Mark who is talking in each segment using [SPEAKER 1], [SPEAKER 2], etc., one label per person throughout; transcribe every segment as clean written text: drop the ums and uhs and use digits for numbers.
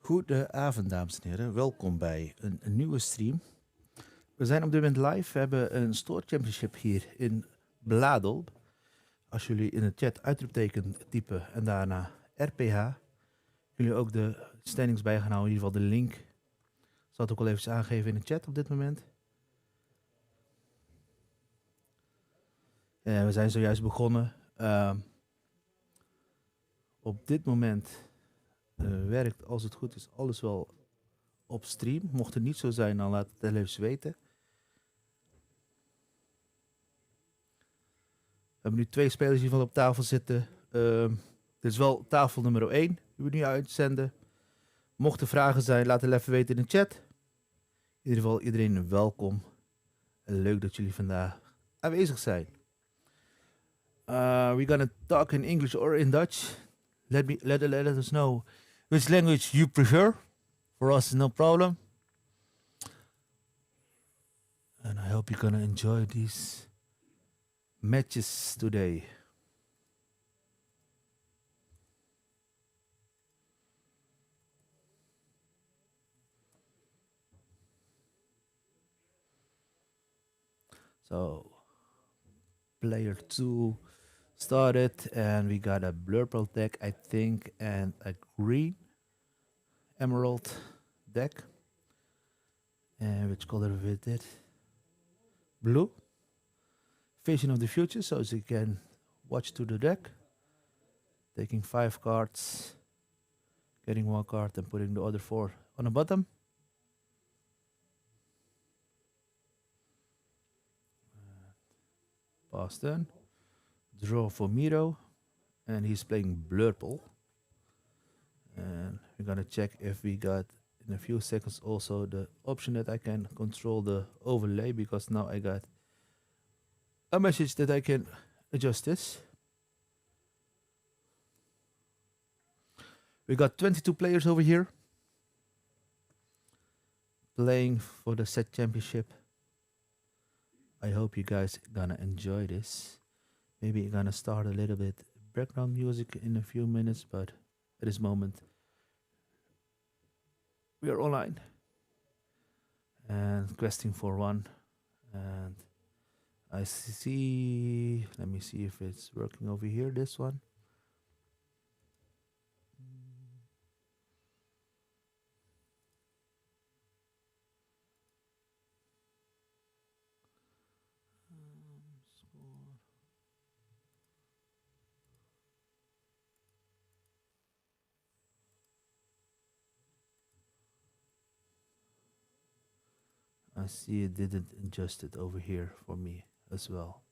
[SPEAKER 1] Goedenavond, dames en heren. Welkom bij een nieuwe stream. We zijn op dit moment live. We hebben een Store Championship hier in Bladel. Als jullie in de chat uitroepteken typen en daarna RPH, jullie ook de standings bij gaan houden. In ieder geval de link. Ik zal het ook wel even aangeven in de chat op dit moment. We zijn zojuist begonnen. Op dit moment werkt, als het goed is, alles wel op stream. Mocht het niet zo zijn, dan laat het even weten. We hebben nu 2 spelers die op tafel zitten. Dit is wel tafel nummer 1 die we nu uitzenden. Mocht er vragen zijn, laat het even weten in de chat. In ieder geval iedereen welkom. En leuk dat jullie vandaag aanwezig zijn. We're gonna talk in English or in Dutch. Let us know which language you prefer. For us, no problem. And I hope you're gonna enjoy these matches today. So, player 2 started, and we got a blurple deck, I think, and a green emerald deck. And which color with it? Blue. Vision of the future, so as you can watch to the deck. Taking 5 cards, getting 1 card, and putting the other 4 on the bottom. Pass turn. Draw for Miro, and he's playing Blurple. And we're gonna check if we got in a few seconds also the option that I can control the overlay, because now I got a message that I can adjust this. We got 22 players over here playing for the set championship. I hope you guys gonna enjoy this. Maybe you're gonna start a little bit background music in a few minutes, but at this moment we are online and questing for 1. And I see, let me see if it's working over here, this one. I see it didn't adjust it over here for me as well.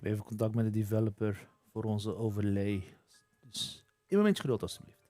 [SPEAKER 1] Ik heb even contact met de developer voor onze overlay. Dus een momentje geduld alstublieft.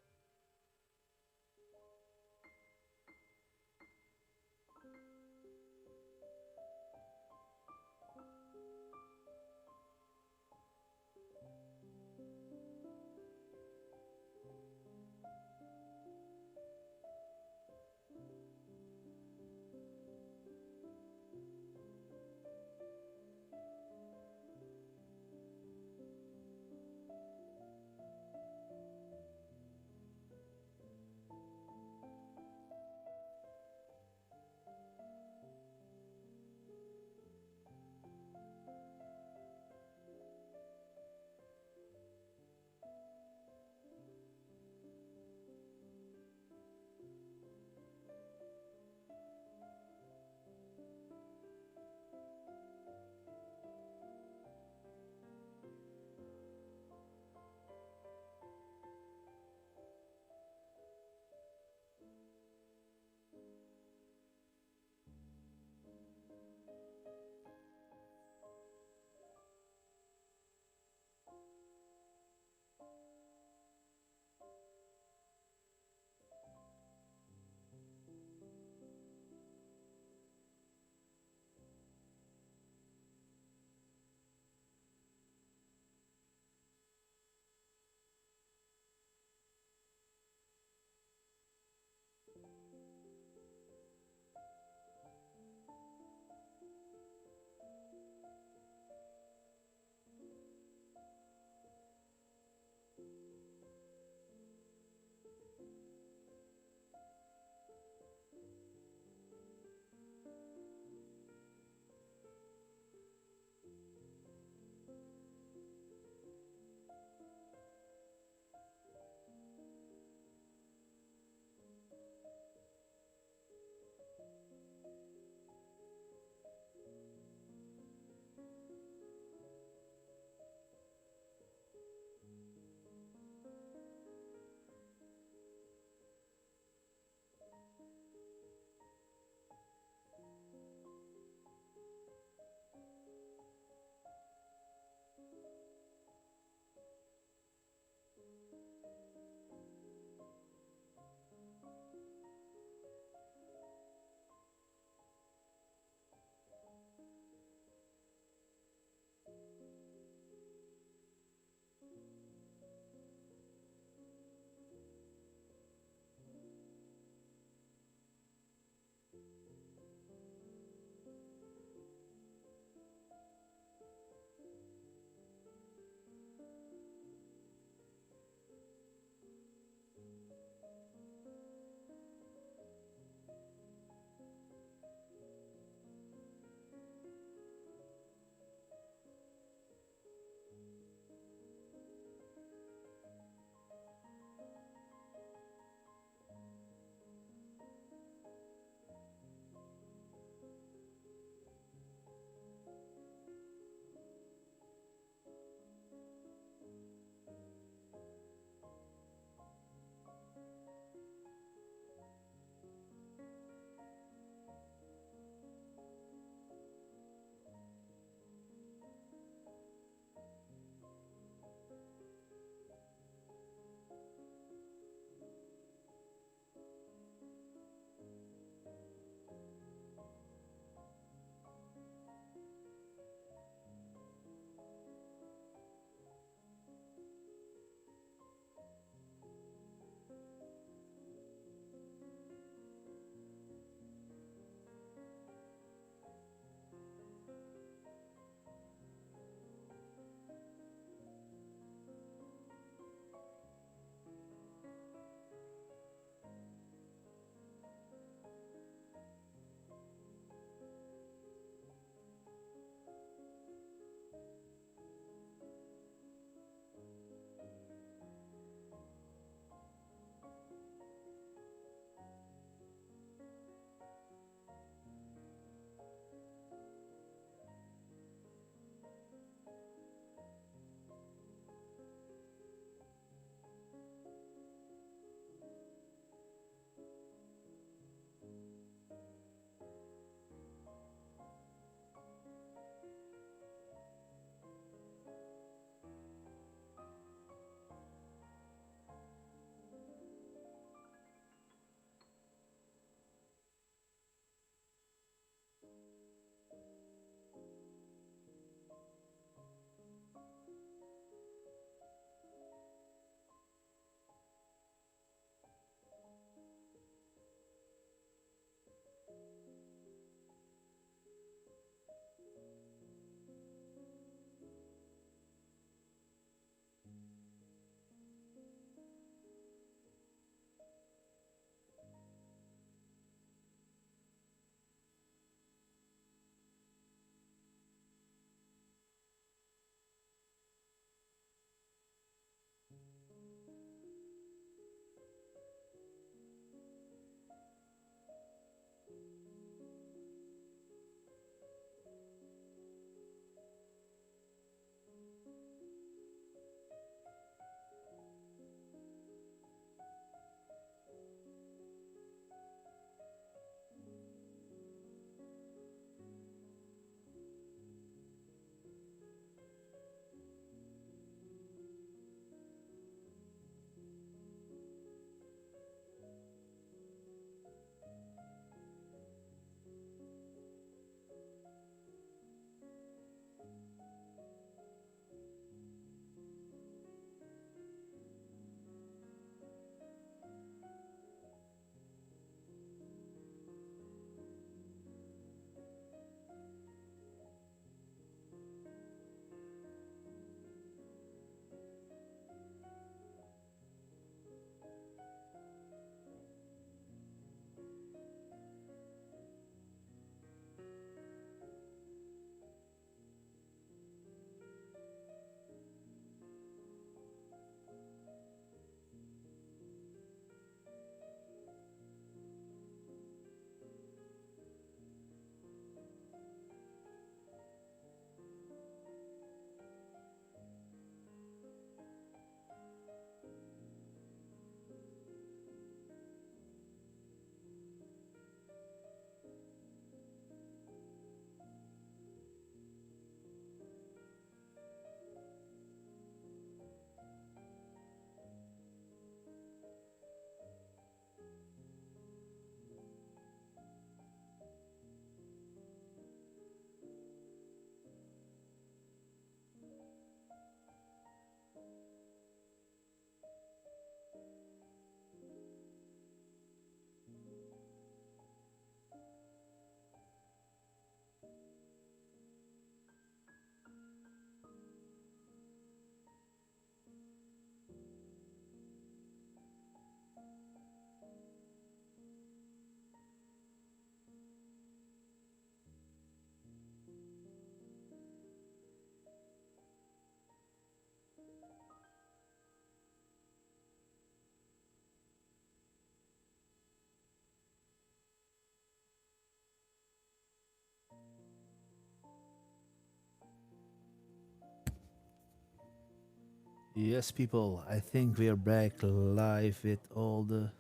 [SPEAKER 1] Yes, people, I think we are back live with all the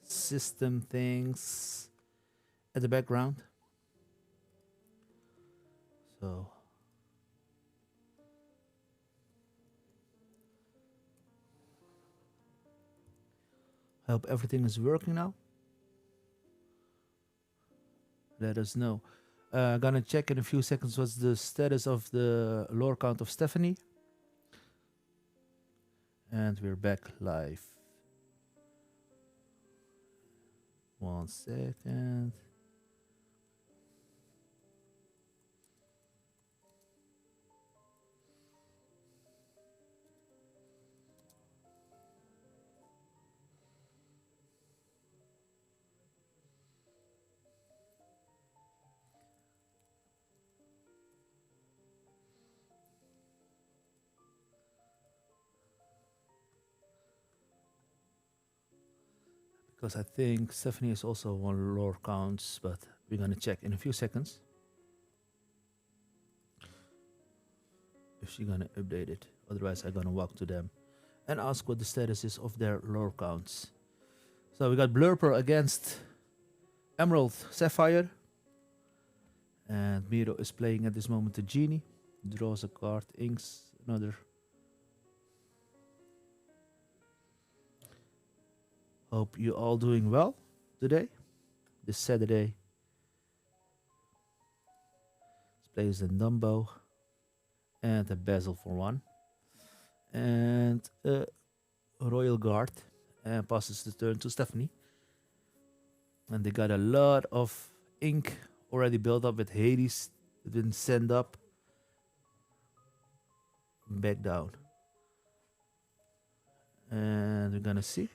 [SPEAKER 1] system things at the background. So, I hope everything is working now. Let us know. Gonna check in a few seconds what's the status of the lore count of Stephanie. And we're back live. 1 second. Because I think Stephanie is also one lore counts, but we're gonna check in a few seconds if she's gonna update it. Otherwise, I'm gonna walk to them and ask what the status is of their lore counts. So we got Blurper against Emerald Sapphire, and Miro is playing at this moment the genie. Draws a card, inks another. Hope you all doing well today, this Saturday. Plays a Dumbo and a Basil for 1, and a Royal Guard, and passes the turn to Stephanie. And they got a lot of ink already built up with Hades that been sent up, back down. And we're gonna see.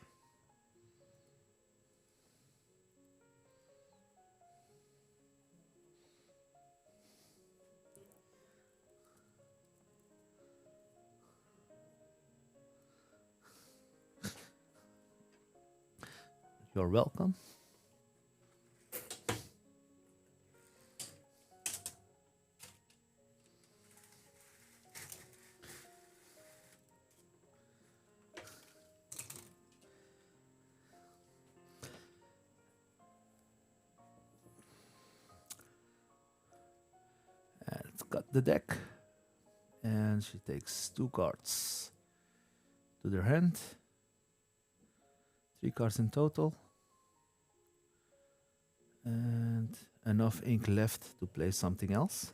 [SPEAKER 1] You're welcome. And it's got the deck. And she takes 2 cards to their hand. 3 cards in total. And enough ink left to play something else.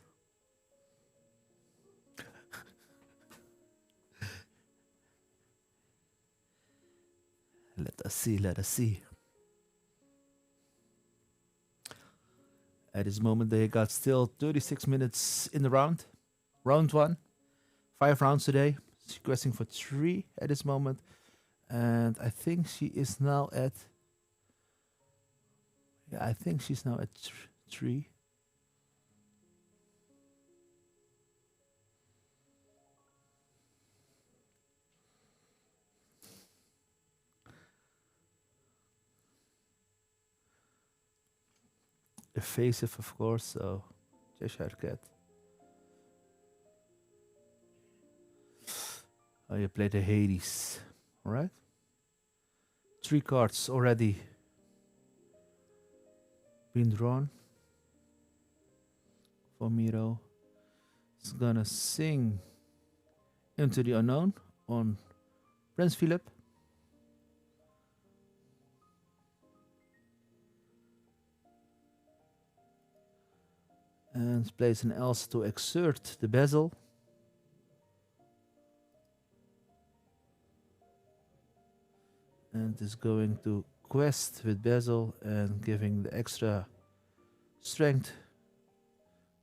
[SPEAKER 1] Let us see, let us see. At this moment, they got still 36 minutes in the round. Round 1. 5 rounds today. She's requesting for 3 at this moment. And I think she is now at... Yeah, I think she's now at 3. Evasive, of course, so Cheshire Cat. Oh, you played the Hades. Alright. 3 cards already been drawn for Miro. It's gonna sing Into the Unknown on Prince Philip. And plays an else to exert the Basil. And is going to quest with Basil and giving the extra strength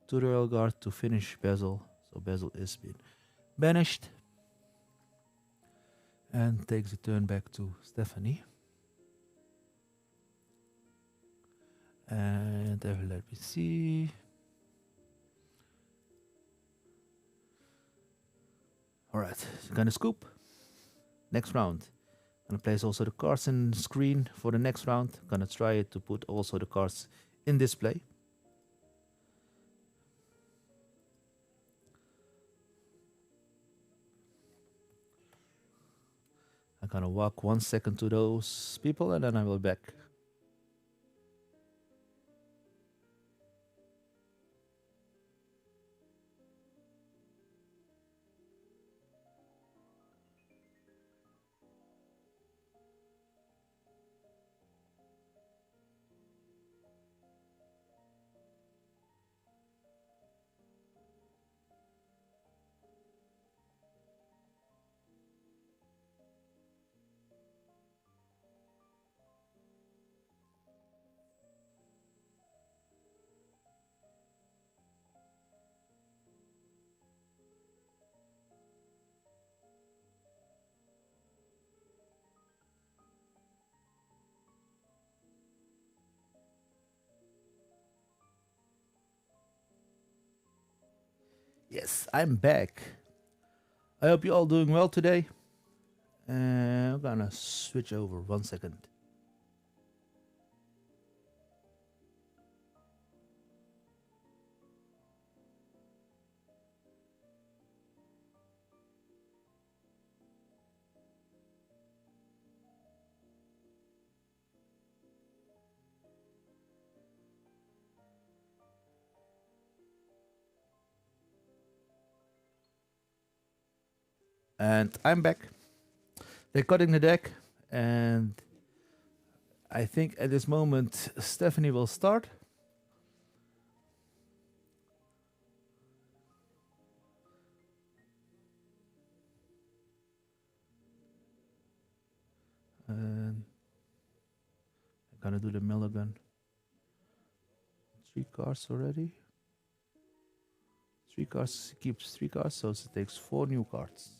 [SPEAKER 1] to the Royal Guard to finish Basil. So Basil is been banished. And takes the turn back to Stephanie. And let me see. Alright, gonna scoop. Next round. Gonna place also the cards in screen for the next round. Gonna try to put also the cards in display. I'm gonna walk 1 second to those people and then I will back. Yes, I'm back. I hope you all doing well today. I'm gonna switch over 1 second. And I'm back. They're cutting the deck, and I think at this moment Stephanie will start. And I'm gonna do the Milligan. 3 cards already. 3 cards, keeps 3 cards, so it takes 4 new cards.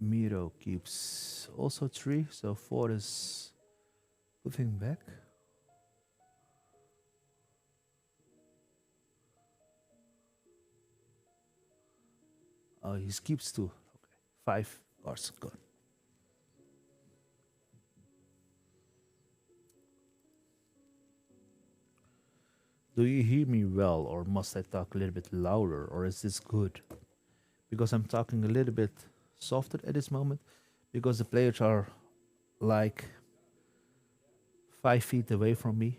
[SPEAKER 1] Miro keeps also 3, so 4 is putting back. Oh, he keeps 2. Okay, 5 cards gone. Do you hear me well, or must I talk a little bit louder, or is this good? Because I'm talking a little bit softer at this moment, because the players are like 5 feet away from me.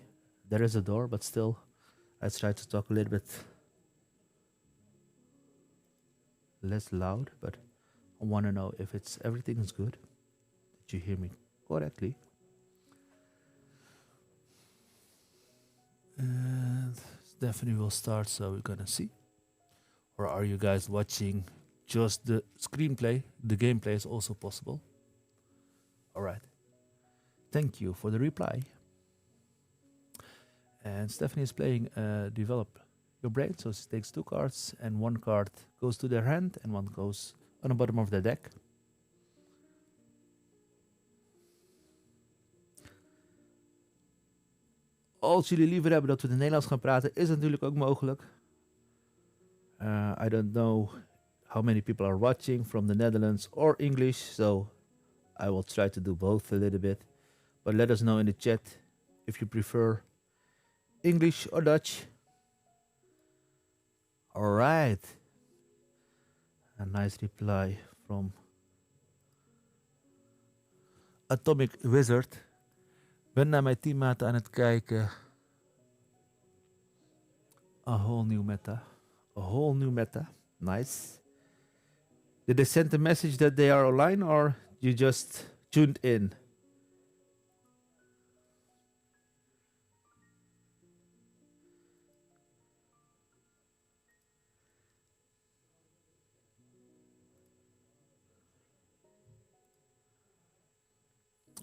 [SPEAKER 1] There is a door, but still, I try to talk a little bit less loud, but I want to know if everything is good. Did you hear me correctly? And Stephanie will start, so we're gonna see. Or are you guys watching just the screenplay? The gameplay is also possible. Alright. Thank you for the reply. And Stephanie is playing Develop Your Brain, so she takes 2 cards, and 1 card goes to their hand, and 1 goes on the bottom of the deck. Als jullie liever hebben dat we in het Nederlands gaan praten, is natuurlijk ook mogelijk. I don't know how many people are watching from the Netherlands or English, so I will try to do both a little bit. But let us know in the chat if you prefer English or Dutch. Alright. A nice reply from Atomic Wizard. Ben naar mijn teammaten aan het kijken. A whole new meta. A whole new meta. Nice. Did they send a message that they are online, or you just tuned in?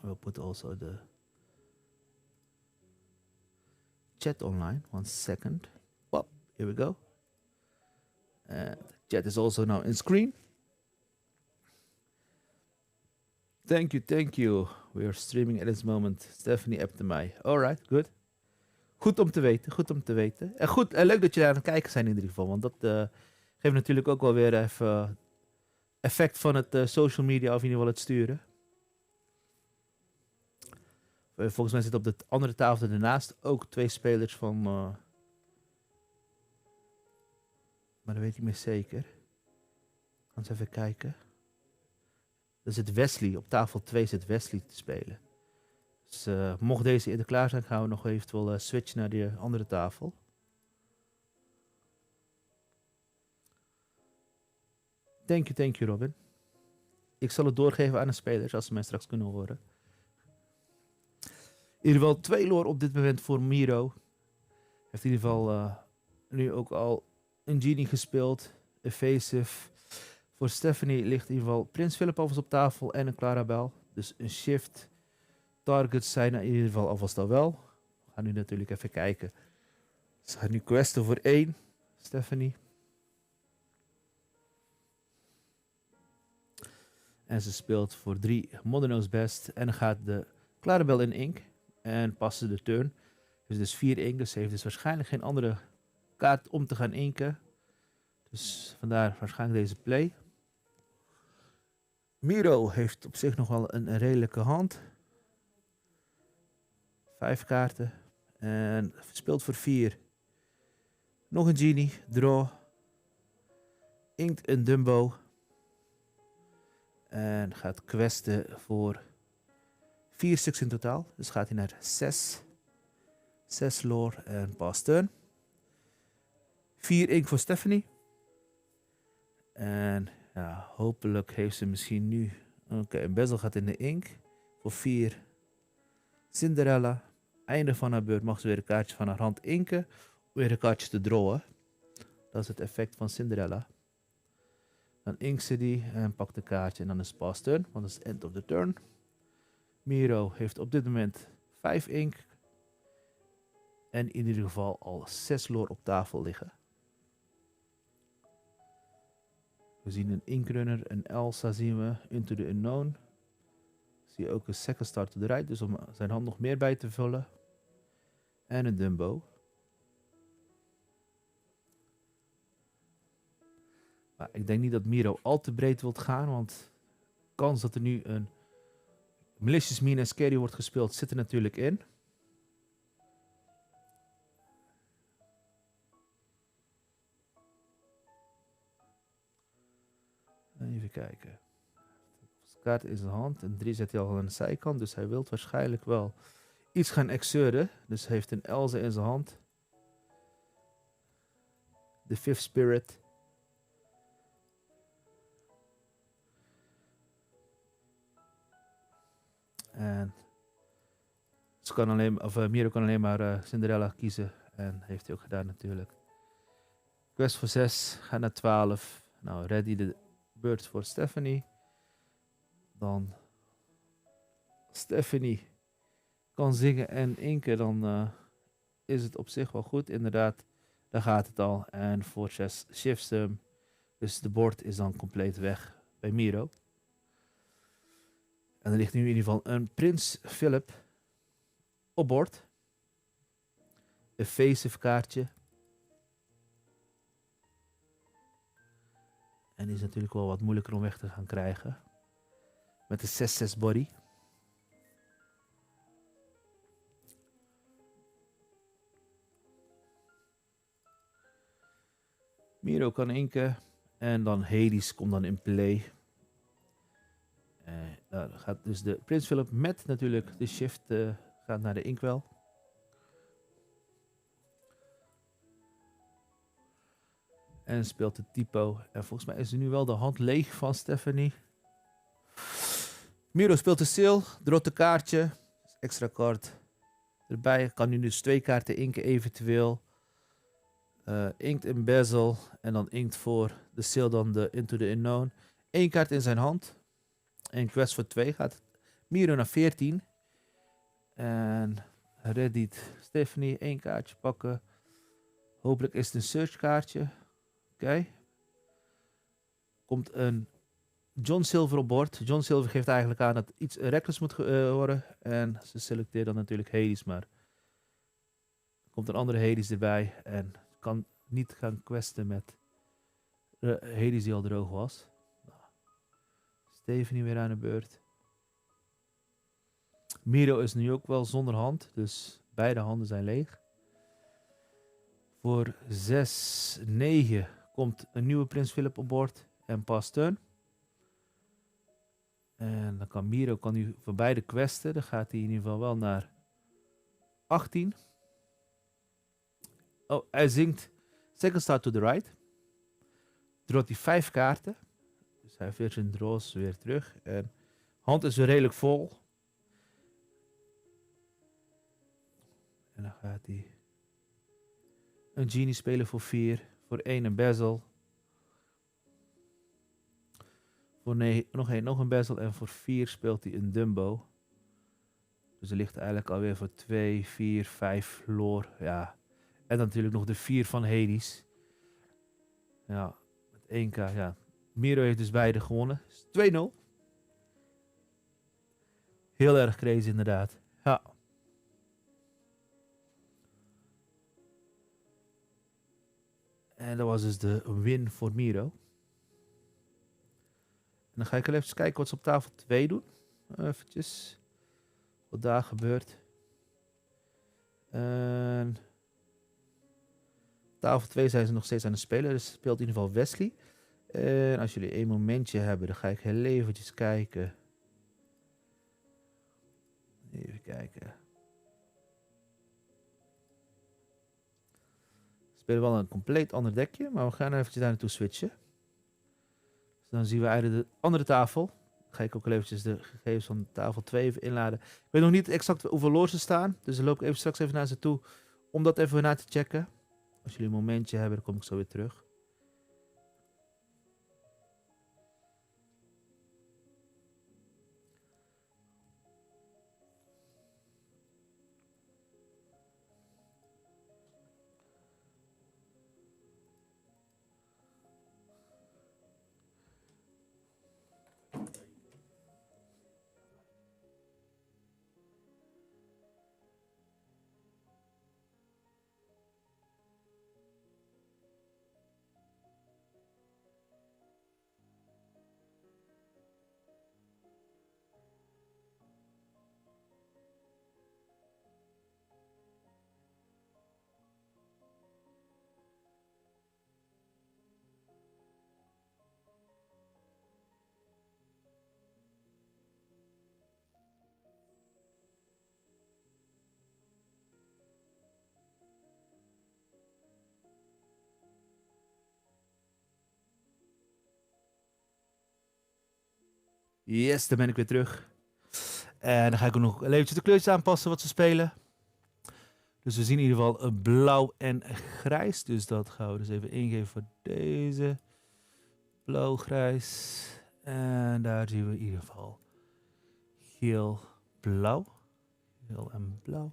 [SPEAKER 1] We'll put also the chat online. 1 second. Well, here we go. Chat is also now in screen. Thank you. We are streaming at this moment. Stephanie appte mij. Alright, good. Goed om te weten. En goed, leuk dat je daar aan het kijken zijn in ieder geval. Want dat geeft natuurlijk ook wel weer even effect van het social media, of in ieder geval het sturen. Volgens mij zit op de andere tafel ernaast ook 2 spelers van Maar dat weet ik meer zeker. Gaan we even kijken. Er zit Wesley. Op tafel 2 zit Wesley te spelen. Dus mocht deze eerder klaar zijn, gaan we nog eventueel switchen naar die andere tafel. Thank you Robin. Ik zal het doorgeven aan de spelers als ze mij straks kunnen horen. In ieder geval 2 lore op dit moment voor Miro. Heeft in ieder geval nu ook al een genie gespeeld. Evasive. Voor Stephanie ligt in ieder geval Prins Philip alvast op tafel en een Clarabel. Dus een shift. Targets zijn er in ieder geval alvast al wel. We gaan nu natuurlijk even kijken. Ze gaan nu questen voor 1. Stephanie. En ze speelt voor 3 Modern Best. En dan gaat de Clarabel in ink. En passen de turn. Dus 4 ink. Dus ze heeft dus waarschijnlijk geen andere kaart om te gaan inken. Dus vandaar waarschijnlijk deze play. Miro heeft op zich nog wel een redelijke hand. 5 kaarten. En speelt voor 4. Nog een genie. Draw. Inkt een Dumbo. En gaat questen voor 4 stuks in totaal. Dus gaat hij naar 6. 6 lore en pass turn. 4 ink voor Stephanie. En ja, hopelijk heeft ze misschien nu... Oké, een bezel gaat in de ink. Voor 4. Cinderella. Einde van haar beurt mag ze weer een kaartje van haar hand inken. Weer een kaartje te drawen. Dat is het effect van Cinderella. Dan inkt ze die en pakt een kaartje en dan is het pass turn. Want dat is end of the turn. Miro heeft op dit moment 5 ink. En in ieder geval al 6 lore op tafel liggen. We zien een Inkrunner, een Elsa zien we, Into the Unknown. Zie je ook een Second Star to the Right, dus om zijn hand nog meer bij te vullen. En een Dumbo. Maar ik denk niet dat Miro al te breed wilt gaan, want de kans dat er nu een Malicious Mean en Scary wordt gespeeld zit er natuurlijk in. Even kijken. Kaart in zijn hand. Een 3 zet hij al aan de zijkant. Dus hij wil waarschijnlijk wel iets gaan exerden. Dus hij heeft een Elze in zijn hand. De Fifth Spirit. En ze kan alleen, Miro kan alleen maar Cinderella kiezen. En heeft hij ook gedaan natuurlijk. Quest voor 6. Gaat naar 12. Nou, ready de beurt voor Stephanie. Dan Stephanie kan zingen en inken, dan is het op zich wel goed. Inderdaad, daar gaat het al. En voor 6 shifts hem. Dus de bord is dan compleet weg bij Miro. En er ligt nu in ieder geval een Prins Philip op bord. Een evasive kaartje. En die is natuurlijk wel wat moeilijker om weg te gaan krijgen. Met de 6-6 body. Miro kan inken. En dan Hades komt dan in play. Dan gaat dus de Prins Philip met natuurlijk de shift gaat naar de inkwel. En speelt de typo. En volgens mij is er nu wel de hand leeg van Stephanie. Miro speelt de seal, drot een kaartje. Extra kaart erbij. Kan nu dus 2 kaarten inken eventueel. Inkt een bezel. En dan inkt voor de seal dan de Into the Unknown. 1 kaart in zijn hand. En quest voor 2 gaat Miro naar 14. En reddit Stephanie 1 kaartje pakken. Hopelijk is het een search kaartje. Oké. Komt een John Silver op bord. John Silver geeft eigenlijk aan dat iets reckless moet worden. En ze selecteert dan natuurlijk Hades, maar er komt een andere Hades erbij. En kan niet gaan questen met Hades die al droog was. Nou. Stephanie weer aan de beurt. Miro is nu ook wel zonder hand, dus beide handen zijn leeg. Voor 6, 9 komt een nieuwe Prins Philip op boord en pass turn. En dan kan Miro nu voor beide questen. Dan gaat hij in ieder geval wel naar 18. Oh, hij zingt Second Star to the Right. Droogt hij 5 kaarten. Dus hij heeft weer zijn draws weer terug. En hand is weer redelijk vol. En dan gaat hij een genie spelen voor 4. Voor 1 een bezel. Voor nog een bezel. En voor 4 speelt hij een Dumbo. Dus er ligt eigenlijk alweer voor 2, 4, 5 lore. Ja. En dan natuurlijk nog de 4 van Hades. Ja, met 1k. Ja. Miro heeft dus beide gewonnen. Dus 2-0. Heel erg crazy inderdaad. Ja. En dat was dus de win voor Miro. En dan ga ik even kijken wat ze op tafel 2 doen. Eventjes. Wat daar gebeurt. En tafel 2 zijn ze nog steeds aan het spelen. Dus speelt in ieder geval Wesley. En als jullie een momentje hebben, dan ga ik heel eventjes kijken. Even kijken. We spelen wel een compleet ander dekje, maar we gaan eventjes daar naartoe switchen. Dus dan zien we eigenlijk de andere tafel. Dan ga ik ook eventjes de gegevens van tafel 2 even inladen. Ik weet nog niet exact hoeveel loors er staan. Dus dan loop ik even straks even naar ze toe om dat even na te checken. Als jullie een momentje hebben, dan kom ik zo weer terug. Yes, dan ben ik weer terug. En dan ga ik ook nog eventjes de kleurtjes aanpassen wat ze spelen. Dus we zien in ieder geval blauw en grijs. Dus dat gaan we dus even ingeven voor deze. Blauw, grijs. En daar zien we in ieder geval geel, blauw. Geel en blauw.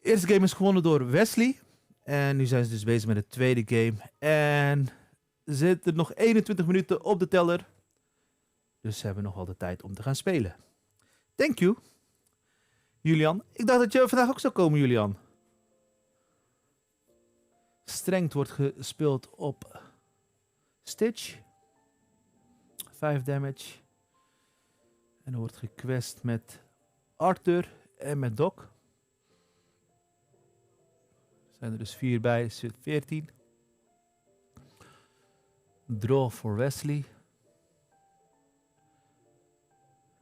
[SPEAKER 1] De eerste game is gewonnen door Wesley. En nu zijn ze dus bezig met de tweede game. En er zitten nog 21 minuten op de teller. Dus ze hebben nog wel de tijd om te gaan spelen. Thank you, Julian. Ik dacht dat je vandaag ook zou komen, Julian. Strength wordt gespeeld op Stitch. 5 damage. En er wordt gequest met Arthur en met Doc. Er zijn er dus 4 bij, zit 14. Draw voor Wesley.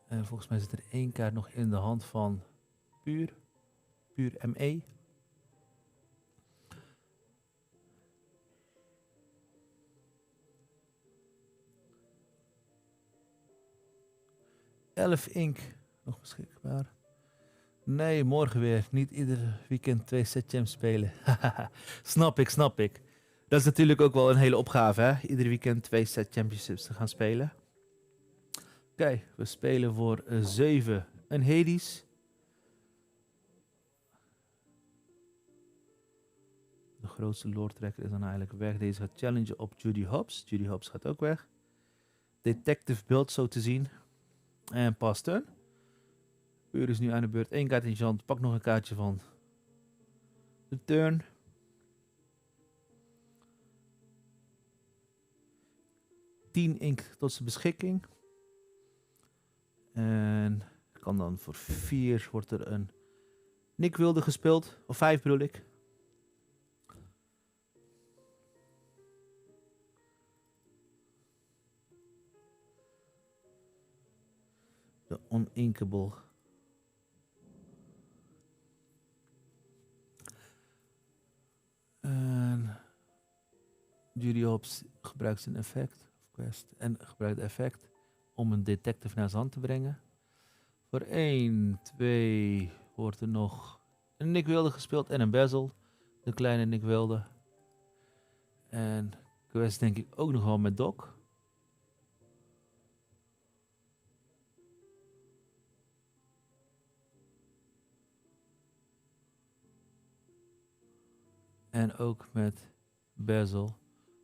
[SPEAKER 1] En volgens mij zit er 1 kaart nog in de hand van Puur ME. Elf ink nog beschikbaar. Nee, morgen weer. Niet ieder weekend 2 set champs spelen. Snap ik. Dat is natuurlijk ook wel een hele opgave, hè? Ieder weekend 2 set championships te gaan spelen. Oké, we spelen voor 7 een Hades. De grootste lore tracker is dan eigenlijk weg. Deze gaat challengen op Judy Hobbs. Judy Hobbs gaat ook weg. Detective build zo te zien. En pass turn. Puur is nu aan de beurt. 1 kaart in je hand. Pak nog een kaartje van de turn. $10 ink tot zijn beschikking. En kan dan voor 4 wordt er een Nick Wilde gespeeld. Of 5 bedoel ik. De Uninkable. En Judy Hobbs gebruikt zijn effect. Quest, en gebruikt effect om een detective naar zijn hand te brengen. Voor 1, 2 wordt er nog een Nick Wilde gespeeld en een bezel. De kleine Nick Wilde. En quest denk ik ook nog wel met Doc. En ook met bezel.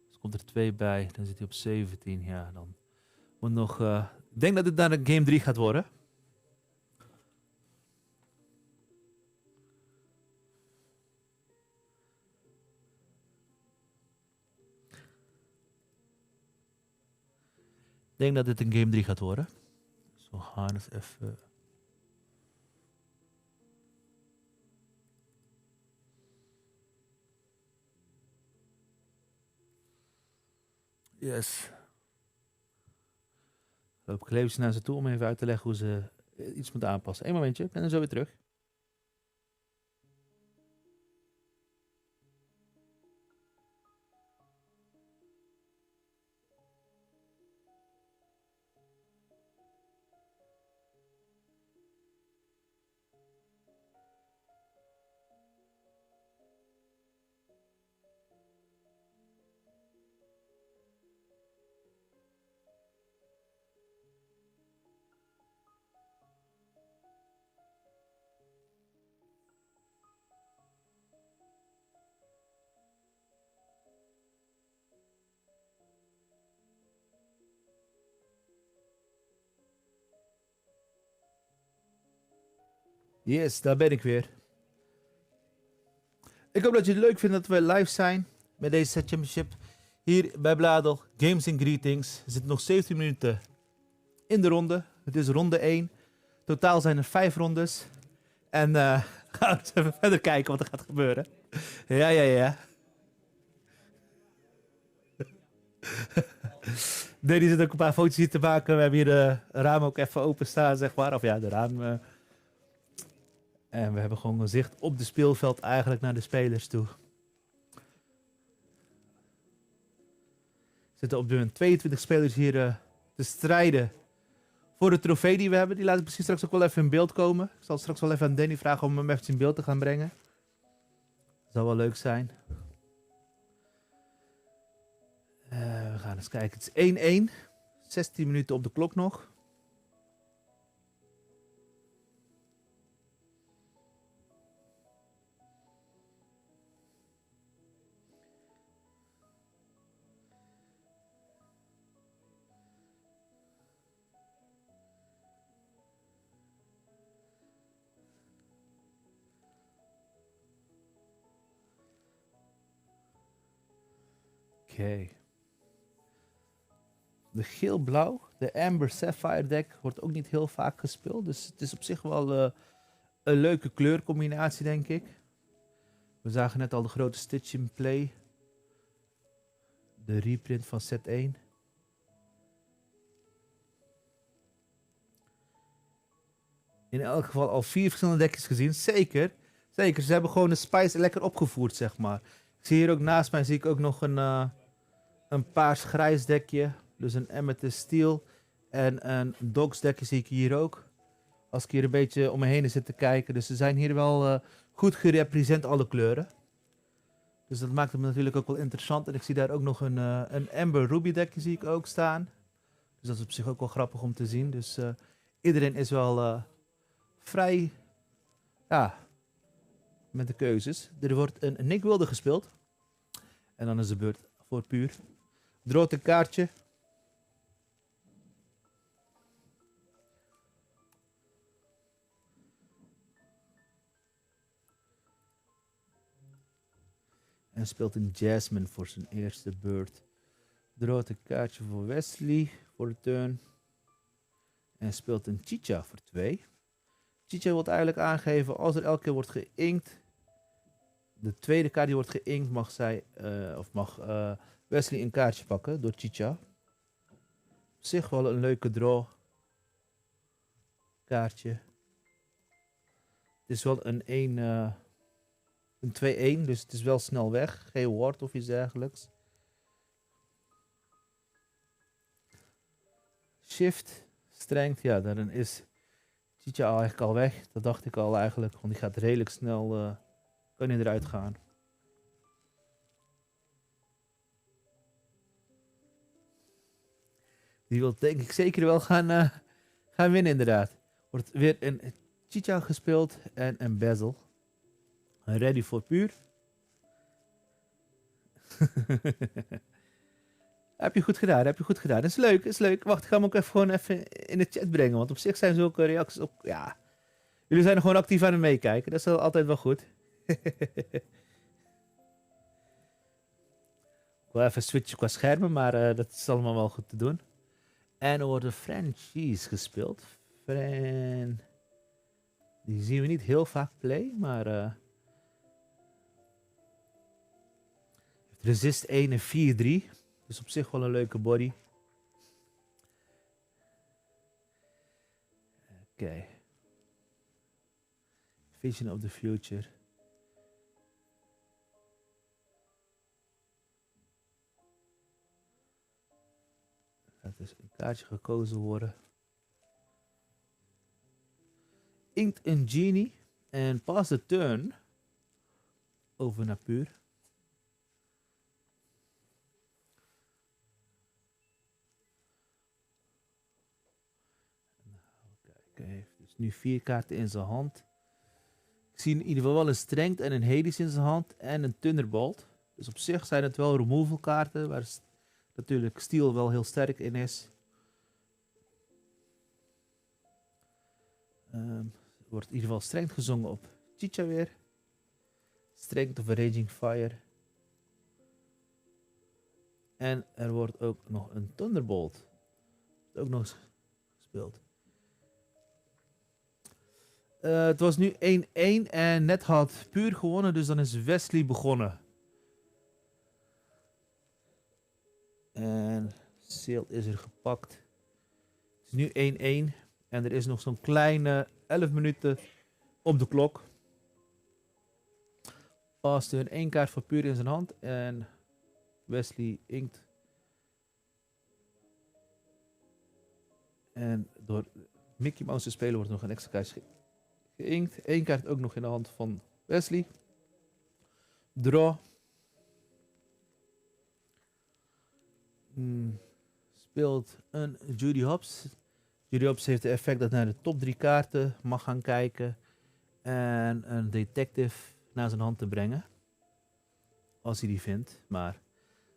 [SPEAKER 1] Dus komt er 2 bij, dan zit hij op 17. Ja, dan moet nog... ik denk dat het naar de game 3 gaat worden. Ik denk dat dit een game 3 gaat worden. Dus we gaan eens even... Yes. Loop ik even naar ze toe om even uit te leggen hoe ze iets moeten aanpassen. Eén momentje, ik ben er zo weer terug. Yes, daar ben ik weer. Ik hoop dat jullie het leuk vinden dat we live zijn met deze set championship. Hier bij Bladel, Games and Greetings. Er zitten nog 17 minuten in de ronde. Het is ronde 1. Totaal zijn er 5 rondes. En gaan we eens even verder kijken wat er gaat gebeuren. Ja. Danny zit ook een paar foto's hier te maken. We hebben hier de raam ook even openstaan, zeg maar. Of ja, de raam. En we hebben gewoon een zicht op de speelveld eigenlijk naar de spelers toe. Er zitten op de 22 spelers hier te strijden voor de trofee die we hebben. Die laat ik misschien straks ook wel even in beeld komen. Ik zal straks wel even aan Danny vragen om hem even in beeld te gaan brengen. Dat zou wel leuk zijn. We gaan eens kijken. Het is 1-1. 16 minuten op de klok nog. Oké. De geel-blauw, de Amber Sapphire deck, wordt ook niet heel vaak gespeeld. Dus het is op zich wel een leuke kleurcombinatie, denk ik. We zagen net al de grote Stitch in play. De reprint van set 1. In elk geval al 4 verschillende dekjes gezien. Zeker. Zeker. Ze hebben gewoon de spice lekker opgevoerd, zeg maar. Ik zie hier ook naast mij zie ik ook nog een paars-grijs dekje. Dus een Amethyst Steel. En een Dogs dekje zie ik hier ook. Als ik hier een beetje om me heen zit te kijken. Dus ze zijn hier wel goed gerepresent, alle kleuren. Dus dat maakt het natuurlijk ook wel interessant. En ik zie daar ook nog een Amber Ruby dekje zie ik ook staan. Dus dat is op zich ook wel grappig om te zien. Dus iedereen is wel vrij met de keuzes. Er wordt een Nick Wilde gespeeld. En dan is de beurt voor puur. Droot een kaartje. En speelt een Jasmine voor zijn eerste beurt. Droot een kaartje voor Wesley voor de turn. En speelt een Chicha voor 2. Chicha wil eigenlijk aangeven als er elke keer wordt geïnkt. De tweede kaart die wordt geïnkt mag Wesley een kaartje pakken door Chicha. Op zich wel een leuke draw. kaartje. Het is wel een 2-1, dus het is wel snel weg. Geen ward of iets dergelijks. Shift, strength, ja, dan is Chicha eigenlijk al weg. Dat dacht ik al eigenlijk, want die gaat redelijk snel, kan hij eruit gaan. Die wil denk ik zeker wel gaan winnen inderdaad. Wordt weer een Chicha gespeeld en een Bezel. Ready voor puur. Heb je goed gedaan, heb je goed gedaan. Is leuk, is leuk. Wacht, ik ga hem ook even in de chat brengen. Want op zich zijn zulke reacties ook, ja. Jullie zijn er gewoon actief aan het meekijken. Dat is altijd wel goed. Ik wil even switchen qua schermen, maar dat is allemaal wel goed te doen. En er wordt een franchise gespeeld. Die zien we niet heel vaak play, maar... Resist 1 en 4-3. Dus op zich wel een leuke body. Oké. Vision of the Future. Er gaat dus een kaartje gekozen worden. Inkt een Genie. En pass the turn. Over naar puur. Hij heeft dus nu 4 kaarten in zijn hand. Ik zie in ieder geval wel een Strength en een Hades in zijn hand. En een Thunderbolt. Dus op zich zijn het wel removal kaarten. Waar natuurlijk Steel wel heel sterk in is. Wordt in ieder geval Strength gezongen op Chicha weer. Strength of a Raging Fire. En er wordt ook nog een Thunderbolt. Ook nog gespeeld. Het was nu 1-1 en net had puur gewonnen, dus dan is Wesley begonnen. En Sealed is er gepakt. Het is nu 1-1 en er is nog zo'n kleine 11 minuten op de klok. Past er 1 kaart voor puur in zijn hand en Wesley inkt. En door Mickey Mouse te spelen wordt nog een extra kaartje geïnkt. 1 kaart ook nog in de hand van Wesley. Draw. Speelt een Judy Hopps. Judy Hopps heeft het effect dat naar de top 3 kaarten mag gaan kijken. En een detective naar zijn hand te brengen. Als hij die vindt. Maar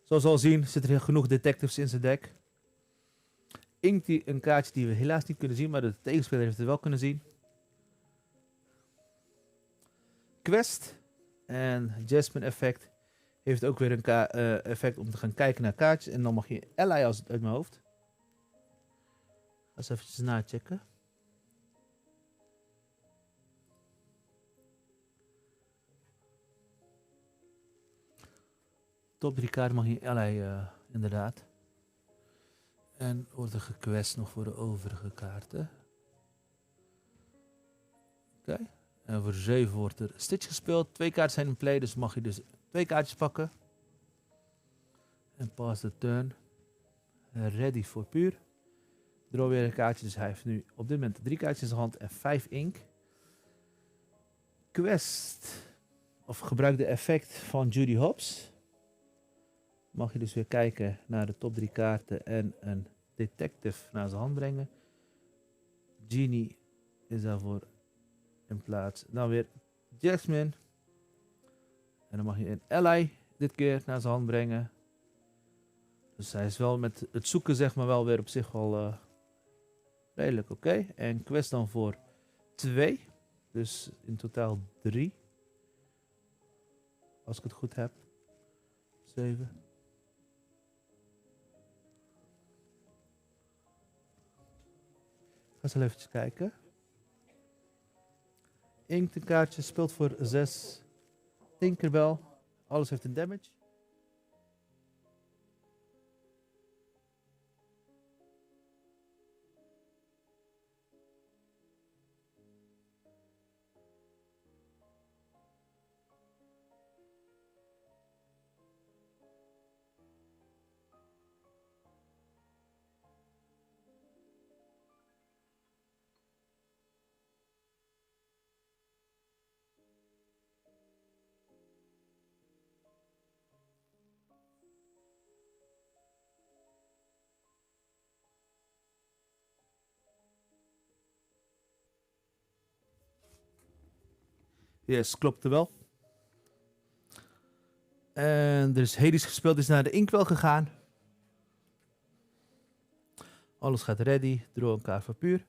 [SPEAKER 1] zoals we al zien zitten er genoeg detectives in zijn deck. Inkt hij een kaartje die we helaas niet kunnen zien. Maar de tegenspeler heeft het wel kunnen zien. Quest en Jasmine effect heeft ook weer een effect om te gaan kijken naar kaartjes. En dan mag je ally als het uit mijn hoofd. Ga eens eventjes nachecken. Top 3 kaarten mag je ally inderdaad. En wordt er gequest nog voor de overige kaarten. Oké. En voor 7 wordt er Stitch gespeeld. 2 kaarten zijn in play, dus mag je dus 2 kaartjes pakken. En pass the turn. Ready voor puur. Draw weer een kaartje, dus hij heeft nu op dit moment 3 kaartjes in zijn hand en 5 ink. Quest. Of gebruik de effect van Judy Hopps. Mag je dus weer kijken naar de top 3 kaarten en een detective naar zijn hand brengen. Genie is daarvoor in plaats. Dan weer Jasmine. En dan mag je een ally dit keer naar zijn hand brengen. Dus hij is wel met het zoeken zeg maar wel weer op zich wel redelijk oké. En quest dan voor 2. Dus in totaal 3. Als ik het goed heb. 7. Ik ga eens even kijken. Inkt een kaartje speelt voor 6. Tinkerbell. Alles heeft een damage. Yes, klopte wel. En er is Hades gespeeld, is naar de Inkwell gegaan. Alles gaat ready. Draw een kaart voor puur.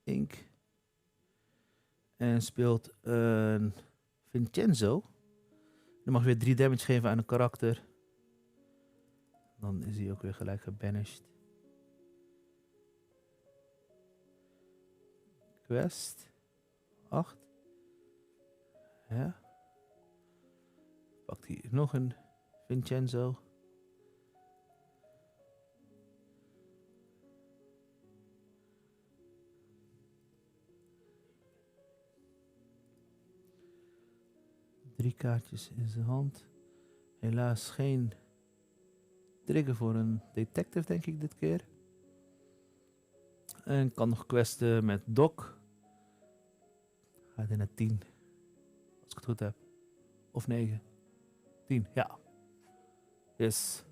[SPEAKER 1] Ink. En speelt een Vincenzo. Dan mag je weer 3 damage geven aan een karakter. Dan is hij ook weer gelijk gebanished. Quest. 8. Ja. Pakt hij nog een Vincenzo. Drie kaartjes in zijn hand. Helaas geen trigger voor een detective, denk ik, dit keer. En kan nog questen met Doc. Gaat hij naar 10. Als ik het goed heb. Of 9. 10, ja. Yes.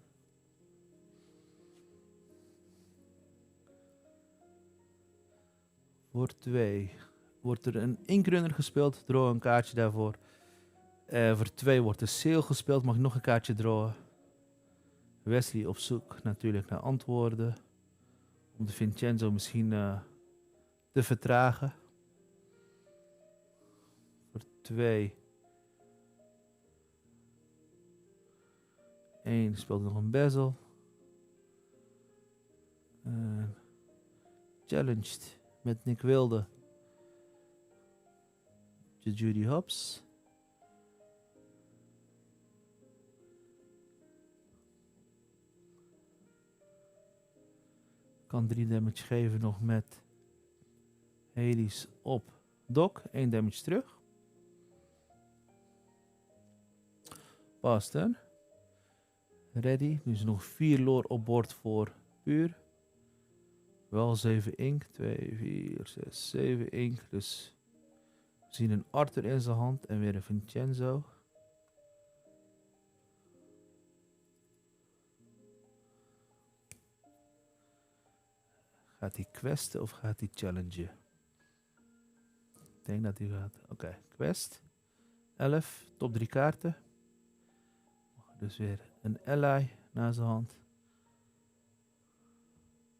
[SPEAKER 1] Voor 2 wordt er een Inkrunner gespeeld. Draw een kaartje daarvoor. Voor 2 wordt de Seal gespeeld. Mag ik nog een kaartje drawen. Wesley op zoek natuurlijk naar antwoorden. Om de Vincenzo misschien te vertragen. Voor 2. 1 speelt nog een bezel. Challenged met Nick Wilde. Judy Hobbs. Kan 3 damage geven nog met Hades op Doc. 1 damage terug. Boston. Ready. Nu is er nog 4 lore op boord voor puur. Wel 7 ink. 2, 4, 6, 7 ink. Dus we zien een Arthur in zijn hand en weer een Vincenzo. Gaat hij questen of gaat hij challengen? Ik denk dat hij gaat. Oké, quest. 11, top 3 kaarten. Dus weer een ally na zijn hand.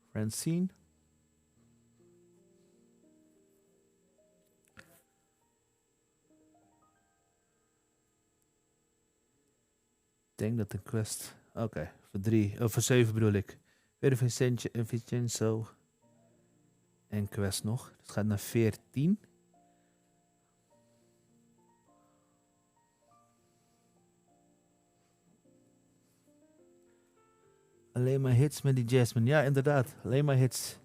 [SPEAKER 1] Francine. Ik denk dat de quest. Oké, voor 3, voor 7 bedoel ik. Weer een Vincenzo. En quest nog. Het gaat naar 14. Alleen maar hits met die Jasmine. Ja, inderdaad. Alleen maar hits.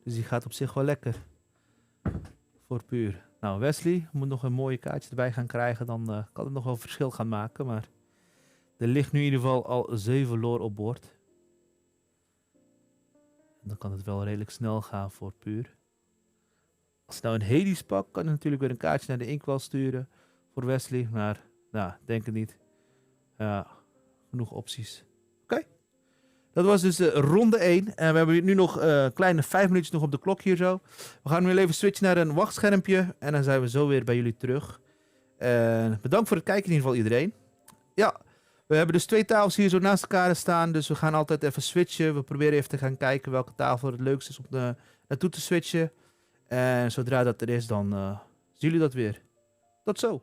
[SPEAKER 1] Dus die gaat op zich wel lekker. Voor puur. Nou, Wesley moet nog een mooie kaartje erbij gaan krijgen. Dan kan het nog wel verschil gaan maken. Maar er ligt nu in ieder geval al 7 lore op boord. En dan kan het wel redelijk snel gaan voor puur. Als ik nou een Hades pak, kan ik natuurlijk weer een kaartje naar de Inkwell sturen. Voor Wesley. Maar, nou, denk het niet. Ja, genoeg opties. Oké. Dat was dus ronde 1. En we hebben nu nog kleine 5 minuutjes nog op de klok hier zo. We gaan nu even switchen naar een wachtschermpje. En dan zijn we zo weer bij jullie terug. Bedankt voor het kijken in ieder geval iedereen. Ja, we hebben dus 2 tafels hier zo naast elkaar staan. Dus we gaan altijd even switchen. We proberen even te gaan kijken welke tafel het leukste is om naartoe te switchen. En zodra dat er is, dan zien jullie dat weer. Tot zo.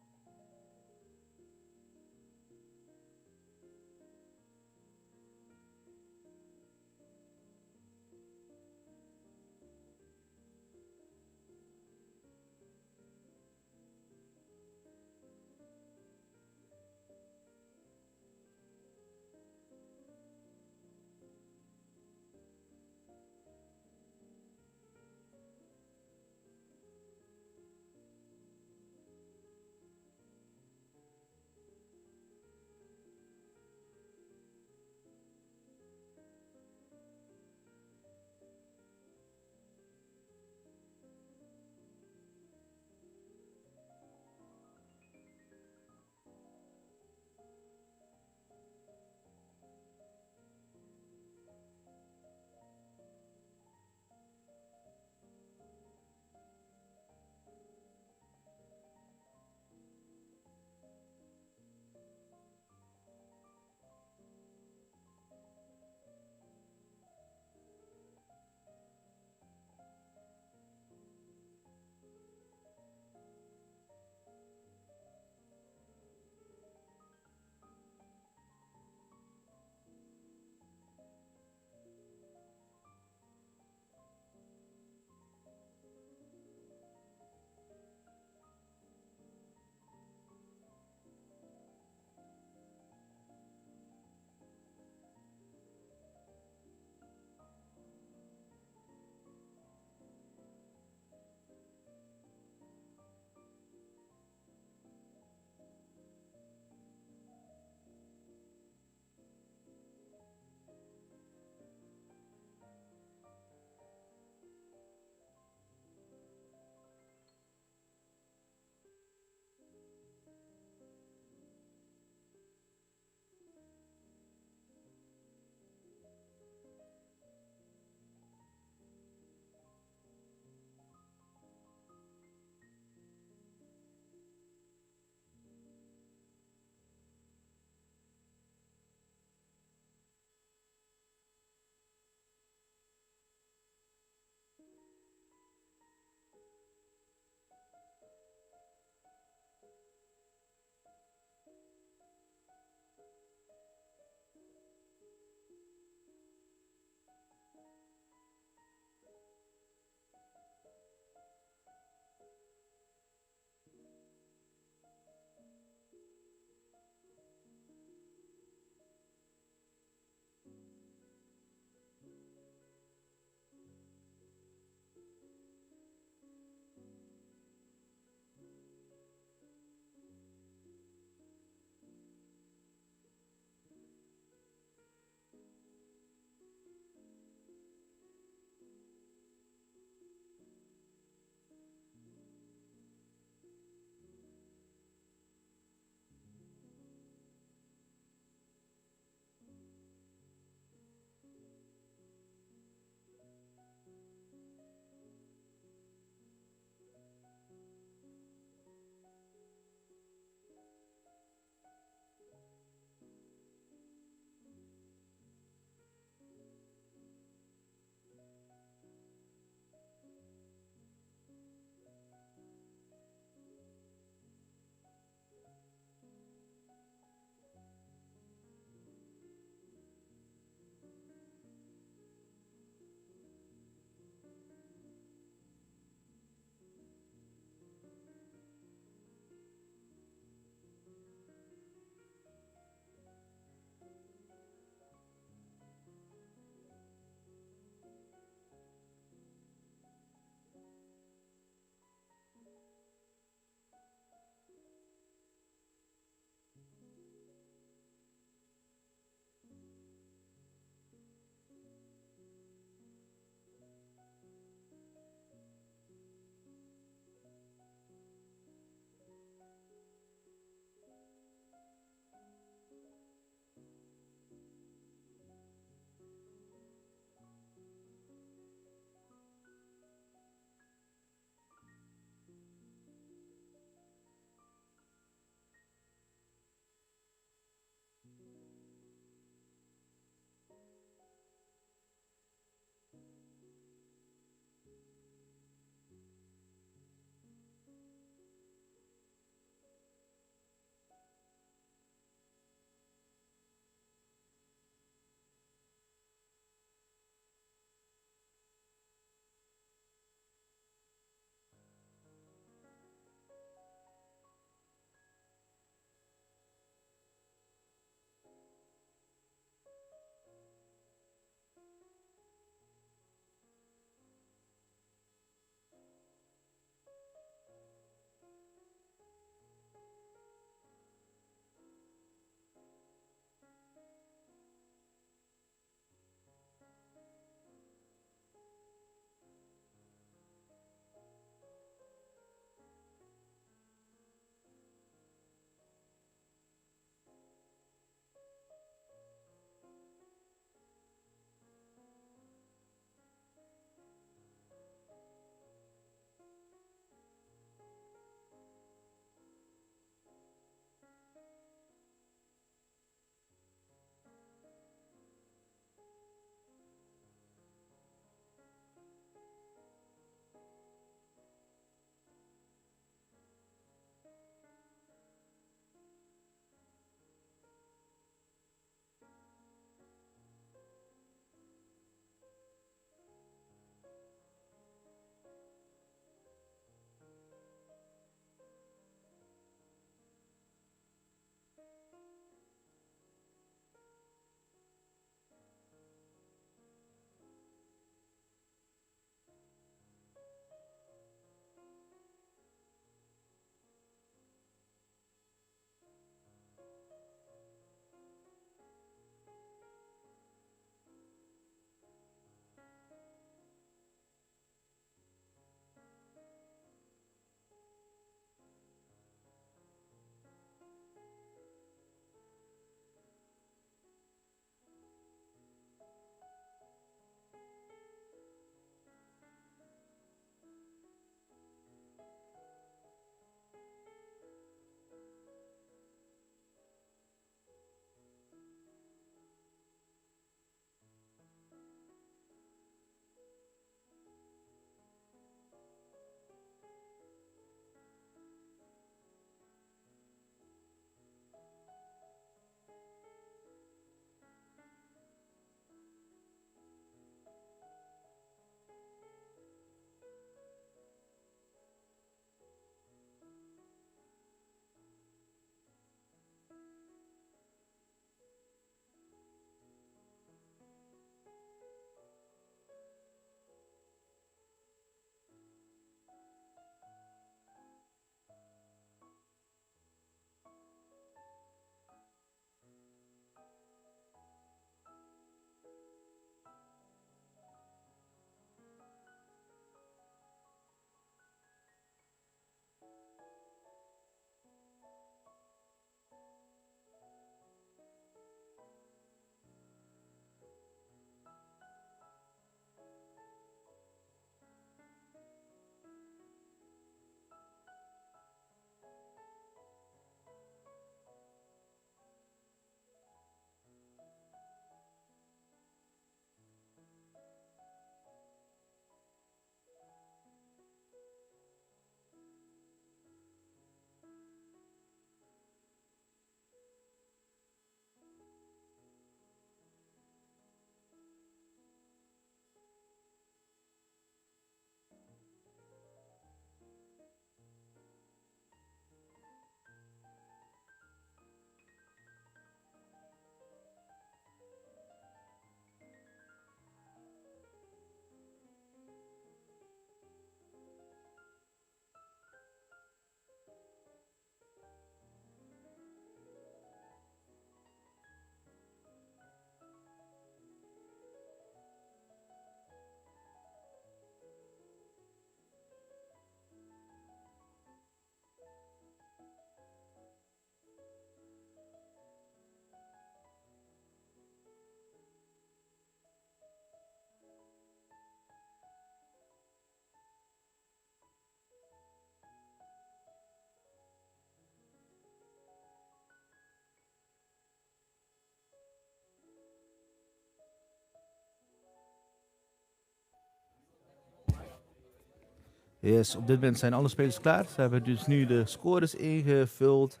[SPEAKER 1] Yes, op dit moment zijn alle spelers klaar. Ze hebben dus nu de scores ingevuld.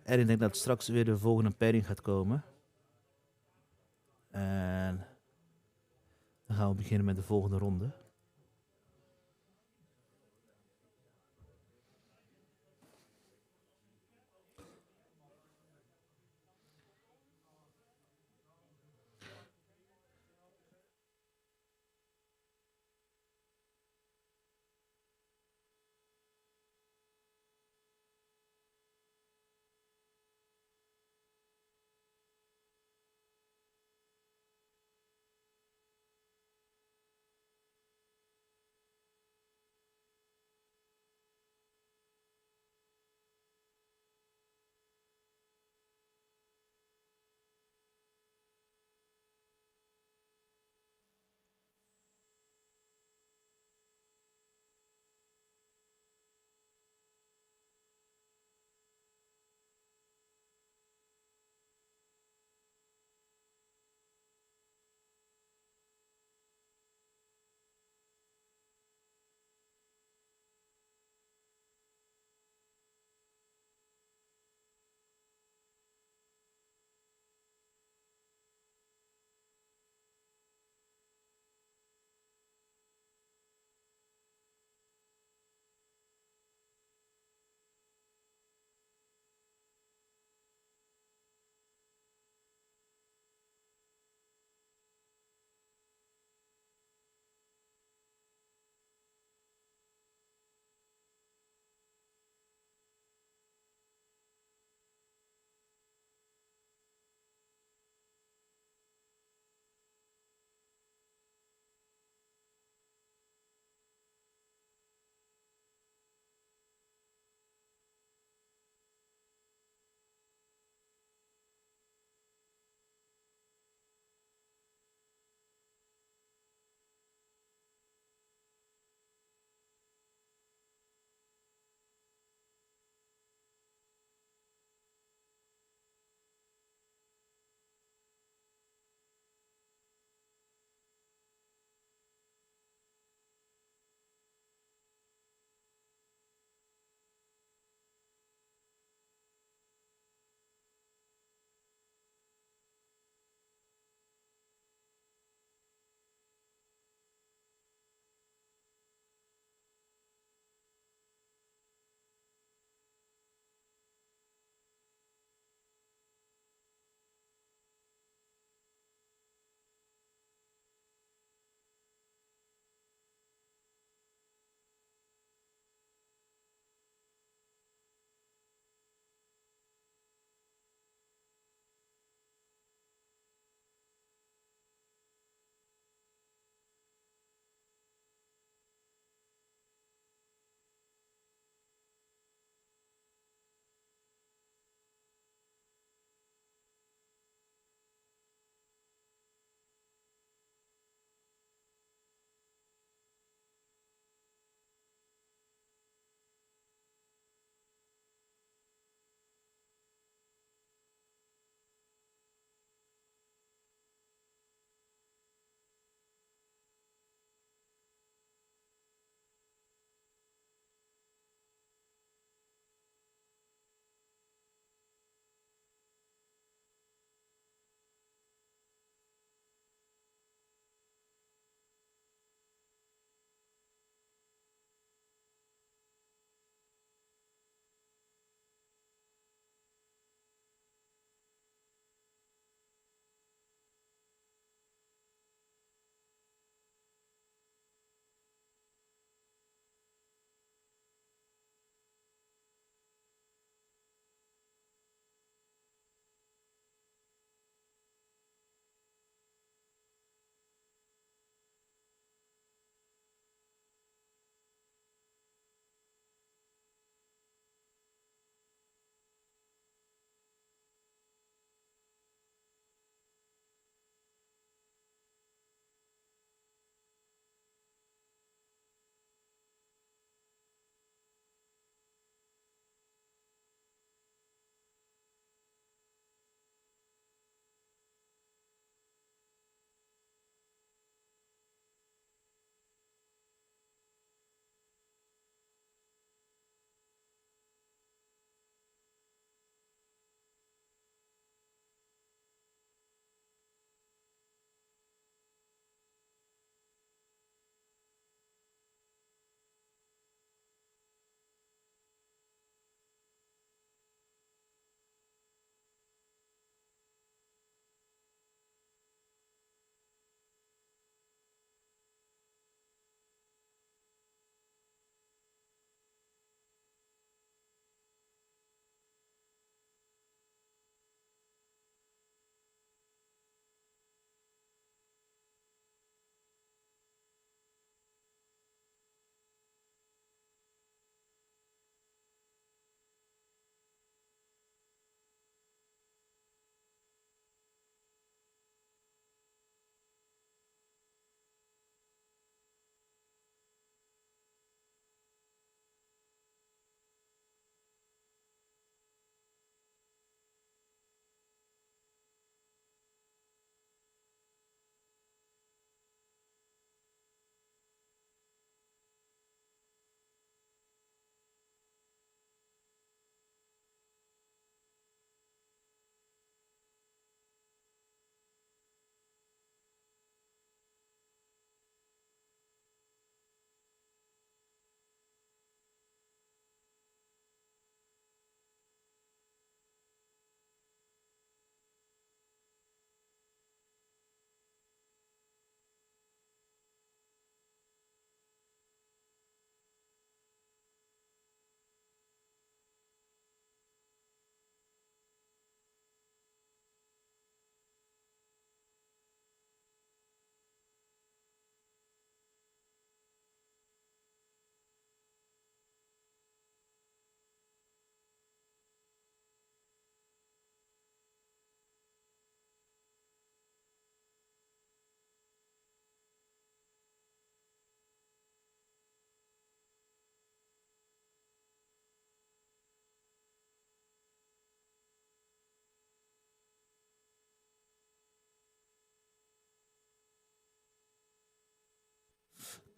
[SPEAKER 1] En ik denk dat straks weer de volgende pairing gaat komen. En dan gaan we beginnen met de volgende ronde.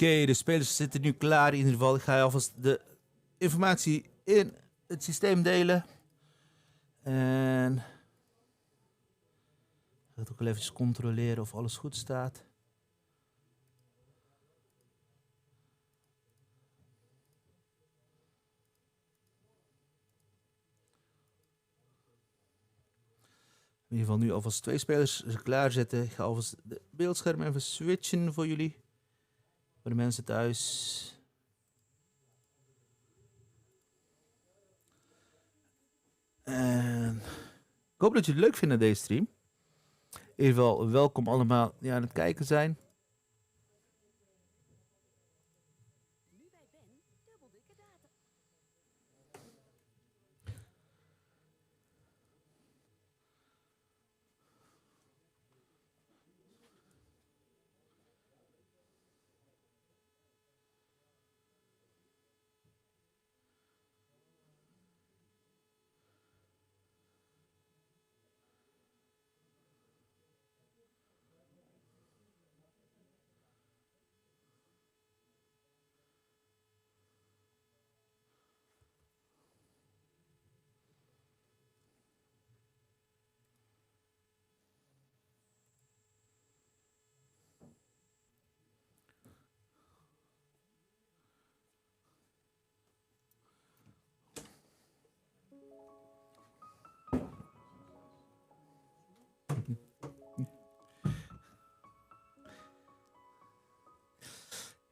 [SPEAKER 1] Oké, de spelers zitten nu klaar in ieder geval. Ik ga alvast de informatie in het systeem delen. En ik ga het ook wel even controleren of alles goed staat. In ieder geval nu alvast 2 spelers klaarzetten. Ik ga alvast de beeldscherm even switchen voor jullie. Voor de mensen thuis. En ik hoop dat jullie het leuk vinden deze stream. In ieder geval welkom allemaal die aan het kijken zijn.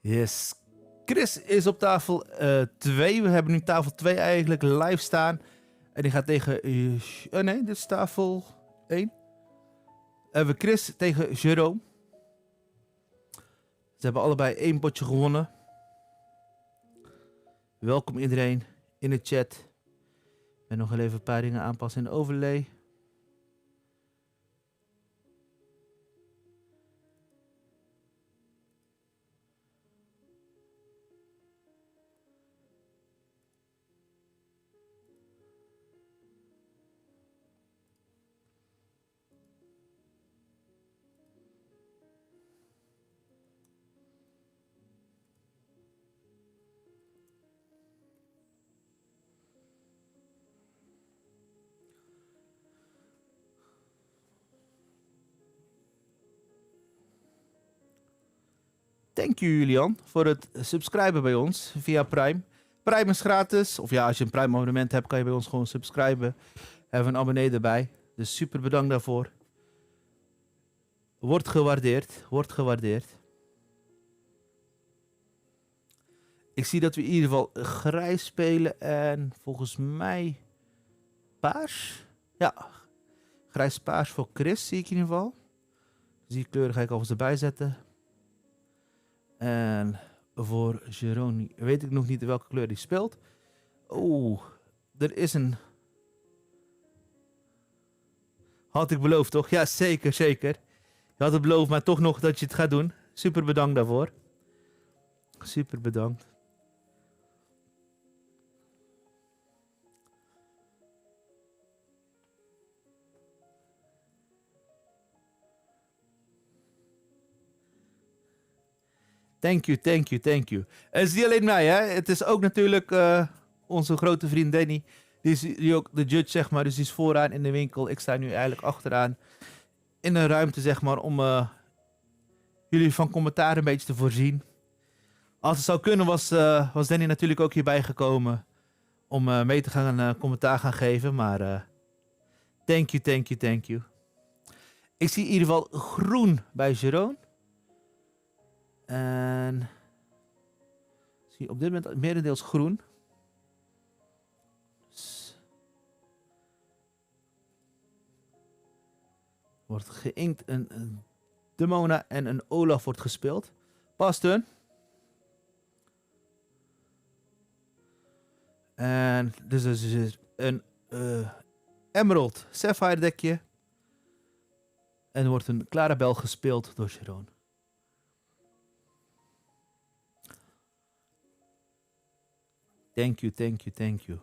[SPEAKER 1] Yes. Chris is op tafel 2. We hebben nu tafel 2 eigenlijk live staan. En die gaat tegen... oh nee, dit is tafel 1. Hebben we Chris tegen Jerome. Ze hebben allebei 1 potje gewonnen. Welkom iedereen in de chat. Ik ben nog even een paar dingen aanpassen in de overlay. Thank you Julian voor het subscriben bij ons via Prime. Prime is gratis. Of ja, als je een Prime abonnement hebt, kan je bij ons gewoon subscriben. Hebben een abonnee erbij. Dus super bedankt daarvoor. Wordt gewaardeerd. Wordt gewaardeerd. Ik zie dat we in ieder geval grijs spelen en volgens mij paars. Ja, grijs-paars voor Chris zie ik in ieder geval. Dus die kleuren ga ik alvast erbij zetten. En voor Jerome weet ik nog niet welke kleur die speelt. Oeh, er is een... Had ik beloofd toch? Ja, zeker, zeker. Je had het beloofd, maar toch nog dat je het gaat doen. Super bedankt daarvoor. Super bedankt. Thank you, thank you, thank you. Het is niet alleen mij, hè. Het is ook natuurlijk onze grote vriend Danny. Die is die ook de judge, zeg maar. Dus die is vooraan in de winkel. Ik sta nu eigenlijk achteraan in een ruimte, zeg maar, om jullie van commentaar een beetje te voorzien. Als het zou kunnen, was Danny natuurlijk ook hierbij gekomen om mee te gaan commentaar gaan geven. Maar thank you, thank you, thank you. Ik zie in ieder geval groen bij Jerome. En zie op dit moment merendeels groen. Dus wordt geïnkt een Demona en een Olaf wordt gespeeld. Pas turn. En dus is een Emerald Sapphire dekje. En er wordt een Clarabel gespeeld door Jerome. Thank you, thank you, thank you.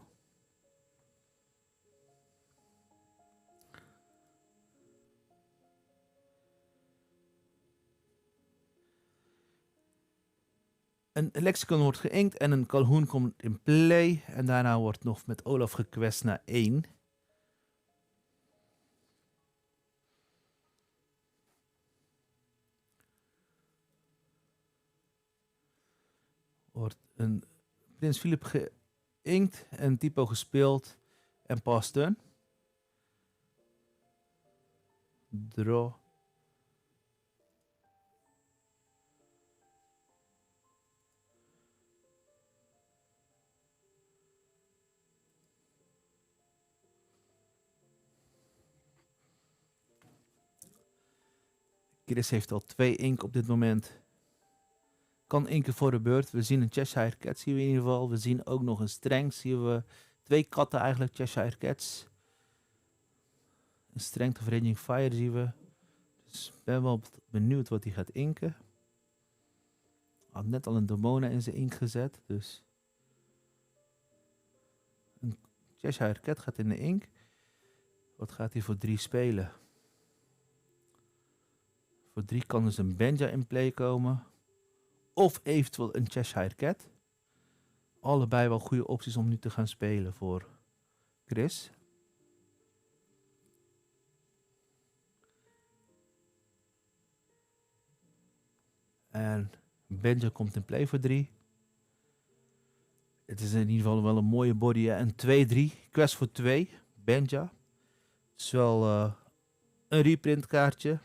[SPEAKER 1] Een lexicon wordt geïnkt en een kalhoen komt in play. En daarna wordt nog met Olaf gequest naar 1. Wordt een Prins Philip geïnkt en typo gespeeld en pass turn. Draw. Chris heeft al 2 ink op dit moment. Kan inken voor de beurt. We zien een Cheshire Cat, zien we in ieder geval. We zien ook nog een strength. Zien we 2 katten eigenlijk, Cheshire Cats. Een strength of Raging Fire zien we. Dus ik ben wel benieuwd wat hij gaat inken. Had net al een Demona in zijn ink gezet. Dus een Cheshire Cat gaat in de ink. Wat gaat hij voor 3 spelen? Voor 3 kan dus een Benja in play komen. Of eventueel een Cheshire Cat. Allebei wel goede opties om nu te gaan spelen voor Chris. En Benja komt in play voor 3. Het is in ieder geval wel een mooie body. Hè? Een 2-3. Quest voor 2. Benja. Het is wel een reprint kaartje.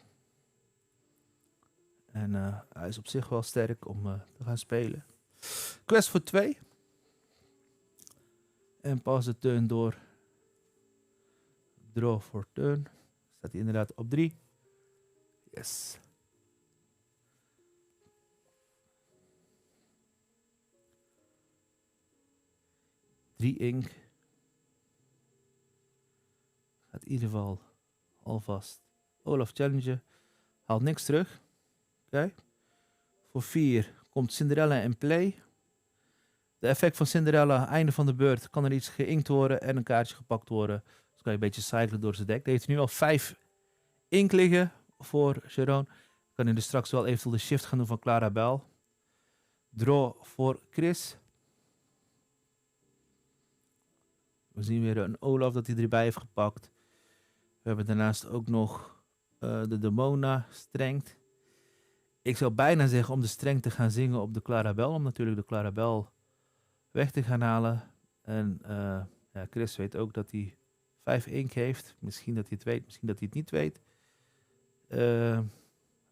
[SPEAKER 1] En hij is op zich wel sterk om te gaan spelen. Quest voor 2. En pas de turn door. Draw voor turn. Staat hij inderdaad op 3. Yes. Drie ink. Gaat in ieder geval alvast Olaf challengen. Haalt niks terug. Oké. Voor 4 komt Cinderella in play. De effect van Cinderella, einde van de beurt, kan er iets geïnkt worden en een kaartje gepakt worden. Dus kan je een beetje cyclen door zijn deck. Hij heeft nu al 5 ink liggen voor Jeroen. Kan hij dus straks wel eventueel de shift gaan doen van Clarabel. Draw voor Chris. We zien weer een Olaf dat hij erbij heeft gepakt. We hebben daarnaast ook nog de Demona Strength. Ik zou bijna zeggen om de Strength te gaan zingen op de Clarabel. Om natuurlijk de Clarabel weg te gaan halen. En ja, Chris weet ook dat hij 5 ink heeft. Misschien dat hij het weet, misschien dat hij het niet weet.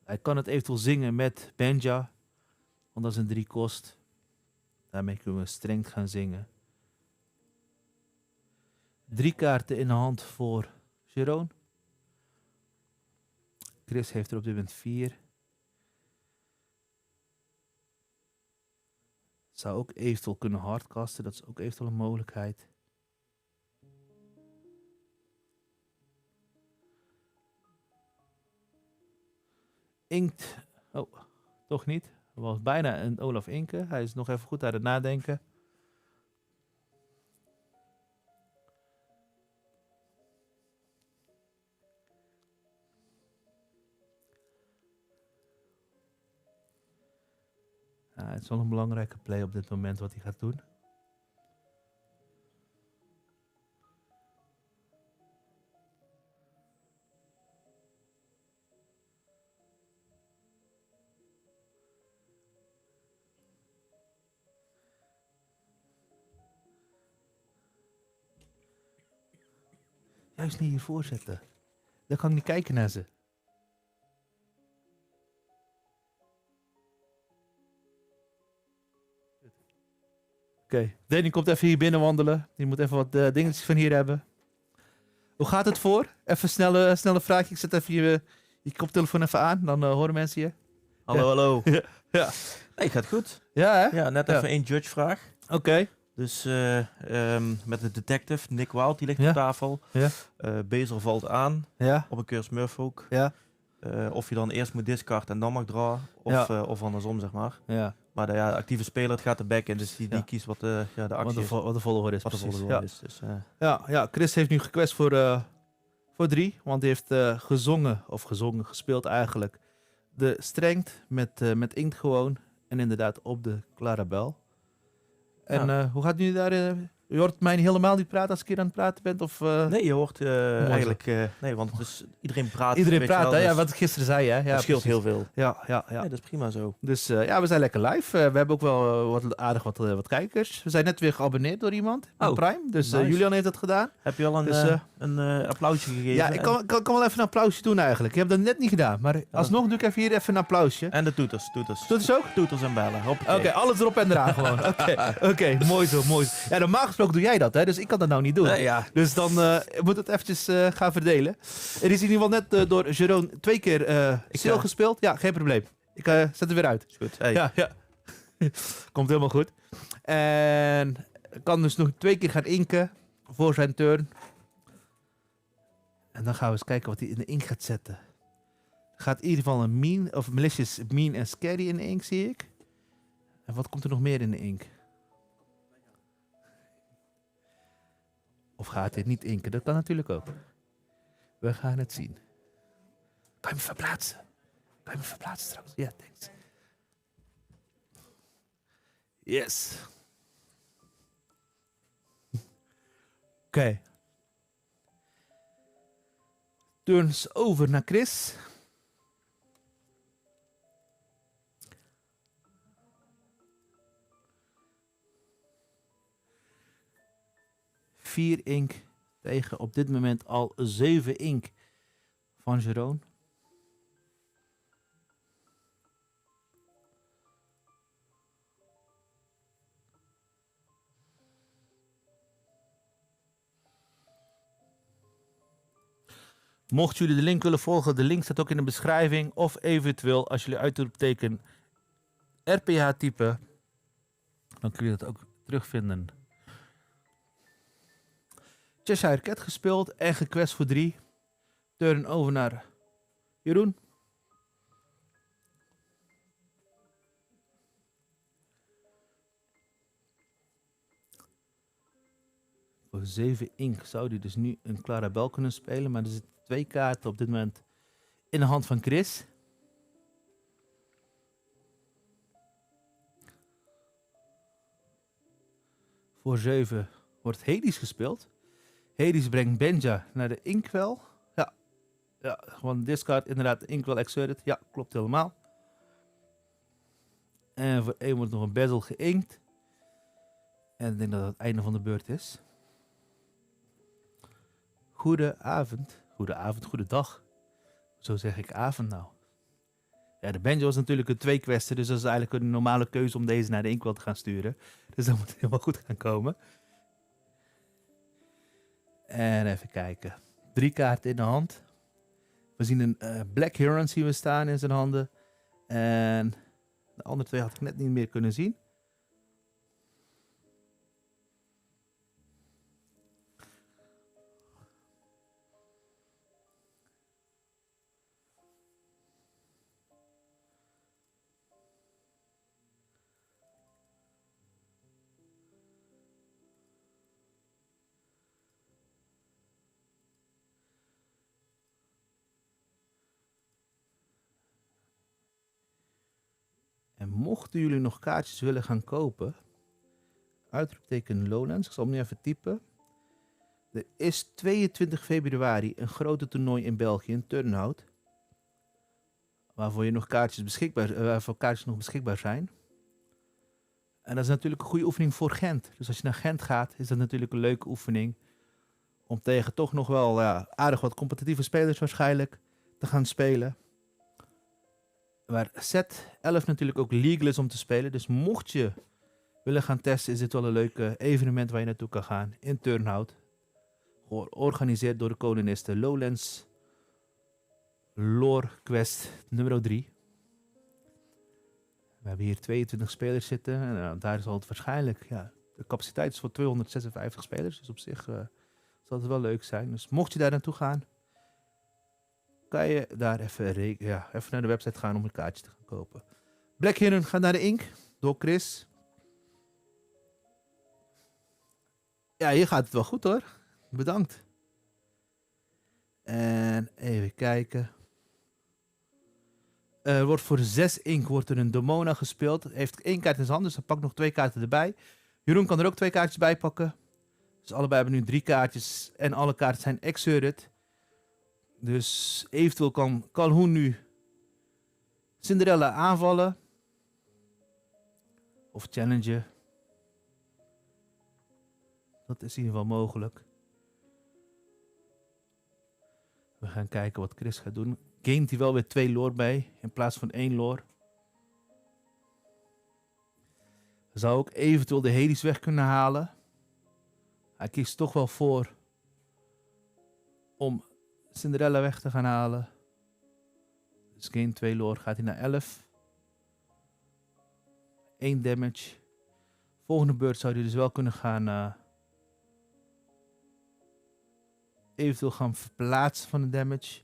[SPEAKER 1] Hij kan het eventueel zingen met Benja. Want dat is een 3 kost. Daarmee kunnen we Strength gaan zingen. 3 kaarten in de hand voor Jeroen. Chris heeft er op dit moment 4. Zou ook eventueel kunnen hardcasten. Dat is ook eventueel een mogelijkheid. Inkt. Oh, toch niet. Er was bijna een Olaf inken. Hij is nog even goed aan het nadenken. Ja, het is wel een belangrijke play op dit moment wat hij gaat doen. Juist niet hiervoor zetten. Dan kan ik niet kijken naar ze. Oké, Danny komt even hier binnen wandelen. Die moet even wat dingetjes van hier hebben. Hoe gaat het voor? Even snelle vraagje. Ik zet even je koptelefoon even aan. Dan horen mensen je.
[SPEAKER 2] Hallo,
[SPEAKER 1] Ja.
[SPEAKER 2] hallo.
[SPEAKER 1] Ja.
[SPEAKER 2] Nee, gaat goed.
[SPEAKER 1] Ja, hè?
[SPEAKER 2] Ja, net even 1 judge vraag.
[SPEAKER 1] Oké.
[SPEAKER 2] Dus met de detective, Nick Wild, die ligt
[SPEAKER 1] Ja.
[SPEAKER 2] op tafel.
[SPEAKER 1] Ja.
[SPEAKER 2] Bezel valt aan,
[SPEAKER 1] Ja.
[SPEAKER 2] op een keur Smurf ook.
[SPEAKER 1] Ja.
[SPEAKER 2] Of je dan eerst moet discard en dan mag draw. Of andersom, zeg maar.
[SPEAKER 1] Ja.
[SPEAKER 2] Maar de actieve speler het gaat de back in, dus die kiest wat de actie is.
[SPEAKER 1] Wat de volgorde is.
[SPEAKER 2] Wat de
[SPEAKER 1] Precies.
[SPEAKER 2] volgorde
[SPEAKER 1] Ja.
[SPEAKER 2] is. Dus,
[SPEAKER 1] Ja, Chris heeft nu gequest voor 3. Want hij heeft gespeeld eigenlijk. De strength met inkt gewoon. En inderdaad op de Clarabel. En hoe gaat het nu daar? Je hoort mij helemaal niet praten als ik hier aan het praten ben? Of,
[SPEAKER 2] Nee, je hoort eigenlijk... nee, want het is, iedereen praat.
[SPEAKER 1] iedereen
[SPEAKER 2] weet je
[SPEAKER 1] praat,
[SPEAKER 2] wel,
[SPEAKER 1] hè? Ja,
[SPEAKER 2] dus
[SPEAKER 1] wat ik gisteren zei, hè? Ja,
[SPEAKER 2] dat scheelt
[SPEAKER 1] precies.
[SPEAKER 2] heel veel.
[SPEAKER 1] Ja.
[SPEAKER 2] Nee, dat is prima zo.
[SPEAKER 1] Dus we zijn lekker live. We hebben ook wel aardig wat kijkers. We zijn net weer geabonneerd door iemand op Prime. Dus
[SPEAKER 2] nice.
[SPEAKER 1] Julian heeft dat gedaan.
[SPEAKER 2] Heb je al een applausje gegeven?
[SPEAKER 1] Ja, ik kan wel even een applausje doen eigenlijk. Ik heb dat net niet gedaan. Maar alsnog doe ik even hier even een applausje.
[SPEAKER 2] En de toeters.
[SPEAKER 1] Toeters ook?
[SPEAKER 2] Toeters en bellen.
[SPEAKER 1] Oké, alles erop en eraan gewoon. Oké, mooi zo. Ja, normaal gesproken doe jij dat, hè? Dus ik kan dat nou niet doen.
[SPEAKER 2] Nee, ja.
[SPEAKER 1] Dus dan moet het eventjes gaan verdelen. Er is in ieder geval net door Jeroen 2 keer stil gespeeld. Ja, geen probleem. Ik zet het weer uit.
[SPEAKER 2] Is goed. Hey.
[SPEAKER 1] Ja. Komt helemaal goed. En kan dus nog 2 keer gaan inken voor zijn turn. En dan gaan we eens kijken wat hij in de ink gaat zetten. Er gaat in ieder geval een mean, of malicious, mean en scary in de ink, zie ik. En wat komt er nog meer in de ink? Of gaat dit niet inken? Dat kan natuurlijk ook. We gaan het zien. Kan je me verplaatsen? Straks? Ja, thanks. Yes. Oké. Turns over naar Chris. Vier ink tegen op dit moment al 7 ink van Jeroen. Mocht jullie de link willen volgen, de link staat ook in de beschrijving. Of eventueel, als jullie uitroepteken RPH typen, dan kun je dat ook terugvinden. Cheshire Cat gespeeld en gequest voor 3. Turn over naar Jeroen. Voor 7 ink zou hij dus nu een Clarabel kunnen spelen. Maar er zitten 2 kaarten op dit moment in de hand van Chris. Voor 7 wordt Hades gespeeld. Hades brengt Benja naar de Inkwell. Ja, gewoon discard. Inderdaad, Inkwell exerted. Ja, klopt helemaal. En voor 1 wordt nog een bezel geïnkt. En ik denk dat het einde van de beurt is. Goedenavond, goedendag. Zo zeg ik avond nou. Ja, de Benjo is natuurlijk een 2-quester, dus dat is eigenlijk een normale keuze om deze naar de Inkwell te gaan sturen. Dus dat moet helemaal goed gaan komen. En even kijken. 3 kaarten in de hand. We zien een Black Heron zien we staan in zijn handen. En de andere 2 had ik net niet meer kunnen zien. En mochten jullie nog kaartjes willen gaan kopen, uitroepteken Lowlands, ik zal hem nu even typen. Er is 22 februari een grote toernooi in België, in Turnhout. Waarvoor nog kaartjes nog beschikbaar zijn. En dat is natuurlijk een goede oefening voor Gent. Dus als je naar Gent gaat, is dat natuurlijk een leuke oefening. Om tegen toch nog wel aardig wat competitieve spelers waarschijnlijk te gaan spelen. Waar set 11 natuurlijk ook legal is om te spelen. Dus mocht je willen gaan testen, is dit wel een leuk evenement waar je naartoe kan gaan. In Turnhout. Georganiseerd door de kolonisten Lowlands Lore Quest nummer 3. We hebben hier 22 spelers zitten. En daar zal het waarschijnlijk... Ja, de capaciteit is voor 256 spelers. Dus op zich zal het wel leuk zijn. Dus mocht je daar naartoe gaan, kan je daar even naar de website gaan om een kaartje te gaan kopen. Black Heron gaat naar de Ink. Door Chris. Ja, hier gaat het wel goed hoor. Bedankt. En even kijken. Wordt voor 6 ink wordt er een Demona gespeeld. Heeft 1 kaart in zijn hand, dus hij pakt nog 2 kaarten erbij. Jeroen kan er ook 2 kaartjes bij pakken. Dus allebei hebben nu 3 kaartjes. En alle kaarten zijn exerted. Dus eventueel kan Calhoun nu Cinderella aanvallen. Of challengen. Dat is in ieder geval mogelijk. We gaan kijken wat Chris gaat doen. Gaint hij wel weer 2 lore bij in plaats van 1 lore. Zou ook eventueel de Hades weg kunnen halen. Hij kiest toch wel voor om Cinderella weg te gaan halen. Dus gain 2 lore, gaat hij naar 11. 1 damage. Volgende beurt zou hij dus wel kunnen gaan eventueel gaan verplaatsen van de damage.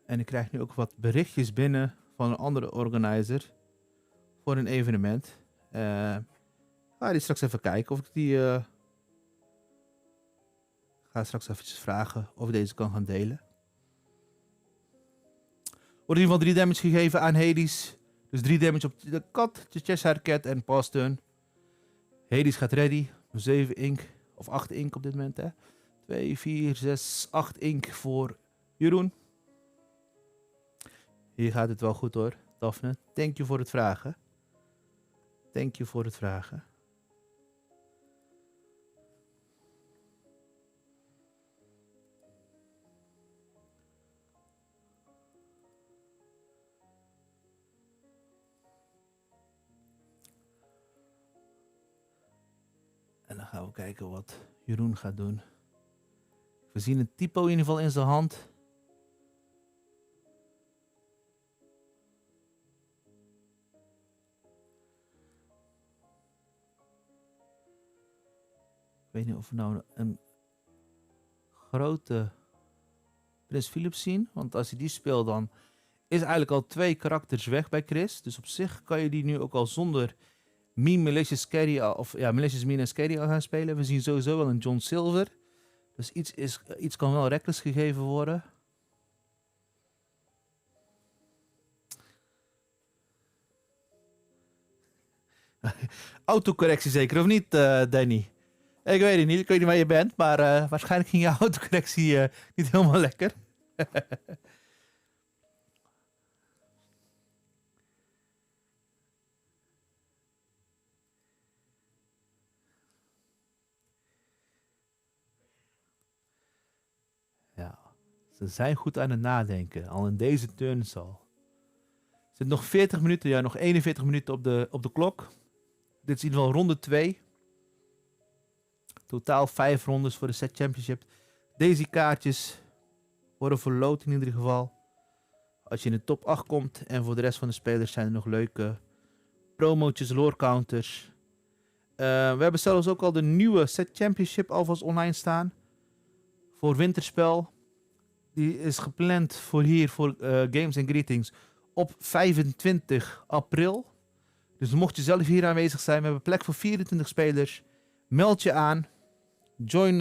[SPEAKER 1] En ik krijg nu ook wat berichtjes binnen van een andere organizer voor een evenement. Ga die straks even kijken of ik die... ga straks eventjes vragen of ik deze kan gaan delen. Wordt in ieder geval 3 damage gegeven aan Hades. Dus 3 damage op de kat, de Cheshire Cat en pass turn. Hades gaat ready. 7 ink. Of 8 ink op dit moment. Hè. 2, 4, 6, 8 ink voor Jeroen. Hier gaat het wel goed hoor, Daphne. Thank you voor het vragen. Thank you voor het vragen. En dan gaan we kijken wat Jeroen gaat doen. We zien een typo in ieder geval in zijn hand. Ik weet niet of we nou een grote Prins Philip zien. Want als je die speelt dan is eigenlijk al 2 karakters weg bij Chris. Dus op zich kan je die nu ook al zonder Meme, Malicious Carry of ja, Malicious Meme en Scary al gaan spelen. We zien sowieso wel een John Silver. Dus iets kan wel reckless gegeven worden. Autocorrectie zeker of niet, Danny? Ik weet het niet, ik weet niet waar je bent, maar waarschijnlijk ging je autocorrectie niet helemaal lekker. Ja, ze zijn goed aan het nadenken, al in deze turns al. Er zit nog 40 minuten, ja, nog 41 minuten op de klok. Dit is in ieder geval ronde 2. Totaal 5 rondes voor de set championship. Deze kaartjes worden verloot in ieder geval. Als je in de top 8 komt. En voor de rest van de spelers zijn er nog leuke promotjes, lore counters. We hebben zelfs ook al de nieuwe set championship alvast online staan. Voor winterspel. Die is gepland voor hier, voor Games and Greetings, op 25 april. Dus mocht je zelf hier aanwezig zijn, we hebben plek voor 24 spelers. Meld je aan. Join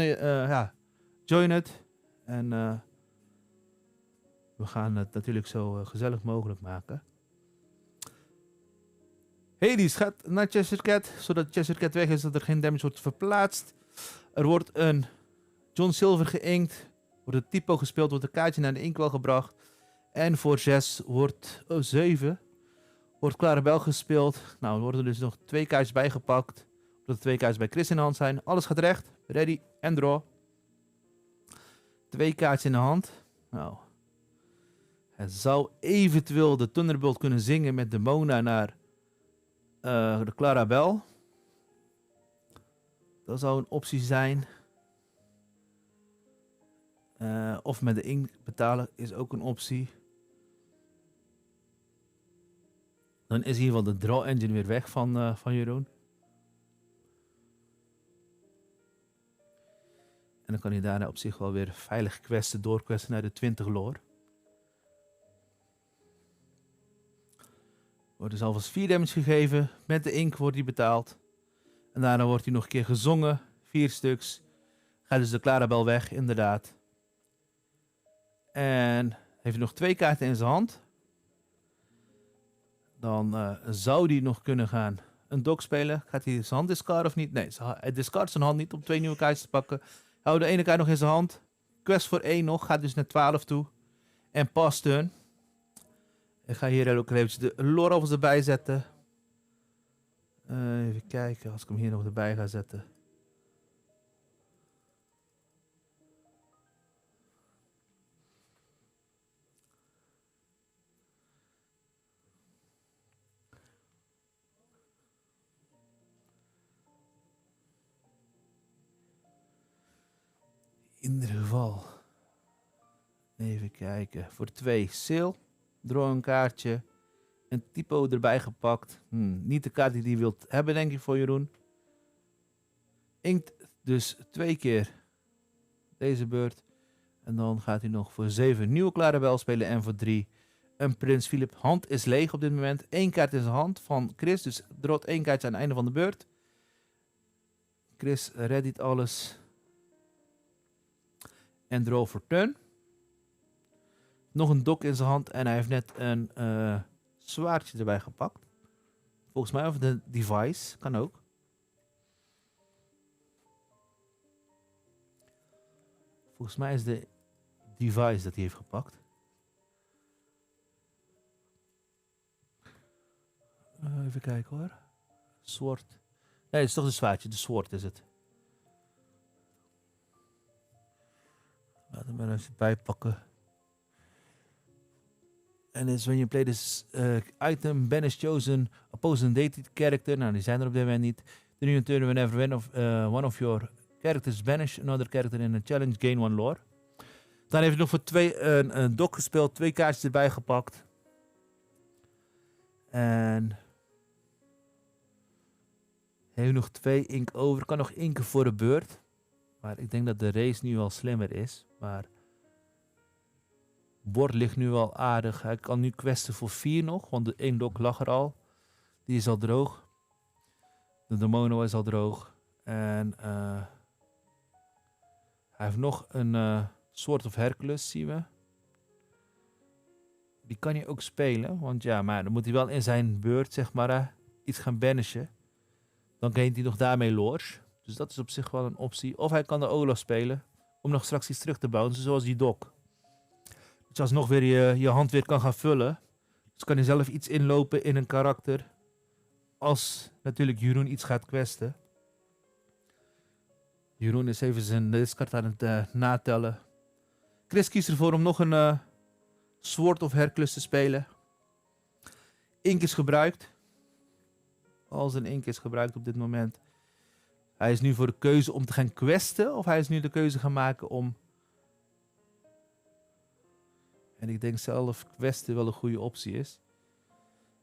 [SPEAKER 1] het. En we gaan het natuurlijk zo gezellig mogelijk maken. Hades gaat naar Cheshire Cat. Zodat Cheshire Cat weg is, dat er geen damage wordt verplaatst. Er wordt een John Silver geïnkt. Wordt het typo gespeeld, wordt een kaartje naar de inkwel gebracht. En voor 6 wordt... 7... wordt Clarabel gespeeld. Nou, er worden er dus nog 2 kaartjes bijgepakt. Omdat er 2 kaartjes bij Chris in de hand zijn. Alles gaat recht. Ready en draw. 2 kaartjes in de hand. Nou. Hij zou eventueel de Thunderbolt kunnen zingen met de Mona naar de Clarabel. Dat zou een optie zijn. Of met de ink betalen is ook een optie. Dan is in ieder geval de draw engine weer weg van Jeroen. En dan kan hij daarna op zich wel weer veilig questen, doorquesten naar de 20 lore. Wordt dus alvast 4 damage gegeven. Met de ink wordt hij betaald. En daarna wordt hij nog een keer gezongen. 4 stuks. Gaat dus de Clarabel weg, inderdaad. En heeft nog 2 kaarten in zijn hand. Dan zou hij nog kunnen gaan een dok spelen. Gaat hij zijn hand discarden of niet? Nee, hij discardt zijn hand niet om 2 nieuwe kaartjes te pakken. Houdt de ene kaart nog in zijn hand. Quest voor 1 nog. Gaat dus naar 12 toe. En pass turn. Ik ga hier ook eventjes de lore alvast erbij zetten. Even kijken als ik hem hier nog erbij ga zetten. In ieder geval. Even kijken. Voor 2 sail. Draw een kaartje. Een typo erbij gepakt. Niet de kaart die hij wilt hebben, denk ik, voor Jeroen. Inkt dus 2 keer deze beurt. En dan gaat hij nog voor 7 nieuwe Clarabel spelen. En voor 3 een Prins Philip. Hand is leeg op dit moment. 1 kaart in zijn hand van Chris. Dus draait 1 kaartje aan het einde van de beurt. Chris reddit alles. En draw voor turn. Nog een dok in zijn hand. En hij heeft net een zwaardje erbij gepakt. Volgens mij, of de device. Kan ook. Volgens mij is de device dat hij heeft gepakt. Even kijken hoor. Sword. Nee, het is toch een zwaardje. De sword is het. Laten we maar even bijpakken. En is when you play this item, banish chosen opposing dated character. Nou, die zijn er op dit moment niet. During your turn, whenever one of your characters banish another character in a challenge, gain 1 lore. Dan heeft hij nog voor 2 een dok gespeeld, 2 kaartjes erbij gepakt. En heeft nog 2 ink over. Kan nog inken voor de beurt. Maar ik denk dat de race nu wel slimmer is. Maar bord ligt nu wel aardig. Hij kan nu questen voor 4 nog. Want de 1 dok lag er al. Die is al droog. De Demono is al droog. En hij heeft nog een Sword of Hercules, zien we. Die kan hij ook spelen. Want ja, maar dan moet hij wel in zijn beurt, zeg maar, iets gaan banishen. Dan gaint hij nog daarmee lores. Dus dat is op zich wel een optie. Of hij kan de Olaf spelen. Om nog straks iets terug te bouncen, zoals die dok. Dus alsnog weer je hand weer kan gaan vullen. Dus kan hij zelf iets inlopen in een karakter. Als natuurlijk Jeroen iets gaat questen. Jeroen is even zijn discard aan het natellen. Chris kiest ervoor om nog een Sword of Hercules te spelen. Ink is gebruikt. Al zijn ink is gebruikt op dit moment. Hij is nu voor de keuze om te gaan questen. Of hij is nu de keuze gaan maken om... En ik denk zelf questen wel een goede optie is.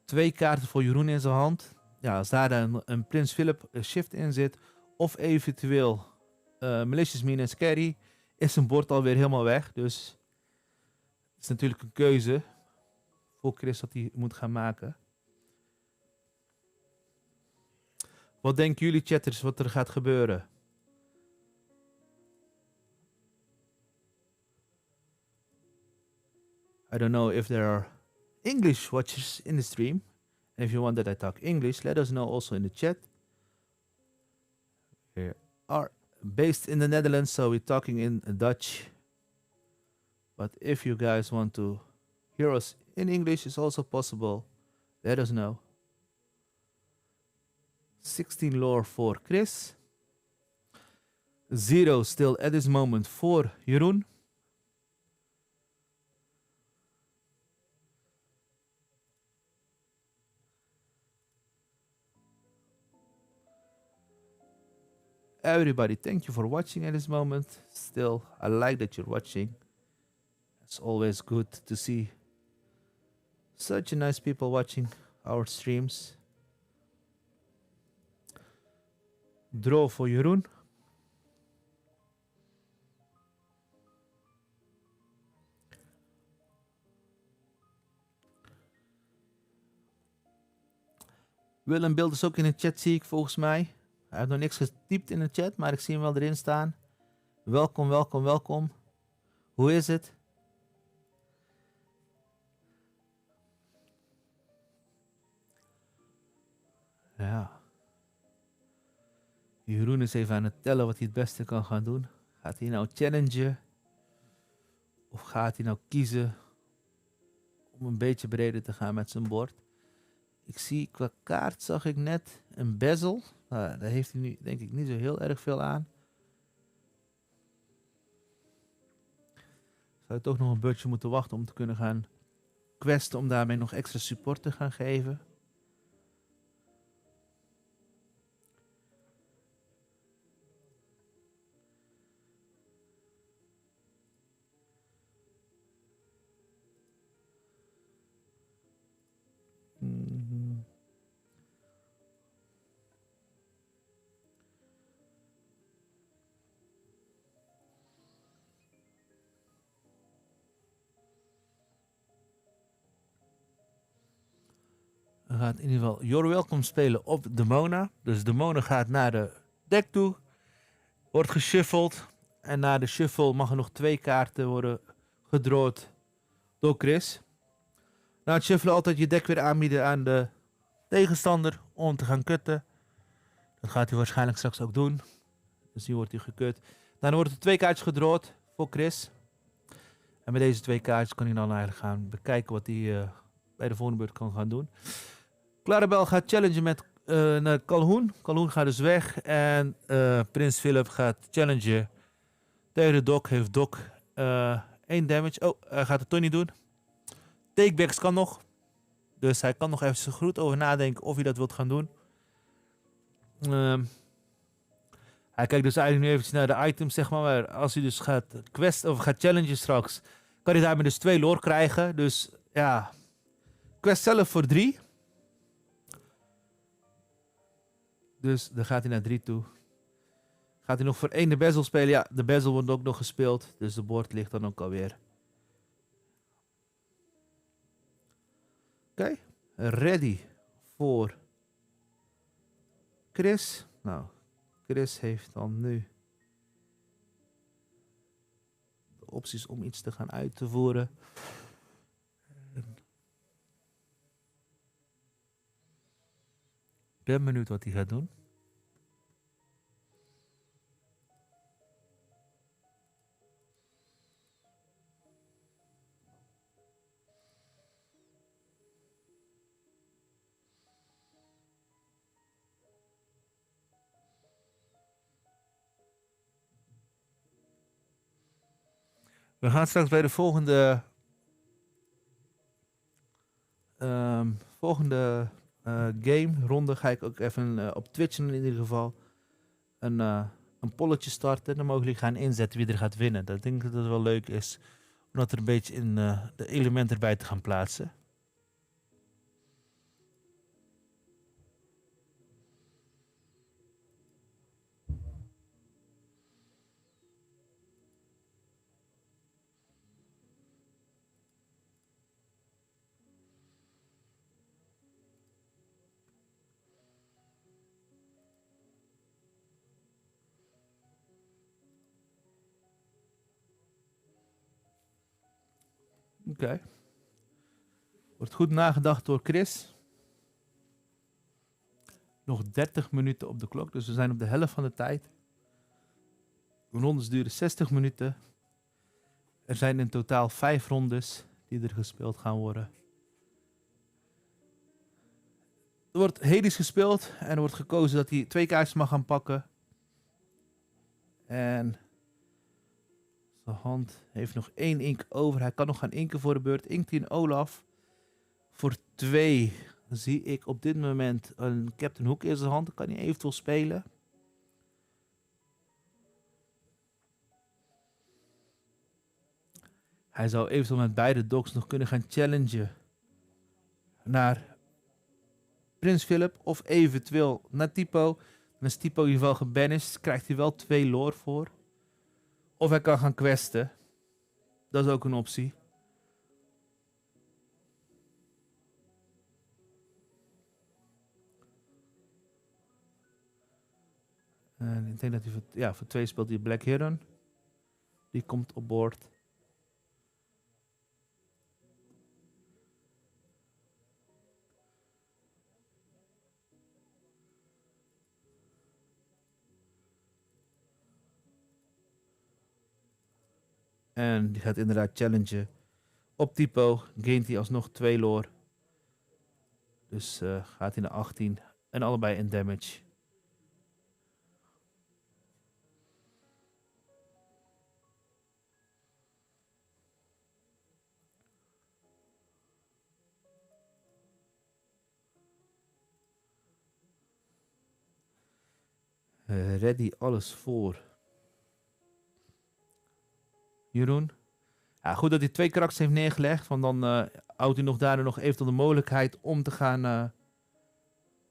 [SPEAKER 1] 2 kaarten voor Jeroen in zijn hand. Ja, als daar een Prins Philip shift in zit. Of eventueel Malicious Mean en Scary. Is zijn bord alweer helemaal weg. Dus het is natuurlijk een keuze voor Chris dat hij moet gaan maken. Wat denken jullie chatters wat er gaat gebeuren? I don't know if there are English watchers in the stream. And if you want that I talk English, let us know also in the chat. We are based in the Netherlands, so we're talking in Dutch. But if you guys want to hear us in English, it's also possible. Let us know. 16 lore for Chris. 0 still at this moment for Jeroen. Everybody, thank you for watching at this moment. Still, I like that you're watching. It's always good to see such a nice people watching our streams. Draw voor Jeroen. Willem Beeld is ook in de chat, zie ik volgens mij. Hij heeft nog niks getypt in de chat, maar ik zie hem wel erin staan. Welkom, welkom, welkom. Hoe is het? Ja. Jeroen is even aan het tellen wat hij het beste kan gaan doen. Gaat hij nou challengen? Of gaat hij nou kiezen om een beetje breder te gaan met zijn bord? Ik zie qua kaart, zag ik net, een bezel. Nou, daar heeft hij nu denk ik niet zo heel erg veel aan. Zou je toch nog een beurtje moeten wachten om te kunnen gaan questen, om daarmee nog extra support te gaan geven. Mhm. We gaan in ieder geval You're Welkom spelen op de Mona. Dus de Mona gaat naar de deck toe. Wordt geshuffeld. En na de shuffle mag er nog 2 kaarten worden gedrawd door Chris. Na het shuffelen altijd je deck weer aanbieden aan de tegenstander om te gaan kutten. Dat gaat hij waarschijnlijk straks ook doen. Dus hier wordt hij gekut. Dan worden er 2 kaartjes gedrawd voor Chris. En met deze 2 kaartjes kan hij dan eigenlijk gaan bekijken wat hij bij de volgende beurt kan gaan doen. Clarabel gaat challengen met naar Calhoun. Calhoun gaat dus weg. En Prins Philip gaat challengen tegen de Doc. Heeft Doc 1 damage. Oh, hij gaat het toch niet doen. Takebacks kan nog. Dus hij kan nog even goed over nadenken of hij dat wilt gaan doen. Hij kijkt dus eigenlijk nu eventjes naar de items, zeg maar als hij dus gaat questen of gaat challengen straks, kan hij daarmee dus 2 lore krijgen. Dus ja, quest zelf voor 3. Dus dan gaat hij naar 3 toe. Gaat hij nog voor 1 de bezel spelen? Ja, de bezel wordt ook nog gespeeld. Dus de bord ligt dan ook alweer. Oké. Ready voor Chris. Nou, Chris heeft dan nu de opties om iets te gaan uit te voeren. Ik ben benieuwd wat hij gaat doen. We gaan straks bij de volgende game ronde ga ik ook even op Twitch in ieder geval een polletje starten. Dan mogen jullie gaan inzetten wie er gaat winnen. Dat denk ik dat het wel leuk is om dat er een beetje in de elementen erbij te gaan plaatsen. Oké. Wordt goed nagedacht door Chris. Nog 30 minuten op de klok, dus we zijn op de helft van de tijd. De rondes duren 60 minuten. Er zijn in totaal 5 rondes die er gespeeld gaan worden. Er wordt Hades gespeeld en er wordt gekozen dat hij 2 kaartjes mag gaan pakken. En zijn hand heeft nog 1 ink over. Hij kan nog gaan inken voor de beurt. Inkt hij in Olaf. Voor 2 zie ik op dit moment een Captain Hook in zijn hand. Dan kan hij eventueel spelen. Hij zou eventueel met beide dogs nog kunnen gaan challengen naar Prins Philip of eventueel naar Typo. Dan is Typo in ieder geval gebanished. Krijgt hij wel 2 lore voor. Of hij kan gaan questen. Dat is ook een optie. En ik denk dat hij voor 2 speelt hij Black Heron. Die komt op boord. En die gaat inderdaad challengen. Op typo gaint hij alsnog 2 lore. Dus gaat hij naar 18. En allebei in damage. Ready, alles voor. Jeroen. Ja, goed dat hij 2 karakters heeft neergelegd. Want dan houdt hij daardoor nog eventueel de mogelijkheid om te gaan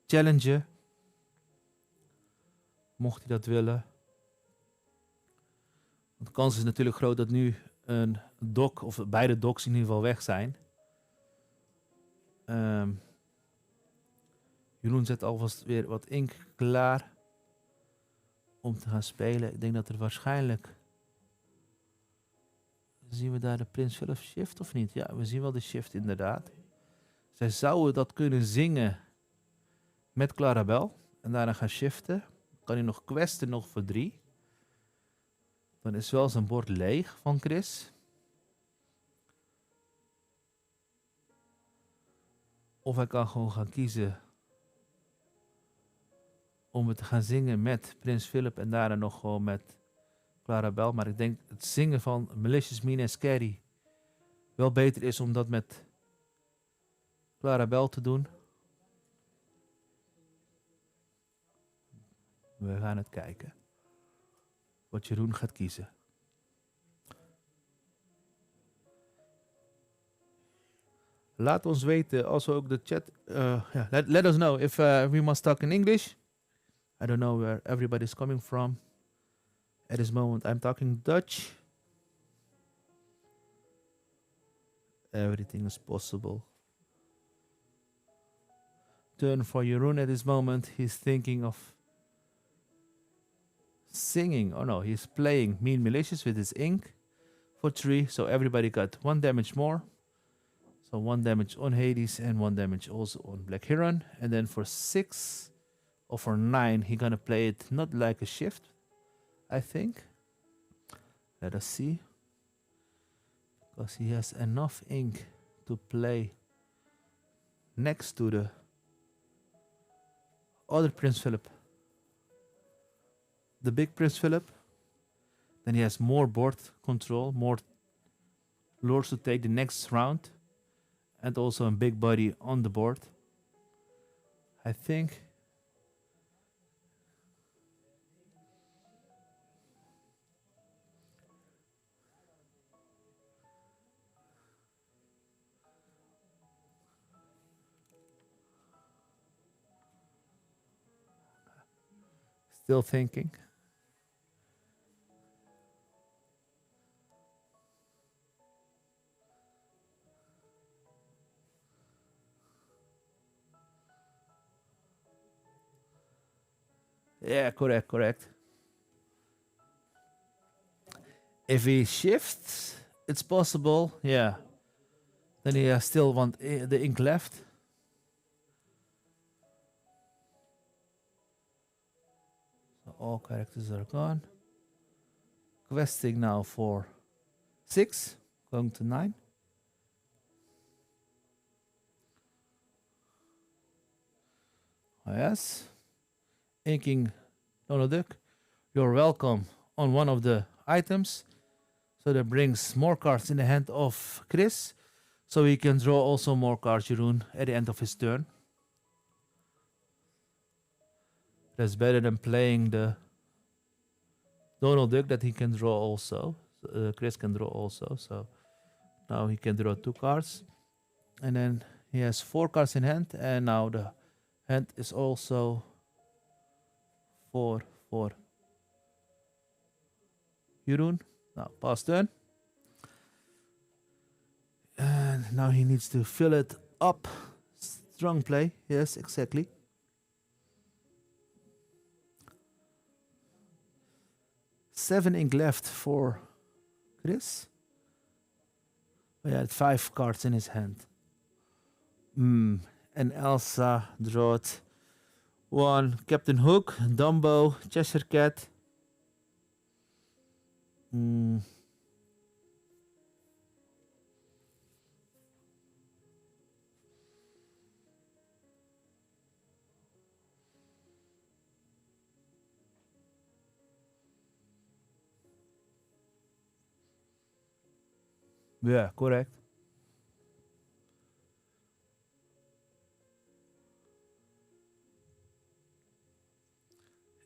[SPEAKER 1] challengen. Mocht hij dat willen. Want de kans is natuurlijk groot dat nu een dock, of beide docks in ieder geval weg zijn. Jeroen zet alvast weer wat ink klaar om te gaan spelen. Ik denk dat er waarschijnlijk... Zien we daar de Prins Philip shift of niet? Ja, we zien wel de shift inderdaad. Zij zouden dat kunnen zingen met Clarabel. En daarna gaan shiften. Kan hij nog questen nog voor 3. Dan is wel zijn bord leeg van Chris. Of hij kan gewoon gaan kiezen om het te gaan zingen met Prins Philip en daarna nog gewoon met Clarabel. Maar ik denk het zingen van Malicious, Mean en Scary wel beter is om dat met Clarabel te doen. We gaan het kijken. Wat Jeroen gaat kiezen. Laat ons weten als we ook de chat... let us know if we must talk in English. I don't know where everybody is coming from. At this moment I'm talking Dutch. Everything is possible. Turn for Jeroen at this moment. He's thinking of singing. Oh no, he's playing Mean Malicious with his ink for 3. So everybody got 1 damage more. So 1 damage on Hades and 1 damage also on Black Heron. And then for 6 or for 9, he's gonna play it not like a shift, I think. Let us see. Because he has enough ink to play next to the other Prince Philip. The big Prince Philip. Then he has more board control, more lords to take the next round. And also a big body on the board. I think. Still thinking. Yeah, correct. If he shifts, it's possible, yeah. Then he still want the ink left. So all characters are gone. Questing now for 6, going to 9. Oh, yes. Inking Donald Duck. You're welcome on one of the items. So that brings more cards in the hand of Chris. So he can draw also more cards, Jeroen, at the end of his turn. That's better than playing the Donald Duck that he can draw also. Chris can draw also. So now he can draw 2 cards. And then he has 4 cards in hand. And now the hand is also... for Jeroen. Now pass turn. And now he needs to fill it up. Strong play. Yes, exactly. Seven ink left for Chris. He had 5 cards in his hand. And Elsa drawed 1 Captain Hook, Dumbo, Cheshire Cat. Yeah, correct.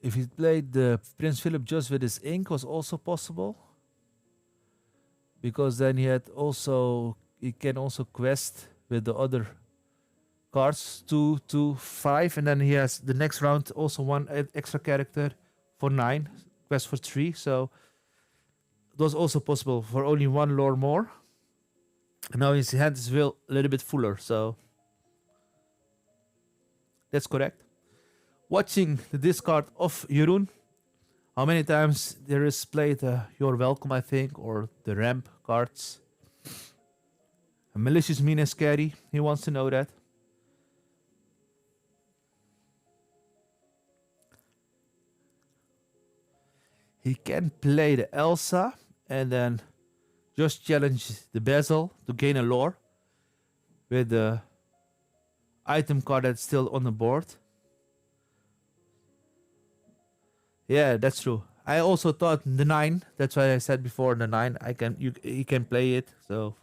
[SPEAKER 1] If he played the Prince Philip just with his ink was also possible because then he can also quest with the other cards 2, 2, 5, and then he has the next round also one extra character for 9, quest for 3. So it was also possible for only one lore more. And now his hand is a little bit fuller, so that's correct. Watching the discard of Jeroen, how many times there is played You're Welcome, I think, or the ramp cards. A malicious, mean, and scary. He wants to know that. He can play the Elsa and then just challenge the Basil to gain a lore with the item card that's still on the board. Yeah, that's true. I also thought the 9. That's why I said before the 9. He can play it. So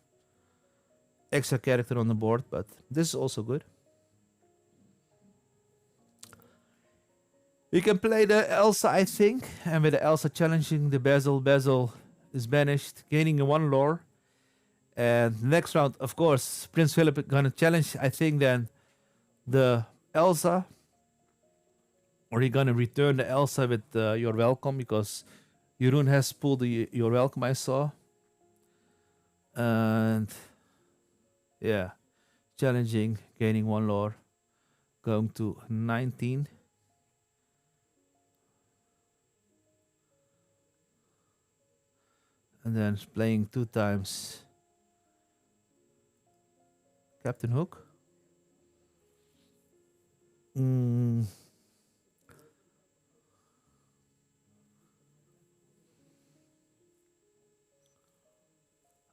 [SPEAKER 1] extra character on the board, but this is also good. You can play the Elsa, I think, and with the Elsa challenging the Basil, Basil is banished, gaining a 1 lore. And next round, of course, Prince Philip gonna challenge, I think, then the Elsa. Or he gonna return the Elsa with You're Welcome, because Jeroen has pulled the You're Welcome, I saw. And yeah, challenging, gaining 1 lore, going to 19. And then playing 2 times Captain Hook.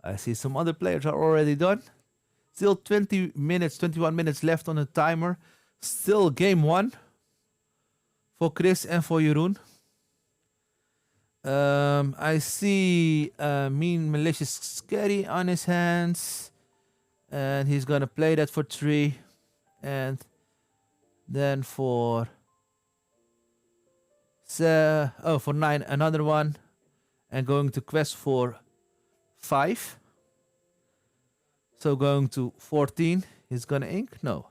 [SPEAKER 1] I see some other players are already done. Still 20 minutes, 21 minutes left on the timer. Still game 1 for Chris and for Jeroen. I see Mean Malicious Scary on his hands. And he's gonna play that for 3. And then for 9 another one. And going to quest for 5. So going to 14. He's gonna ink? No.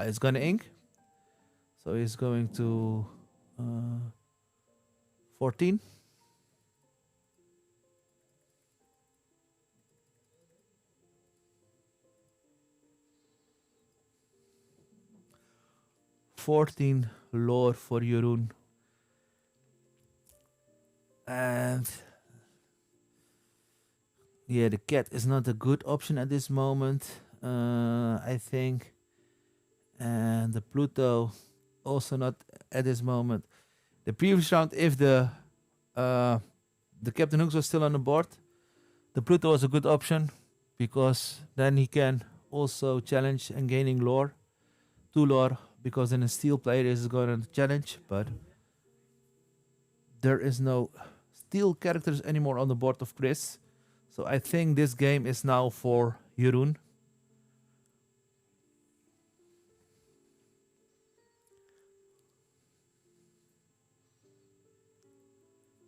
[SPEAKER 1] He's gonna ink. So he's going to 14. Lore for Jeroen. And yeah, the cat is not a good option at this moment, I think. And the Pluto also not at this moment. The previous round, if the Captain Hooks was still on the board, the Pluto was a good option because then he can also challenge and gaining lore, 2 lore, because then a steel player is going to challenge, but there is no steel characters anymore on the board of Chris. So I think this game is now for Jeroen.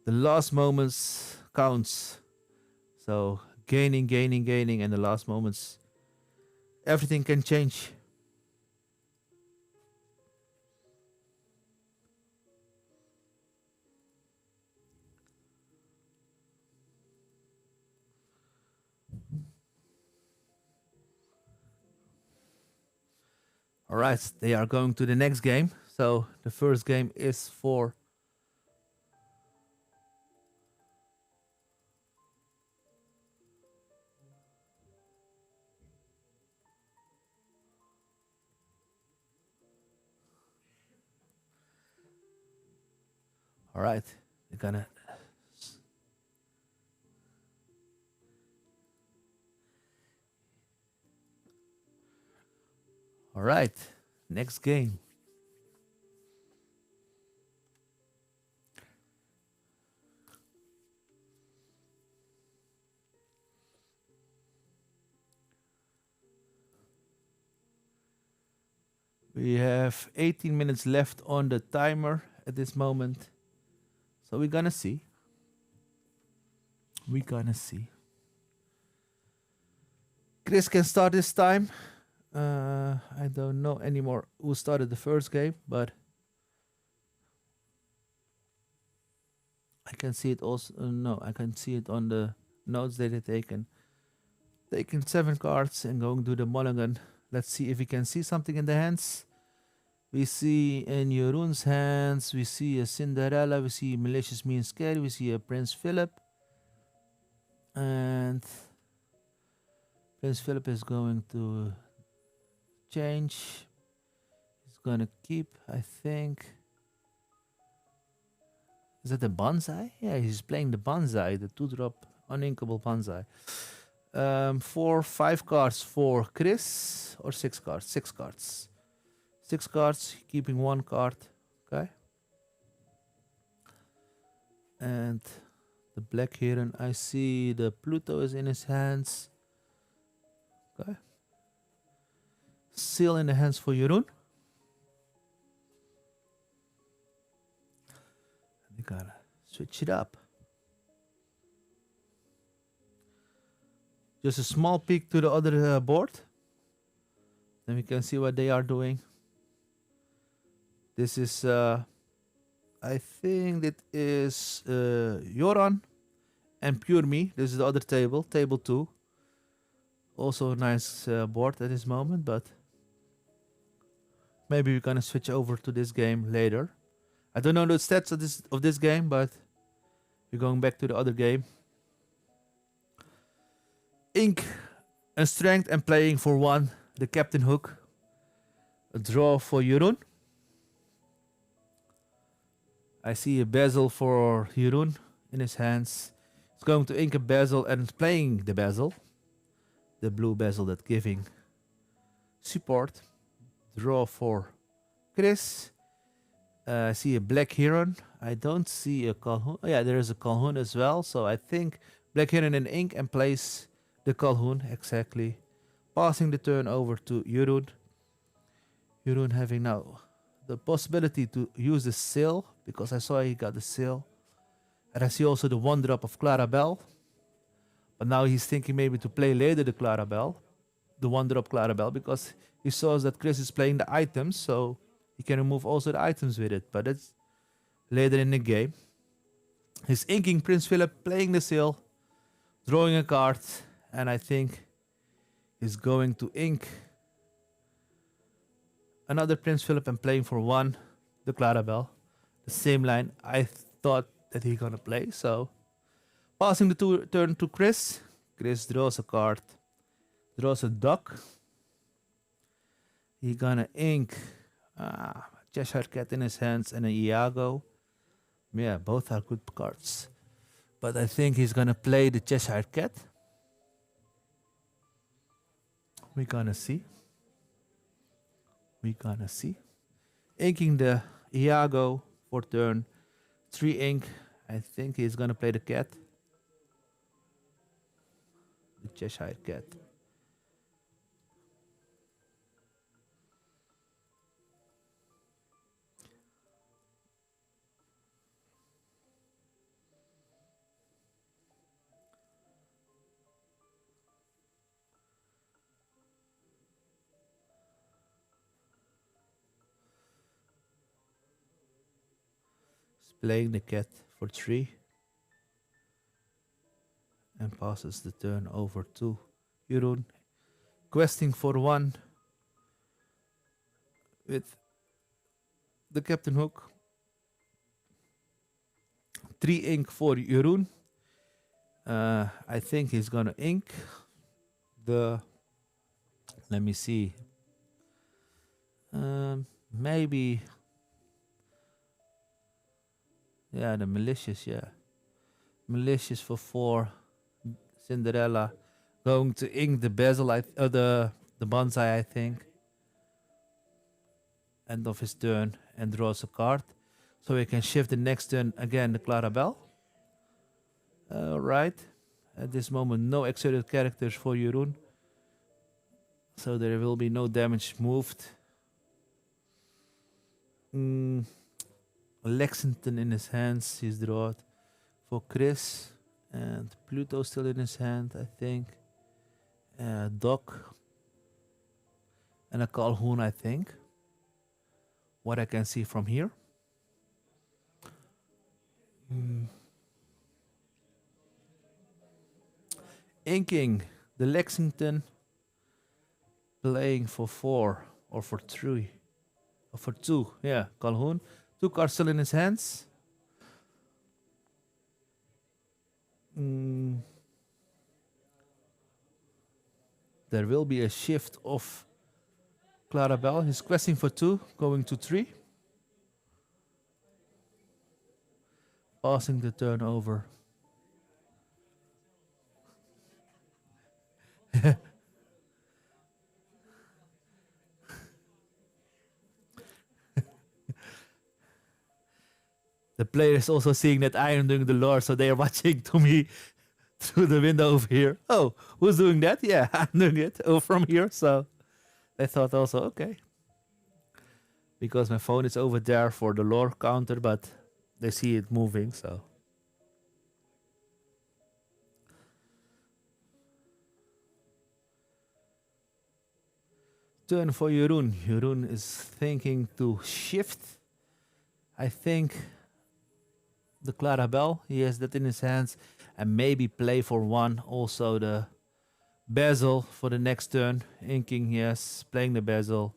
[SPEAKER 1] The last moments counts. So gaining, and the last moments, everything can change. All right, they are going to the next game. So the first game is for all right, they're gonna all right, next game. We have 18 minutes left on the timer at this moment. So we're gonna see. We're gonna see. Chris can start this time. I don't know anymore who started the first game, but I can see it also. No, I can see it on the notes that they taken. Taking 7 cards and going to the mulligan. Let's see if we can see something in the hands. We see in Jeroen's hands, we see a Cinderella, we see Malicious Mean Scary, we see a Prince Philip. And Prince Philip is going to change. He's gonna keep, I think. Is that the Banzai? Yeah, he's playing the Banzai, the 2-drop uninkable Banzai. 4, 5 cards for Chris, or 6 cards? 6 cards. 6 cards, keeping 1 card. Okay. And the Black Heron, I see the Pluto is in his hands. Okay. Seal in the hands for Jeroen. We gotta switch it up. Just a small peek to the other board. Then we can see what they are doing. This is, I think it is Joran and Pure Me. This is the other table, table 2. Also a nice board at this moment, but maybe we're gonna switch over to this game later. I don't know the stats of this game, but we're going back to the other game. Ink and strength and playing for 1. The Captain Hook. A draw for Jeroen. I see a bezel for Jeroen in his hands. He's going to ink a bezel and playing the bezel. The blue bezel that's giving support. Draw for Chris. I see a Black Heron. I don't see a Calhoun. Oh, yeah, there is a Calhoun as well. So I think Black Heron in ink and plays the Calhoun, exactly. Passing the turn over to Jeroen. Jeroen having now the possibility to use the seal, because I saw he got the seal. And I see also the 1-drop of Clarabelle. But now he's thinking maybe to play later the Clarabelle. The 1-drop Clarabelle, because he saws that Chris is playing the items, so he can remove also the items with it. But it's later in the game. He's inking Prince Philip, playing the seal, drawing a card. And I think he's going to ink another Prince Philip and playing for 1, the Clarabelle. The same line I thought that he's gonna play. So passing the turn to Chris. Chris draws a card, draws a duck. He gonna ink Cheshire Cat in his hands and a Iago. Yeah, both are good cards. But I think he's gonna play the Cheshire Cat. We're gonna see. We're gonna see. Inking the Iago for turn 3 ink. I think he's gonna play the cat. The Cheshire Cat. Playing the cat for 3 and passes the turn over to Jeroen, questing for 1 with the Captain Hook. 3 ink for Jeroen. I think he's gonna ink the, let me see, maybe, yeah, the Malicious, yeah. Malicious for 4. Cinderella going to ink the bezel, the bonsai, I think. End of his turn and draws a card. So we can shift the next turn again the Clarabelle. Right. At this moment, no exerted characters for Jeroen. So there will be no damage moved. Mm, Lexington in his hands. He's drawn for Chris. And Pluto still in his hand, I think. Doc. And a Calhoun, I think. What I can see from here. Mm. Inking. The Lexington playing for 4 or for 3 or for 2. Yeah, Calhoun. 2 cards still in his hands. Mm. There will be a shift of Clarabelle. He's questing for 2, going to 3. Passing the turn over. The player is also seeing that I am doing the lore, so they are watching to me through the window over here. Oh, who's doing that? Yeah, I'm doing it from here. So they thought also, okay. Because my phone is over there for the lore counter, but they see it moving, so. Turn for Jeroen. Jeroen is thinking to shift. I think the Clarabelle, he has that in his hands, and maybe play for 1 also the bezel for the next turn. Inking, yes, playing the bezel.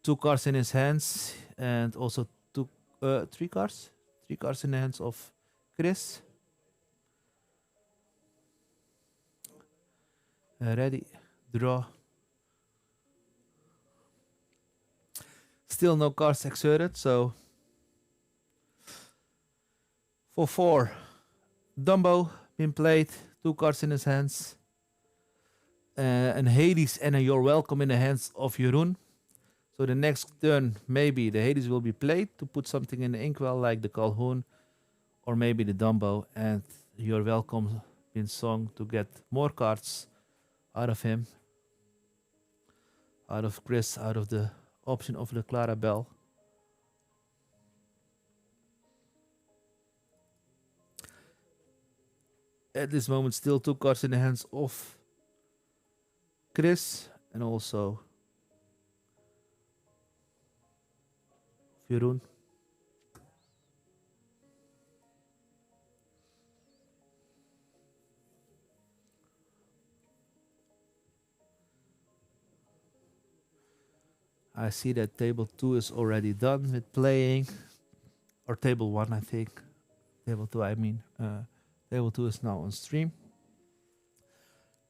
[SPEAKER 1] 2 cards in his hands, and also 3 cards. 3 cards in the hands of Chris. Ready, draw. Still no cards exerted, so for 4, Dumbo been played, 2 cards in his hands. And Hades and a You're Welcome in the hands of Jeroen. So the next turn, maybe the Hades will be played to put something in the inkwell like the Calhoun, or maybe the Dumbo, and You're Welcome been sung to get more cards out of him, out of Chris, out of the option of the Clarabelle. At this moment, still 2 cards in the hands of Chris and also Jeroen. I see that table 2 is already done with playing, or table 1, I think. Table 2, I mean. Table 2 is now on stream.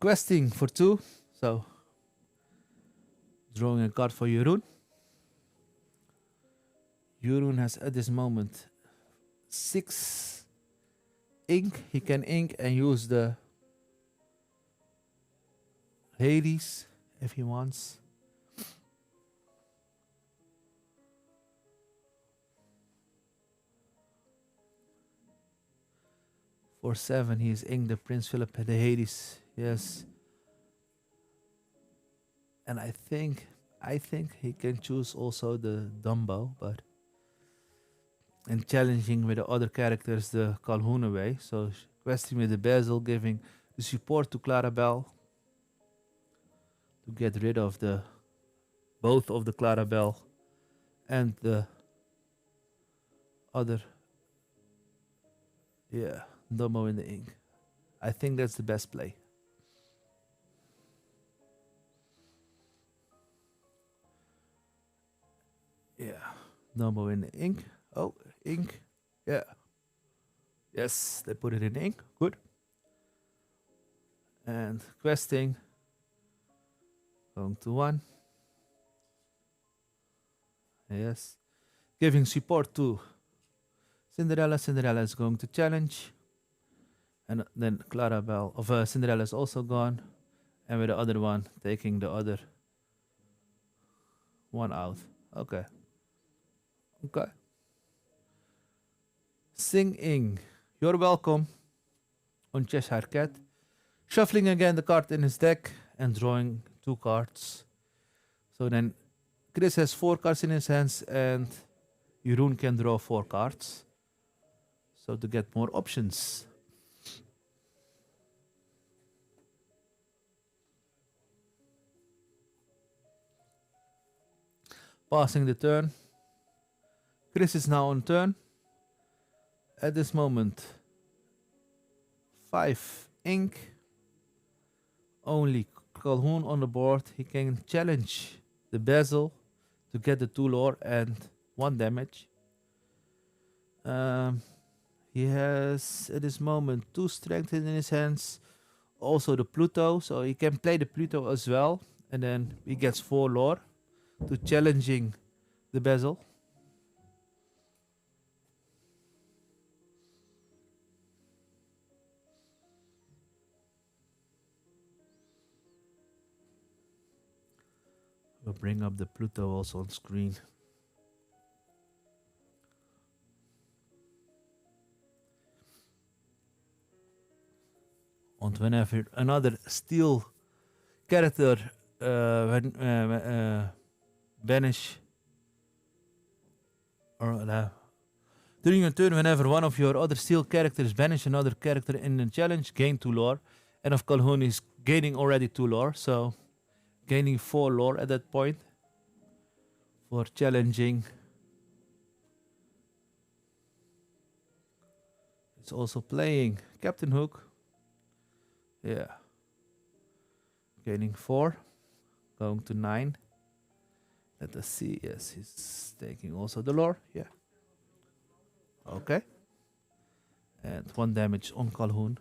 [SPEAKER 1] Questing for 2, so drawing a card for Jeroen. Jeroen has at this moment 6 ink. He can ink and use the Hades if he wants. For 7, he's inked the Prince Philip the Hades. Yes. And I think he can choose also the Dumbo, but and challenging with the other characters the Calhoun away. So questing with the bezel, giving the support to Clarabelle to get rid of the both of the Clarabelle and the other. Yeah, Dumbo in the ink. I think that's the best play. Yeah, Dumbo in the ink. Oh, ink. Yeah. Yes, they put it in ink. Good. And questing. Going to 1. Yes. Giving support to Cinderella. Cinderella is going to challenge. And then Clarabelle of Cinderella is also gone. And with the other one, taking the other one out. Okay. Okay. Singing. You're welcome on Cheshire Cat. Shuffling again the card in his deck and drawing 2 cards. So then Chris has 4 cards in his hands and Jeroen can draw 4 cards. So to get more options. Passing the turn. Chris is now on turn. At this moment, 5 ink. Only Calhoun on the board. He can challenge the bezel to get the 2 lore and 1 damage. He has at this moment 2 strength in his hands. Also the Pluto, so he can play the Pluto as well. And then he gets 4 lore to challenging the bezel. We'll bring up the Pluto also on screen. And whenever another steel character banish or during your turn, whenever one of your other steel characters banish another character in the challenge, gain 2 lore. And of Calhoun is gaining already 2 lore, so gaining 4 lore at that point for challenging. It's also playing Captain Hook. Yeah. Gaining 4. Going to 9. Let us see. Yes, he's taking also the lore. Yeah. Okay. And 1 damage on Calhoun.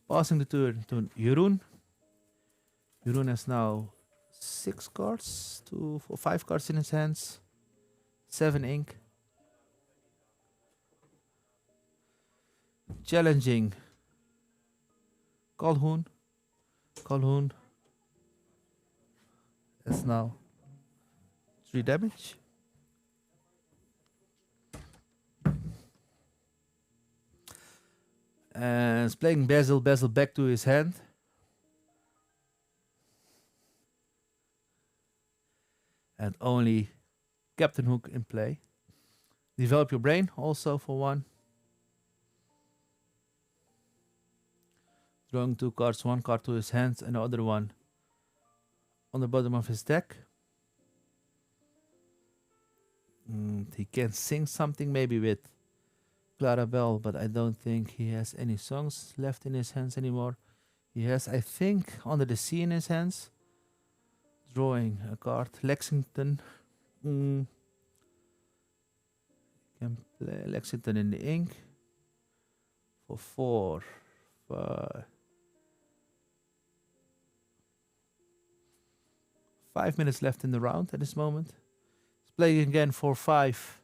[SPEAKER 1] Passing the turn to Jeroen. Jeroen has now 6 cards, 5 cards in his hands. 7 ink. Challenging Calhoun. Calhoun has now 3 damage. And is playing Bezel back to his hand. And only Captain Hook in play. Develop your brain also for 1. Drawing 2 cards, 1 card to his hands and the other one on the bottom of his deck. He can sing something maybe with Clarabelle, but I don't think he has any songs left in his hands anymore. He has, I think, Under the Sea in his hands. Drawing a card, Lexington. Can play Lexington in the ink for 4, 5. 5 minutes left in the round at this moment. He's playing again for 5.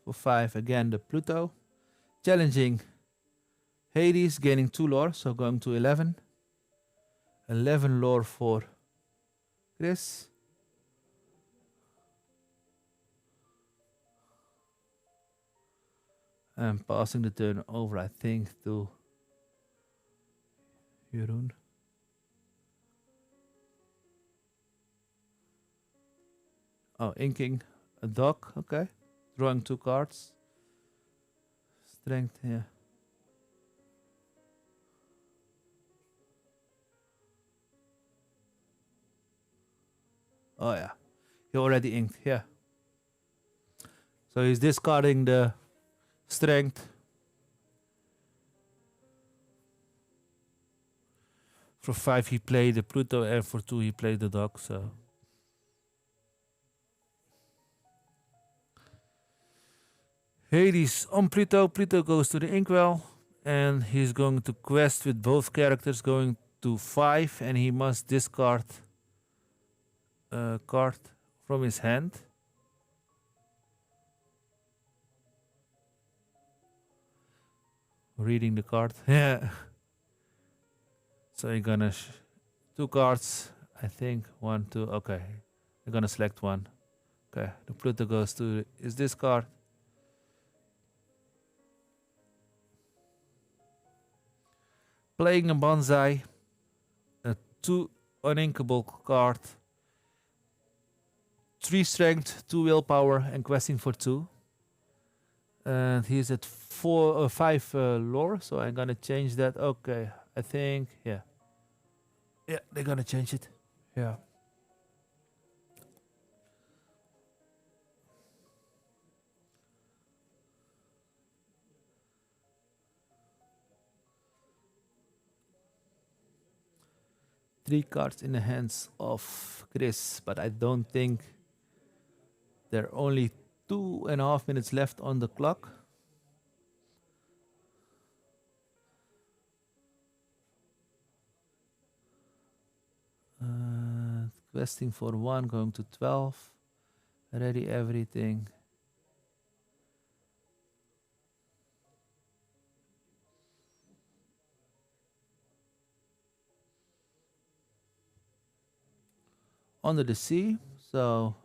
[SPEAKER 1] For 5 again the Pluto. Challenging Hades, gaining 2 lore, so going to 11. 11 lore for Chris. And passing the turn over, I think, to Jeroen. Oh, inking a dog, okay. Drawing 2 cards. Strength, yeah. Oh yeah, he already inked, yeah. So he's discarding the strength. For 5 he played the Pluto and for 2 he played the dog, so. Hades on Pluto. Pluto goes to the inkwell and he's going to quest with both characters going to 5 and he must discard a card from his hand. Reading the card. Yeah. So you're gonna 2 cards, I think. 1, 2. Okay. You're gonna select 1. Okay. The Pluto goes to is this card. playing a bonsai, a 2 uninkable card, 3 strength, 2 willpower, and questing for 2. And he's at 5 lore, so I'm gonna change that. Okay, I think, yeah, they're gonna change it. Yeah. Three cards in the hands of Chris, but I don't think there are only 2.5 minutes left on the clock. Questing for 1, going to 12. Ready everything. Under the sea, so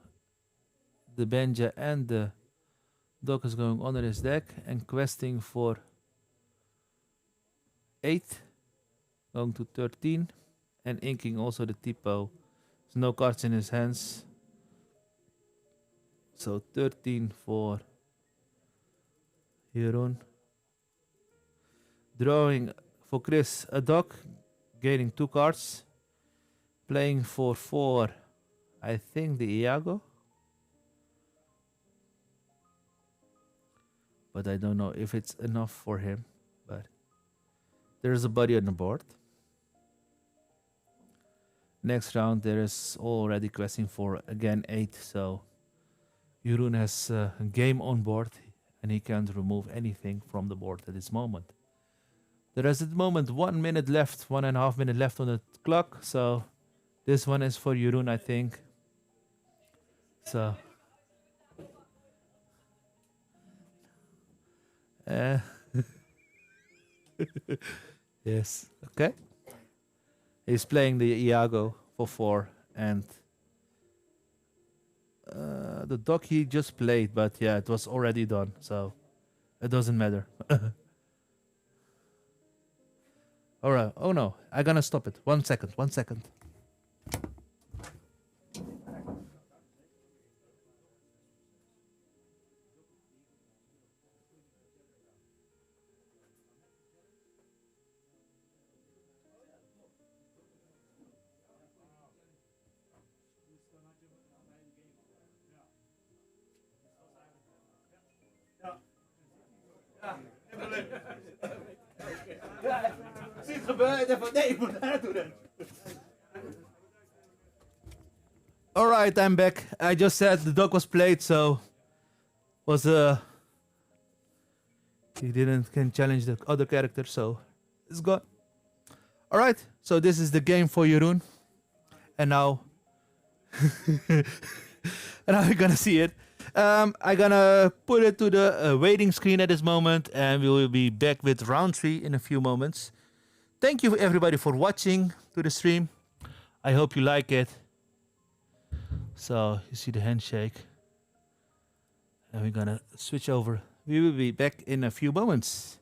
[SPEAKER 1] the Benja and the dog is going under his deck and questing for 8, going to 13, and inking also the Tipo. There's no cards in his hands, so 13 for Jeroen. Drawing for Chris a dog, gaining 2 cards. Playing for 4, I think the Iago. But I don't know if it's enough for him. But there's a buddy on the board. Next round there is already questing for again 8. So Jeroen has a game on board and he can't remove anything from the board at this moment. There is at the moment 1 minute left, 1.5 minutes left on the clock. So this one is for Jeroen, I think. So yes, okay. He's playing the Iago for 4 and the dog he just played, but yeah, it was already done, so it doesn't matter. Alright, oh no, I'm gonna stop it. 1 second, 1 second. Alright, I'm back. I just said the dog was played, so was he can challenge the other character, so it's gone. Alright, so this is the game for Jeroen. And now and now you're gonna see it. I'm gonna put it to the waiting screen at this moment, and we will be back with round 3 in a few moments. Thank you everybody for watching to the stream. I hope you like it. So you see the handshake, and we're gonna switch over. We will be back in a few moments.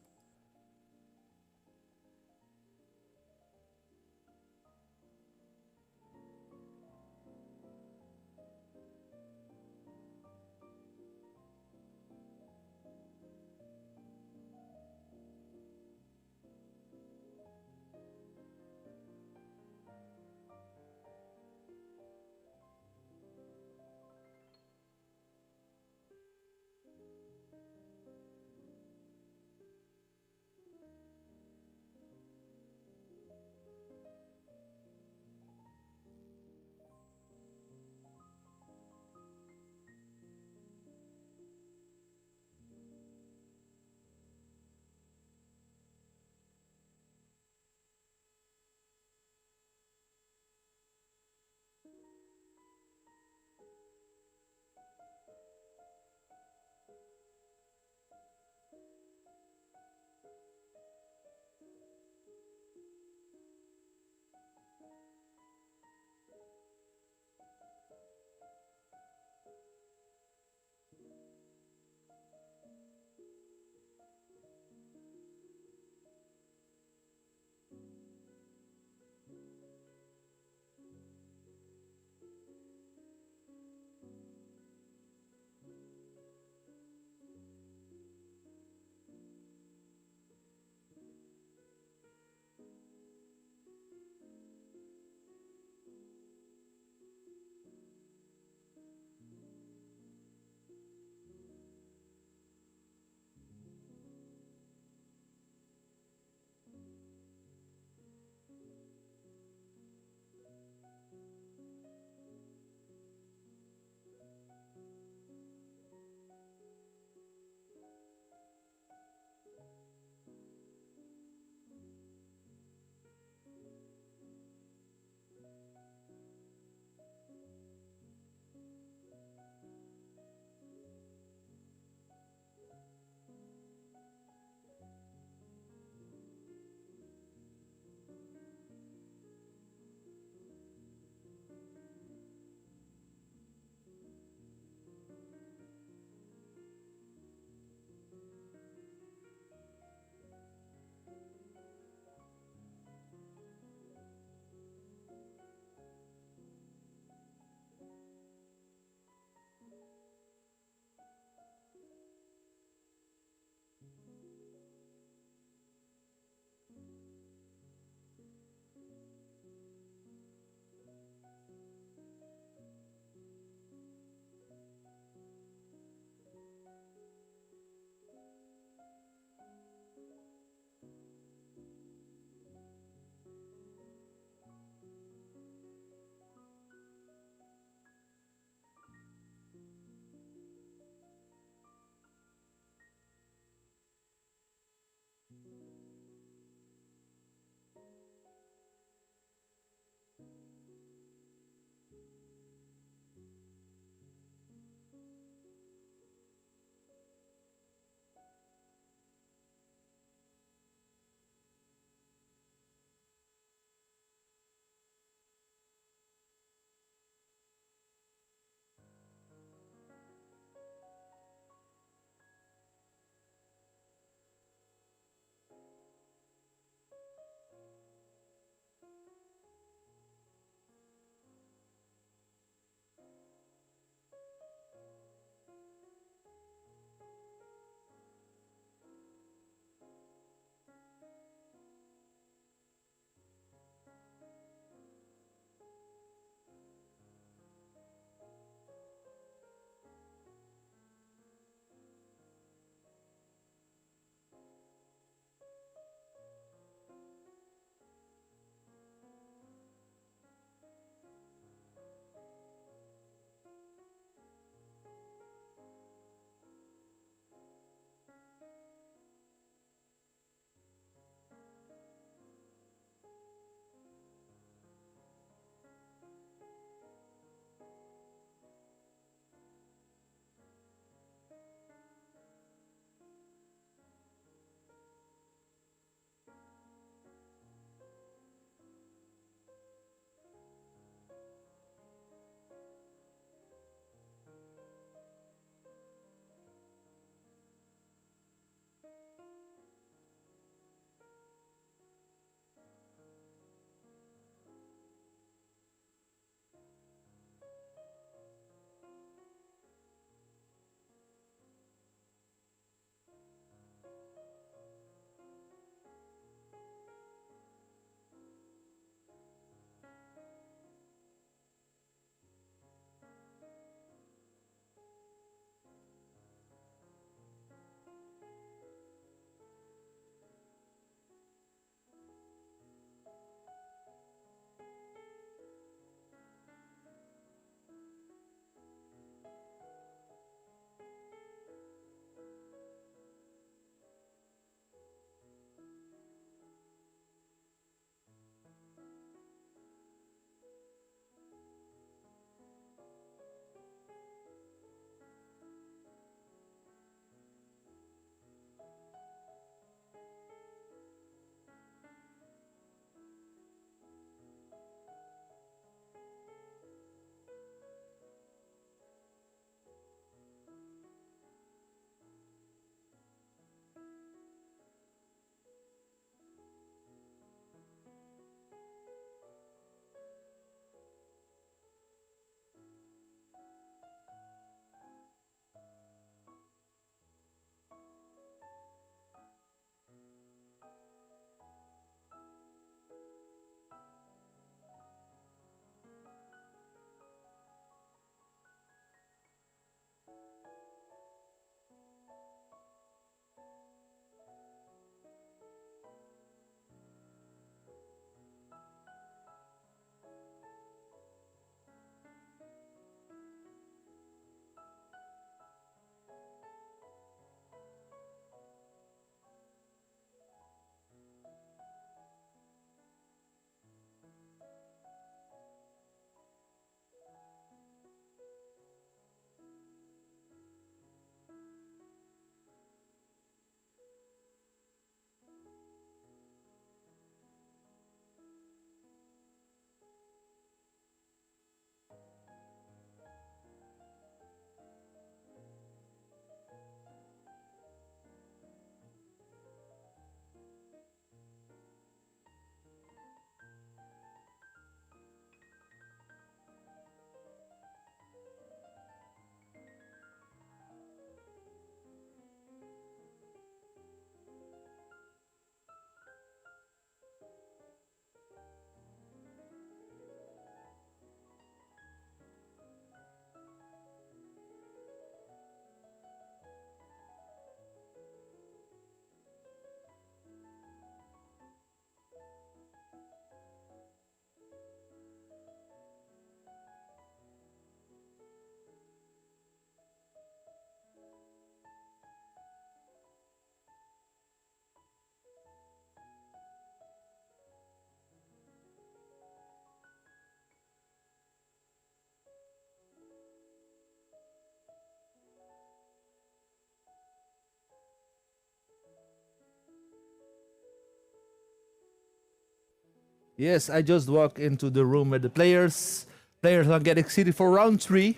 [SPEAKER 1] Yes, I just walked into the room where the players are getting seated for round 3.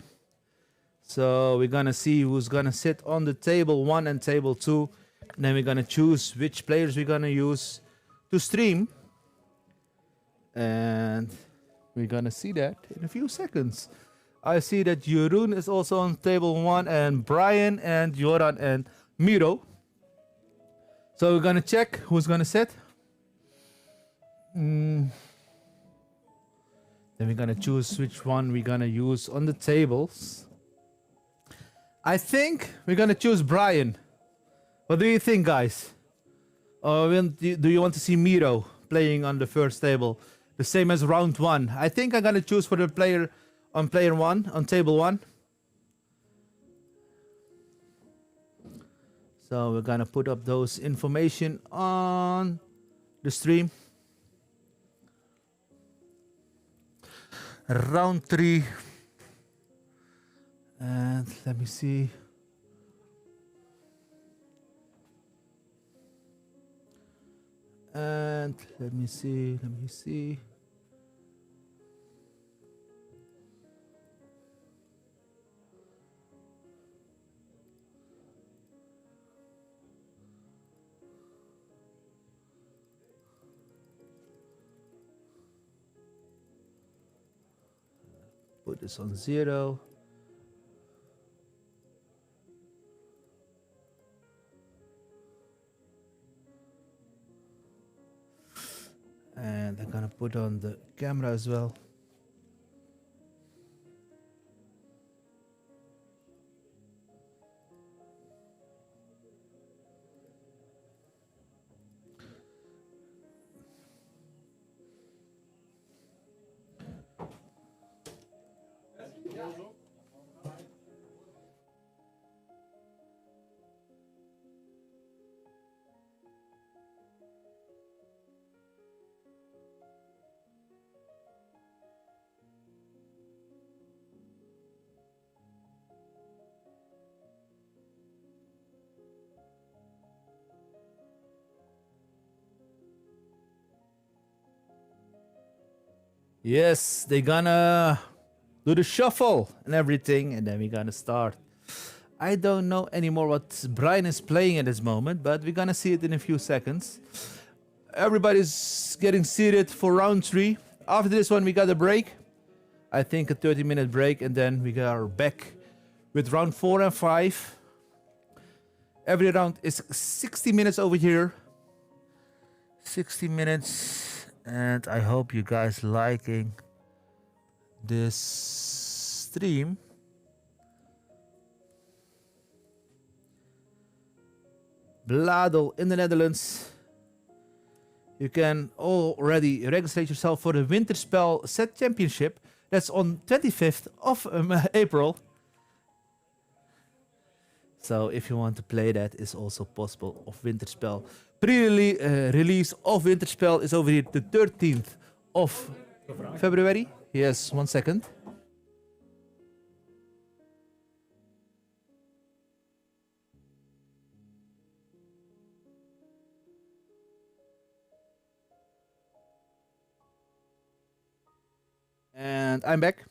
[SPEAKER 1] So we're gonna see who's gonna sit on the table 1 and table 2. And then we're gonna choose which players we're gonna use to stream. And we're gonna see that in a few seconds. I see that Jeroen is also on table 1, and Brian and Joran and Miro. So we're gonna check who's gonna sit. Then we're gonna choose which one we're gonna use on the tables. I think we're gonna choose Brian. What do you think, guys? Or do you want to see Miro playing on the first table? The same as round 1. I think I'm gonna choose for the player on player 1, on table 1. So we're gonna put up those information on the stream. Round 3. And let me see. And let me see. Put this on 0. And I'm gonna put on the camera as well. Yes, they're gonna do the shuffle and everything, and then we're gonna start. I don't know anymore what Brian is playing at this moment, but we're gonna see it in a few seconds. Everybody's getting seated for round 3. After this one, we got a break. I think a 30-minute break, and then we are back with round 4 and 5. Every round is 60 minutes over here. 60 minutes. And I hope you guys liking this stream. Bladel in the Netherlands. You can already register yourself for the Winterspel Set Championship. That's on 25th of April. So if you want to play that, it's also possible of Winterspel. Pre-release of Winterspel is over here the 13th of February. Yes, 1 second. And I'm back.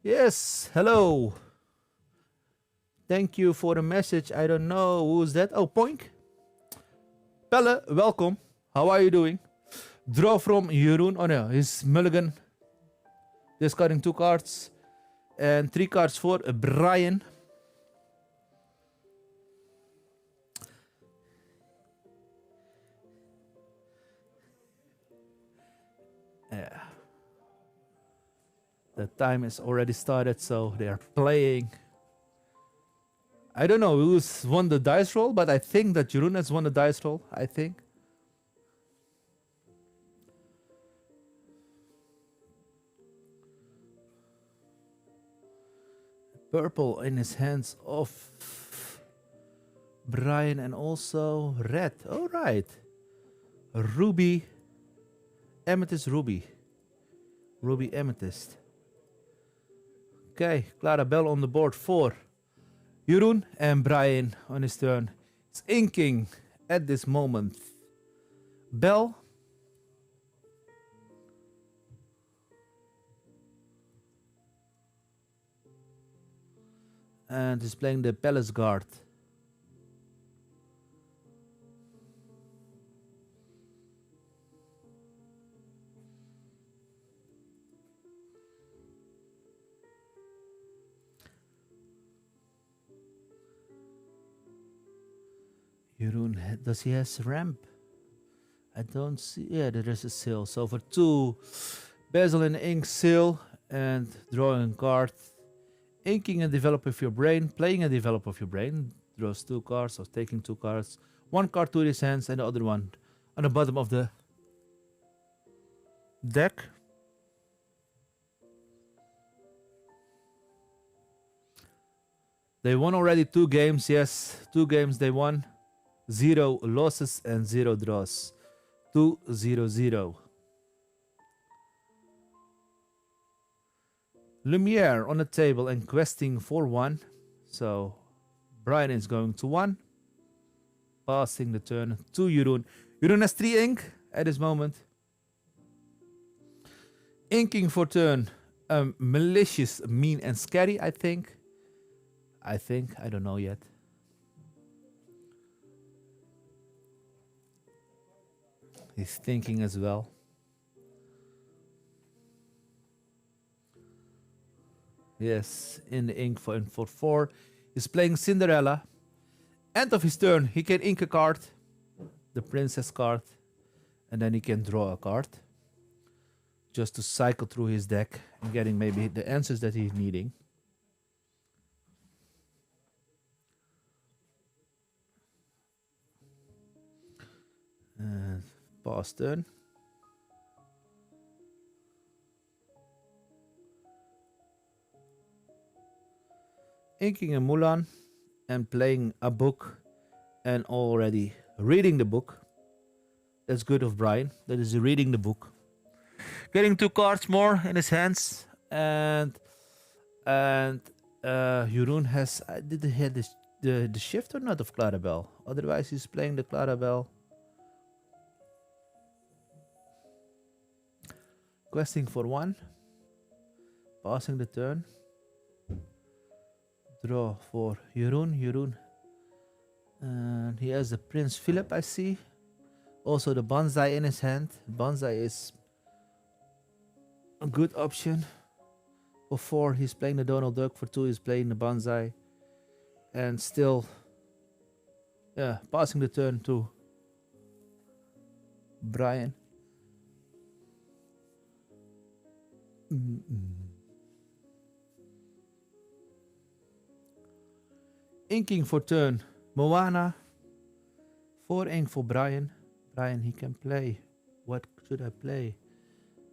[SPEAKER 1] Yes, hello. Thank you for the message. I don't know who's that. Oh, Poink. Pelle, welcome. How are you doing? Draw from Jeroen. Oh no, he's Mulligan. Discarding 2 cards. And 3 cards for Brian. Yeah. The time is already started, so they are playing. I don't know who's won the dice roll, but I think that Jeroen has won the dice roll, I think. Purple in his hands of Brian, and also red. All right. Ruby. Amethyst Ruby. Ruby Amethyst. Okay, Clarabelle on the board for Jeroen, and Brian on his turn is inking at this moment. Bell And he's playing the Palace Guard. Jeroen, does he has ramp? I don't see. Yeah, there is a seal. So for 2, bezel and ink seal, and drawing a card. Inking and develop with your brain. Playing and develop with your brain. Draws 2 cards, or taking 2 cards. 1 card to his hands, and the other one on the bottom of the deck. They won already 2 games. Yes, 2 games they won. 0 losses and 0 draws. 2-0-0. Lumiere on the table and questing for 1. So Brian is going to 1. Passing the turn to Jeroen. Jeroen has 3 ink at this moment. Inking for turn. Malicious, mean and scary, I think. I don't know yet. He's thinking as well. Yes, in the ink for 4. He's playing Cinderella. End of his turn, he can ink a card. The princess card. And then he can draw a card. Just to cycle through his deck and getting maybe the answers that he's needing. Pass turn. Inking a Mulan and playing a book and already reading the book. That's good of Brian. That is reading the book. Getting 2 cards more in his hands, and Jeroen has. Did he have the shift or not of Clarabelle? Otherwise, he's playing the Clarabelle. Questing for 1. Passing the turn. Draw for Jeroen. And he has the Prince Philip, I see. Also the bonsai in his hand. Bonsai is a good option. For 4, he's playing the Donald Duck. For 2, he's playing the bonsai. And still, yeah, passing the turn to Brian. Inking for turn, Moana. 4 ink for Brian. Brian, he can play. What should I play?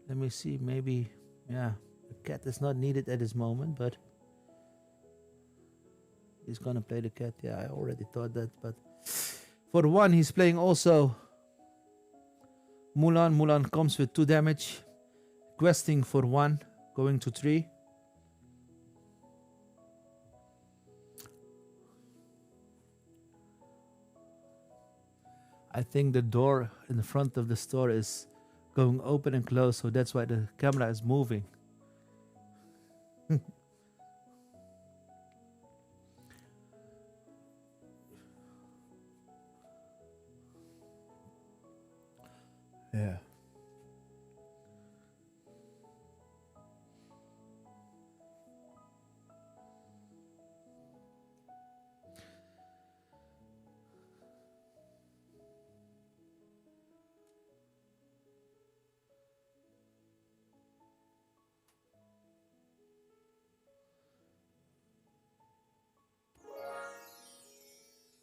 [SPEAKER 1] Let me see, maybe, yeah, the cat is not needed at this moment, but he's gonna play the cat. Yeah, I already thought that, but for 1, he's playing also Mulan. Mulan comes with 2 damage. Questing for 1, going to 3. I think the door in the front of the store is going open and close, so that's why the camera is moving. Yeah.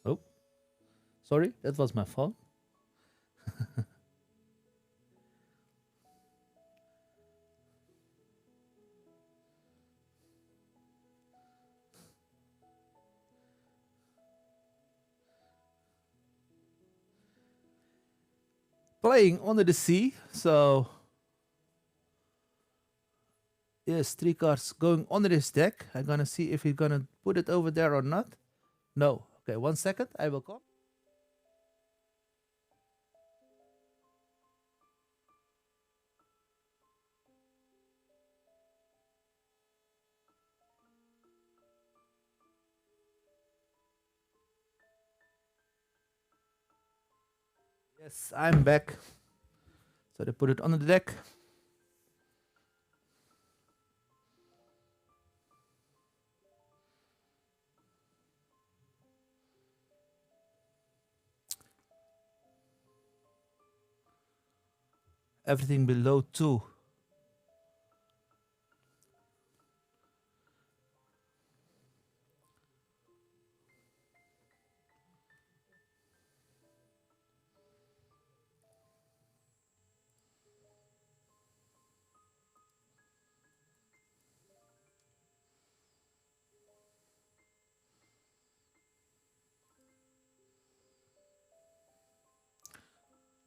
[SPEAKER 1] Oh, sorry, that was my phone. Playing under the sea, so yes, 3 cards going under his deck. I'm gonna see if he's gonna put it over there or not. No. Okay, 1 second, I will come. Yes, I'm back. So they put it on the deck. Everything below 2.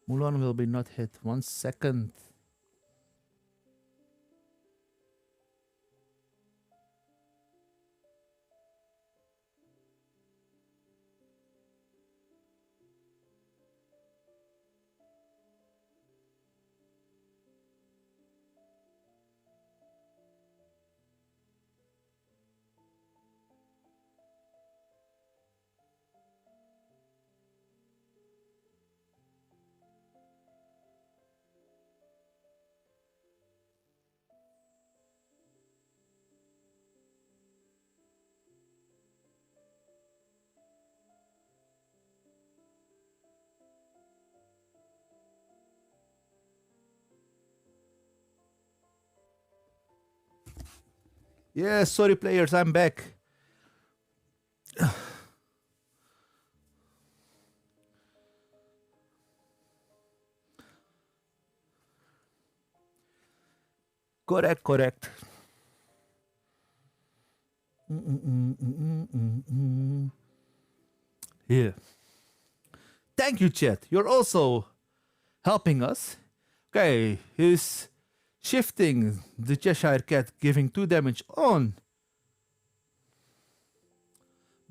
[SPEAKER 1] Mulan will be not hit. 1 second. Yeah, sorry players, I'm back. Correct. Yeah. Thank you, chat. You're also helping us. Okay, he's shifting the Cheshire Cat, giving 2 damage on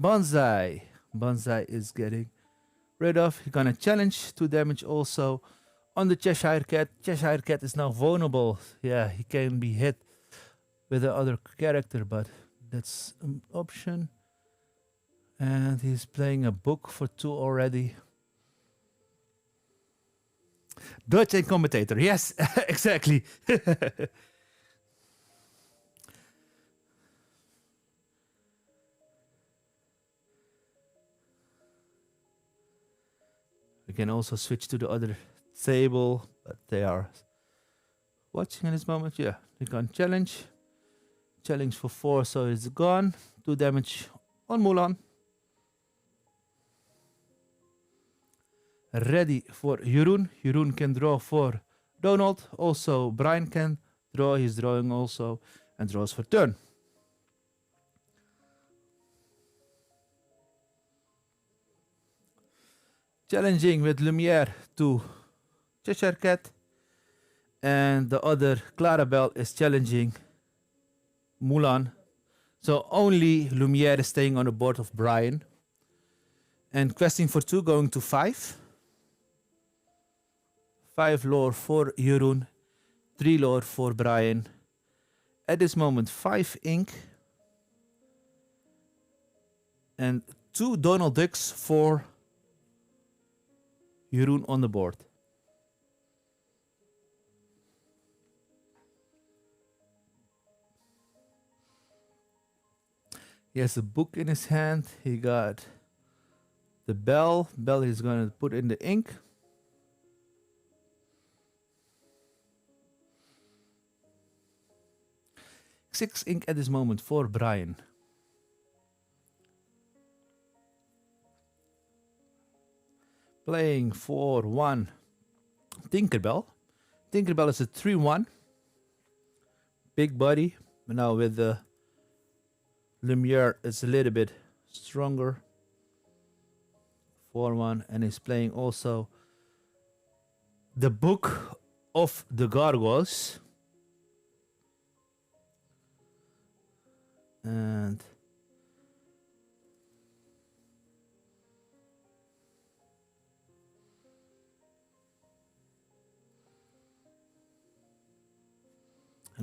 [SPEAKER 1] Bonsai. Bonsai is getting rid of. He's gonna challenge 2 damage also on the Cheshire Cat. Cheshire Cat is now vulnerable. Yeah, he can be hit with the other character, but that's an option. And he's playing a book for 2 already. Dutch and commentator. Yes, exactly. We can also switch to the other table, but they are watching in this moment. Yeah, we can challenge. Challenge for 4, so it's gone. 2 damage on Mulan. Ready for Jeroen. Jeroen can draw for Donald. Also, Brian can draw. He's drawing also and draws for turn. Challenging with Lumiere to Cheshire Cat. And the other Clarabelle is challenging Mulan. So only Lumiere is staying on the board of Brian. And questing for 2 going to 5. 5 lore for Jeroen. 3 lore for Brian. At this moment 5 ink. And 2 Donald Ducks for Jeroen on the board. He has a book in his hand. He got the bell. Bell he's going to put in the ink. Six ink at this moment for Brian. Playing for 1 Tinkerbell. Tinkerbell is a 3-1. Big body. But now with the Lumiere it's a little bit stronger. 4-1, and he's playing also the Book of the Gargoyles. And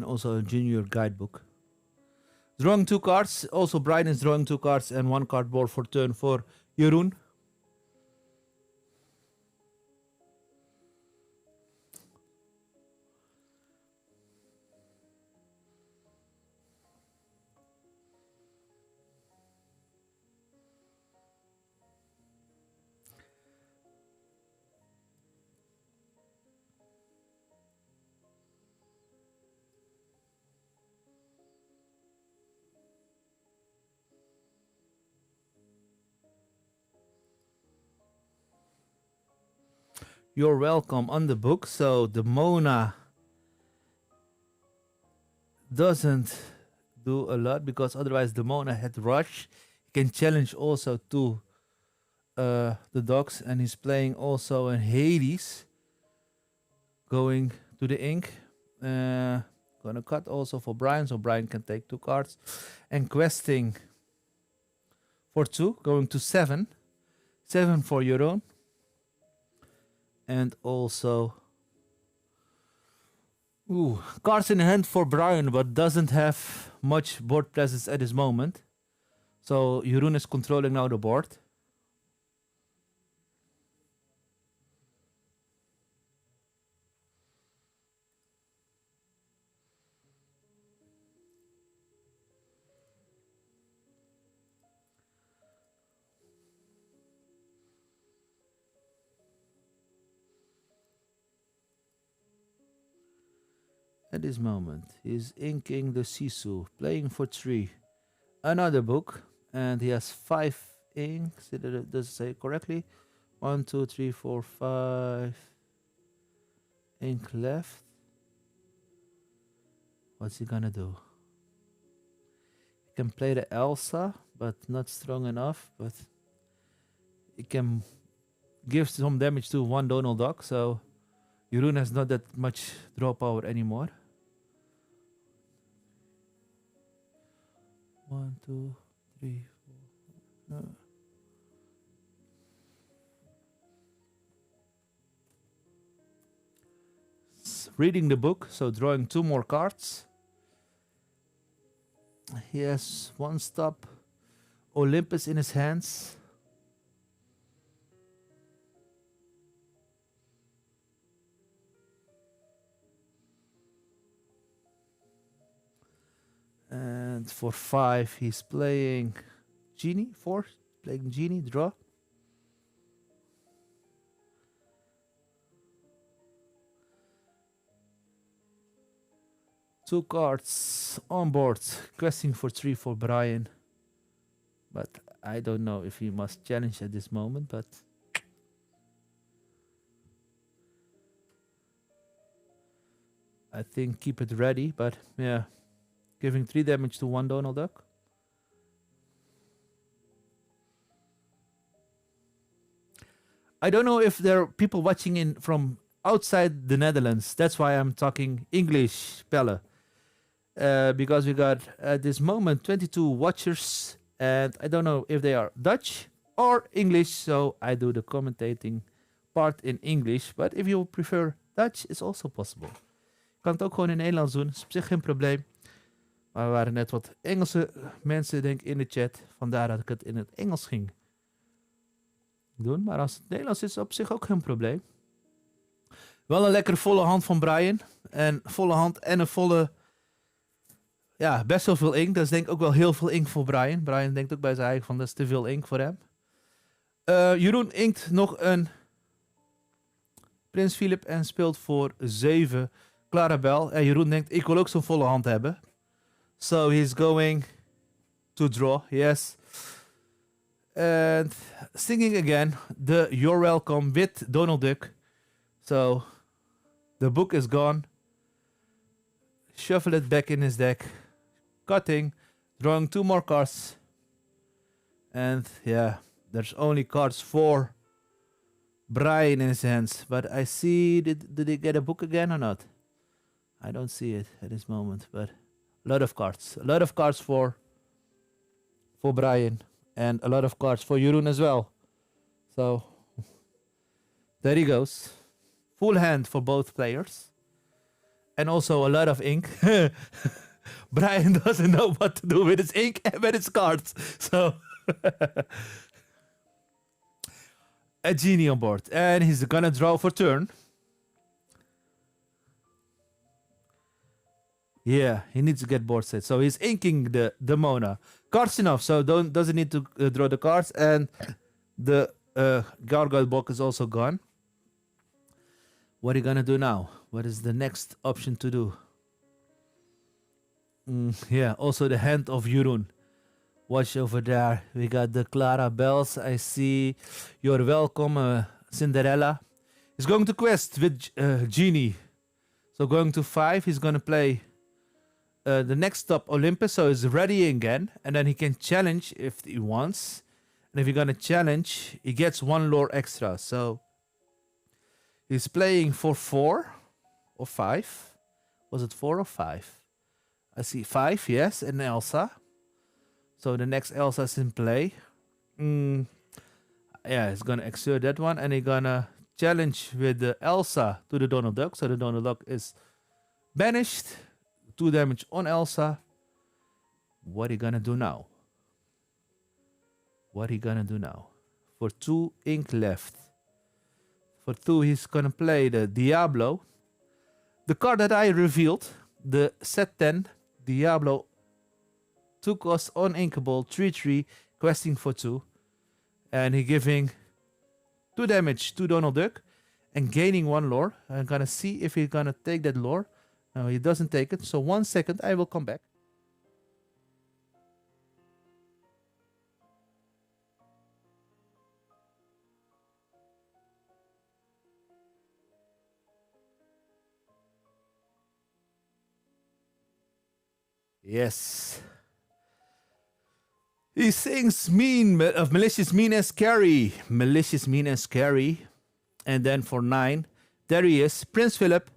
[SPEAKER 1] also a junior guidebook. Drawing 2 cards. Also Brian is drawing 2 cards and 1 card board for turn for Jeroen. You're Welkom on the book. So the Mona doesn't do a lot because otherwise the Mona had rush. He can challenge also to the dogs, and he's playing also in Hades, going to the ink. Gonna cut also for Brian, so Brian can take 2 cards. And questing for 2, going to 7. 7 for Jeroen. And also cards in hand for Brian, but doesn't have much board presence at this moment. So Jeroen is controlling now the board. At this moment, he's inking the Sisu, playing for 3. Another book, and he has 5 inks. Does it say correctly? 1, 2, 3, 4, 5 ink left. What's he gonna do? He can play the Elsa, but not strong enough. But he can give some damage to 1 Donald Duck, so Jeroen has not that much draw power anymore. 1, 2, 3, 4. Reading the book, so drawing 2 more cards. He has 1 stop Olympus in his hands. And for 5, he's playing Genie. 4, playing Genie, draw. Two cards on board, questing for 3 for Brian. But I don't know if he must challenge at this moment, but I think keep it ready, but yeah. Giving 3 damage to 1 Donald Duck. I don't know if there are people watching in from outside the Netherlands. That's why I'm talking English, Pelle. Because we got at this moment 22 watchers, and I don't know if they are Dutch or English, so I do the commentating part in English. But if you prefer Dutch, it's also possible. Je kan het ook gewoon in Nederlands doen, is op zich geen probleem. Maar er waren net wat Engelse mensen, denk ik, in de chat. Vandaar dat ik het in het Engels ging doen. Maar als het Nederlands is, op zich ook geen probleem. Wel een lekkere volle hand van Brian. En volle hand en een volle... Ja, best wel veel ink. Dat is denk ik ook wel heel veel ink voor Brian. Brian denkt ook bij zijn eigen van, dat is te veel ink voor hem. Jeroen inkt nog een Prins Philip en speelt voor 7 Clarabel. En Jeroen denkt, ik wil ook zo'n volle hand hebben. So he's going to draw, yes. And singing again, the You're Welkom with Donald Duck. So the book is gone. Shuffle it back in his deck. Cutting, drawing 2 more cards. And yeah, there's only cards for Brian in his hands. But I see, did he get a book again or not? I don't see it at this moment, but a lot of cards. A lot of cards for Brian. And a lot of cards for Jeroen as well. So, there he goes. Full hand for both players. And also a lot of ink. Brian doesn't know what to do with his ink and with his cards. So, a genie on board. And he's gonna draw for turn. Yeah, he needs to get board set. So he's inking the Mona. Cards enough, so doesn't need to draw the cards. And the Gargoyle block is also gone. What are you gonna do now? What is the next option to do? Yeah, also the hand of Jeroen. Watch over there. We got the Clara Bells. I see You're Welkom, Cinderella. He's going to quest with Genie. So going to 5, he's going to play the next stop Olympus, so he's ready again. And then he can challenge if he wants. And if you're going to challenge, he gets 1 lore extra. So he's playing for 4 or 5. Was it 4 or 5? I see 5, yes, and Elsa. So the next Elsa is in play. Yeah, he's going to exert that one. And he's going to challenge with the Elsa to the Donald Duck. So the Donald Duck is banished. 2 damage on Elsa. What he gonna do now? What he gonna do now? For 2 ink left. For 2, he's gonna play the Diablo. The card that I revealed, the set 10 Diablo, 2 cost uninkable, 3/3, questing for 2. And he giving 2 damage to Donald Duck and gaining 1 lore. I'm gonna see if he's gonna take that lore. No, he doesn't take it. So 1 second, I will come back. Yes. He sings mean of malicious, mean and scary. Malicious, mean and scary. And then for 9, there he is, Prince Philip,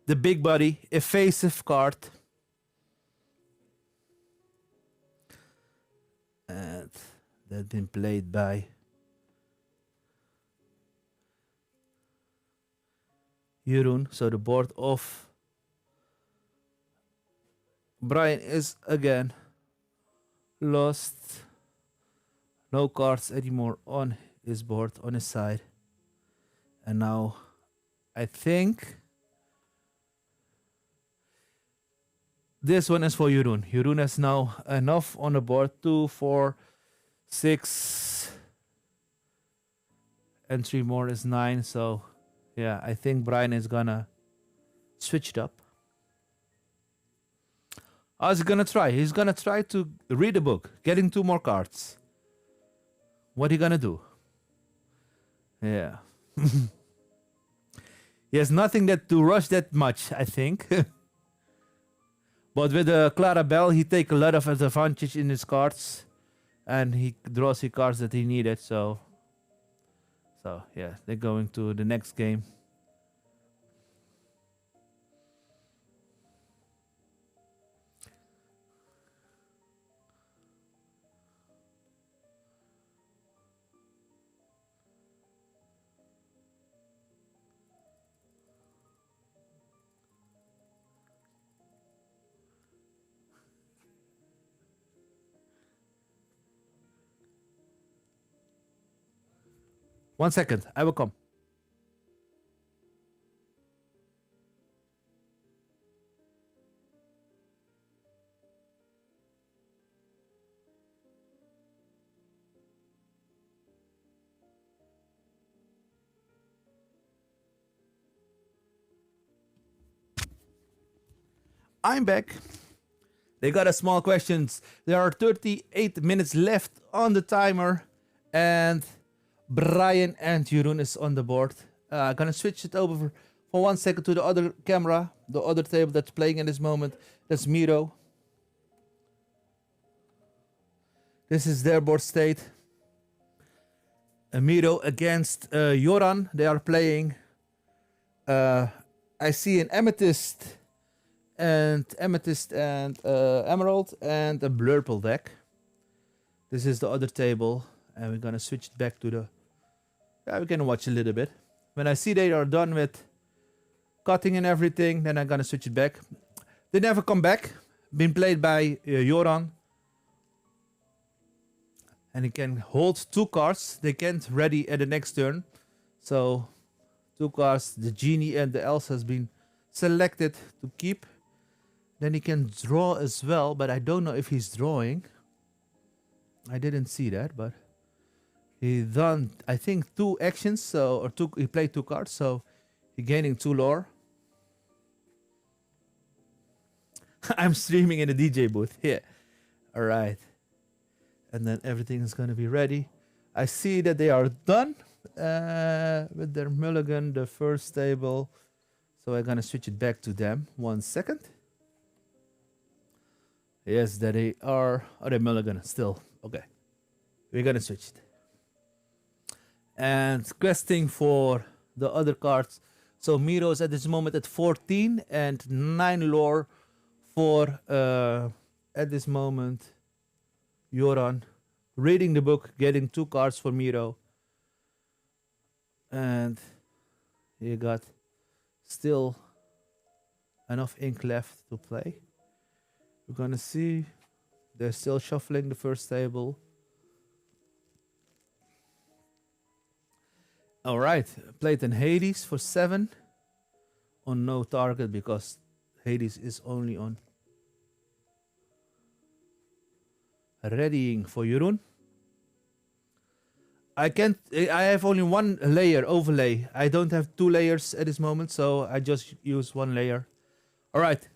[SPEAKER 1] the big body, evasive card. And that's been played by Jeroen. So the board of Brian is again lost. No cards anymore on his board, on his side. And now I think this one is for Jeroen. Jeroen has now enough on the board. 2, 4, 6, and 3 more is 9. So yeah, I think Brian is gonna switch it up. How's he gonna try? He's gonna try to read the book, getting 2 more cards. What he gonna do? Yeah. He has nothing that to rush that much, I think. But with the Clara Bell, he take a lot of advantage in his cards, and he draws the cards that he needed. So yeah, they're going to the next game. One second, I will come. I'm back. They got a small questions. There are 38 minutes left on the timer, and Brian and Jeroen is on the board. I'm gonna switch it over for 1 second to the other camera, the other table that's playing in this moment. That's Miro. This is their board state. Miro against Joran. They are playing. I see an amethyst and emerald and a blurple deck. This is the other table, and we're gonna switch it back to the. Yeah, we can watch a little bit. When I see they are done with cutting and everything, then I'm gonna switch it back. They never come back. Been played by Joran. And he can hold 2 cards. They can't ready at the next turn. So 2 cards, the Genie and the Elsa has been selected to keep. Then he can draw as well, but I don't know if he's drawing. I didn't see that, but he done, I think, 2 actions, so he played 2 cards, so he gaining 2 lore. I'm streaming in the DJ booth. Yeah. Alright. And then everything is gonna be ready. I see that they are done. with their mulligan, the first table. So I'm gonna switch it back to them. 1 second. Yes, there they are. Oh, they mulligan still. Okay. We're gonna switch it. And questing for the other cards. So Miro's at this moment at 14 and 9 lore for at this moment Joran. Reading the book, getting 2 cards for Miro. And you got still enough ink left to play. We're gonna see. They're still shuffling the first table. Alright, played in Hades for 7. On no target because Hades is only on. Readying for Jeroen. I have only 1 layer overlay. I don't have 2 layers at this moment, so I just use 1 layer. Alright.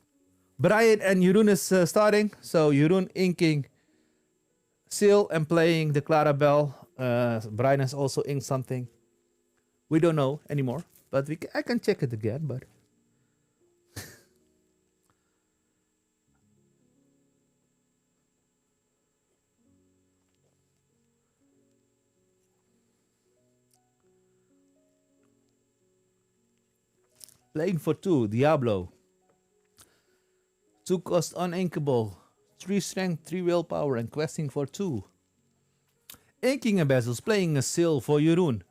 [SPEAKER 1] Brian and Jeroen is starting. So Jeroen inking Seal and playing the Clarabelle. Brian has also inked something. We don't know anymore, but I can check it again, but playing for 2, Diablo. 2 cost uninkable, 3 strength, 3 willpower, and questing for 2. Inking a bezels, playing a seal for Jeroen.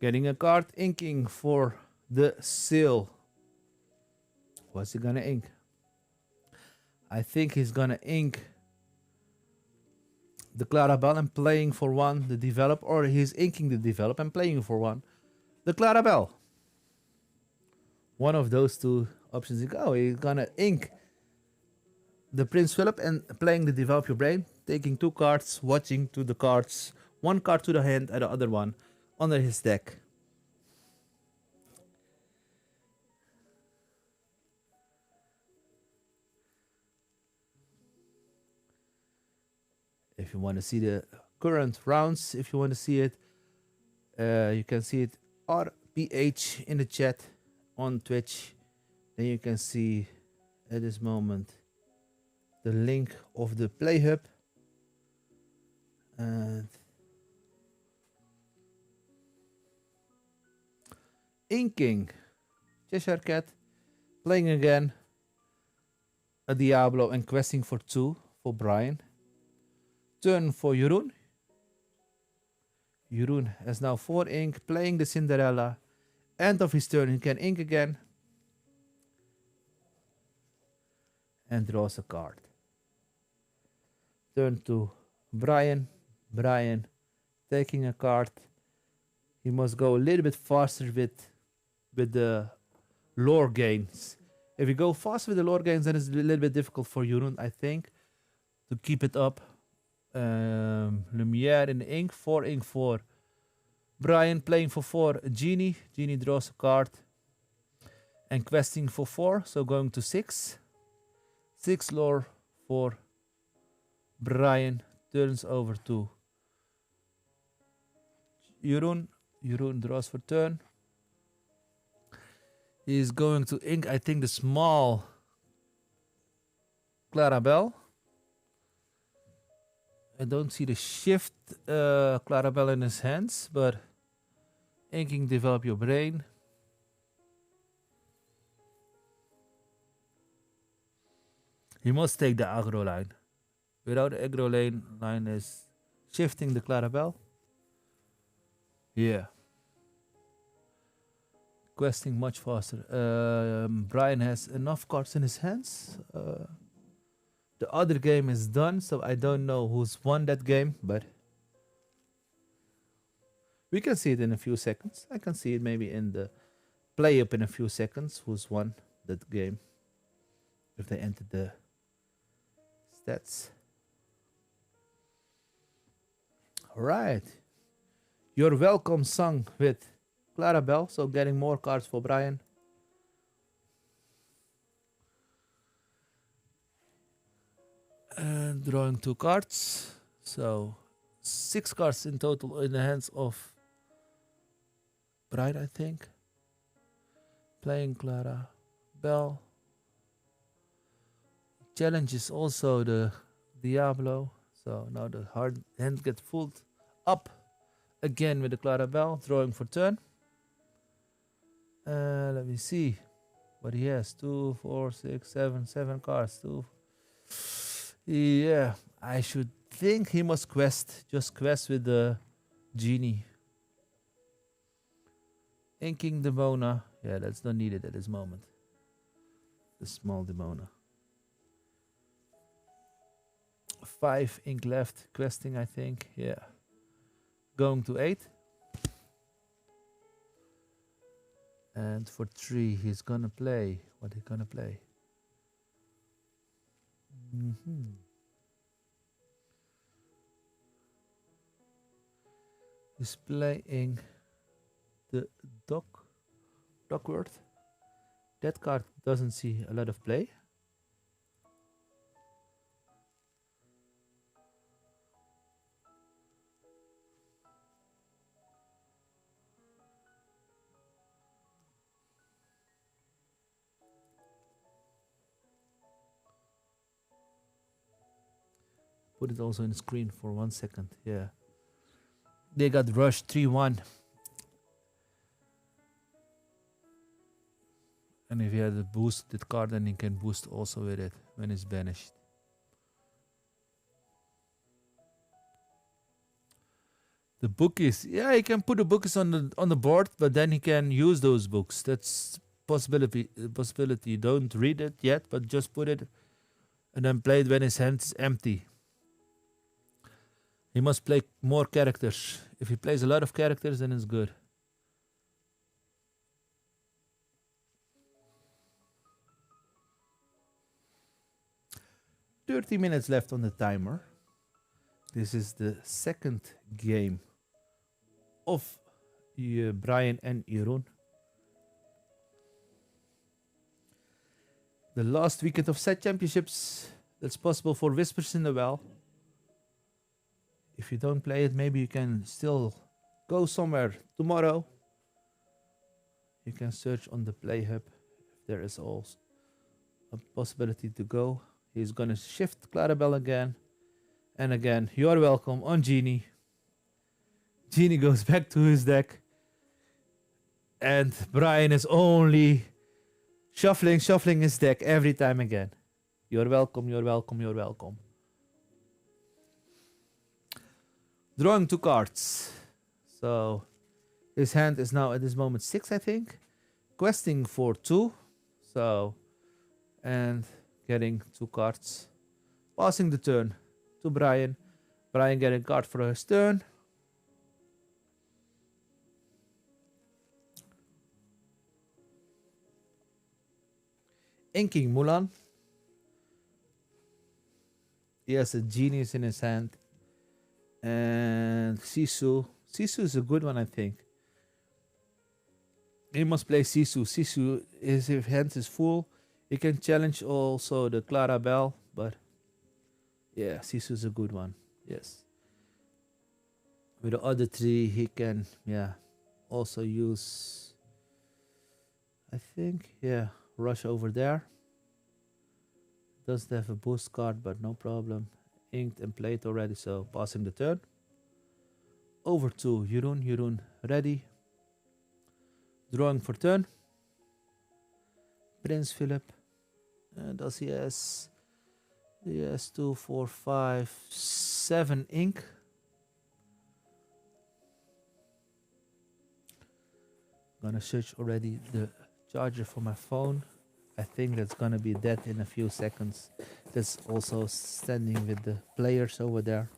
[SPEAKER 1] Getting a card, inking for the seal. What's he gonna ink? I think he's gonna ink the Clarabelle and playing for 1, the develop, or he's inking the develop and playing for 1, the Clarabelle. One of those 2 options. Oh, he's gonna ink the Prince Philip and playing the develop your brain, taking 2 cards, watching to the cards, 1 card to the hand and the other one under his deck. If you want to see the current rounds, if you want to see it, you can see it RPH in the chat on Twitch. Then you can see at this moment the link of the Play Hub. And inking Cheshire Cat, playing again a Diablo and questing for 2 for Brian. Turn for Jeroen. Jeroen has now 4 ink, playing the Cinderella. End of his turn, he can ink again. And draws a card. Turn to Brian. Brian taking a card. He must go a little bit faster with the lore gains. If you go fast with the lore gains, then it's a little bit difficult for Jeroen, I think, to keep it up. Lumiere in the ink, 4 ink for Brian, playing for 4, Genie. Genie draws a card. And questing for 4, so going to 6. 6 lore for Brian, turns over to Jeroen. Jeroen draws for turn. He is going to ink, I think, the small Clarabelle. I don't see the shift Clarabelle in his hands, but inking develop your brain. He must take the aggro line. Without the aggro line is shifting the Clarabelle. Yeah. Questing much faster. Brian has enough cards in his hands. The other game is done, so I don't know who's won that game, but we can see it in a few seconds. I can see it maybe in the play up in a few seconds who's won that game if they enter the stats. Alright. You're welcome sung with Clarabelle, so getting more cards for Brian. And drawing 2 cards. So 6 cards in total in the hands of Bright, I think. Playing Clara Bell. Challenges also the Diablo. So now the hard hand gets pulled up again with the Clara Bell, drawing for turn. Let me see what he has. 2, 4, 6, 7, 7 cards. 2. Yeah, I should think he must quest. Just quest with the genie. Inking Demona. Yeah, that's not needed at this moment. The small Demona. 5 ink left. Questing, I think. Yeah. Going to 8. And for 3, he's gonna play. What he gonna play? He's playing the Duckworth. That card doesn't see a lot of play. Put it also in the screen for 1 second. Yeah. They got rushed 3-1. And if he had a boosted card, then he can boost also with it when it's banished. The bookies, yeah, he can put the bookies on the board, but then he can use those books. That's possibility. Don't read it yet, but just put it and then play it when his hand is empty. He must play more characters. If he plays a lot of characters, then it's good. "30 minutes left on the timer. This is the second game of Brian and Jeroen. The last weekend of set championships. That's possible for Whispers in the Well. If you don't play it, maybe you can still go somewhere tomorrow. You can search on the Play Hub if there is also a possibility to go. He's gonna shift Clarabelle again. And again, you're welcome on Genie. Genie goes back to his deck. And Brian is only shuffling his deck every time again. You're welcome, you're welcome, you're welcome. Drawing 2 cards. So his hand is now at this moment 6, I think. Questing for 2. So, and getting 2 cards. Passing the turn to Brian. Brian getting a card for his turn. Inking Mulan. He has a genius in his hand. And Sisu. Sisu is a good one, I think. He must play Sisu. Sisu, his hand is full. He can challenge also the Clarabelle, but yeah, Sisu is a good one. Yes. With the other 3, he can, also use, I think, rush over there. Doesn't have a boost card, but no problem. Inked and played already, so passing the turn. Over to Jeroen. Jeroen ready. Drawing for turn. Prince Philip. Does he has 2, 4, 5, 7 ink. Gonna search already the charger for my phone. I think that's gonna be dead in a few seconds. That's also standing with the players over there.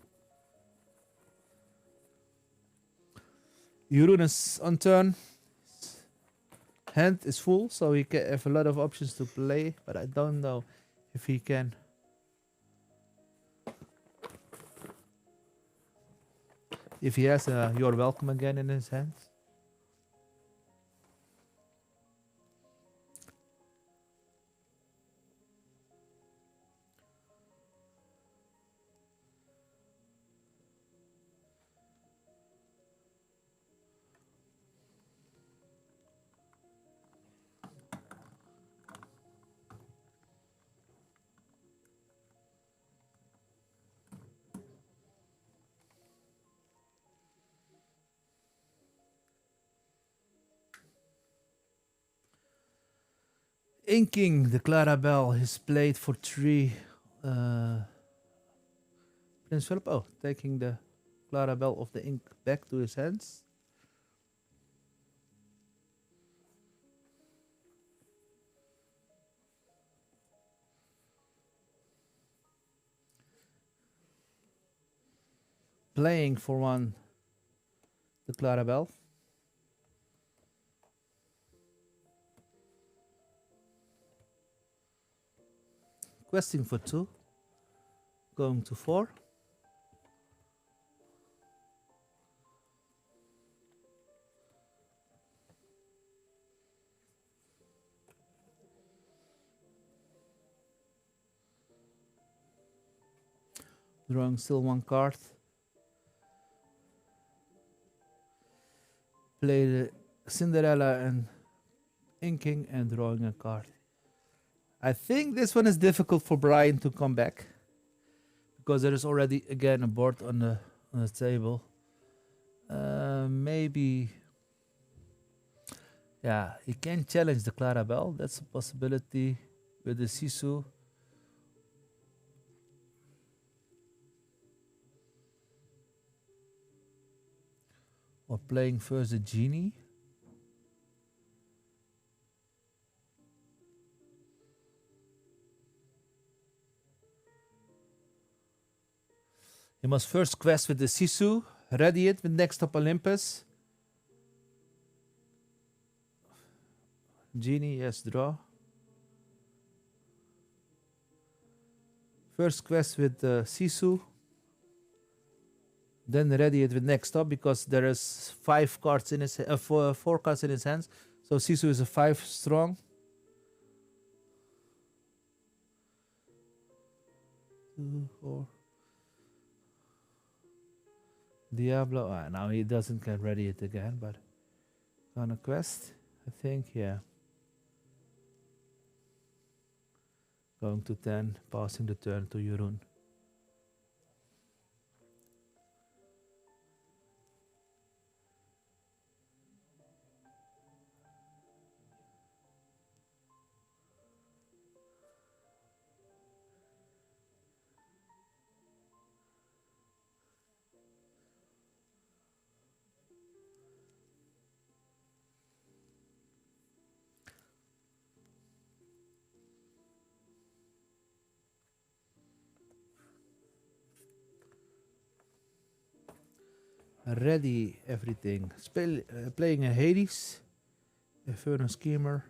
[SPEAKER 1] Jeroen is on turn. Hand is full, so he can have a lot of options to play, but I don't know if he can. If he has a You're Welcome again in his hands. Inking the Clarabelle is played for 3. Prince Philip, taking the Clarabelle of the ink back to his hands. Playing for 1 the Clarabelle. Questing for 2. Going to 4. Drawing still 1 card. Play the Cinderella and inking and drawing a card. I think this one is difficult for Brian to come back, because there is already again a board on the table. Maybe, yeah, he can challenge the Clarabelle. That's a possibility with the Sisu. Or playing first the Genie. He must first quest with the Sisu, ready it with next up Olympus. Genie, yes, draw. First quest with the Sisu. Then ready it with next up, because there is 5 cards in his 4 cards in his hands. So Sisu is a 5 strong. 2, 4. Diablo. Now he doesn't get ready it again, but on a quest, I think, yeah. Going to 10, passing the turn to Jeroen. Ready everything. Playing a Hades, Inferno Schemer.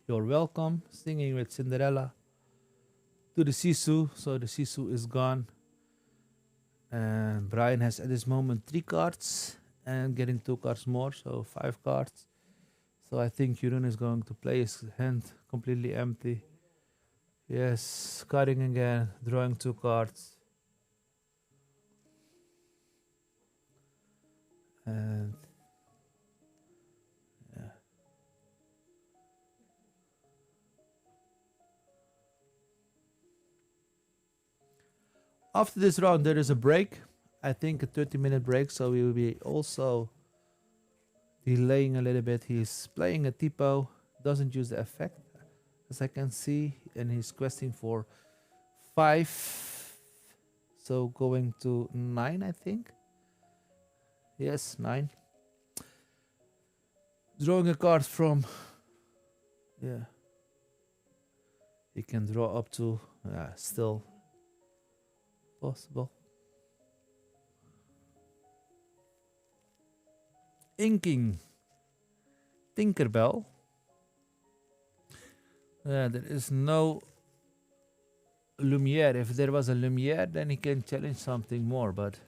[SPEAKER 1] You're welcome. Singing with Cinderella. To the Sisu, so the Sisu is gone. And Brian has at this moment 3 cards and getting 2 cards more, so 5 cards. So I think Jeroen is going to play his hand completely empty. Yes, cutting again, drawing 2 cards. And yeah. After this round there is a break. I think a 30-minute break, so we will be also delaying a little bit. He's playing a Tipo, doesn't use the effect, as I can see, and he's questing for 5. So going to 9, I think. Yes, 9. Drawing a card from, yeah. He can draw up to, still possible. Inking Tinkerbell. There is no Lumiere. If there was a Lumiere, then he can challenge something more, but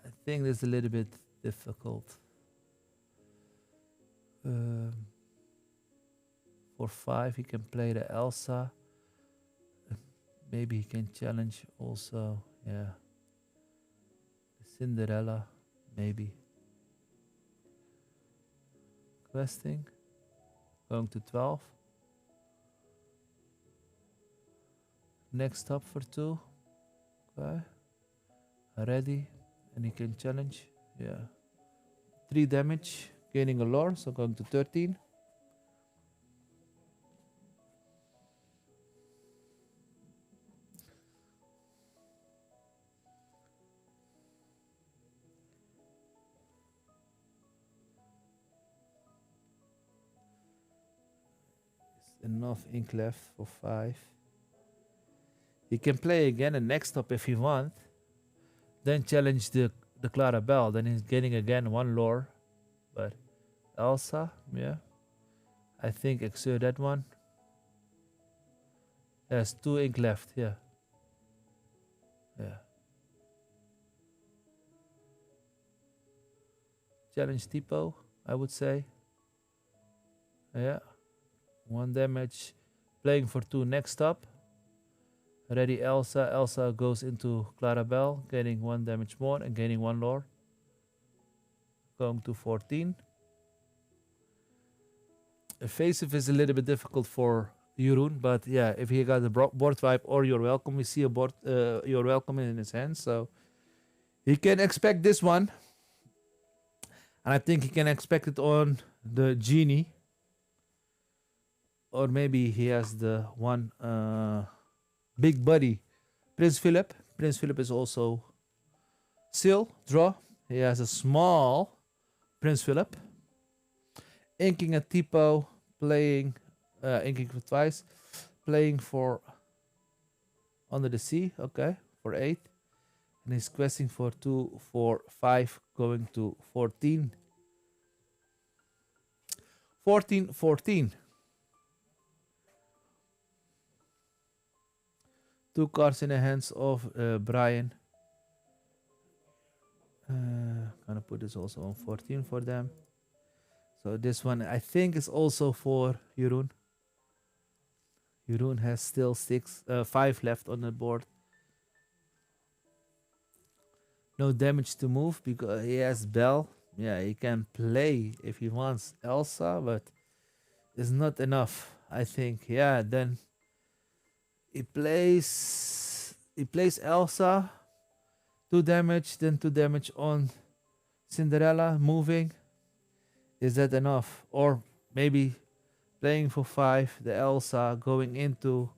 [SPEAKER 1] I think that's a little bit difficult. For 5, he can play the Elsa. Maybe he can challenge also, yeah, the Cinderella, maybe. Questing, going to 12. Next up for 2. Okay. Ready. And he can challenge. Yeah. 3 damage. Gaining a lore. So going to 13. Enough ink left for 5. He can play again and next up if he wants. Then challenge the Clarabelle. Then he's getting again 1 lore. But Elsa, yeah. I think exert that one. There's 2 ink left, yeah. Yeah. Challenge Tipo, I would say. Yeah. 1 damage. Playing for 2 next up. Ready Elsa. Elsa goes into Clarabelle, gaining 1 damage more and gaining 1 lore. Going to 14. Evasive is a little bit difficult for Jeroen, but yeah, if he got the board wipe or You're Welcome, we see a board You're Welcome in his hand, so he can expect this one. And I think he can expect it on the Genie. Or maybe he has the one big buddy, Prince Philip. Prince Philip is also Seal, draw. He has a small Prince Philip. Inking a Tipo, playing, inking for twice. Playing for Under the Sea, okay, for 8. And he's questing for 2, 4, 5, going to 14. 14, 14. 2 cards in the hands of Brian. Gonna put this also on 14 for them. So this one I think is also for Jeroen. Jeroen has still 5 left on the board. No damage to move because he has Belle. Yeah, he can play if he wants Elsa, but it's not enough, I think. Yeah, then he plays Elsa. 2 damage, then 2 damage on Cinderella moving. Is that enough? Or maybe playing for 5, the Elsa going into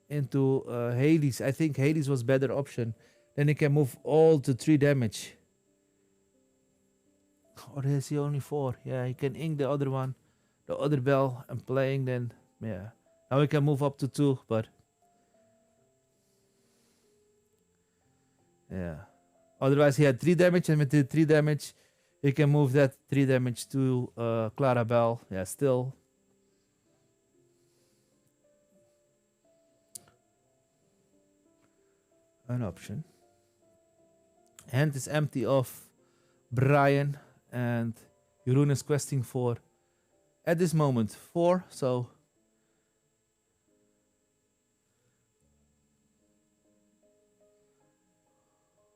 [SPEAKER 1] Hades. I think Hades was better option. Then he can move all to 3 damage. Or is he only 4? Yeah, he can ink the other one, the other Belle, and playing then. Yeah, now he can move up to 2, but yeah. Otherwise, he had 3 damage, and with the 3 damage, he can move that 3 damage to Clarabelle. Yeah, still. An option. Hand is empty of Brian, and Jeroen is questing for, at this moment, 4. So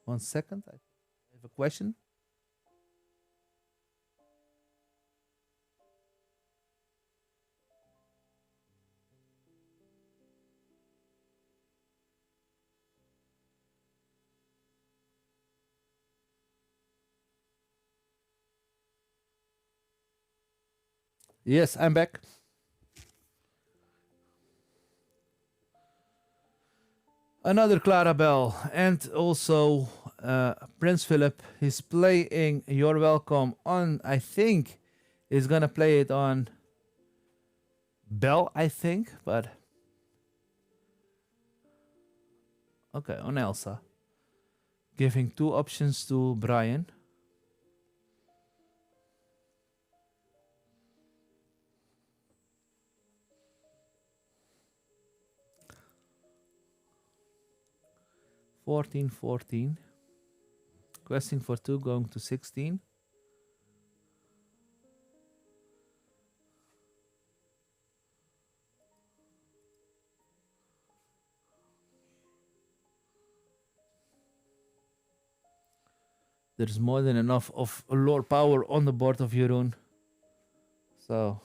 [SPEAKER 1] 1 second. I have a question. Yes, I'm back. Another Clarabelle and also Prince Philip. He's playing You're Welcome on, I think, he's gonna play it on Belle, I think, but okay, on Elsa. Giving 2 options to Brian. $14.14. Questing for 2, going to 16. There's more than enough of lore power on the board of Jeroen. So,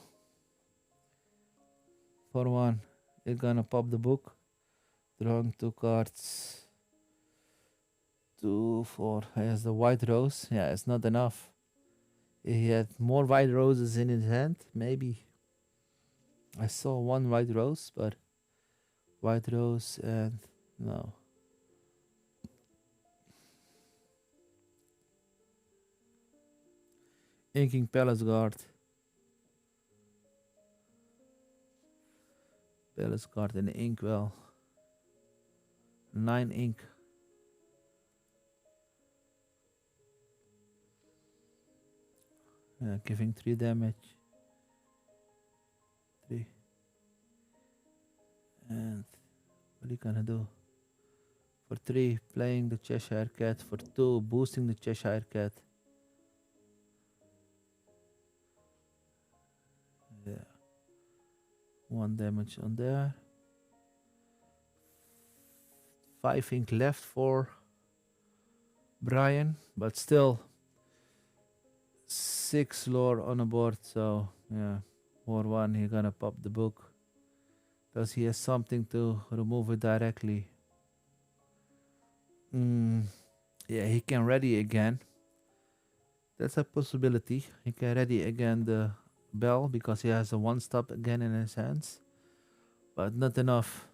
[SPEAKER 1] for 1, you're gonna pop the book. Drawing 2 cards. 2, 4. He has the white rose. Yeah, it's not enough. If he had more white roses in his hand, maybe. I saw one white rose, but white rose and no. Inking Palace Guard. Palace Guard in the Inkwell. 9 ink. Giving 3 damage. 3. And what are you gonna do? For 3, playing the Cheshire Cat. For 2, boosting the Cheshire Cat. Yeah. 1 damage on there. 5 ink left for Brian, but still 6 lore on the board, so yeah. War 1, he's gonna pop the book. Because he has something to remove it directly. Yeah, he can ready again. That's a possibility. He can ready again the bell because he has a 1-stop again in his hands. But not enough.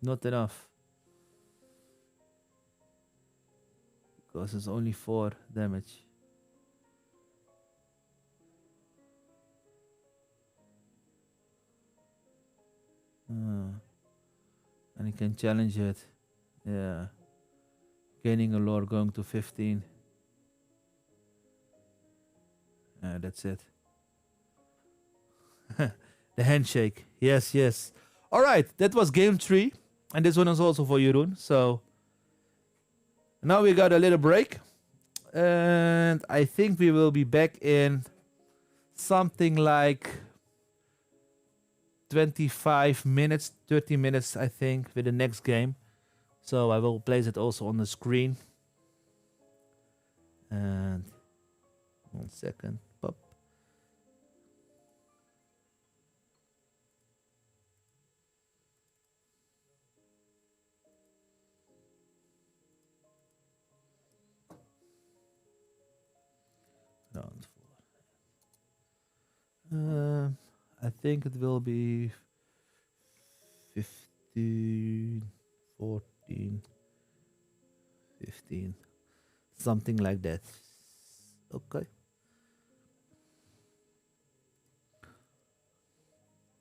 [SPEAKER 1] Not enough. Because it's only 4 damage. And he can challenge it. Yeah. Gaining a lore, going to 15. That's it. The handshake. Yes, yes. Alright, that was game 3. And this one is also for Jeroen. So now we got a little break. And I think we will be back in something like 25 minutes, 30 minutes, I think, with the next game. So I will place it also on the screen. And 1 second. Pop. Round 4. I think it will be 15, 14, 15, something like that. Okay.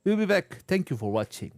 [SPEAKER 1] We'll be back. Thank you for watching.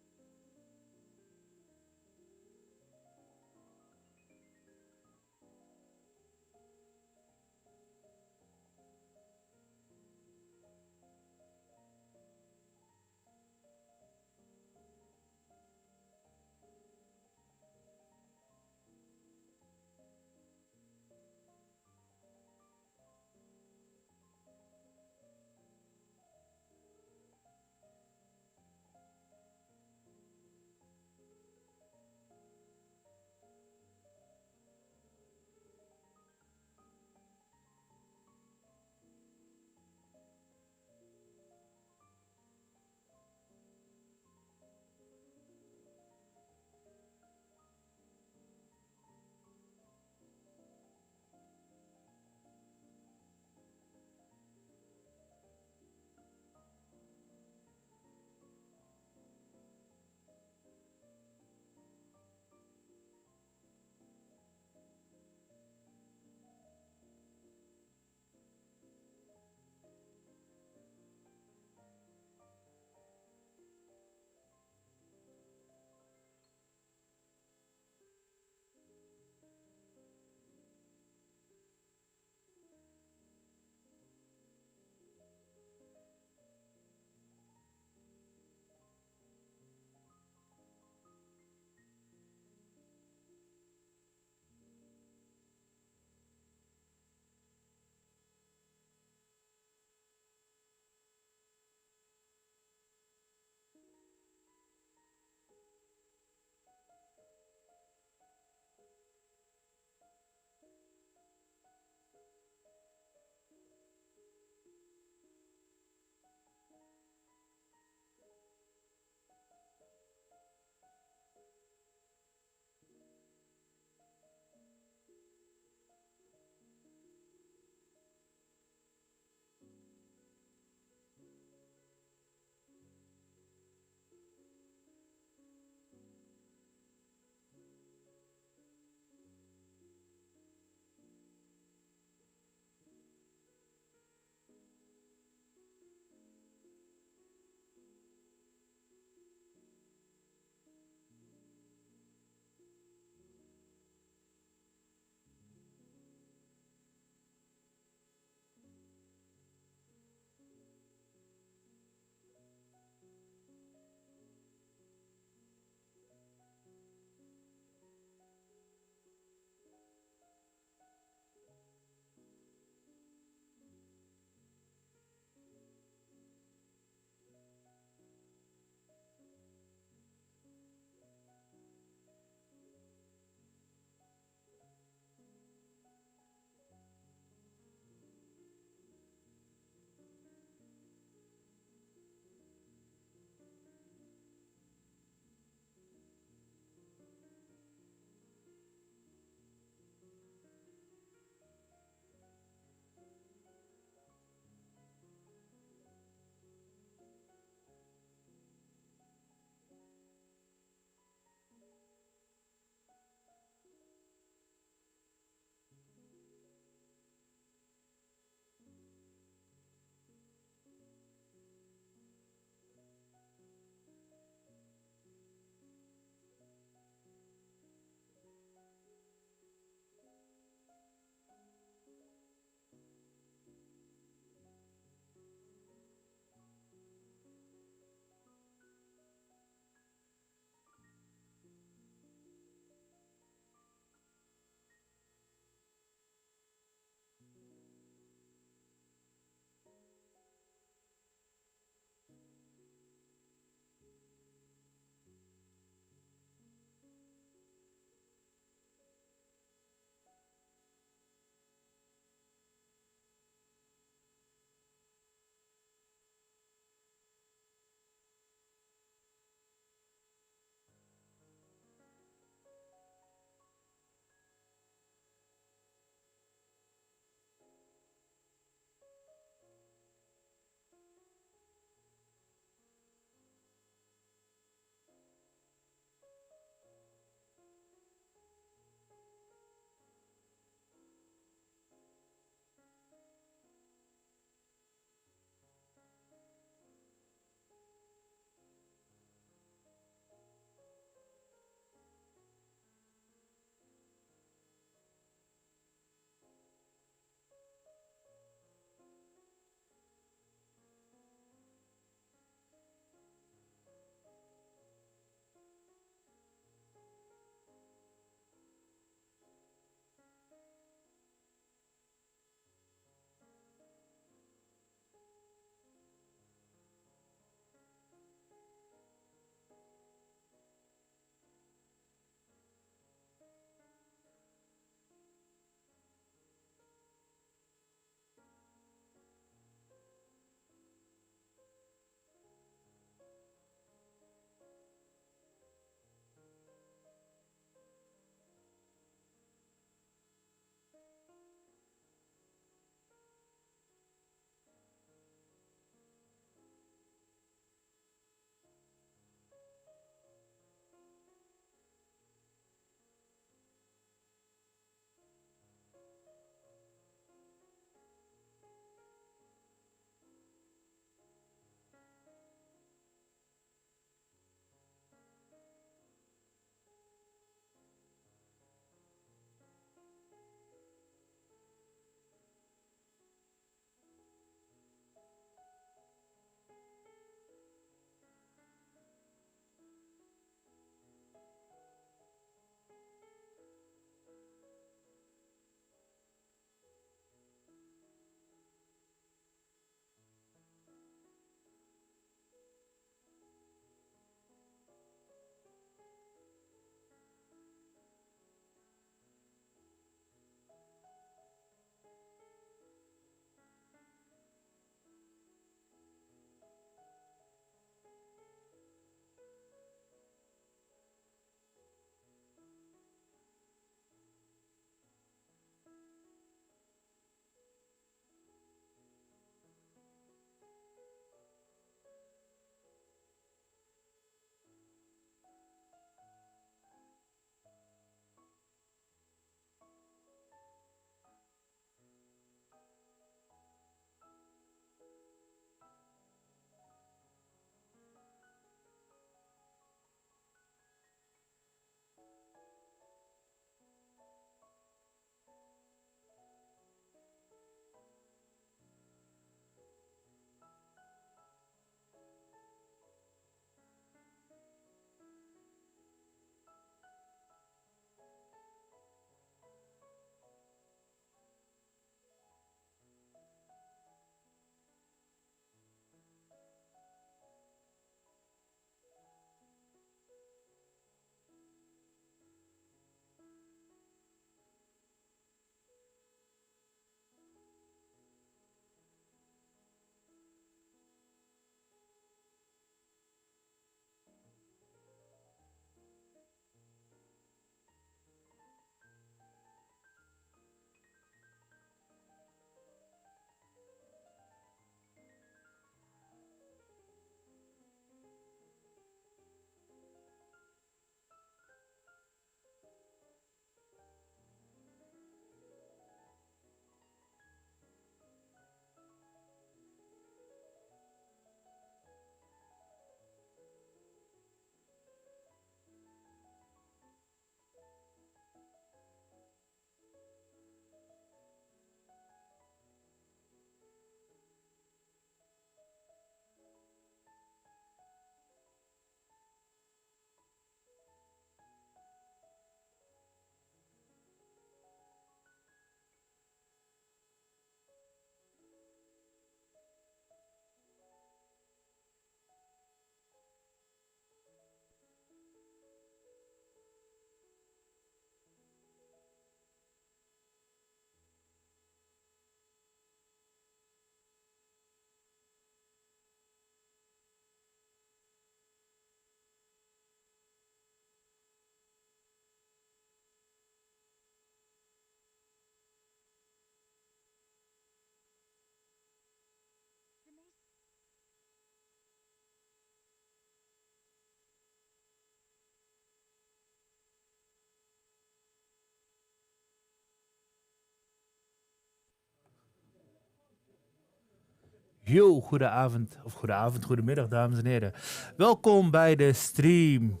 [SPEAKER 1] Yo, goedemiddag dames en heren. Welkom bij de stream.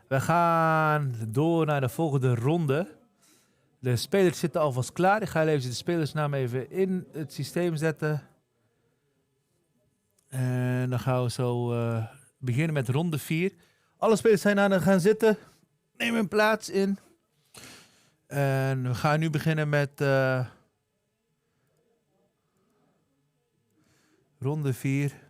[SPEAKER 1] We gaan door naar de volgende ronde. De spelers zitten alvast klaar. Ik ga even de spelersnaam even in het systeem zetten. En dan gaan we zo beginnen met ronde 4. Alle spelers zijn aan het gaan zitten. Neem een plaats in. En we gaan nu beginnen met ronde 4.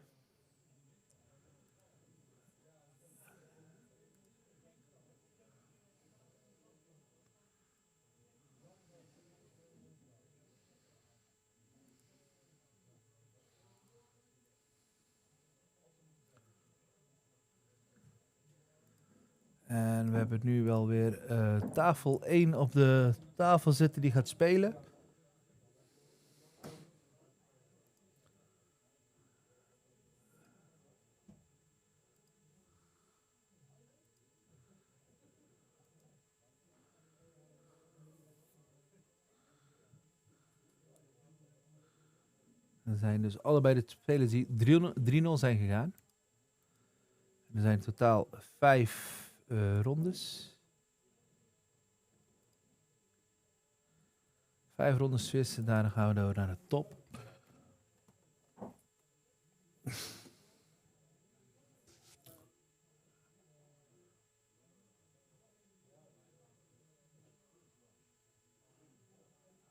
[SPEAKER 1] En we hebben nu wel weer tafel 1 op de tafel zitten die gaat spelen. Er zijn dus allebei de spelers die 3-0 zijn gegaan. Er zijn in totaal 5 rondes. 5 rondes vissen, daarna gaan we door naar de top.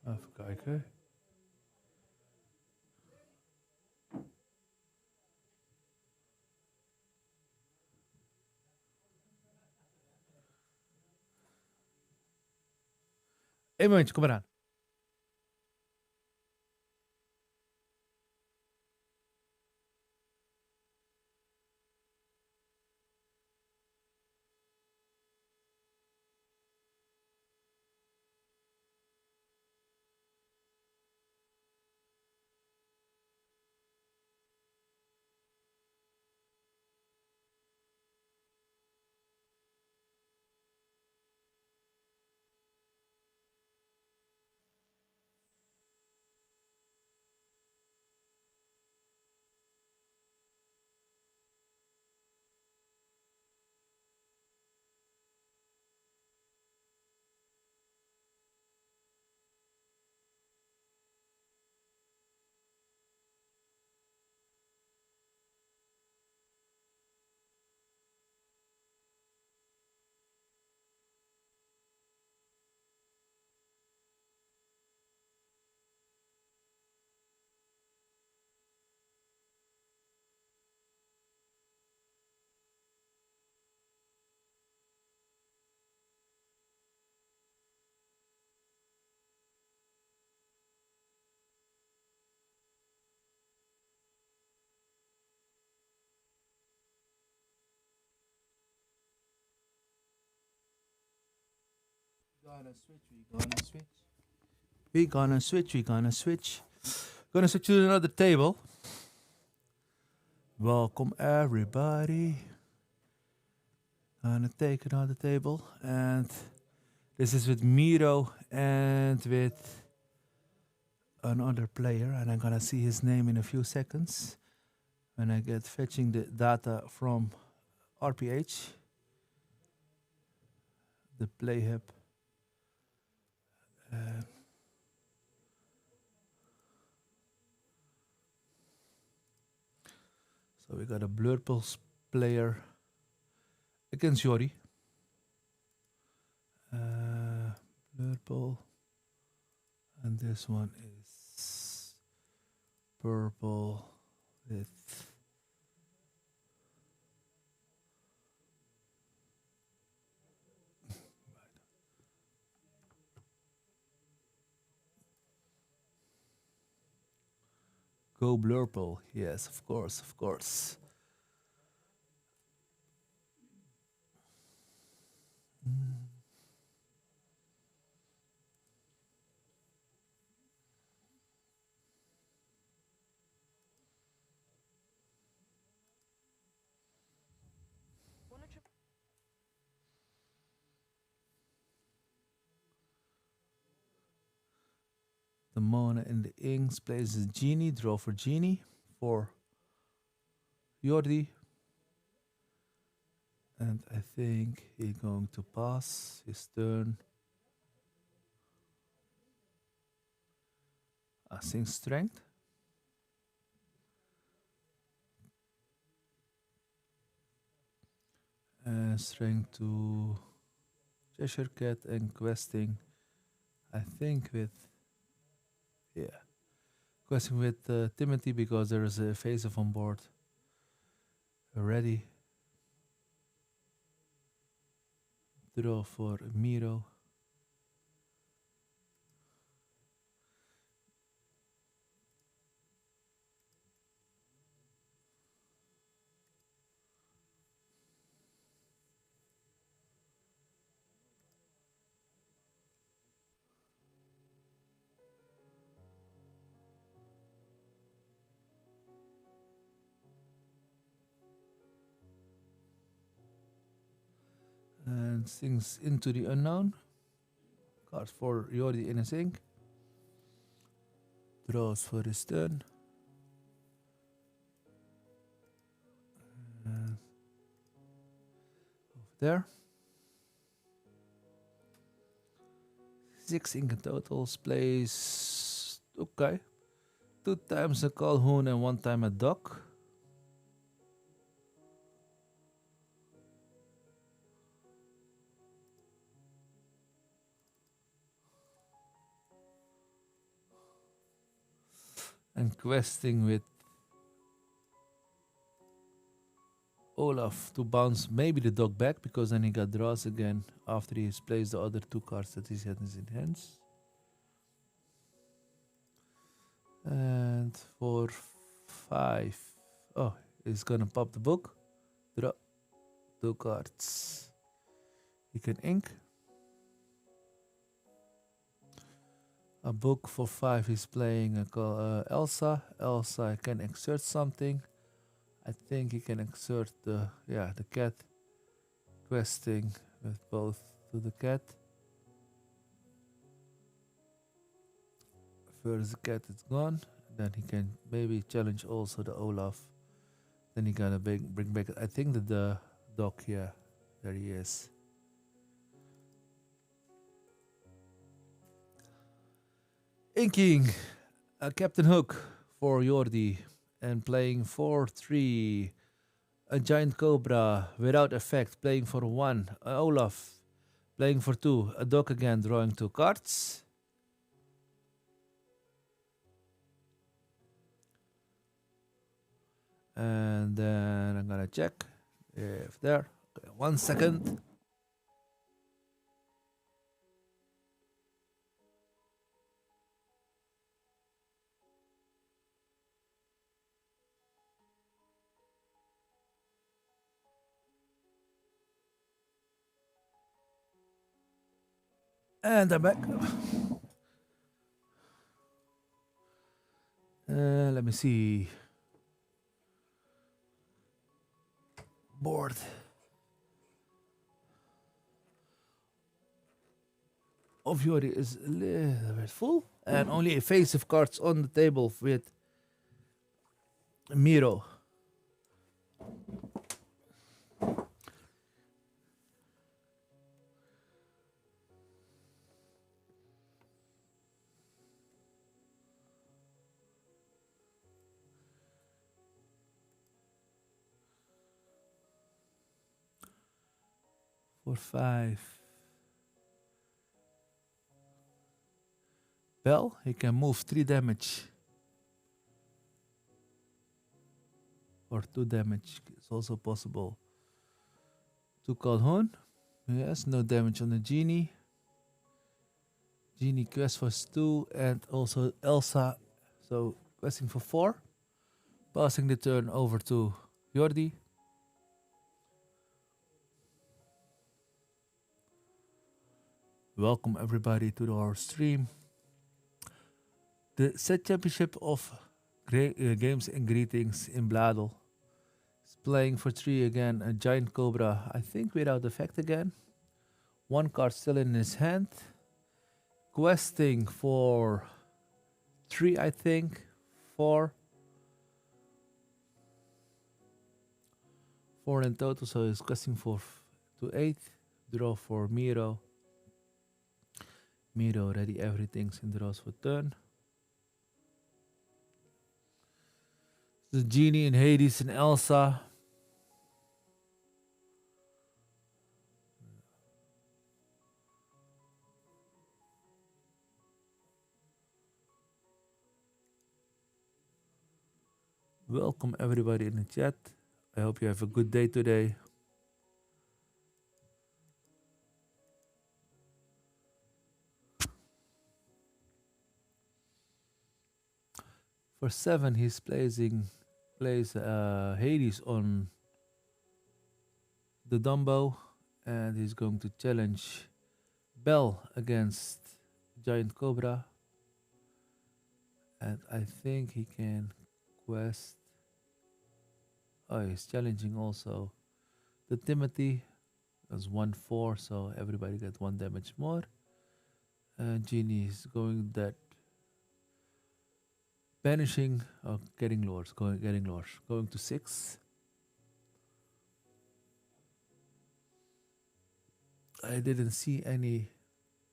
[SPEAKER 1] Even kijken. Eén momentje, kom eraan. We're gonna switch. Gonna switch to another table. Welcome everybody. Gonna take another table. And this is with Miro and with another player. And I'm gonna see his name in a few seconds. When I get fetching the data from RPH. The play hub. So we got a Blurples player against Yori. Blurple. And this one is purple with go Blurple. Yes, of course, of course. The Mona in the Inks plays a Genie. Draw for Genie. For Jordi. And I think he's going to pass his turn. I think strength. Strength to Cheshire Cat and questing. I think with questing with Timothy because there is a evasive on board. Ready. Draw for Miro. And things into the unknown. Cards for Jordi in his ink. Draws for his turn. Over there. 6 ink in totals. Plays. Okay. 2 times a Calhoun and 1 time a Doc. And questing with Olaf to bounce maybe the dog back because then he got draws again after he's placed the other 2 cards that he has in his hands. And for 5, he's gonna pop the book. Draw 2 cards. He can ink. A book for 5. He's playing Elsa. Elsa can exert something. I think he can exert the cat. Questing with both to the cat. First the cat is gone. Then he can maybe challenge also the Olaf. Then he gonna bring back. I think that the dog. Yeah, there he is. Inking Captain Hook for Jordi and playing 4-3. A giant cobra without effect playing for 1. Olaf playing for 2. A dog again drawing 2 cards. And then I'm gonna check if there. Okay, 1 second. And I'm back. Let me see. Board. Of Jordi is a little bit full. And only evasive cards on the table with Miro. For 5. Bell, he can move 3 damage. Or 2 damage is also possible. To Calhoun. Yes, no damage on the Genie. Genie quest for 2 and also Elsa. So questing for 4. Passing the turn over to Jordi. Welcome everybody to our stream. The set championship of games and greetings in Bladel is playing for 3 again. A giant cobra, I think without effect again. 1 card still in his hand. Questing for 3, I think. 4. 4 in total, so he's questing for to 8. Draw for Miro. Miro ready everything's in draws for turn. The Genie and Hades and Elsa. Welcome everybody in the chat. I hope you have a good day today. For 7, he's plays Hades on the Dumbo, and he's going to challenge Bell against Giant Cobra. And I think he can quest. Oh, he's challenging also the Timothy. That's 1/4, so everybody gets 1 damage more. And Genie is going that banishing or getting lords, going to 6. I didn't see any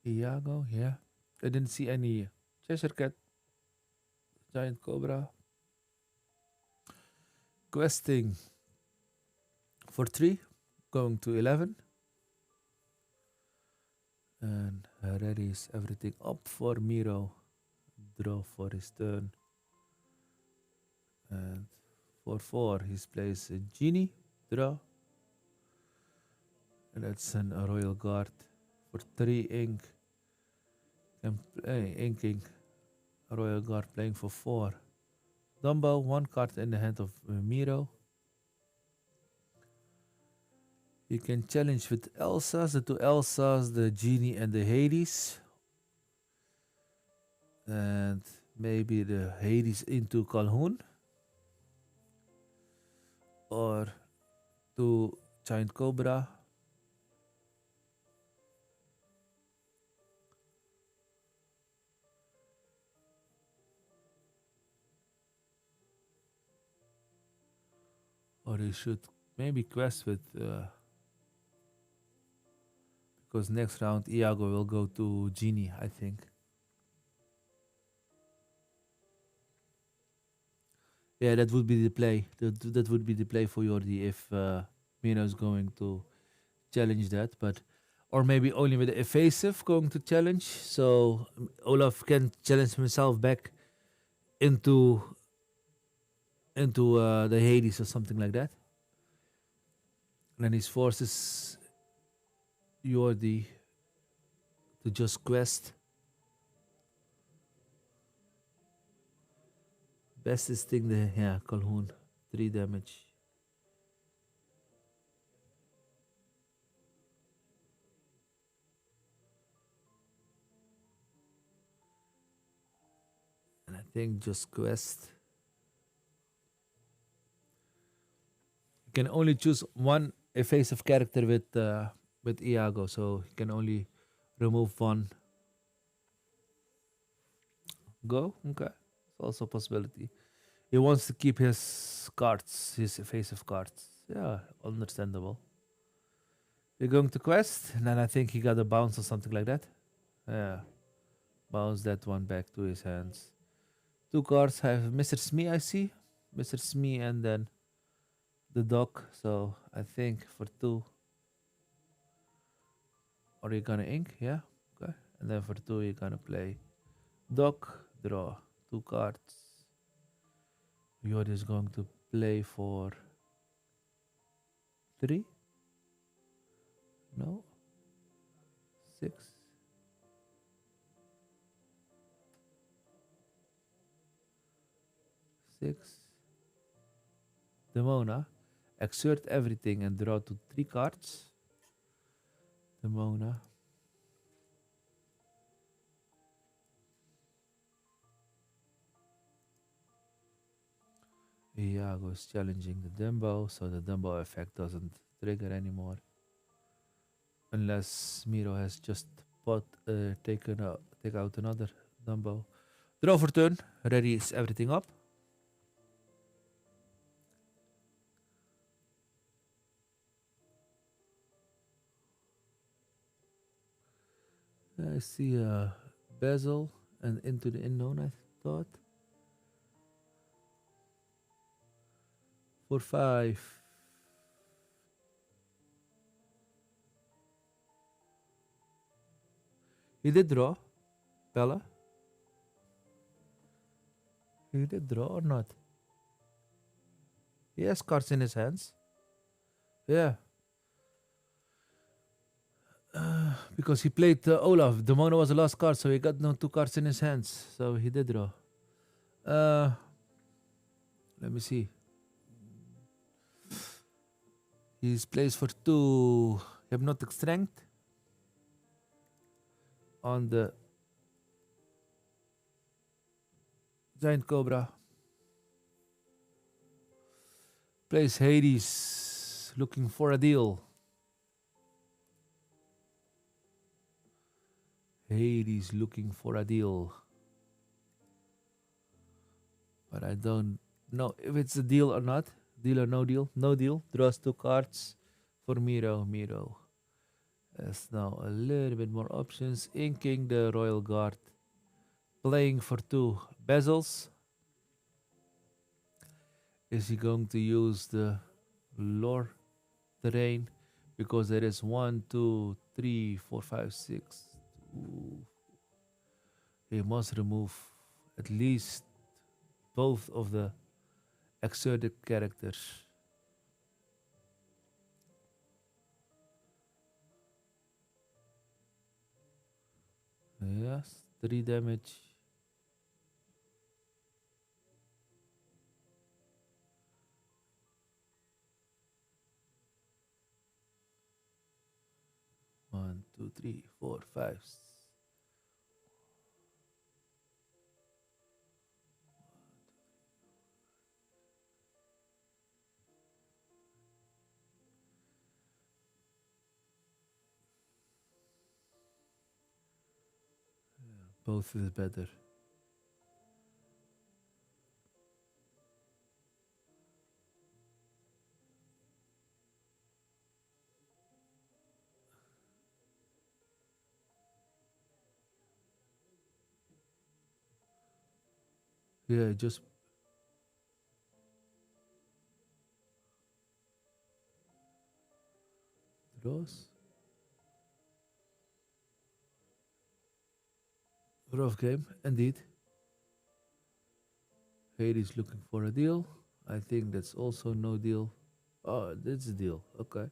[SPEAKER 1] Iago, yeah. I didn't see any Cheshire Cat, Giant Cobra. Questing for 3, going to 11. And readies everything up for Miro. Draw for his turn. And for 4, he plays a Genie. Draw. And that's a Royal Guard. For 3 ink. Can play inking. A Royal Guard playing for 4. Dumbo, 1 card in the hand of Miro. You can challenge with Elsa's, the 2 Elsa's, the Genie and the Hades. And maybe the Hades into Calhoun. Or 2 Giant Cobra. Or you should maybe quest with because next round Iago will go to Genie, I think. Yeah, that would be the play. That would be the play for Jordi if Mino is going to challenge that. But or maybe only with the evasive going to challenge, so Olaf can challenge himself back into the Hades or something like that. And then he forces Jordi to just quest. Bestest thing there, yeah, Calhoun. 3 damage. And I think just quest. You can only choose 1 evasive character with Iago, so you can only remove 1. Go? Okay. It's also a possibility. He wants to keep his cards, his evasive cards. Yeah, understandable. You're going to quest, and then I think he got a bounce or something like that. Yeah. Bounce that one back to his hands. 2 cards have Mr. Smee, I see. Mr. Smee and then the dog. So I think for 2. Or you're gonna ink, yeah? Okay. And then for 2 you're gonna play dog, draw 2 cards. Jordi is going to play for 3. No. 6. 6. Demona. Exert everything and draw to 3 cards. Demona. Iago is challenging the Dumbo, so the Dumbo effect doesn't trigger anymore. Unless Miro has just take out another Dumbo. Draw for turn. Ready is everything up. I see a bezel and into the unknown, I thought. For 5. He did draw, Bella. He did draw or not? He has cards in his hands. Yeah. Because he played Olaf. The mono was the last card, so he got no 2 cards in his hands. So he did draw. Let me see. He's plays for 2 hypnotic strength on the giant cobra. Plays Hades, looking for a deal. Hades looking for a deal. But I don't know if it's a deal or not. Deal or no deal? No deal. Draws 2 cards for Miro. Miro has now a little bit more options. Inking the Royal Guard. Playing for 2 bezels. Is he going to use the lore terrain? Because there is 1, 2, 3, 4, 5, 6. He must remove at least both of the exerted characters. Yes, 3 damage. One, two, three, four, 5. Both is better. Yeah, just draws. Rough game, indeed. Hades looking for a deal. I think that's also no deal. Oh, that's a deal. Okay.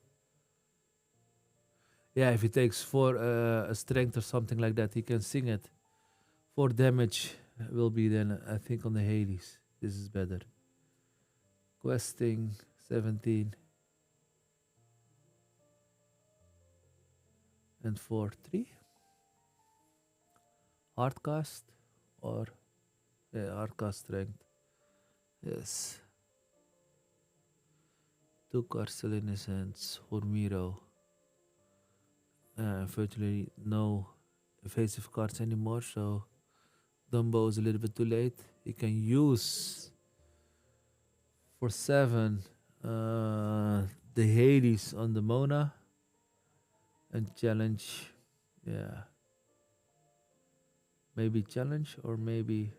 [SPEAKER 1] Yeah, if he takes 4 a strength or something like that, he can sing it. 4 damage will be then, I think, on the Hades. This is better. Questing 17. And for 3. Hardcast or hardcast strength. Yes. 2 cards still in his hands for Miro. Unfortunately, no evasive cards anymore, so Dumbo is a little bit too late. He can use for 7 the Hades on the Mona and challenge. Yeah. Maybe challenge or maybe.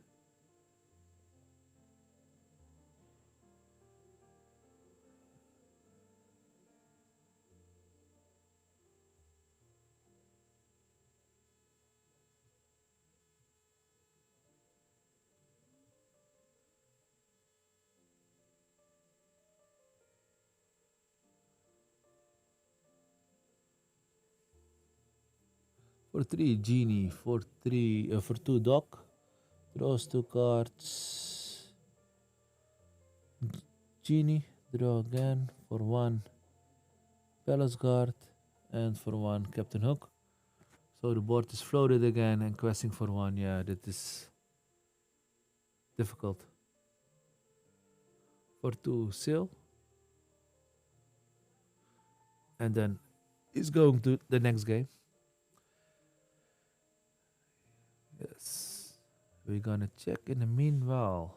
[SPEAKER 1] For 3 Genie, for 2 Doc, draws 2 cards. Genie, draw again for 1 Palace Guard and for 1 Captain Hook. So the board is floated again and questing for 1. Yeah, that is difficult. For 2 Sail. And then he's going to the next game. Yes. We're gonna check in the meanwhile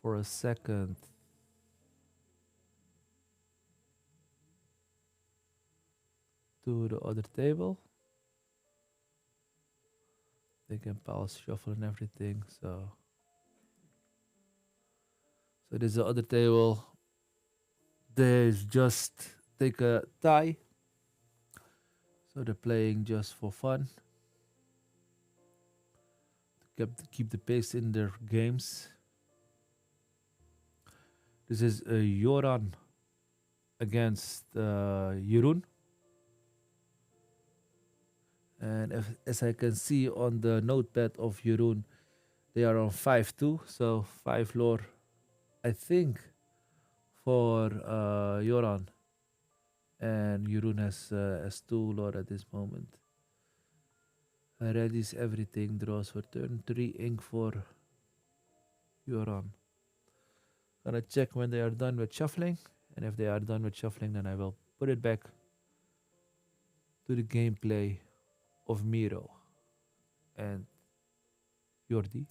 [SPEAKER 1] for a second. to the other table. They can pause, shuffle, and everything. So this is the other table. They just take a tie. So they're playing just for fun. To keep the pace in their games. This is Joran against Jeroen. And as I can see on the notepad of Jeroen, they are on 5-2. So 5 lore, I think, for Joran. And Jeroen has 2 lore at this moment. Readies everything, draws for turn 3, ink for Joran. Gonna check when they are done with shuffling. And if they are done with shuffling, then I will put it back to the gameplay of Miro and Jordi.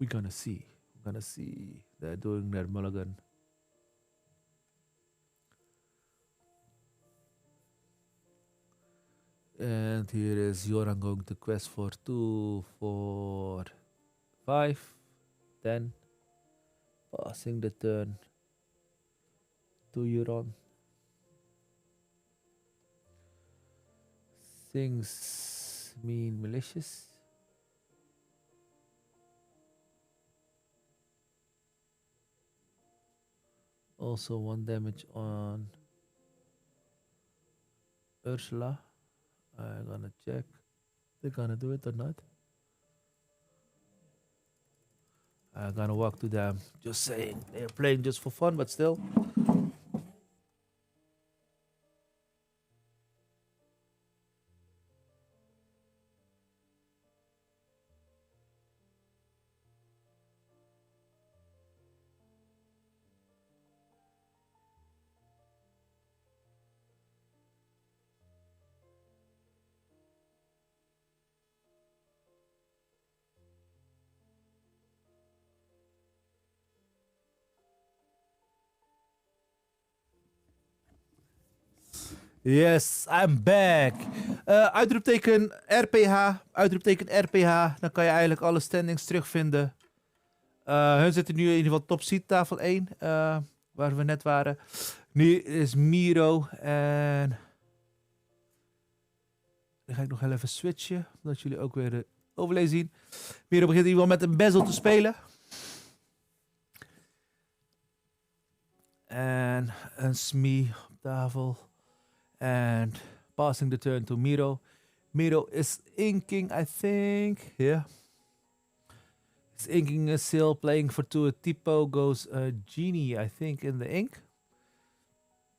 [SPEAKER 1] We're gonna see. They're doing their mulligan. And here is Joran going to quest for 2, 4, 5, 10. Passing the turn to Joran. Things mean malicious. Also 1 damage on Ursula. I'm gonna check. They're gonna do it or not. I'm gonna walk to them. Just saying. They're playing just for fun, but still. Yes, I'm back. Uitroepteken RPH. Uitroepteken RPH. Dan kan je eigenlijk alle standings terugvinden. Hun zitten nu in ieder geval top seed tafel 1. Waar we net waren. Nu is Miro. En dan ga ik nog heel even switchen. Zodat jullie ook weer de overlay zien. Miro begint in ieder geval met een bezel te spelen. En een smee op tafel. And passing the turn to Miro. Miro is inking, I think. Yeah. He's inking a seal, playing for 2. A Tipo goes Genie, I think, in the ink.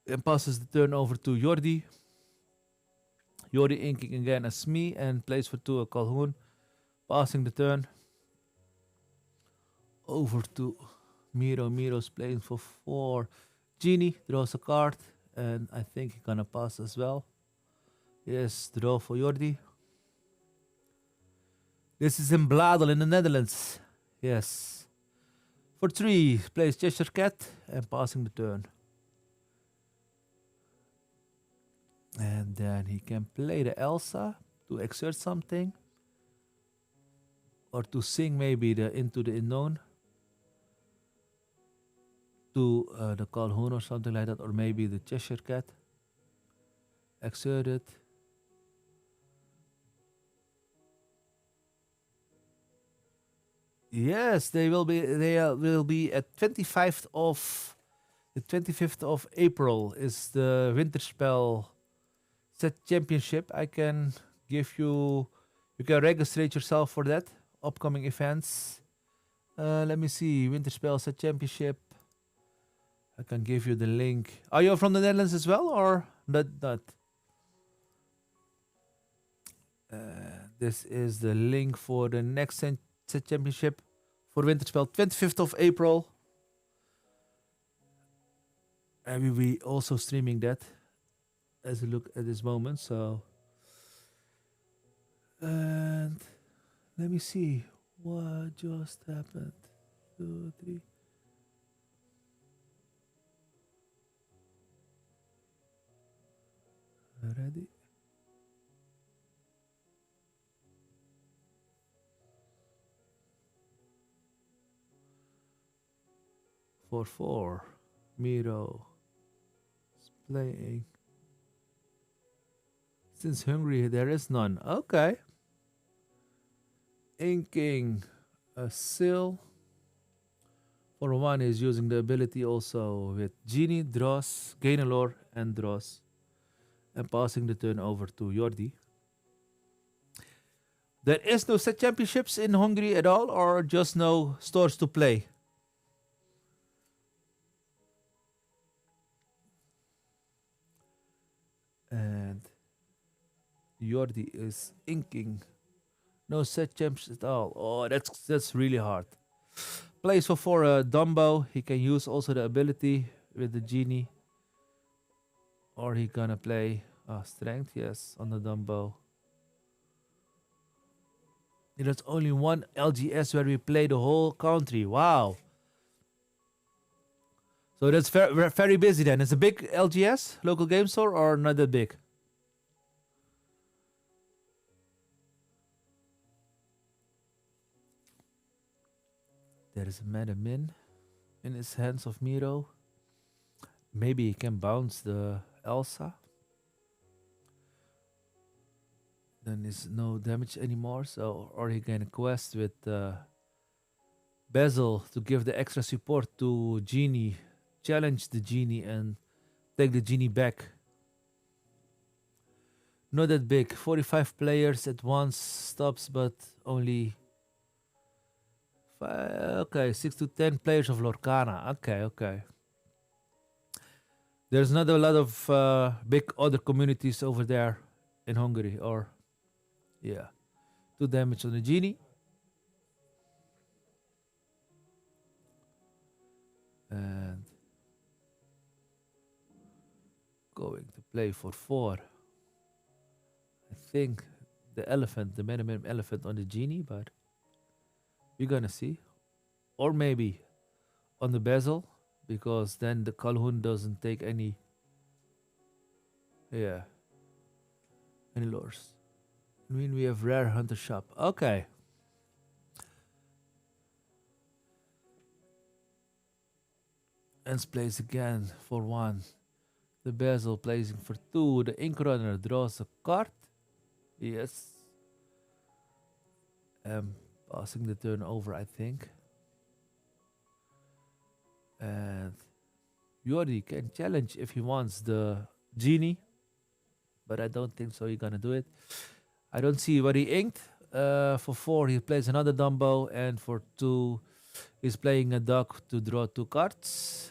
[SPEAKER 1] And passes the turn over to Jordi. Jordi inking again a Smee and plays for 2 a Calhoun. Passing the turn over to Miro. Miro's playing for 4. Genie draws a card. And I think he's gonna pass as well. Yes, draw for Jordi. This is in Bladel in the Netherlands. Yes. For 3, plays Cheshire Cat and passing the turn. And then he can play the Elsa to exert something. Or to sing maybe the Into the Unknown. To the Calhoun or something like that, or maybe the Cheshire Cat. Exert it. Yes, they will be at 25th of the 25th of April is the Winterspel Set Championship. I can give you can register yourself for that upcoming events. Let me see, Winterspel Set Championship. I can give you the link. Are you from the Netherlands as well, or not? This is the link for the next set championship for Winterspel, 25th of April. And we will be also streaming that as a look at this moment. So, and let me see what just happened. 2, 3. Ready? For four. Miro is playing. Since Hungary there is none. Okay. Inking a seal. For one is using the ability also with Genie, Dross, Gainalor, and Dross. And passing the turn over to Jordi. There is no set championships in Hungary at all, or just no stores to play? And Jordi is inking. No set champs at all. Oh, that's really hard. Plays for Dumbo. He can use also the ability with the Genie. Or he gonna play strength, yes, on the Dumbo. There's only one LGS where we play the whole country. Wow. So that's very busy then. It's a big LGS, local game store, or not that big? There is a Metamin in his hands of Miro. Maybe he can bounce the Elsa. Then there's no damage anymore. So, or he can quest with Basil to give the extra support to Genie. Challenge the Genie and take the Genie back. Not that big. 45 players at once stops, but only... Okay, 6 to 10 players of Lorcana. Okay. There's not a lot of big other communities over there in Hungary, or... Yeah. 2 damage on the Genie. And... Going to play for 4. I think the elephant, the minimum elephant on the Genie, but... We're gonna see. Or maybe on the Basil, because then the Calhoun doesn't take any... Yeah. Any lures. I mean, we have rare hunter shop. Okay. Ends plays again for 1. The Basil placing for 2. The Ink Runner draws a card. Yes. Passing the turn over, I think. And Jordi can challenge if he wants the Genie. But I don't think so he's gonna do it. I don't see what he inked. For 4 he plays another Dumbo. And for 2 he's playing a duck to draw 2 cards.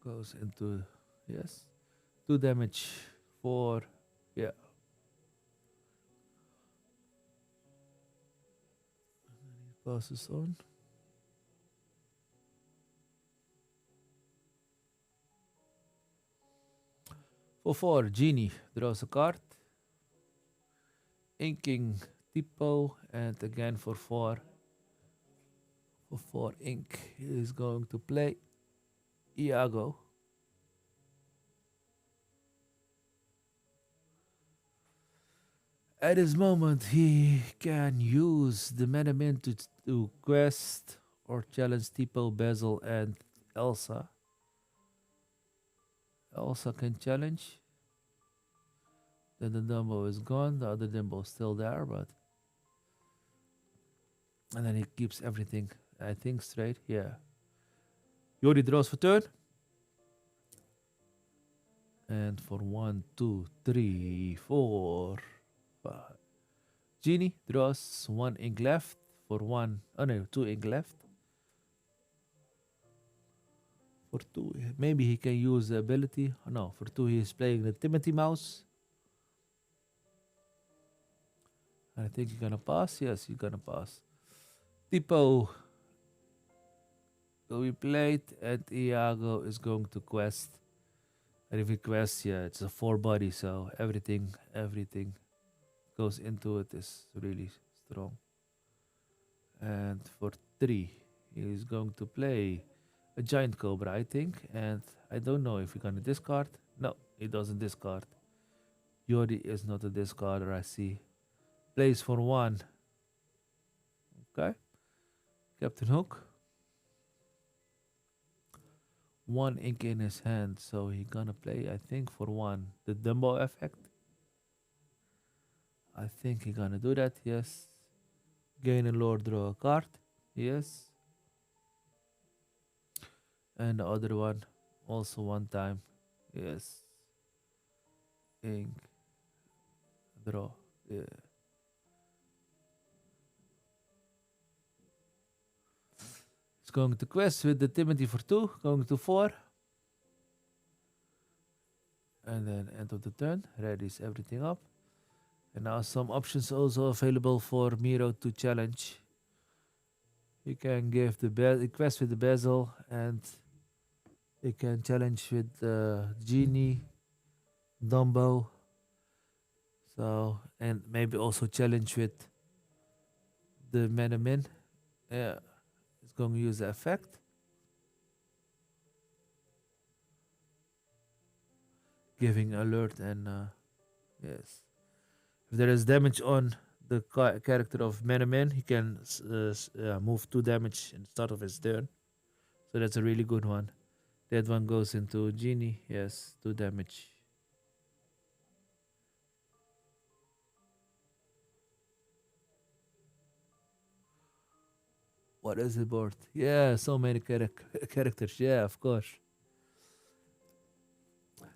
[SPEAKER 1] Goes into... Yes. 2 damage. 4. Yeah. Passes on. For 4, Genie draws a card. Inking Tipo, and again for 4. For 4 ink, he is going to play Iago. At this moment, he can use the Metamin to quest or challenge Tipo, Basil, and Elsa. Elsa can challenge. Then the Dumbo is gone. The other Dumbo is still there, but... And then he keeps everything, I think, straight. Yeah. Jordi draws for turn. And for 1, 2, 3, 4, 5. Genie draws 1 ink left. For 1, oh no, 2 ink left. For 2, maybe he can use the ability. Oh, no, for 2 he is playing the Timothy Mouse. I think he's gonna pass. Yes, he's gonna pass. Tipo will be played, and Iago is going to quest. And if he quests, yeah, it's a 4 body, so everything goes into it is really strong. And for 3, he's going to play a giant cobra, I think. And I don't know if he's gonna discard. No, he doesn't discard. Yori is not a discarder, I see. Plays for 1. Okay. Captain Hook. 1 ink in his hand, so he gonna play, I think, for 1. The Dumbo effect. I think he gonna do that, yes. Gain a lore, draw a card. Yes. And the other one, also 1 time. Yes. Ink. Draw. Yeah. He's going to quest with the Timothy for 2. Going to 4. And then end of the turn. Readies everything up. And now some options also available for Miro to challenge. He can give the quest with the bezel, and he can challenge with Genie, Dumbo. So, and maybe also challenge with the Menamin. Yeah, it's going to use the effect. Giving alert and yes. If there is damage on the character of Menamin, he can move 2 damage in the start of his turn. So that's a really good one. That one goes into Genie. Yes, 2 damage. What is the board? Yeah, so many characters. Yeah, of course.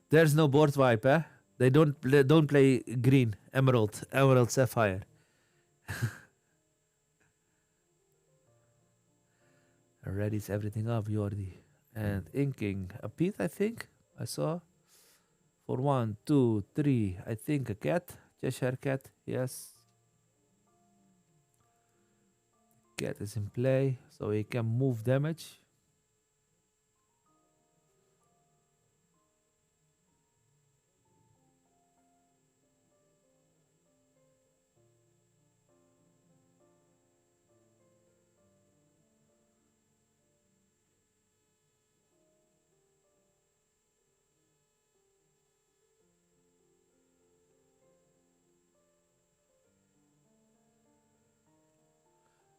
[SPEAKER 1] There's no board wipe, eh? They don't play green, emerald, sapphire. Readies everything up, Jordi. And inking a Pete, I think. I saw. For 1, 2, 3. I think a cat. Cheshire cat. Yes. Cat is in play, so he can move damage.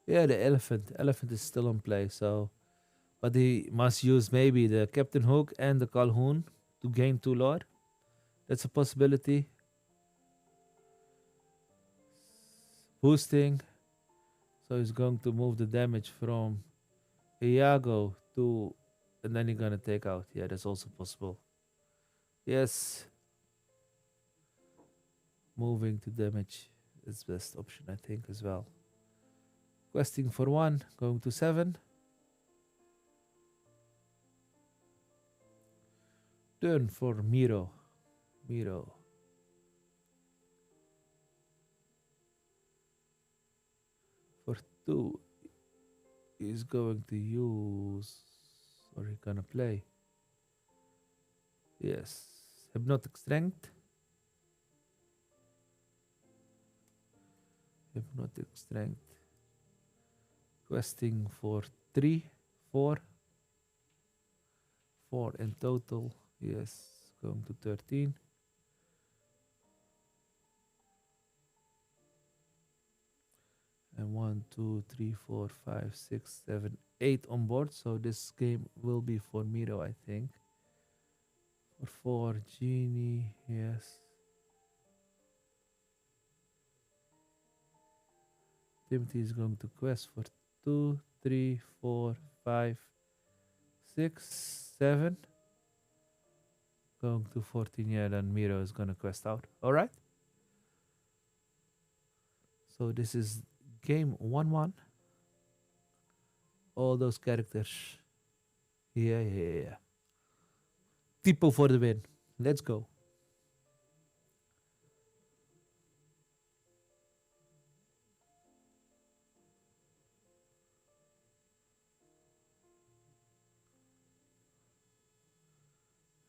[SPEAKER 1] Yeah, the elephant. Elephant is still in play, so. But he must use maybe the Captain Hook and the Calhoun to gain 2 lore. That's a possibility. Boosting. So he's going to move the damage from Iago to. And then he's gonna take out. Yeah, that's also possible. Yes. Moving to damage is best option, I think, as well. Questing for 1, going to 7. Turn for Miro. Miro. For 2, he's going to use, or he's gonna play. Yes. Hypnotic Strength. Hypnotic Strength. Questing for 3, 4. 4 in total. Yes. Going to 13. And 1, 2, 3, 4, 5, 6, 7, 8 on board. So this game will be for Miro, I think. For 4, Genie. Yes. Timothy is going to quest for 2, 3, 4, 5, 6, 7. Going to 14, yeah, then Miro is gonna quest out. Alright. So this is game 1-1. All those characters. Yeah. Tipo for the win. Let's go.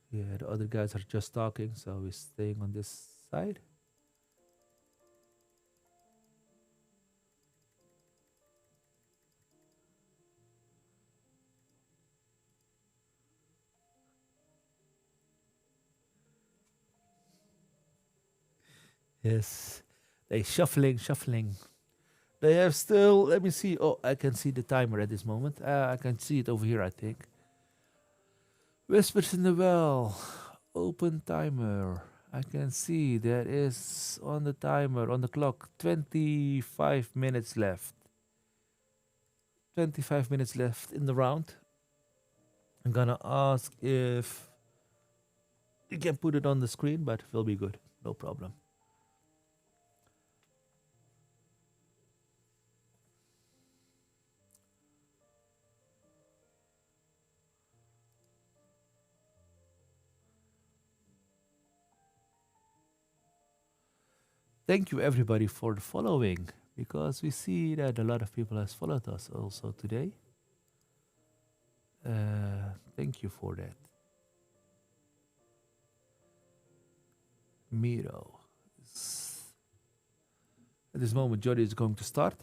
[SPEAKER 1] Yeah, the other guys are just talking, so we're staying on this side. Yes. They shuffling. They have still, let me see. Oh, I can see the timer at this moment. I can see it over here, I think. Whispers in the Well. Open timer. I can see there is on the timer, on the clock, 25 minutes left. 25 minutes left in the round. I'm gonna ask if you can put it on the screen, but it will be good. No problem. Thank you everybody for the following, because we see that a lot of people has followed us also today. Thank you for that. Miro. At this moment, Jody is going to start.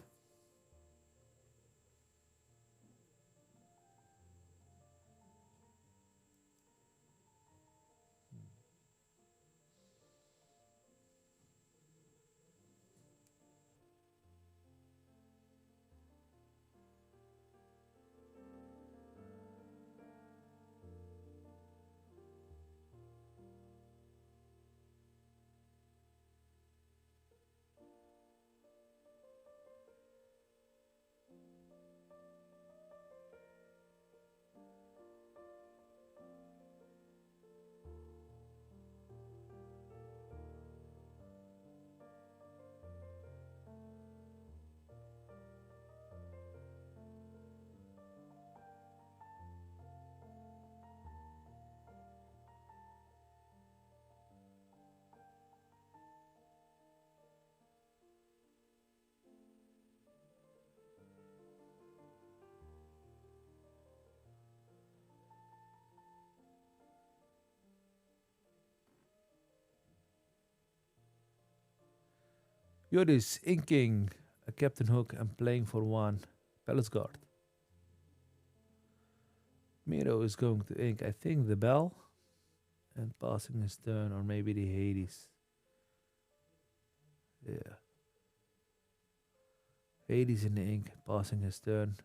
[SPEAKER 1] Jody is inking a Captain Hook and playing for one Palace Guard. Miro is going to ink, I think, the Bell and passing his turn, or maybe the Hades. Yeah. Hades in the ink, passing his turn.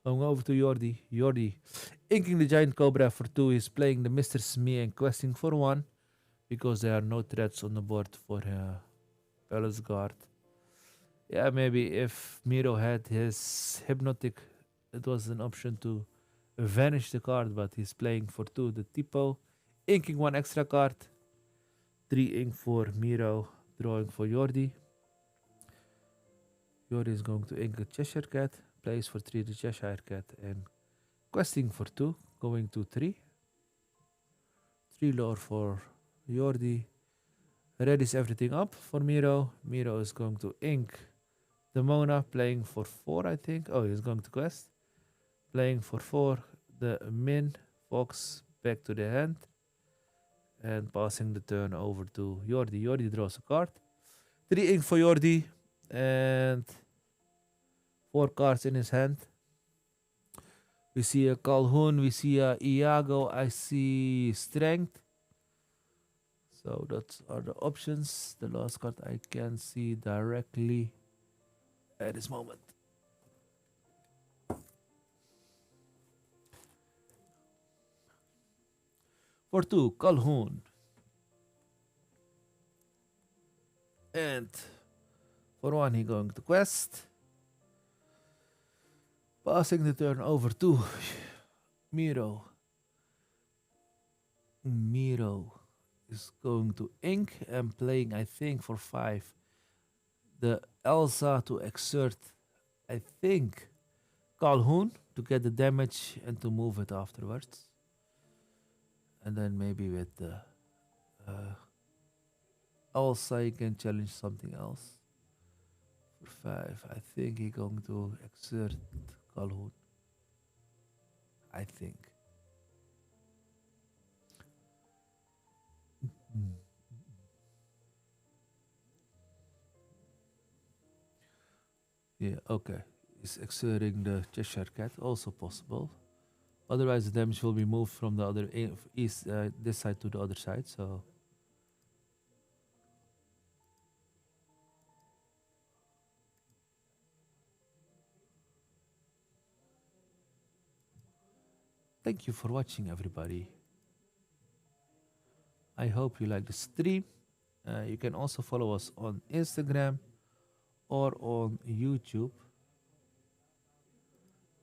[SPEAKER 1] Going over to Jordi. Jordi inking the Giant Cobra for 2. He's playing the Mr. Smee and questing for 1, because there are no threats on the board for Palace Guard. Yeah, maybe if Miro had his Hypnotic, it was an option to vanish the card, but he's playing for 2 the Tipo, inking 1 extra card. 3 ink for Miro, drawing for Jordi. Jordi is going to ink a Cheshire Cat, plays for 3 the Cheshire Cat, and questing for 2, going to 3. 3 lore for Jordi. Readies everything up for Miro. Miro is going to ink the Mona, playing for 4, I think. Oh, he's going to quest. Playing for 4, the Min Fox back to the hand. And passing the turn over to Jordi. Jordi draws a card. 3 ink for Jordi. And 4 cards in his hand. We see a Calhoun. We see a Iago. I see Strength. So that are the options. The last card I can see directly at this moment. For 2, Calhoun. And for 1, he going to quest. Passing the turn over to Miro. Miro is going to ink and playing, I think, for 5. The Elsa to exert, I think, Calhoun to get the damage and to move it afterwards. And then maybe with the Elsa, you can challenge something else. For 5, I think he's going to exert Calhoun. I think. Yeah, okay. He's exerting the Cheshire Cat, also possible. Otherwise, the damage will be moved from the other east, this side to the other side. So thank you for watching, everybody. I hope you like the stream. You can also follow us on Instagram or on YouTube.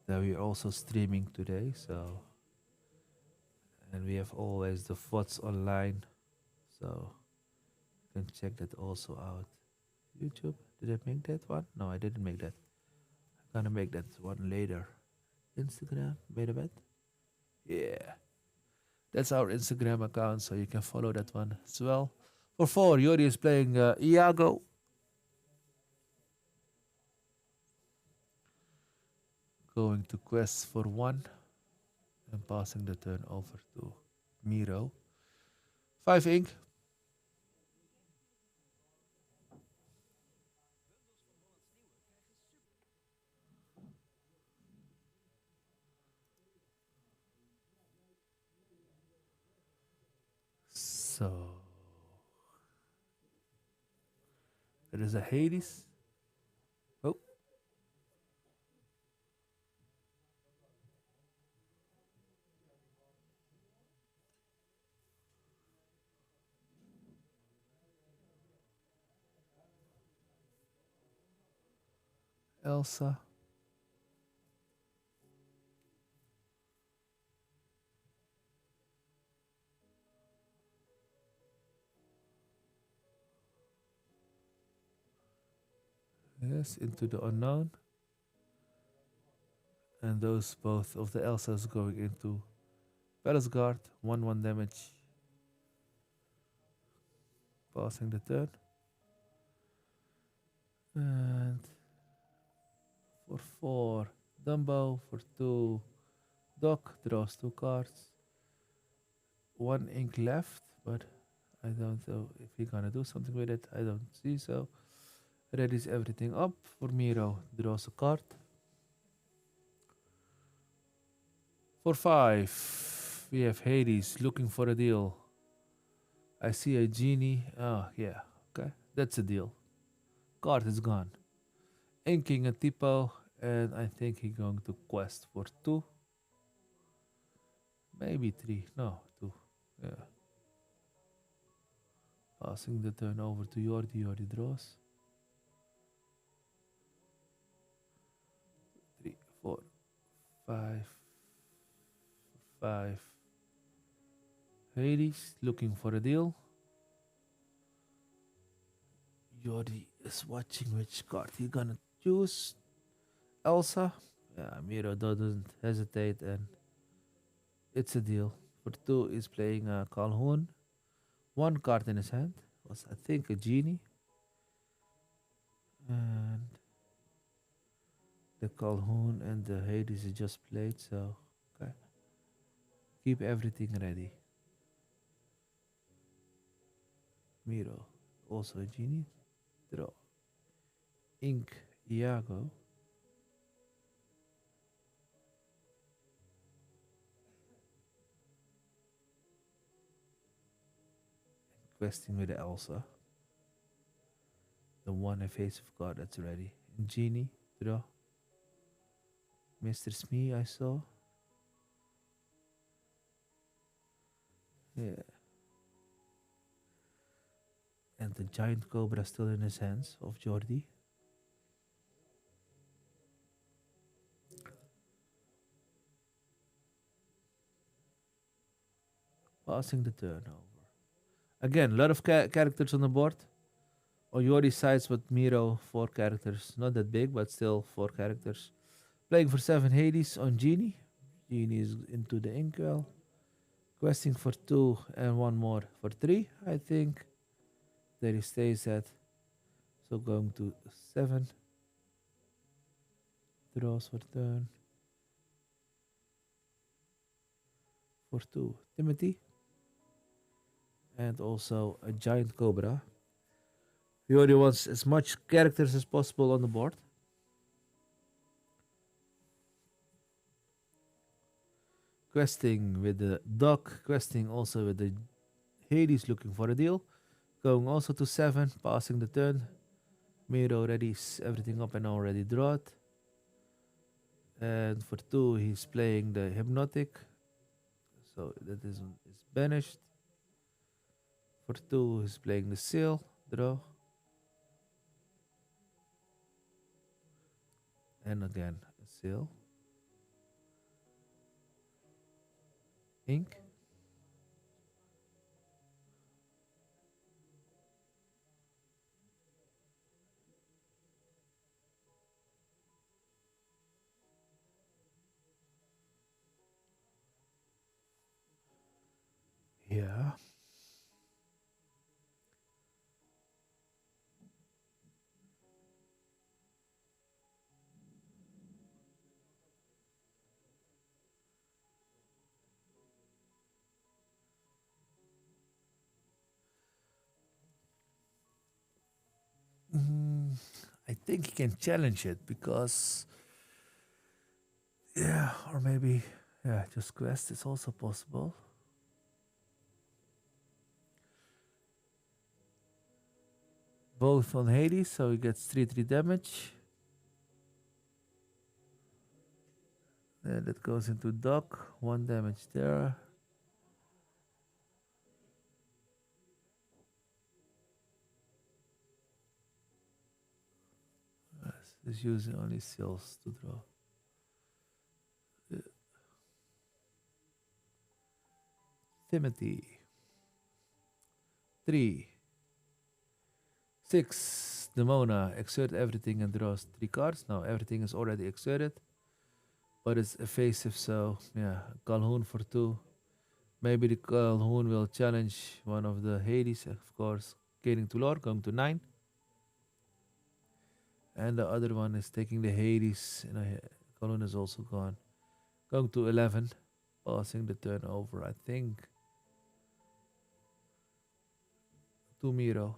[SPEAKER 1] That we are also streaming today. So, and we have always the VODs online. So you can check that also out. YouTube. Did I make that one? No, I didn't make that. I'm gonna make that one later. Instagram. Wait a bit. Yeah. That's our Instagram account, so you can follow that one as well. For Yori is playing Iago. Going to quest for 1 and passing the turn over to Miro. 5 ink. So there is a Hades. Oh, Elsa. Yes, into the unknown. And those both of the Elsas going into Palace Guard. 1/1 damage. Passing the turn. And for 4, Dumbo. For 2, Doc. Draws 2 cards. 1 ink left, but I don't know if he's gonna do something with it. I don't see so. Readies everything up for Miro. Draws a card. For 5, we have Hades looking for a deal. I see a genie. Oh, yeah. Okay, that's a deal. Card is gone. Inking a typo, and I think he's going to quest for 2. Maybe 3. No, 2. Yeah. Passing the turn over to Jordi. Jordi draws. 3, 4, 5. 5. Hades looking for a deal. Jordi is watching which card he's gonna choose. Elsa. Yeah, Miro doesn't hesitate, and it's a deal. For 2 is playing Calhoun. 1 card in his hand was, I think, a genie. And the Calhoun and the Hades is just played, so okay. Keep everything ready. Miro, also a genie. Draw. Ink Iago. Questing with the Elsa. The 1 evasive card that's ready. And genie, draw. Mr. Smee, I saw. Yeah. And the giant cobra still in his hands of Jordi. Passing the turn over. Again, a lot of characters on the board. On Jordi's sides with Miro, 4 characters. Not that big, but still 4 characters. Playing for 7 Hades on Genie. Genie is into the Inkwell. Questing for 2 and 1 more for 3, I think. There he stays at. So going to 7. Draws for turn. For 2, Timothy. And also a giant cobra. He already wants as much characters as possible on the board. Questing with the Doc. Questing also with the Hades looking for a deal. Going also to 7. Passing the turn. Miro readies everything up and already draw it. And for 2 he's playing the Hypnotic. So that is banished. For 2, he's playing the seal. Draw. And again, a seal. Ink. Yeah. Mm, I think he can challenge it because, yeah, or maybe, yeah, just quest is also possible. Both on Hades, so he gets 3 damage. Then that goes into Dock, 1 damage there. Yes, he's using only seals to draw. Timothy. 3. 6. Demona. Exert everything and draws 3 cards. Now everything is already exerted. But it's evasive, so yeah. Calhoun for 2. Maybe the Calhoun will challenge one of the Hades, of course. Gaining to lore, going to 9. And the other one is taking the Hades. And Calhoun is also gone. Going to 11. Passing the turn over, I think. To Miro.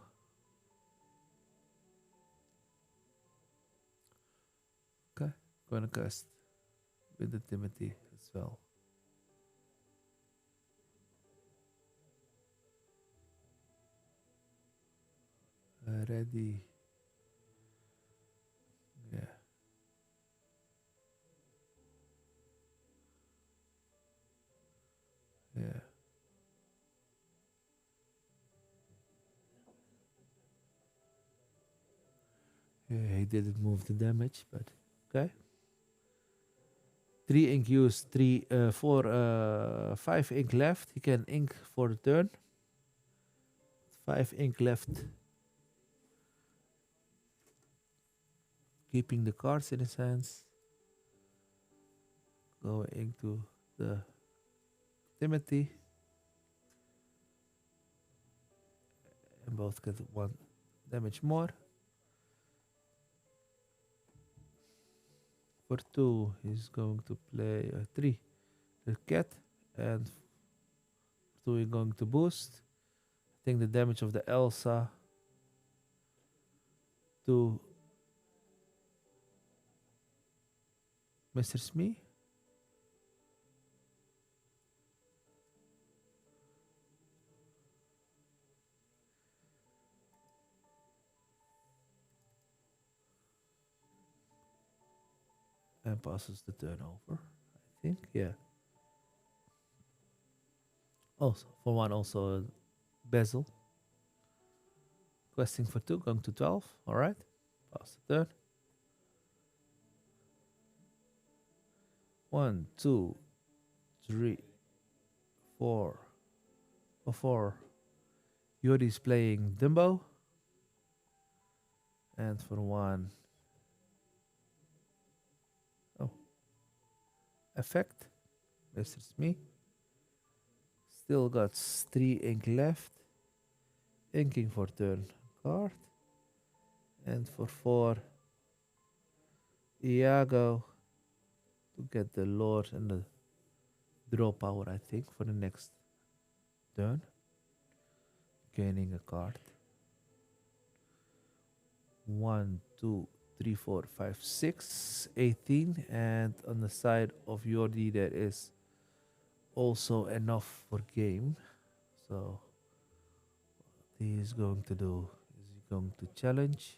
[SPEAKER 1] Okay. Gonna cast with the Timothy as well. Ready. Yeah. Yeah. Yeah, he didn't move the damage, but okay. 3 ink used, 5 ink left. He can ink for the turn. 5 ink left. Keeping the cards in his hands. Going into the Timothy. And both get 1 damage more. For 2, he's going to play 3. The cat. And for 2, he's going to boost. I think the damage of the Elsa to Mr. Smee. And passes the turn over, I think. Yeah. Also, for 1, also Bezel. Questing for 2, going to 12. Alright. Pass the turn. 1, 2, 3, 4. For 4, Yuri's playing Dumbo. And for 1, effect, Mr. Smee. Still got 3 ink left. Inking for turn card. And for 4, Iago to get the Lord and the draw power, I think, for the next turn. Gaining a card. 1, 2, 3, 4, 5, 6, 18. And on the side of Jordi, there is also enough for game. So, what he is going to do is he going to challenge.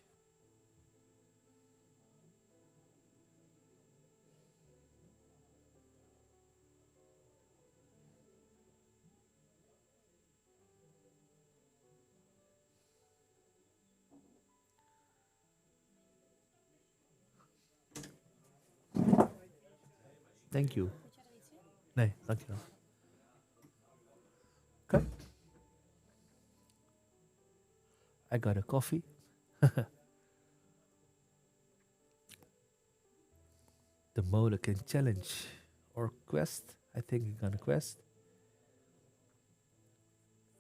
[SPEAKER 1] Thank you. Nee, dankjewel. Okay. I got a coffee. The Molokin challenge or quest. I think you're gonna quest.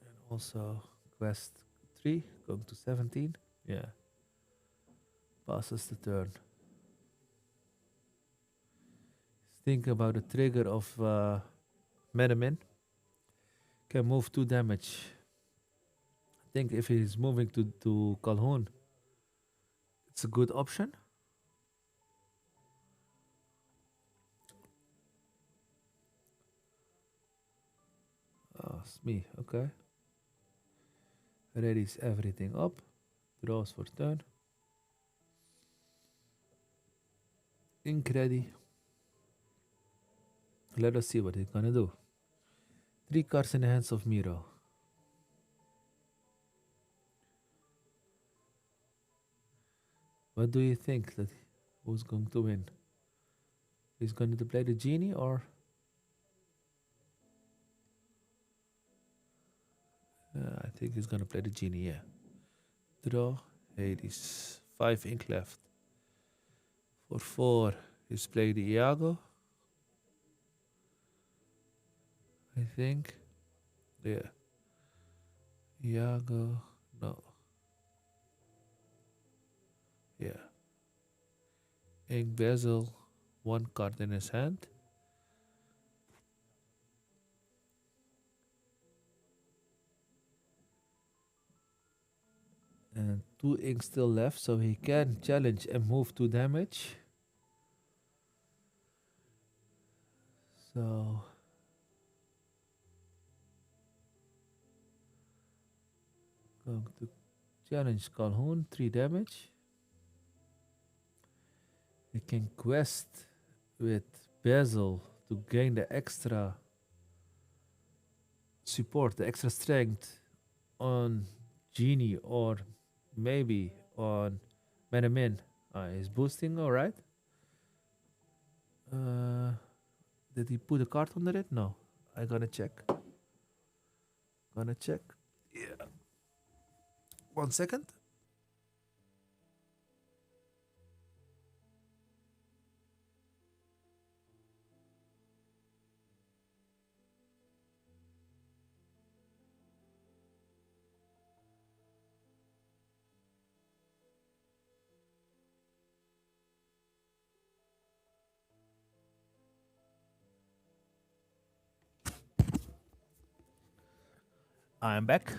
[SPEAKER 1] And also quest 3, going to 17. Yeah. Passes the turn. Think about the trigger of Medemin. Can move 2 damage. I think if he's moving to Calhoun, it's a good option. Oh, it's me, okay. Readies everything up. Draws for turn. Ink ready. Let us see what he's gonna do. 3 cards in the hands of Miro. What do you think that who's going to win? He's going to play the genie or I think he's gonna play the genie, yeah. Draw. Hades. 5 ink left. For 4, he's playing the Iago. I think. Yeah. Iago. No. Yeah. Ink Bezel. 1 card in his hand. And 2 ink still left, so he can challenge and move 2 damage. So going to challenge Calhoun, 3 damage. He can quest with Bezel to gain the extra support, the extra strength on Genie or maybe on Menemin. He's boosting, alright. Did he put a card under it? No. I gotta check. Yeah. 1 second. I'm back.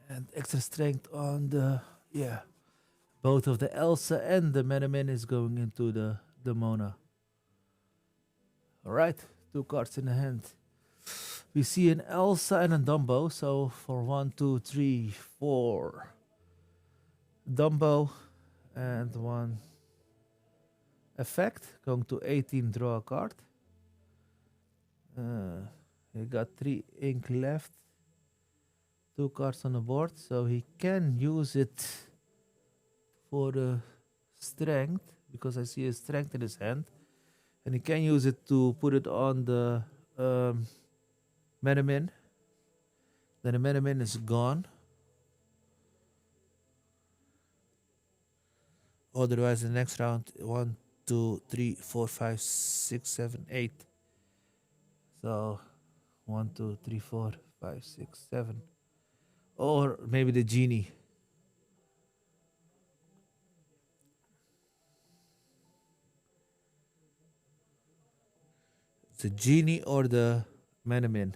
[SPEAKER 1] And extra strength on the, yeah, both of the Elsa and the Menemin is going into the Mona. Alright, 2 cards in the hand. We see an Elsa and a Dumbo. So for 1, 2, 3, 4 Dumbo and 1 effect. Going to 18, draw a card. He got 3 ink left. 2 cards on the board, so he can use it for the strength because I see a strength in his hand, and he can use it to put it on the Menemin. Then the Menemin is gone. Otherwise, the next round 1, 2, 3, 4, 5, 6, 7, 8. So 1, 2, 3, 4, 5, 6, 7. Or maybe the genie. The genie or the Menemin.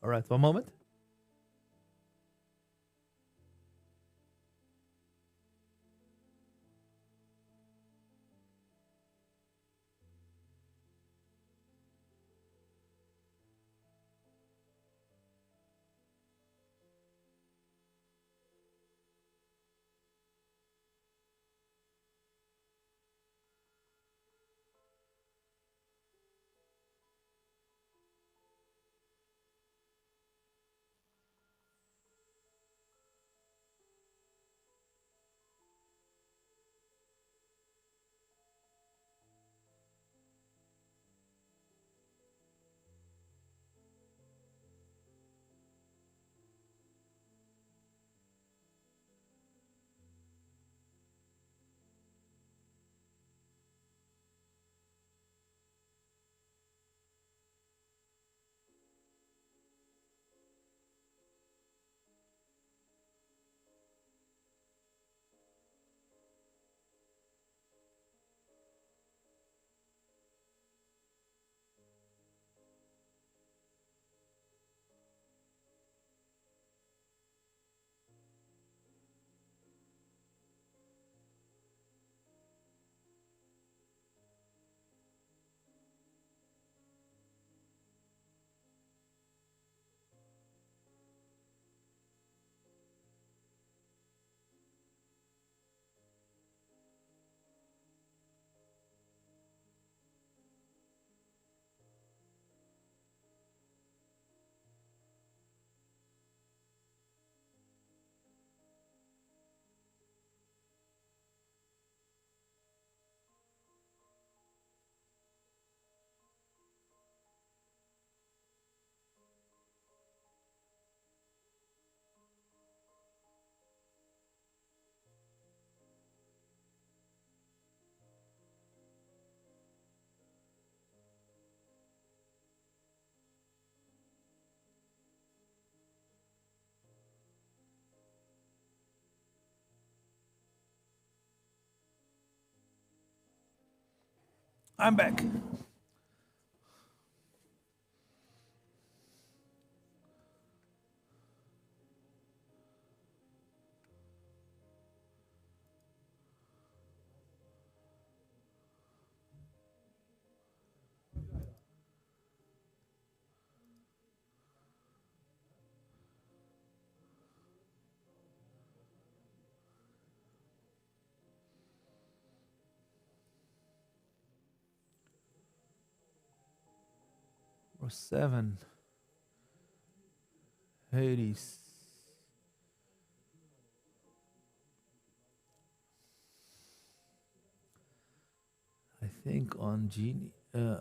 [SPEAKER 1] Alright, 1 moment. I'm back. Or 7. Hades. I think on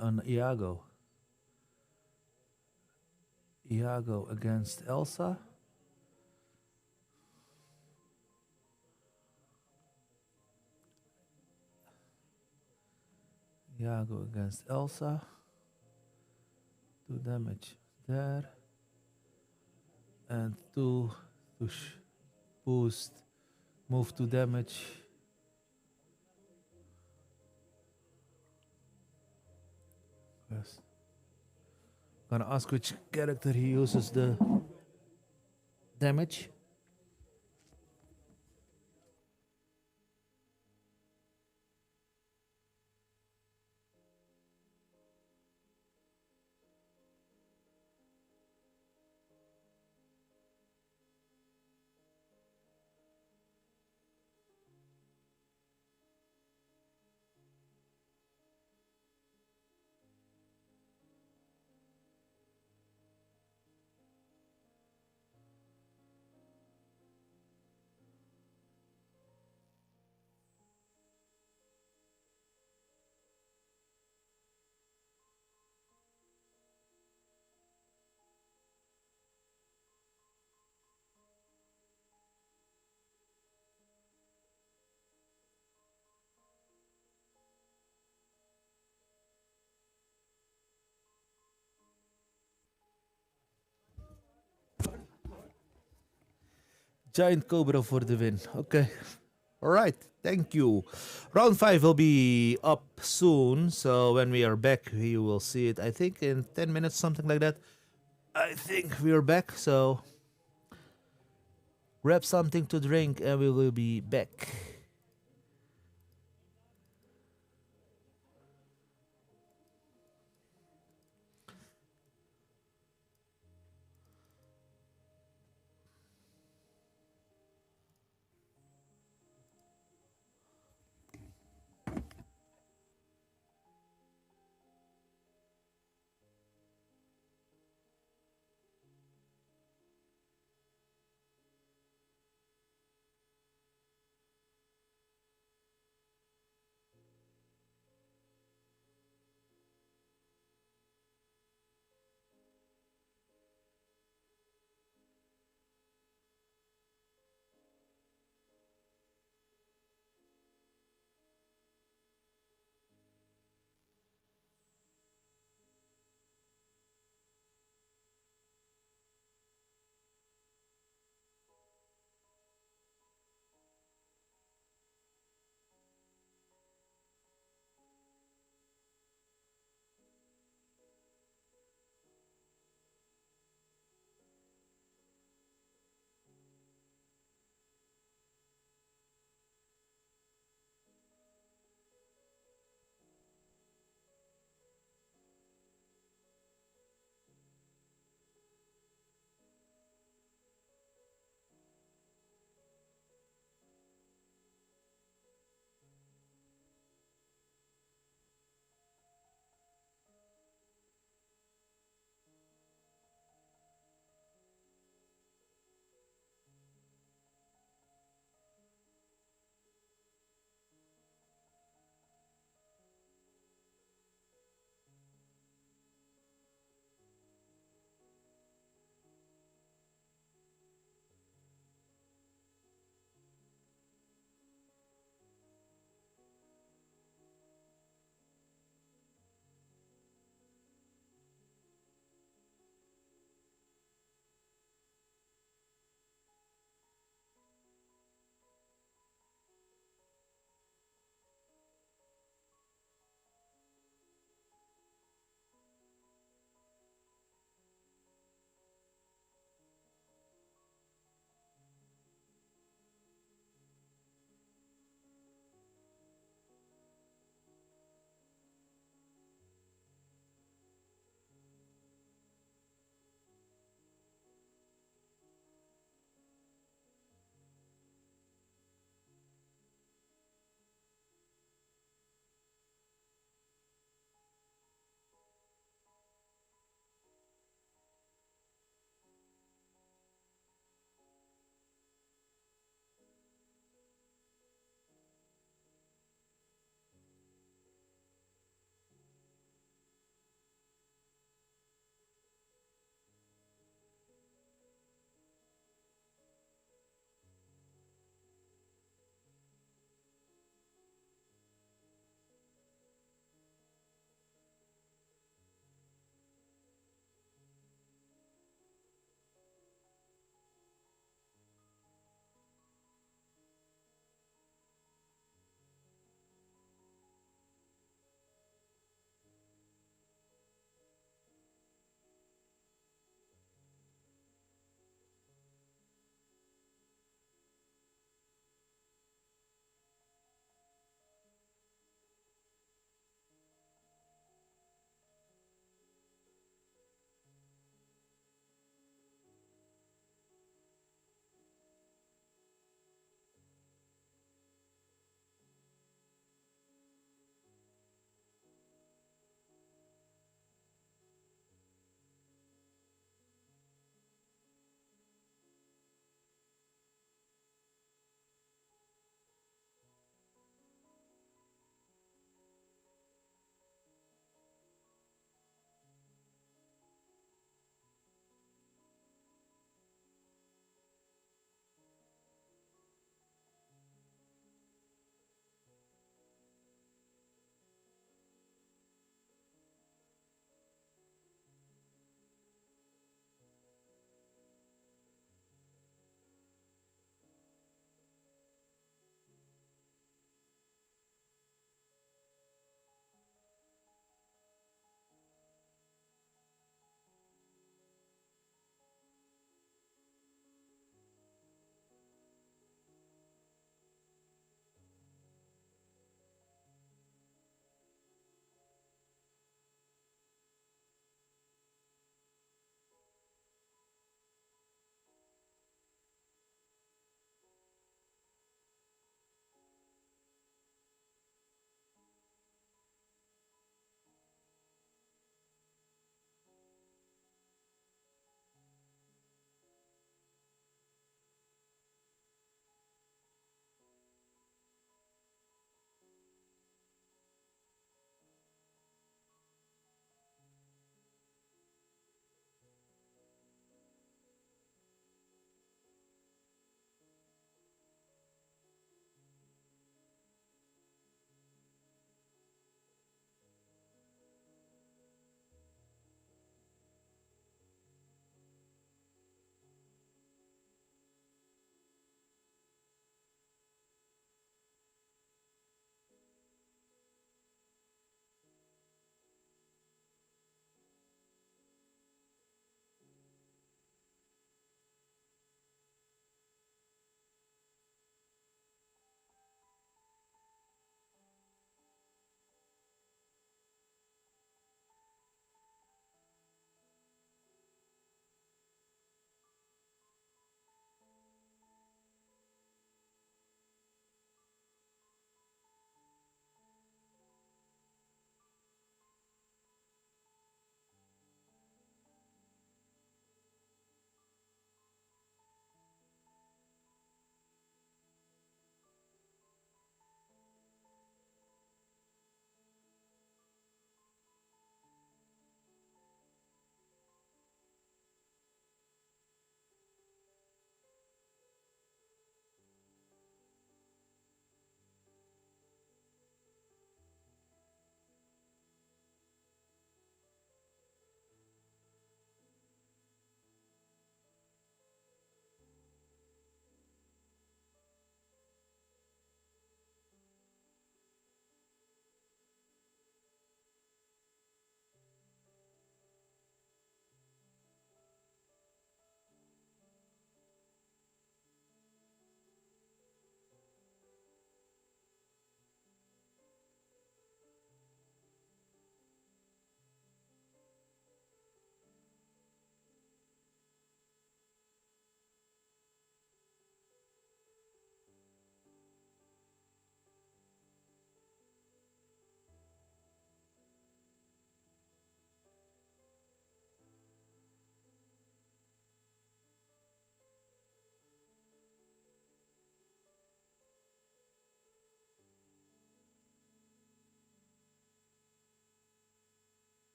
[SPEAKER 1] on Iago. Iago against Elsa. Iago against Elsa. 2 damage there. And 2 to boost. Move 2 damage. Yes. Gonna ask which character he uses the damage. Giant Cobra for the win. Okay. All right. Thank you. Round 5 will be up soon. So when we are back, you will see it. I think in 10 minutes, something like that. I think we are back. So grab something to drink and we will be back.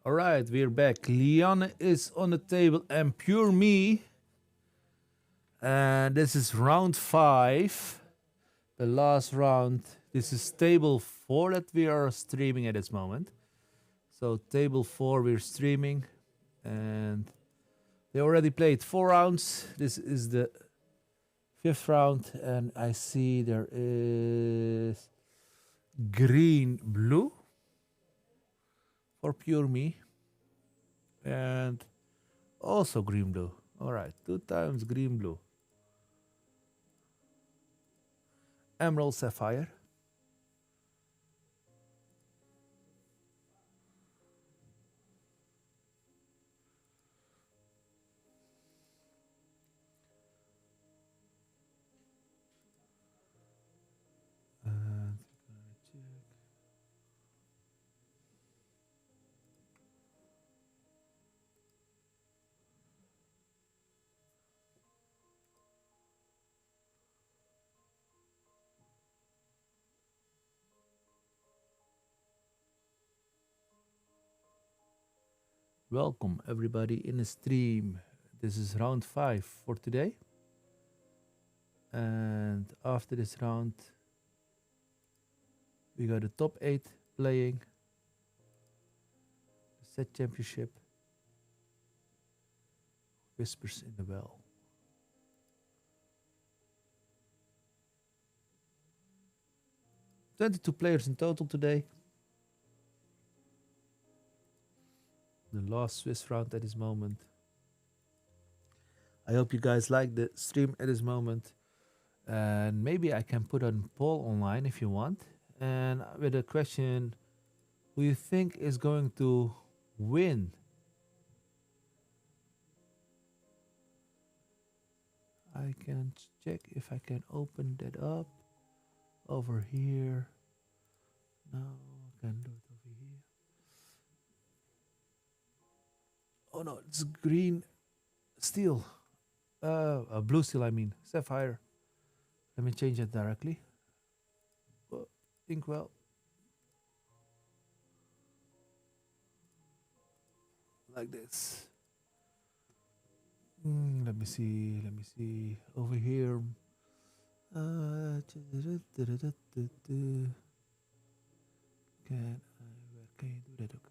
[SPEAKER 1] All right, we're back. Liane is on the table and Pure Me. And this is round 5. The last round. This is table 4 that we are streaming at this moment. So table 4 we're streaming. And they already played 4 rounds. This is the 5th round. And I see there is green, blue for Pure Me. And also green, blue. All right, 2 times green, blue. Emerald, sapphire. And check. Welcome everybody in the stream. This is round 5 for today. And after this round, we got the top 8 playing the set championship. Whispers in the Well. "22 players in total today. The last Swiss round at this moment. I hope you guys like the stream at this moment. And maybe I can put a poll online if you want. And with a question, who you think is going to win? I can check if I can open that up over here. No, I can do it over here. Oh no, it's green steel. Blue steel, I mean. Sapphire. Let me change it directly. Inkwell. Like this. Let me see. Over here. Can you do that? Okay.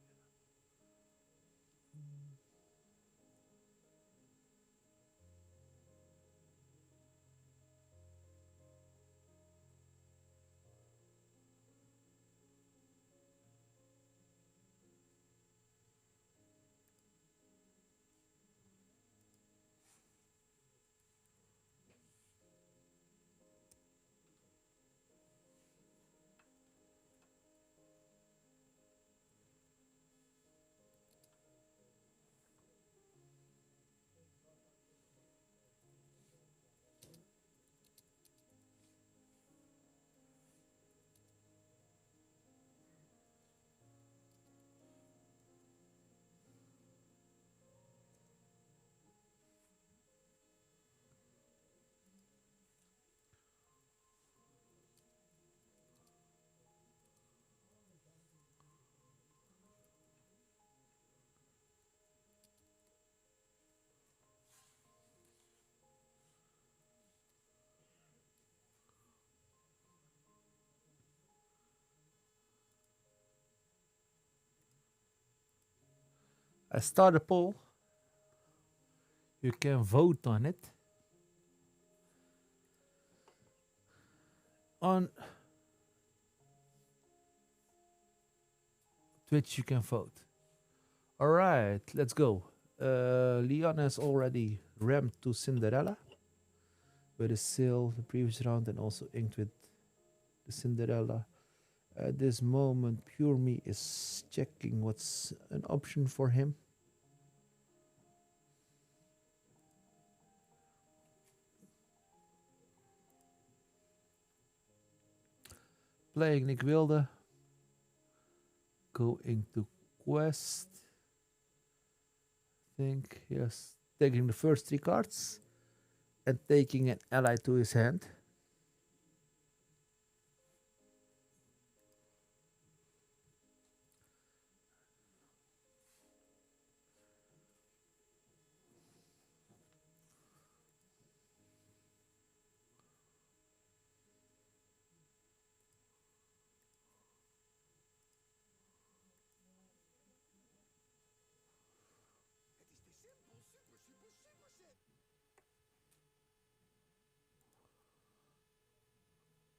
[SPEAKER 1] I start a poll. You can vote on it. On Twitch, you can vote. All right, let's go. Leon has already ramped to Cinderella with a seal the previous round and also inked with the Cinderella. At this moment, Pure Me is checking what's an option for him. Playing Nick Wilde. Going to Quest. I think, yes. Taking the first 3 cards. And taking an ally to his hand.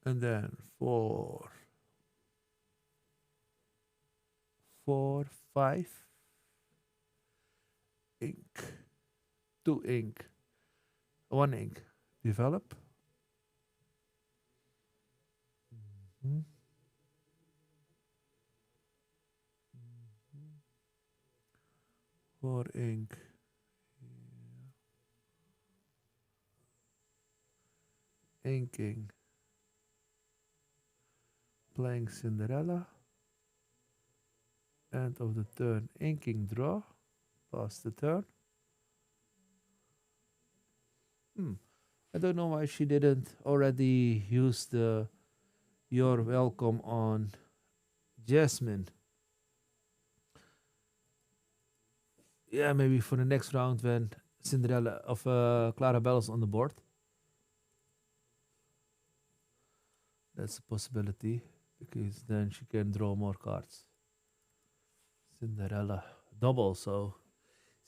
[SPEAKER 1] And then 4, 4, 5, ink, 2 ink, 1 ink, develop. Mhm. 4 ink, inking, playing Cinderella. End of the turn, inking draw. Pass the turn. I don't know why she didn't already use the You're Welcome on Jasmine. Yeah, maybe for the next round when Cinderella of Clarabelle's on the board. That's a possibility because then she can draw more cards. Cinderella double, so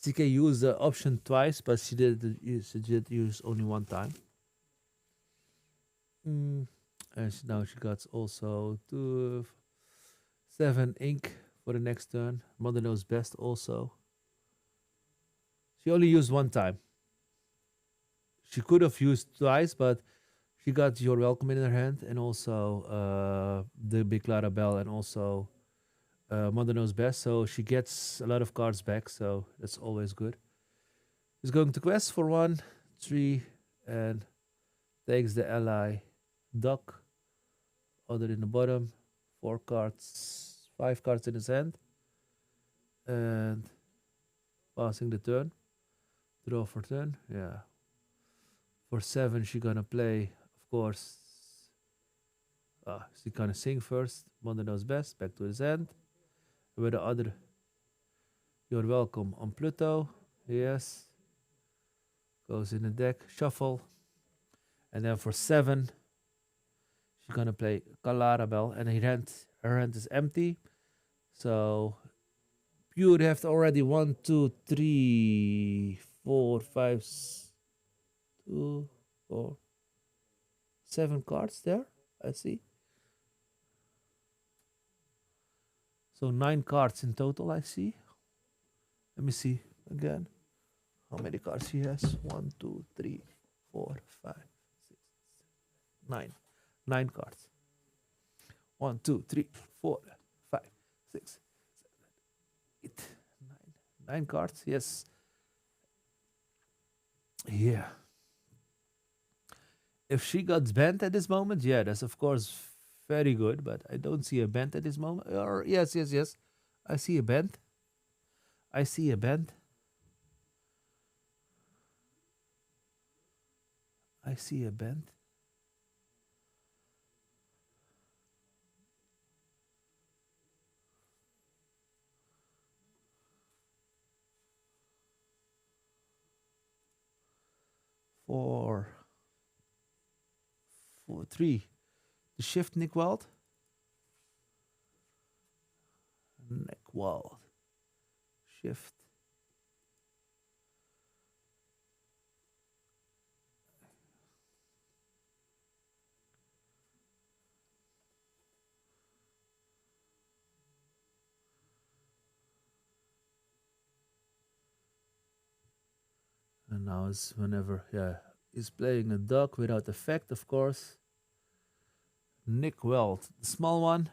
[SPEAKER 1] she can use the option twice, but she did use only one time. And now she got also 7 ink for the next turn. Mother knows best also. She only used one time. She could have used twice, but she got You're Welcome in her hand, and also the Big Clarabelle, and also Mother Knows Best. So she gets a lot of cards back, so that's always good. He's going to quest for 1, 3, and takes the ally Duck. Other in the bottom, 4 cards, 5 cards in his hand, and passing the turn. Draw for turn, yeah. For 7, she gonna play, of course. She gonna sing first. Mother Knows Best, back to his hand. With the other, You're Welcome on Pluto. Yes. Goes in the deck, shuffle. And then for 7, she's gonna play Clarabelle, and her hand is empty. So you would have already 1, 2, 3, 4, 5, 2, 4, 7 cards there. I see. So 9 cards in total, I see. Let me see again how many cards he has. 1, 2, 3, 4, 5, 6, 9. 9 cards. 1, 2, 3, 4, 5, 6, 7, 8, 9. 9 cards, yes. Yeah. If she got banned at this moment, yeah, that's of course very good, but I don't see a band at this moment. Or yes. I see a band. I see a band. I see a band. Four, 3. The shift Nick Wild. Nick Wild. Shift. And now it's whenever, yeah, he's playing a dog without effect, of course. Nick Weld, the small one.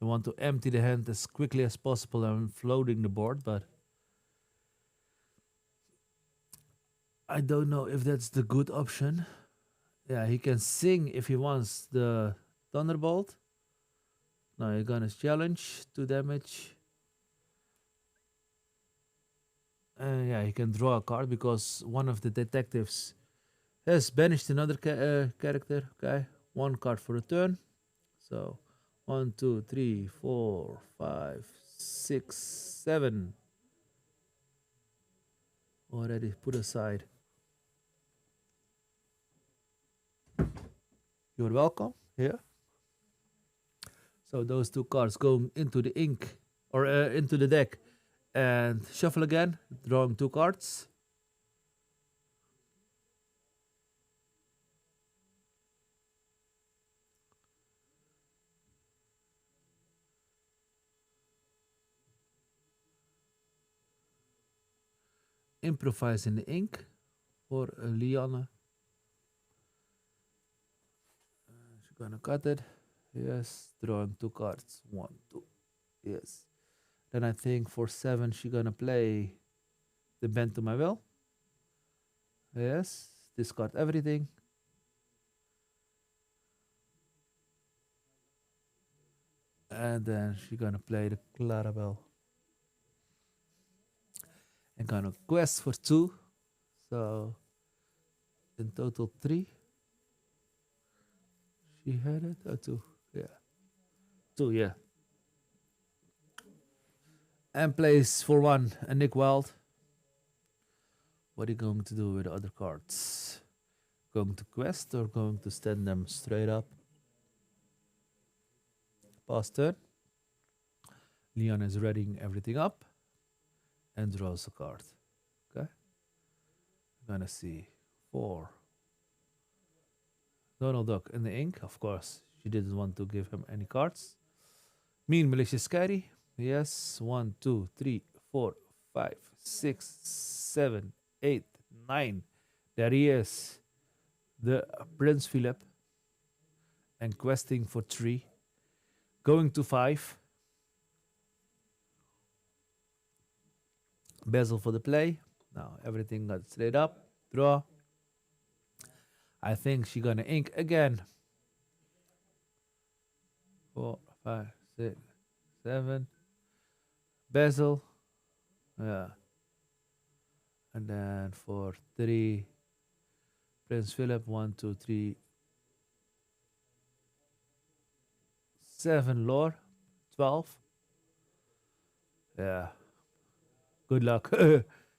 [SPEAKER 1] You want to empty the hand as quickly as possible and floating the board, but I don't know if that's the good option. Yeah, he can sing if he wants the Thunderbolt. Now you're gonna challenge 2 damage. Yeah, he can draw a card because one of the detectives has banished another character. Okay, 1 card for a turn. So 1, 2, 3, 4, 5, 6, 7. Already put aside. You're welcome. Yeah. So those 2 cards go into the ink or into the deck, and shuffle again, drawing 2 cards. improvise in the ink for Liana. She's gonna cut it. Yes, drawing 2 cards. 1, 2. Yes. Then I think for 7 she's gonna play the bend to my will. Yes, discard everything. And then she's gonna play the Clarabelle. And gonna quest for 2. So in total 3. She had it? 2. Yeah. 2, yeah. And plays for 1 a Nick Wild. What are you going to do with the other cards? Going to quest or going to stand them straight up? Pass turn. Leon is readying everything up and draws a card. Okay. Gonna see 4. Donald Duck in the ink, of course. She didn't want to give him any cards. Mean Malicious Scary. Yes. 1, 2, 3, 4, 5, 6, 7, 8, 9. There he is. The Prince Philip. And questing for 3. Going to 5. Bezel for the play. Now everything got straight up. Draw. I think she's gonna ink again. 4, 5, 6, 7. Bezel. Yeah. And then for 3. Prince Philip. 1, 2, 3. 7 lore. 12. Yeah. Good luck.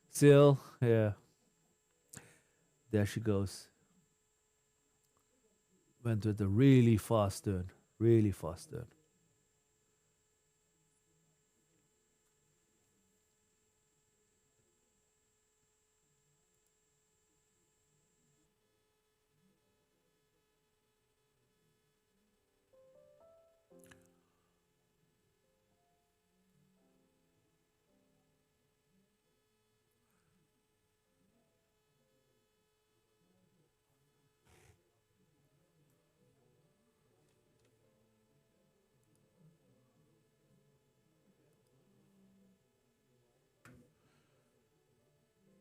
[SPEAKER 1] Still, yeah. There she goes. Went with a really fast turn. Really fast turn.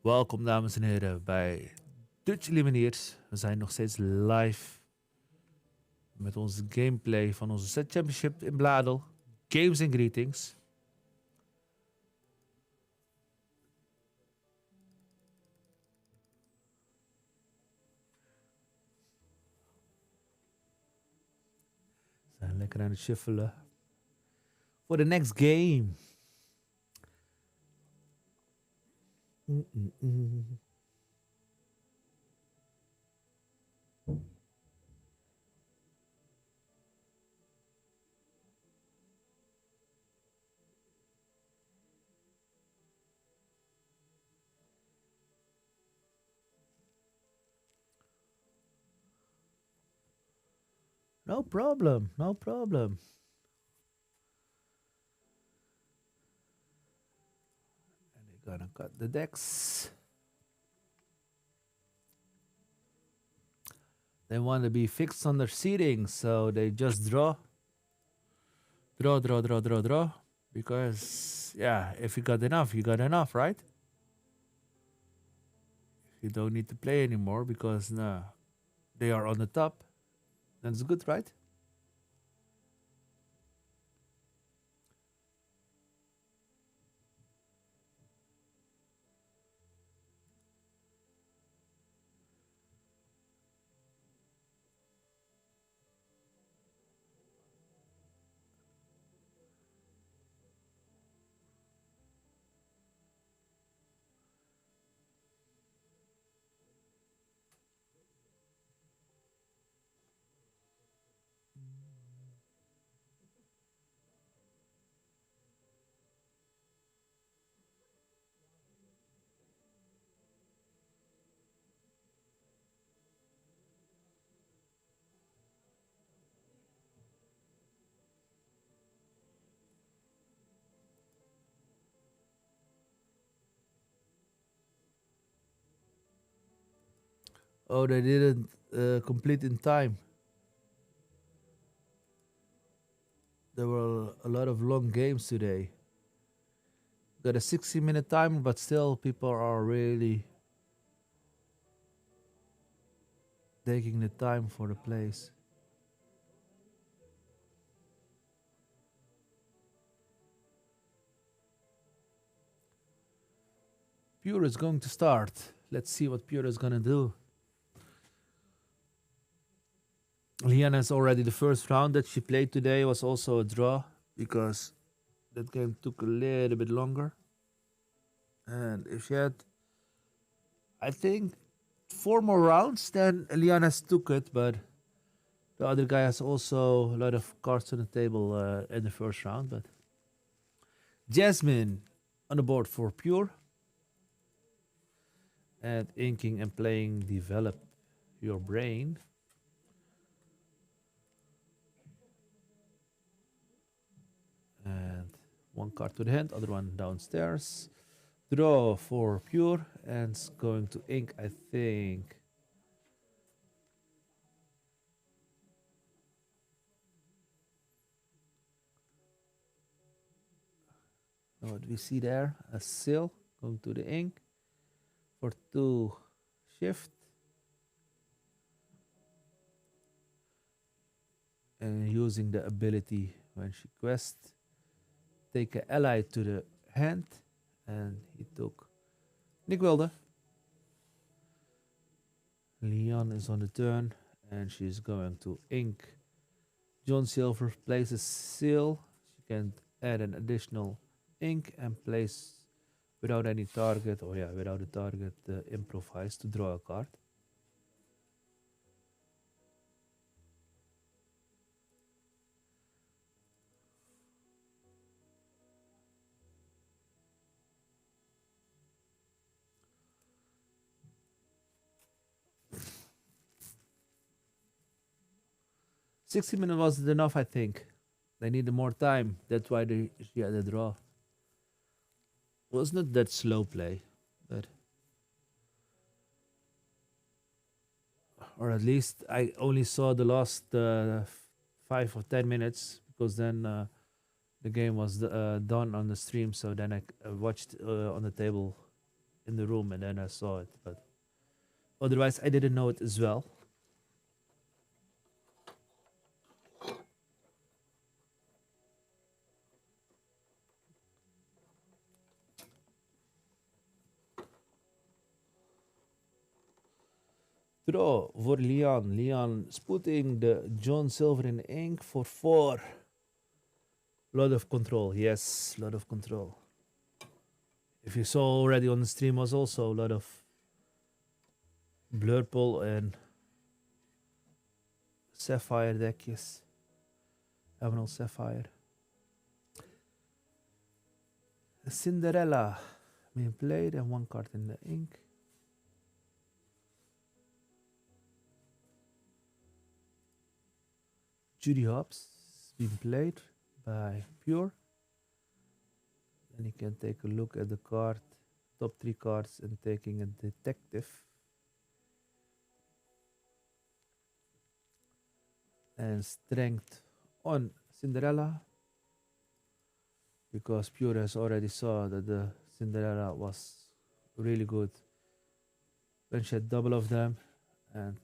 [SPEAKER 1] Welkom dames en heren bij Dutch Illumineers. We zijn nog steeds live met onze gameplay van onze set championship in Bladel. Games and greetings. We zijn lekker aan het shuffelen. For the next game. No problem, no problem. And they're gonna cut the decks. They want to be fixed on their seating, so they just draw. Draw. Because, yeah, if you got enough, you got enough, right? You don't need to play anymore because, nah, they are on the top. That's good, right? Oh, they didn't complete in time. There were a lot of long games today. Got a 60-minute timer, but still people are really taking the time for the plays. Pure is going to start. Let's see what Pure is gonna do. Liana's already the first round that she played today was also a draw because that game took a little bit longer. And if she had, I think, 4 more rounds, then Liana's took it, but the other guy has also a lot of cards on the table in the first round. But Jasmine on the board for Pure. And inking and playing Develop Your Brain. And one card to the hand, other one downstairs. Draw for Pure and it's going to ink, I think. What do we see there? A seal going to the ink for 2 shift. And using the ability when she quests, take an ally to the hand, and he took Nick Wilder. Leon is on the turn, and she's going to ink. John Silver places seal. She can add an additional ink and place without any target, or yeah, without a target, improvise to draw a card. $60 wasn't enough, I think. They needed more time. That's why she had a draw. Was not that slow play, but or at least I only saw the last 5 or 10 minutes because then the game was done on the stream. So then I watched on the table in the room and then I saw it. But otherwise, I didn't know it as well. Draw voor Leon. Leon is putting the John Silver in ink for 4. Lot of control. Yes, lot of control. If you saw already on the stream, was also a lot of Blurple and Sapphire deck. Yes, Emerald Sapphire. Cinderella being played and 1 card in the ink. Judy Hopps being played by Pure. Then you can take a look at the card, top 3 cards, and taking a detective. And strength on Cinderella. Because Pure has already saw that the Cinderella was really good. When she had double of them and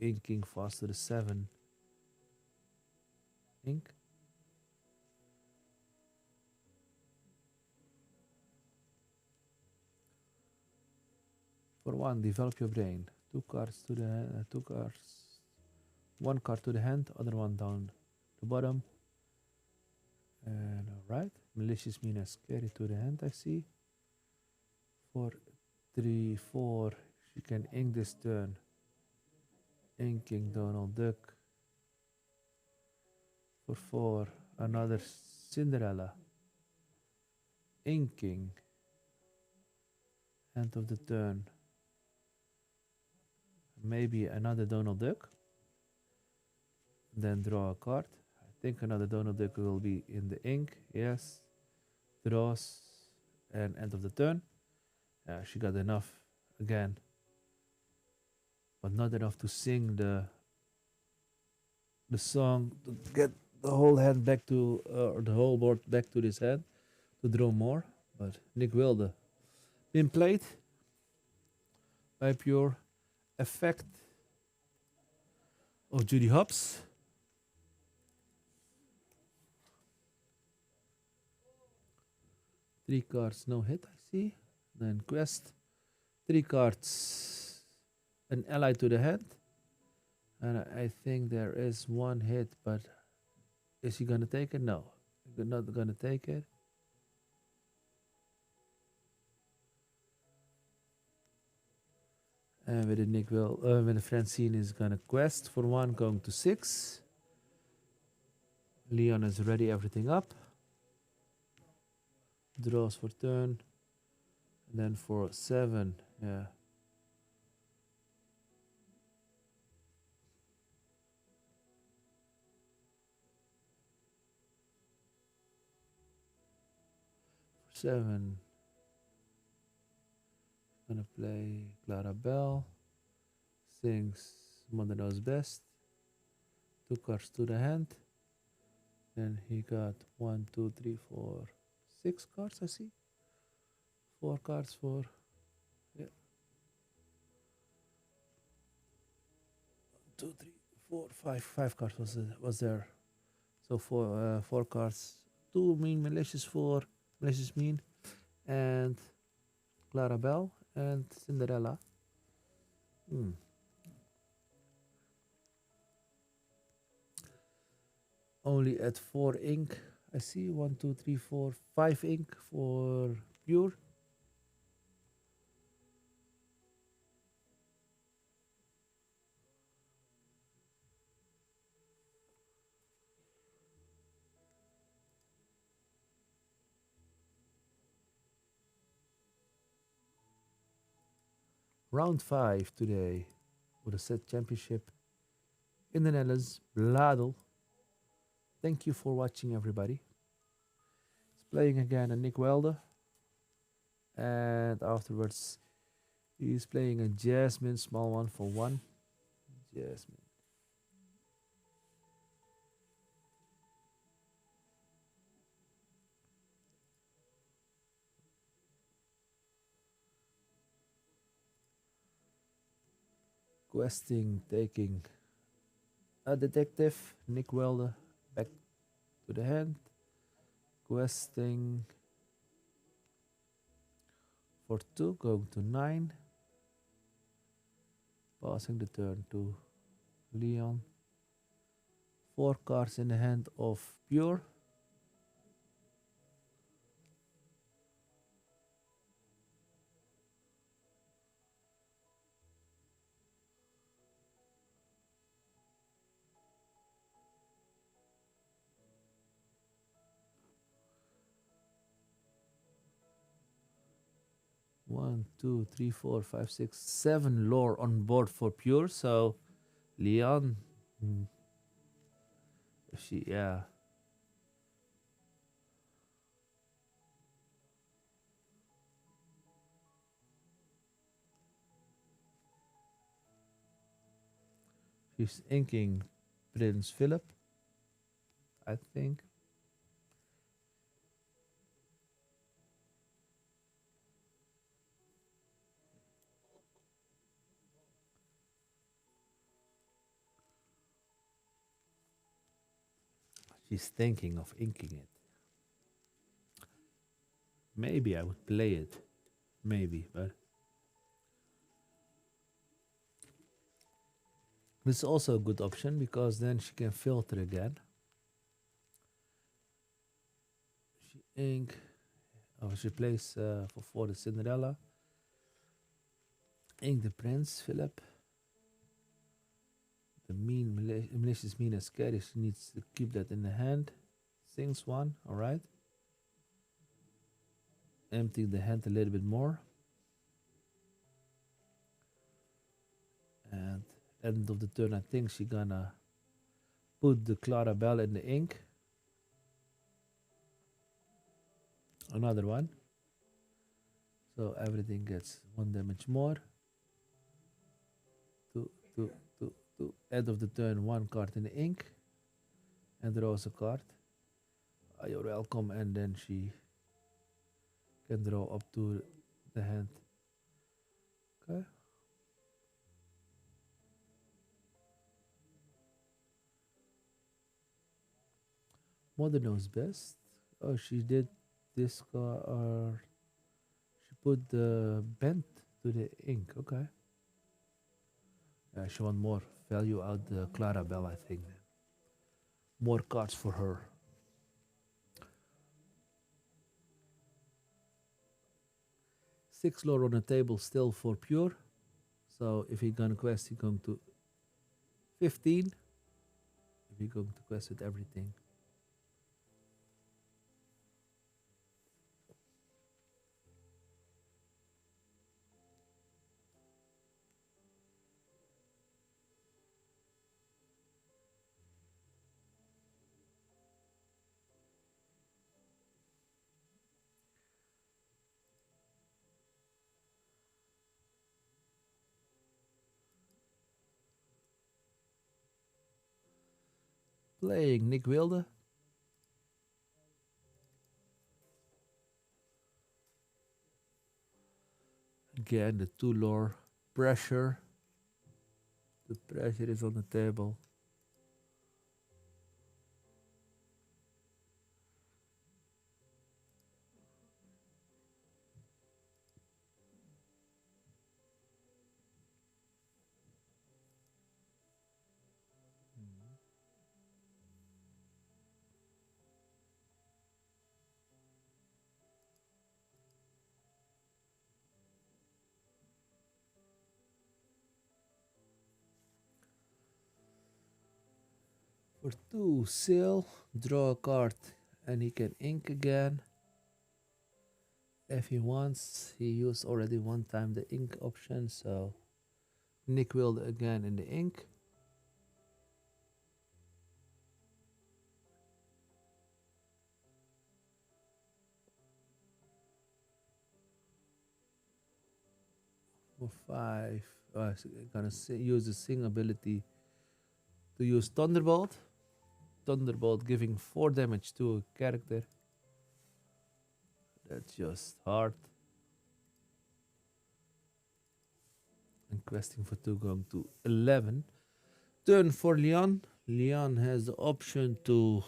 [SPEAKER 1] inking fast to the 7. Ink. For 1, develop your brain. 2 cards to the 2 cards. 1 card to the hand, other one down the bottom. And alright, malicious meanness carry to the hand. I see. For 3, 4, she can ink this turn. Inking Donald Duck. For 4, another Cinderella. Inking. End of the turn. Maybe another Donald Duck. Then draw a card. I think another Donald Duck will be in the ink. Yes. Draws. And end of the turn. She got enough again. but not enough to sing the song, to get the whole hand back to, or the whole board back to this hand, to draw more. But Nick Wilde been played by pure effect of Judy Hopps. Three cards, no hit, I see. Then Quest, three cards, an ally to the hand. And I think there is one hit, but is he gonna take it? No, not gonna take it. And with the Nick will, with the Francine is gonna Quest for one, going to 6. Leon is ready, everything up. Draws for turn. And then for 7, yeah. For 7, gonna play Clara Bell. Sings Mother Knows Best. 2 cards to the hand. Then he got 1, 2, 3, 4, 6 cards, I see. 4 cards for, yeah. 1, 2, 3, 4, 5. 5 cards was there. So 4 cards. 2 mean malicious, 4 malicious mean, and Clara Bell and Cinderella. Only at 4 ink. I see 1, 2, 3, 4, 5 ink for pure. Round 5 today for the set championship in the Netherlands, Bladel. Thank you for watching, everybody. He's playing again a Nick Wilde, and afterwards he's playing a Jasmine, small one for 1. Jasmine. Questing, taking a detective, Nick Wilde, back to the hand. Questing for 2, going to 9. Passing the turn to Leon. 4 cards in the hand of pure. One, 2, 3, 4, 5, 6, 7 lore on board for pure. So Leon, yeah. She's inking Prince Philip, I think. She's thinking of inking it. Maybe I would play it. Maybe, but this is also a good option because then she can filter again. She ink. Oh, she plays for 4 the Cinderella. Ink the Prince Philip. The malicious mean is scary. She needs to keep that in the hand. Sings 1, alright. Empty the hand a little bit more. And end of the turn, I think she gonna put the Clara Bell in the ink. Another one. So everything gets 1 damage more. 2, to, end of the turn, one card in the ink and draws a card. You're welcome, and then she can draw up to the hand. Okay. Mother knows best. Oh, she did this card, or she put the bend to the ink. Okay. She want more value out the Clarabelle, I think. More cards for her. 6 lore on the table still for pure. So if he gonna quest, he going to 15. If he going to quest with everything. Playing Nick Wilde. Again, the 2 lore pressure. The pressure is on the table. For 2 seal, draw a card, and he can ink again. If he wants, he used already one time the ink option, so Nick Wilde again in the ink. For 5, gonna use the sing ability to use Thunderbolt. Thunderbolt giving 4 damage to a character. That's just hard. And questing for 2 going to 11. Turn for Leon. Leon has the option to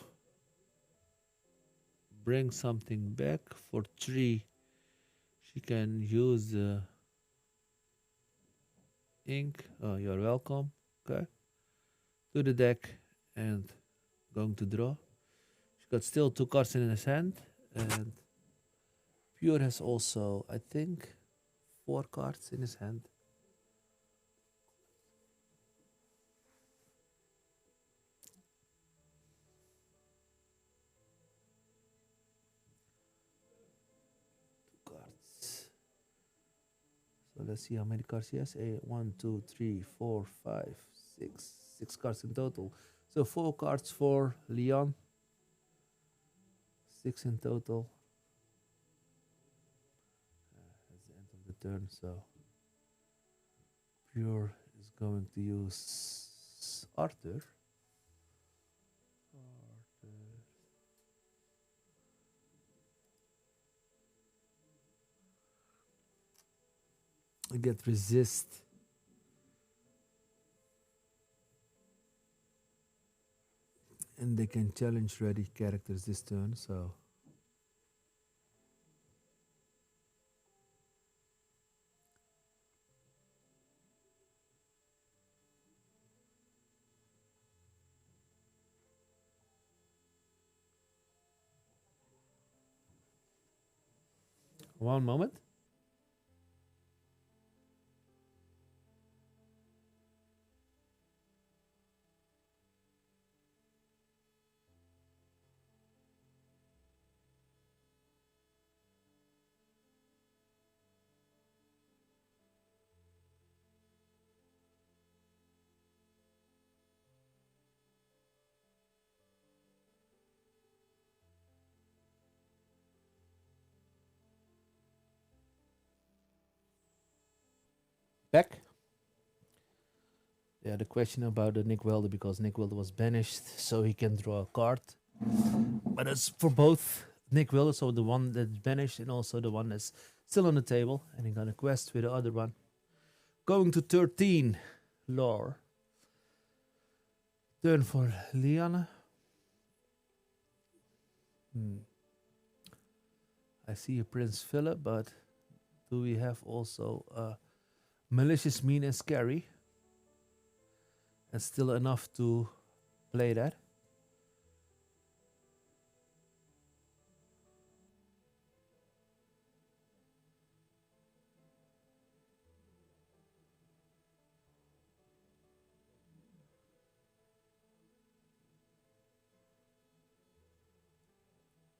[SPEAKER 1] bring something back. For 3, she can use the ink. Oh, you're welcome. Okay. To the deck and going to draw. She got still 2 cards in his hand, and Pure has also, I think, 4 cards in his hand. Cards. So let's see how many cards he has. 1, 2, 3, 4, 5, 6. 6 cards in total. So 4 cards for Leon. 6 in total. That's the end of the turn, so Pure is going to use Arthur. Get resist. And they can challenge ready characters this turn, so one moment. Back. Yeah, the question about the Nick Welder, because Nick Welder was banished, so he can draw a card. But it's for both Nick Welder, so the one that's banished and also the one that's still on the table, and he got a quest with the other one. Going to 13, Lore. Turn for Liana. I see a Prince Philip, but do we have also Malicious, Mean and Scary? And still enough to play that.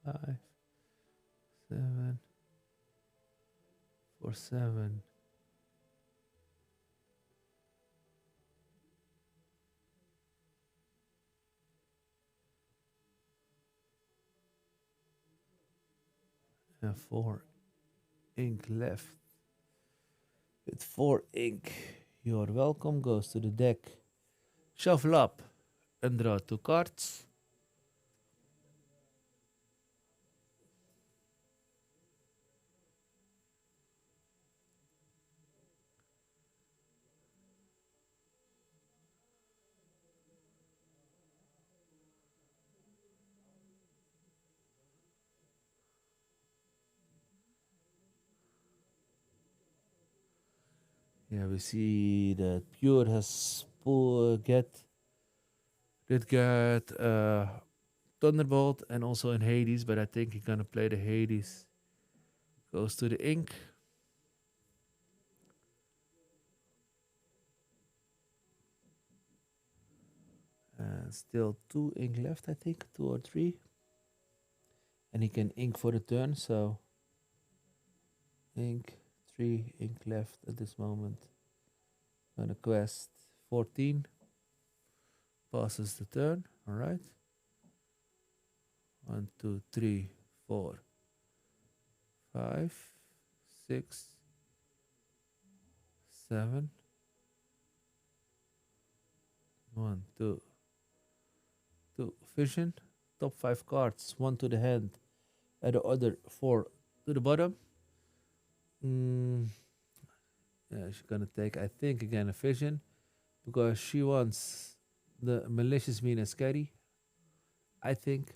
[SPEAKER 1] Five, 7, 4, 7. And 4 ink left. With 4 ink, your welcome goes to the deck. Shuffle up and draw 2 cards. Yeah, we see that Pure has get Thunderbolt and also in Hades, but I think he's gonna play the Hades. Goes to the ink. And still 2 ink left, I think, 2 or 3. And he can ink for the turn, so ink, 3 ink left at this moment. Gonna quest 14. Passes the turn, alright. 1, 2, 3, 4, 5, 6, 7. 1, 2, 2. Vision. Top 5 cards. 1 to the hand. And the other 4 to the bottom. Yeah, she's gonna take, I think, again a vision. Because she wants the malicious, mean and scary. I think.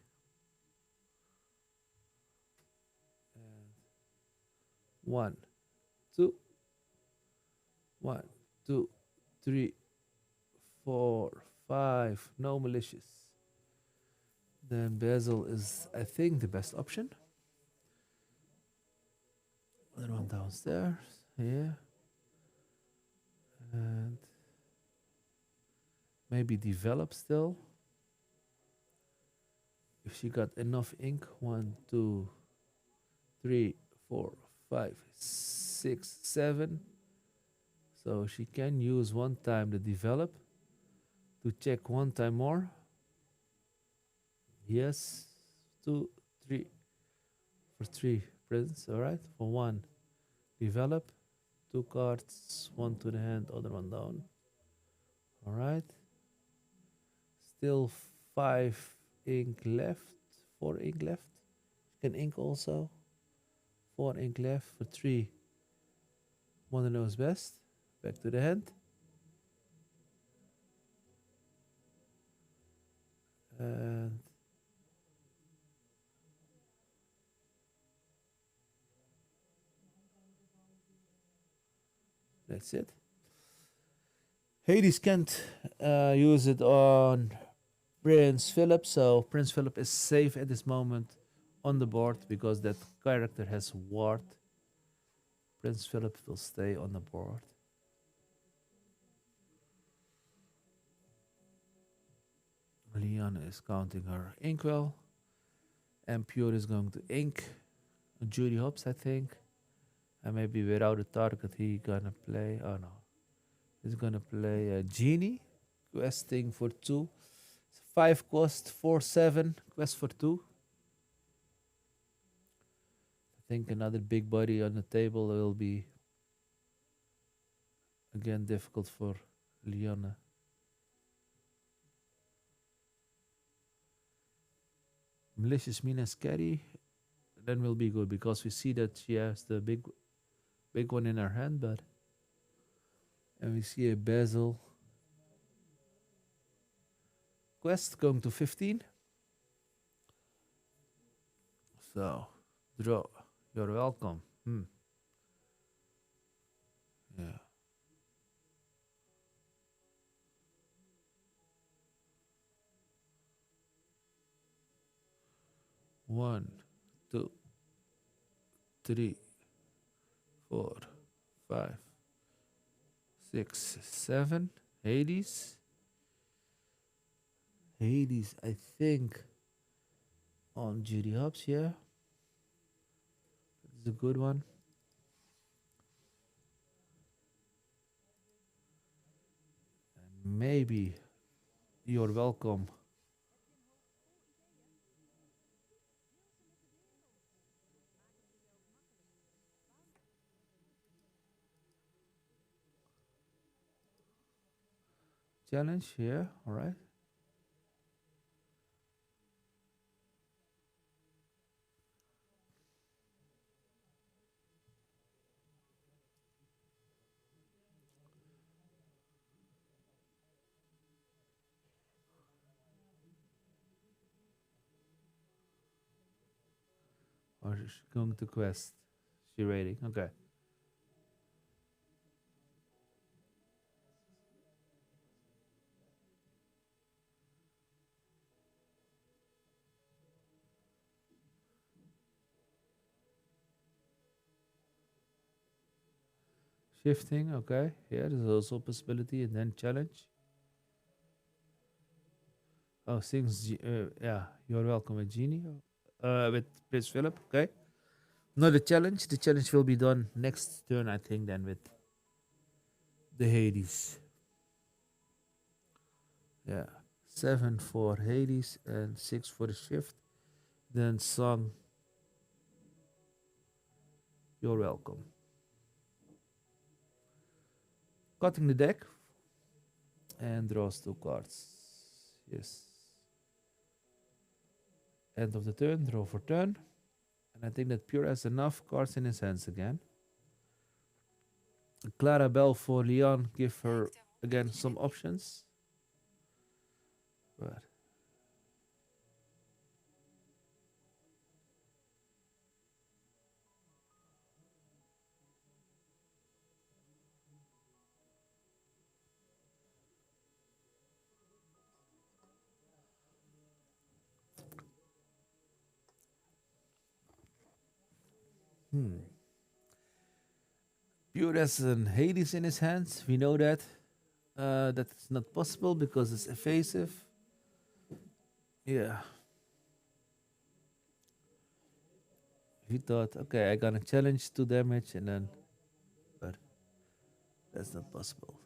[SPEAKER 1] 1, 2. 1, 2, 3, 4, 5. No malicious. Then Basil is, I think, the best option. Other one downstairs. Yeah. And maybe develop still. If she got enough ink. 1, 2, 3, 4, 5, 6, 7. So she can use 1 time the develop to check 1 time more. Yes. 2, 3. For 3 prints. Alright. For 1 develop. 2 cards. 1 to the hand. Other one down. Alright. Still 5 ink left. 4 ink left. You can ink also. 4 ink left for 3. One knows best. Back to the hand. And that's it. Hades can't use it on Prince Philip, so Prince Philip is safe at this moment on the board because that character has ward. Prince Philip will stay on the board. Liana is counting her inkwell. And Pure is going to ink Judy Hopps, I think. And maybe without a target, he gonna play. Oh no. He's gonna play a Genie. Questing for 2. 5 cost, 4, 7. Quest for 2. I think another big body on the table will be again difficult for Liana. Malicious, mean, and scary. Then will be good because we see that she has the big one in her hand, but and we see a bezel quest going to 15. So draw. You're welcome. Yeah. One, two, three, 4, 5, 6, 7. Hades. Hades, I think on Judy Hopps, yeah. It's a good one. And maybe you're welcome. Challenge, yeah, alright. Or is she going to quest? She rating, okay. Shifting, okay. Yeah, there's also a possibility. And then challenge. Oh, things, yeah, you're welcome with Genie. With Prince Philip, okay. Not a challenge. The challenge will be done next turn, I think, then with the Hades. Yeah. 7 for Hades and 6 for the shift. Then song, you're welcome. Cutting the deck and draws 2 cards. Yes. End of the turn, draw for turn. And I think that Pure has enough cards in his hands again. Clara Bell for Leon, give her again some options. But Pure has an Hades in his hands. We know that. That's not possible because it's evasive. Yeah. He thought, okay, I gonna challenge 2 damage and then, but that's not possible.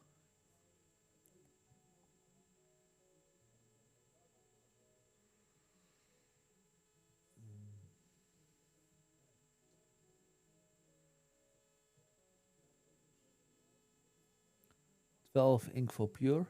[SPEAKER 1] 12 ink for Pure.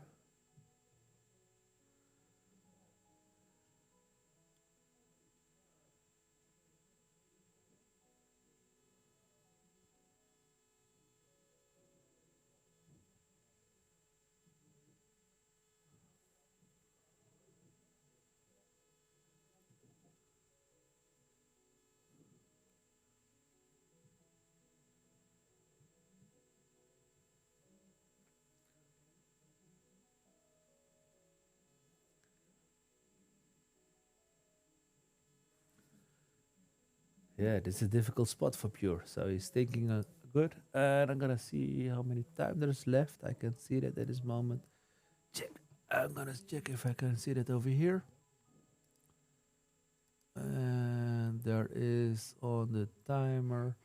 [SPEAKER 1] Yeah, this is a difficult spot for Pure. So he's thinking good. And I'm gonna see how many time there's left. I can see that at this moment. Check. I'm gonna check if I can see that over here. And there is on the timer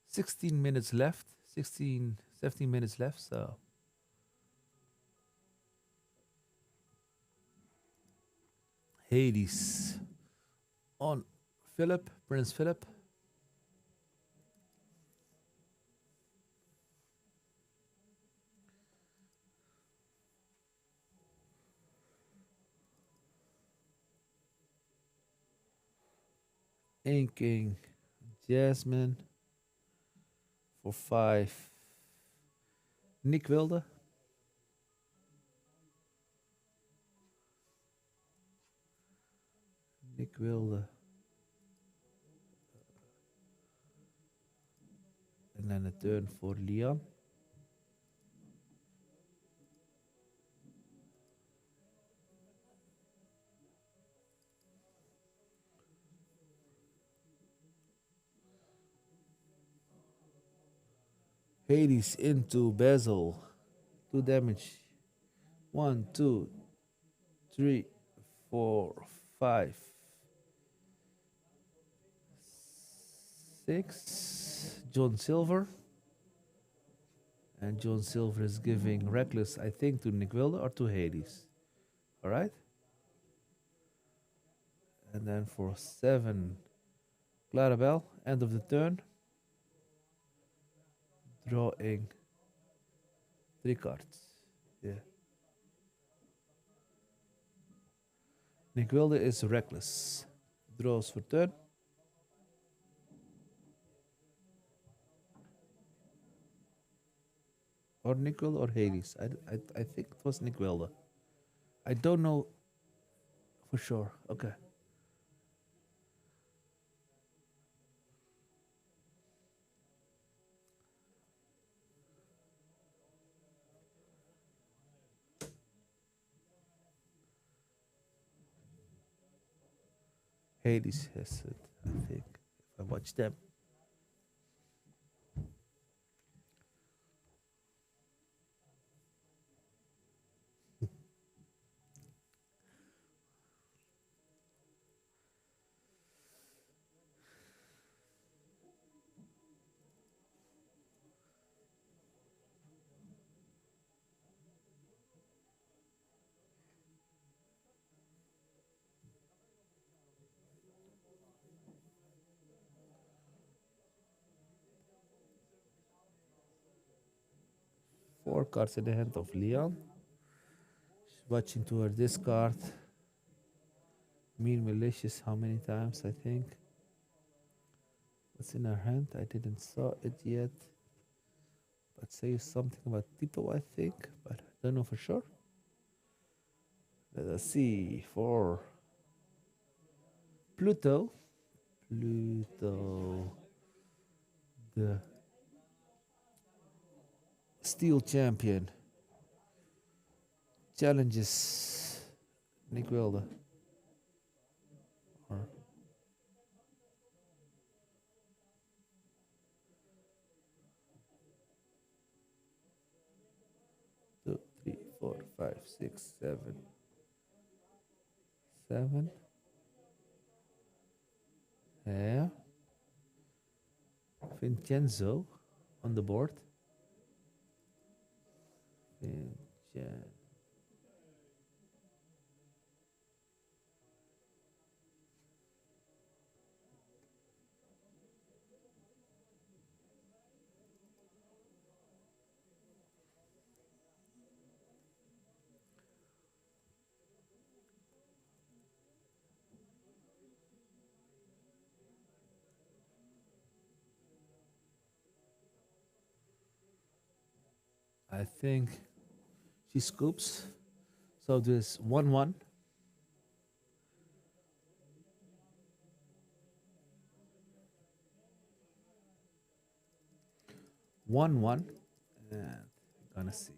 [SPEAKER 1] 16 minutes left. 16, 17 minutes left. So Hades on Philip, Prince Philip. Inking Jasmine for 5. Nick Wilde. Nick Wilde. And then a turn for Leon. Hades into Basil. 2 damage. 1, 2, 3, 4, 5, 6. John Silver. And John Silver is giving Reckless, I think, to Nick Wilde or to Hades. Alright? And then for 7, Clarabelle, end of the turn. Drawing 3 cards. Yeah. Nick Wilde is Reckless. Draws for turn. Or Nick Wilde or Hades. I think it was Nick Wilde. I don't know for sure. Okay. Hades has it, I think. If I watch them. Four cards in the hand of Leon. She's watching to her discard. Mean Malicious, how many times, I think. What's in her hand? I didn't saw it yet. But says something about Tito, I think. But I don't know for sure. Let us see. For Pluto. Pluto. The Steel Champion. Challenges Nick Wilde. Or 2, 3, 4, 5, 6, 7. 7. Yeah. Vincenzo on the board. Vincenzo. I think she scoops. So this 1-1. 1-1. And we're gonna see.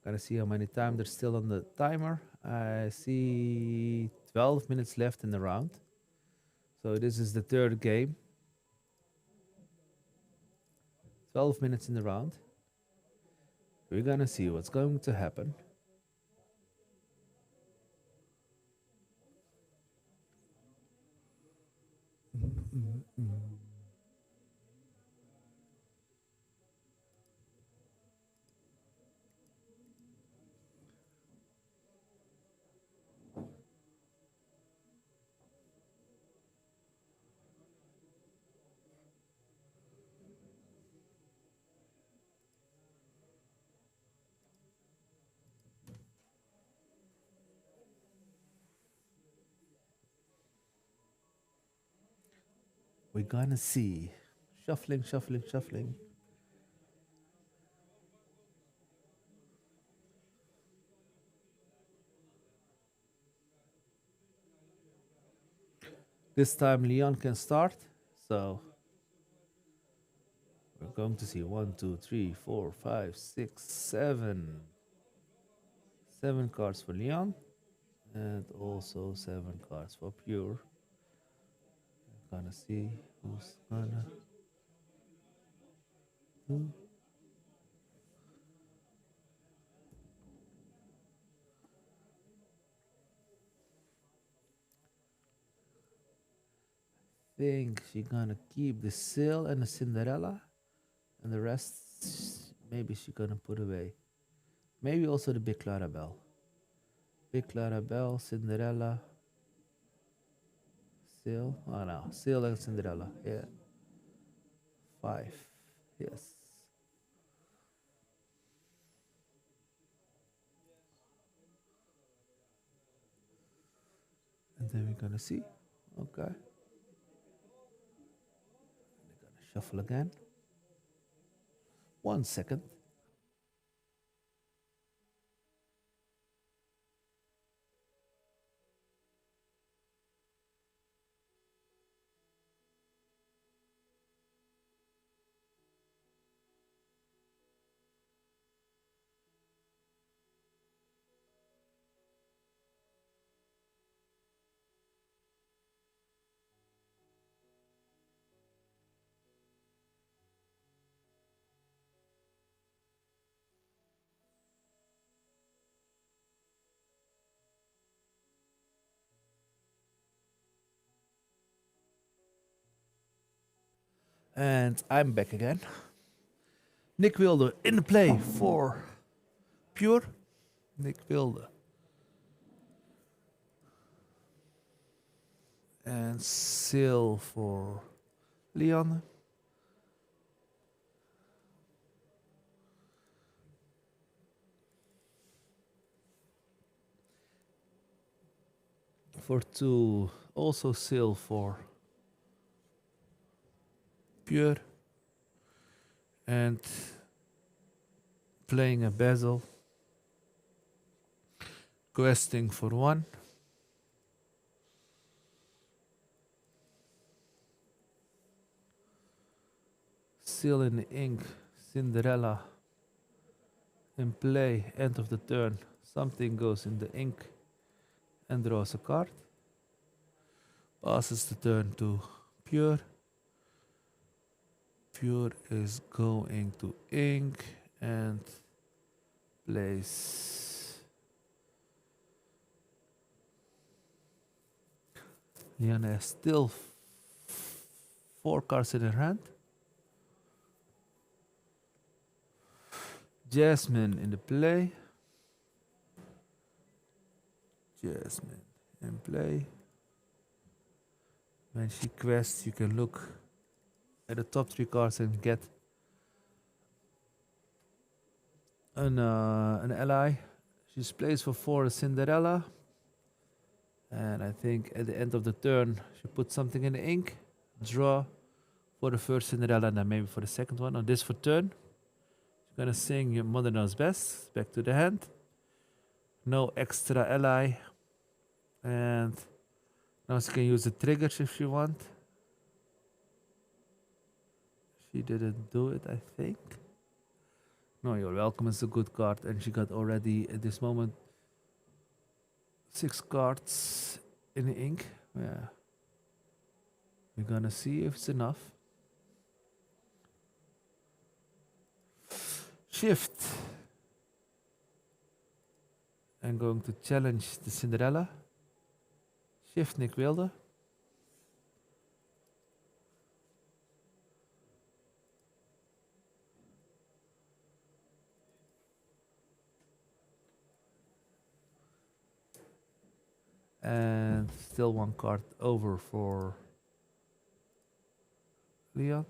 [SPEAKER 1] Gonna see how many time there's still on the timer. I see 12 minutes left in the round. So this is the third game. 12 minutes in the round. We're gonna see what's going to happen. We're gonna see. Shuffling, shuffling, shuffling. This time Leon can start. So we're going to see 1, 2, 3, 4, 5, 6, 7. 7 cards for Leon. And also 7 cards for Pure. Gonna see who's gonna do. Think she's gonna keep the Seal and the Cinderella, and the rest maybe she's gonna put away. Maybe also the Big Clarabelle. Big Clarabelle, Cinderella, Seal. Oh no, Seal and Cinderella. Yeah. 5. Yes. And then we're gonna see. Okay. We're gonna shuffle again. 1 second. And I'm back again. Nick Wilde in the play for Pure. Nick Wilde. And Seal for Leon. For 2, also Seal for Pure. And playing a Basil. Questing for 1. Seal in the ink, Cinderella. In play, end of the turn, something goes in the ink and draws a card. Passes the turn to Pure. Pure is going to ink and plays. Liana has still 4 cards in her hand. Jasmine in the play. Jasmine in play. When she quests, you can look at the top 3 cards and get an ally. She plays for 4 Cinderella. And I think at the end of the turn, she puts something in the ink. Draw for the first Cinderella and then maybe for the second one. On this for turn. She's gonna sing Your Mother Knows Best. Back to the hand. No extra ally. And now she can use the triggers if she want. She didn't do it, I think. No, You're Welcome is a good card. And she got already, at this moment, 6 cards in the ink. Yeah. We're gonna see if it's enough. Shift. I'm going to challenge the Cinderella. Shift Nick Wilde. And still 1 card over for Leon.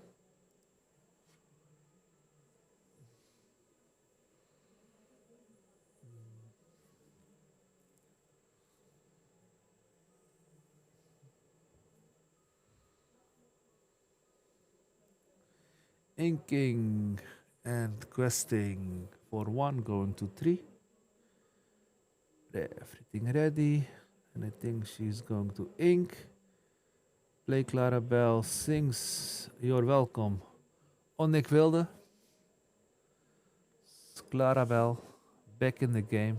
[SPEAKER 1] Inking and questing for 1 going to 3. Everything ready. And I think she's going to ink. Play Clarabelle sings You're Welkom on Nick Wilde. Clarabelle back in the game.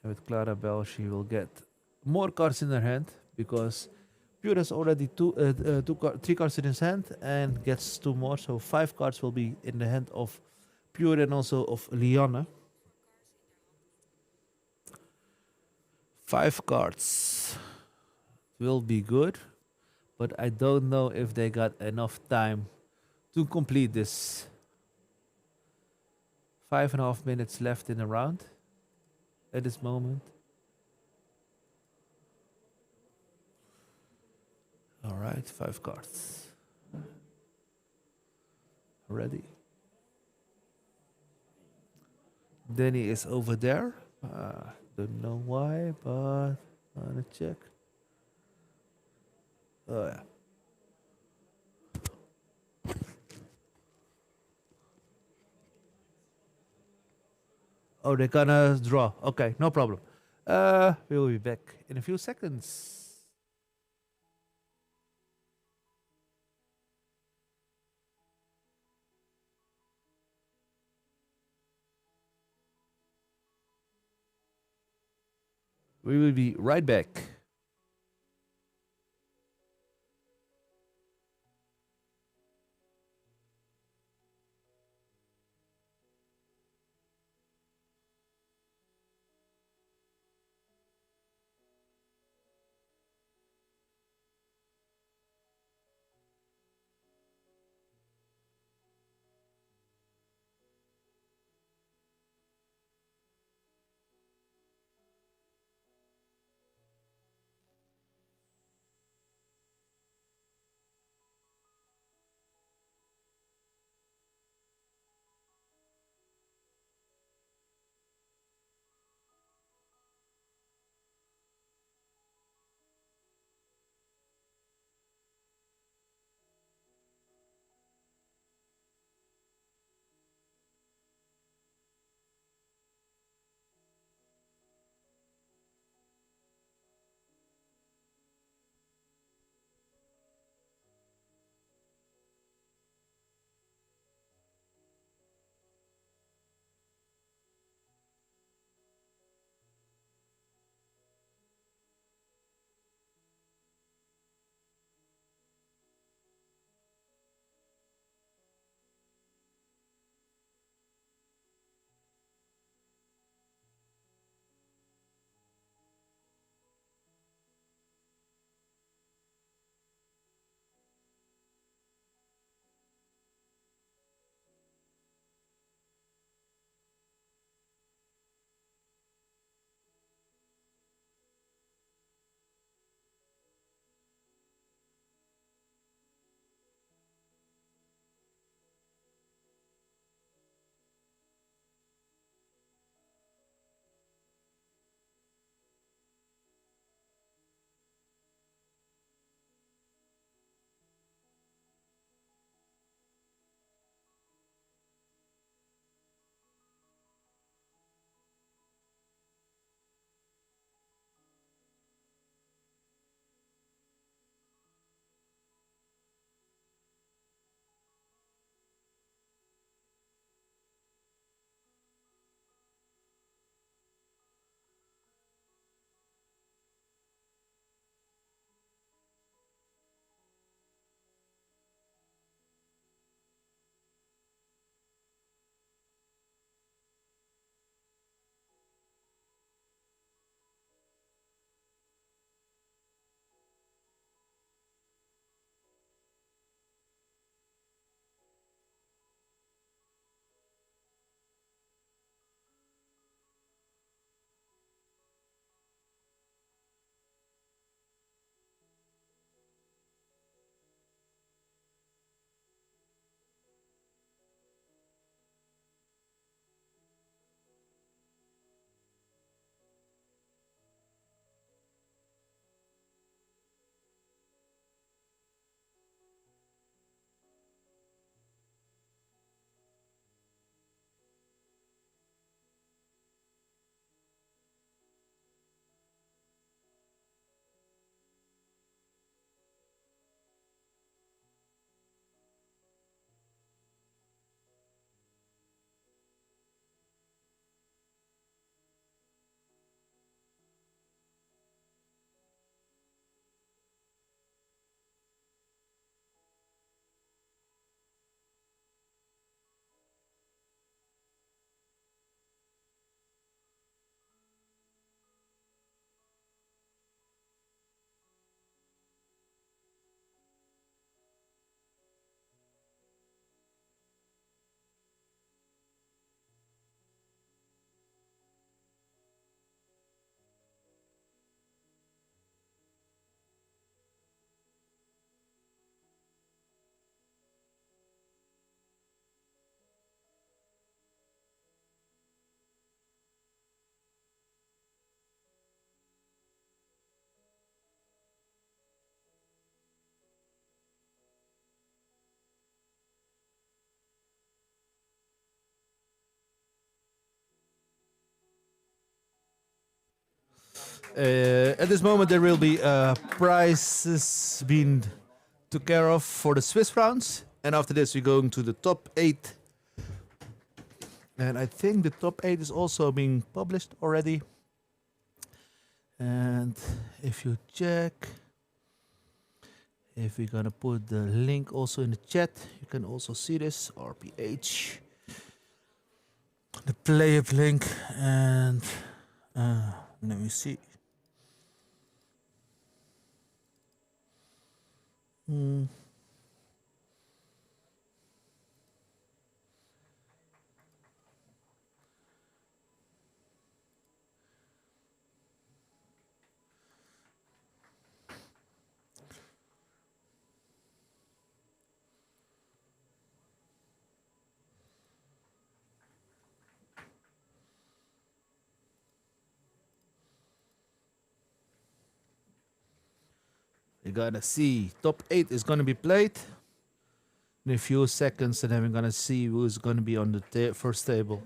[SPEAKER 1] And with Clarabelle, she will get more cards in her hand because Pure has already three cards in his hand and gets 2 more. So 5 cards will be in the hand of Pure and also of Liana. 5 cards will be good, but I don't know if they got enough time to complete this. 5.5 minutes left in the round at this moment. All right, 5 cards. Ready. Danny is over there. Don't know why, but I'm gonna check. Oh yeah. Oh, they're gonna draw. Okay, no problem. We will be back in a few seconds. We will be right back. At this moment, there will be prizes being took care of for the Swiss rounds, and after this, we're going to the top 8. And I think the top 8 is also being published already. And if you check, if we're gonna put the link also in the chat, you can also see this RPH, the play-up link, and let me see. We're gonna see top 8 is gonna be played in a few seconds, and then we're gonna see who's gonna be on the first table.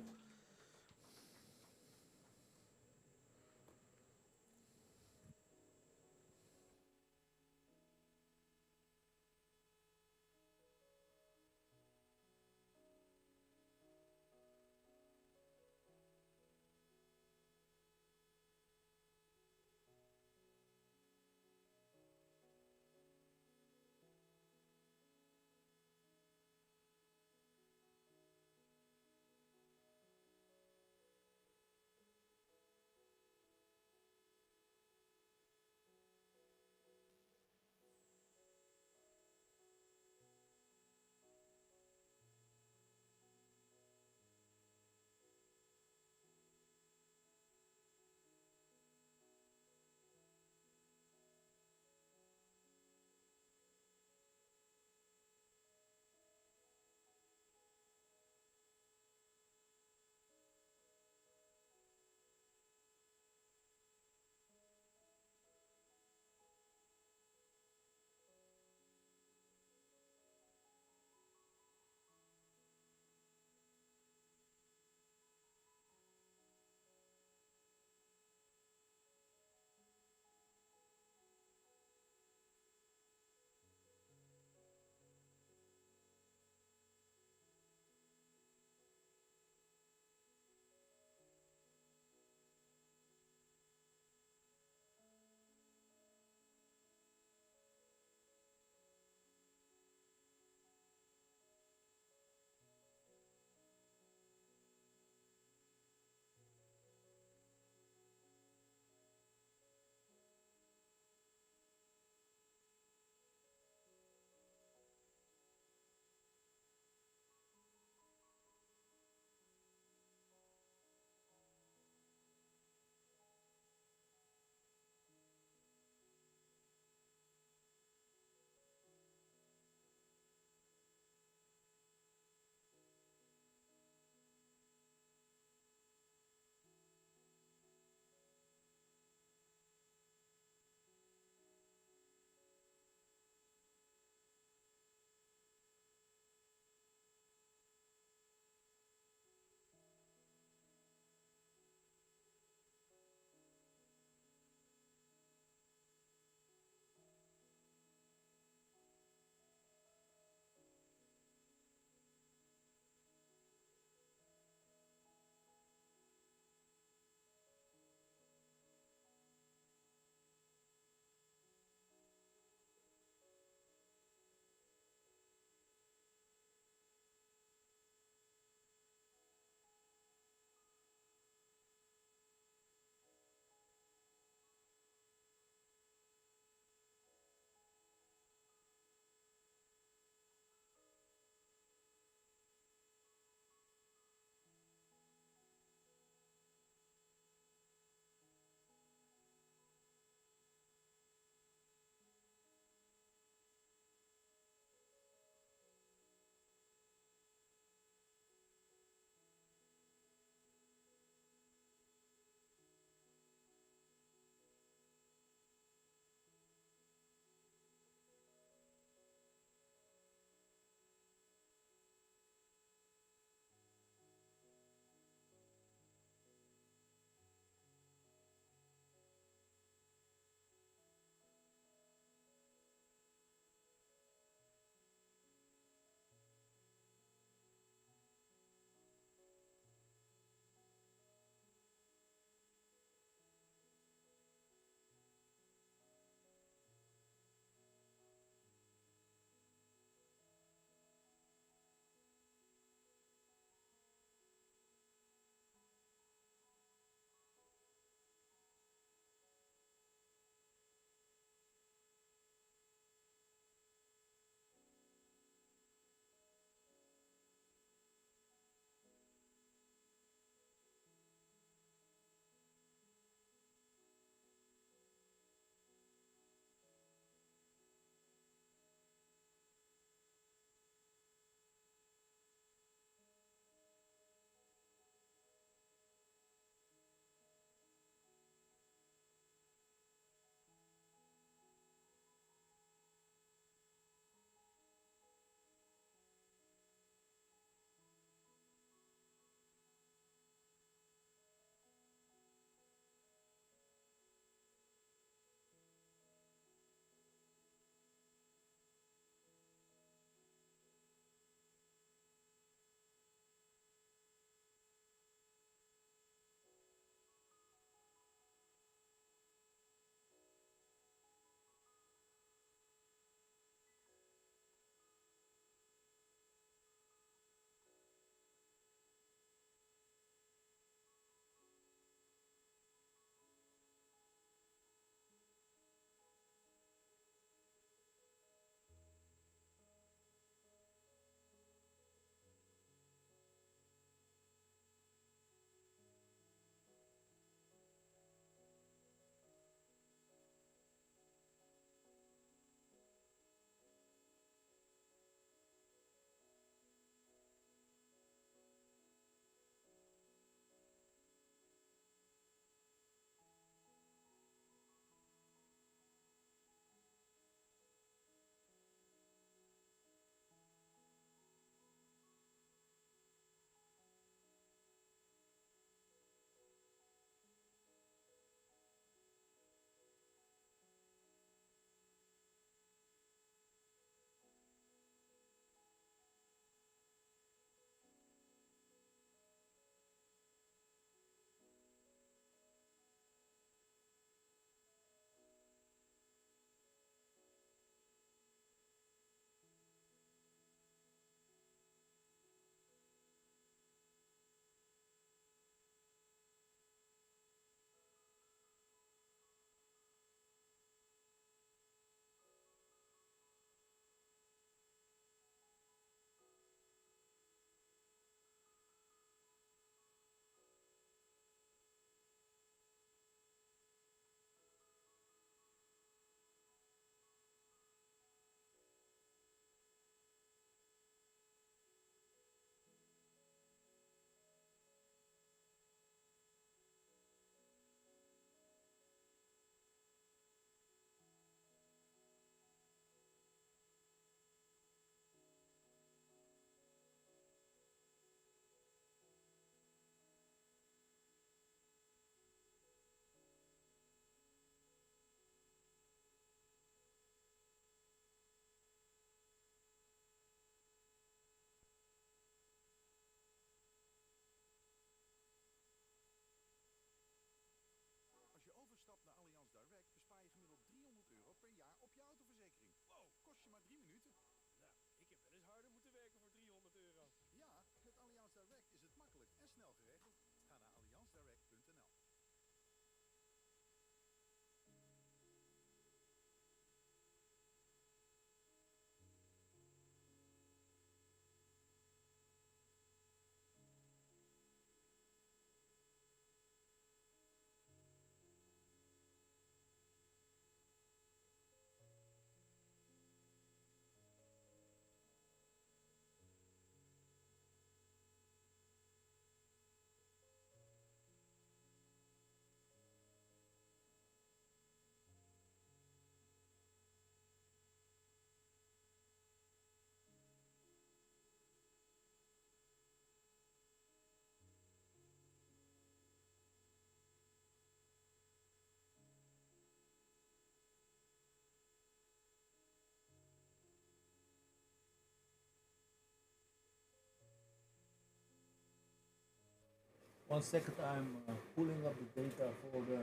[SPEAKER 1] 1 second, I'm pulling up the data for the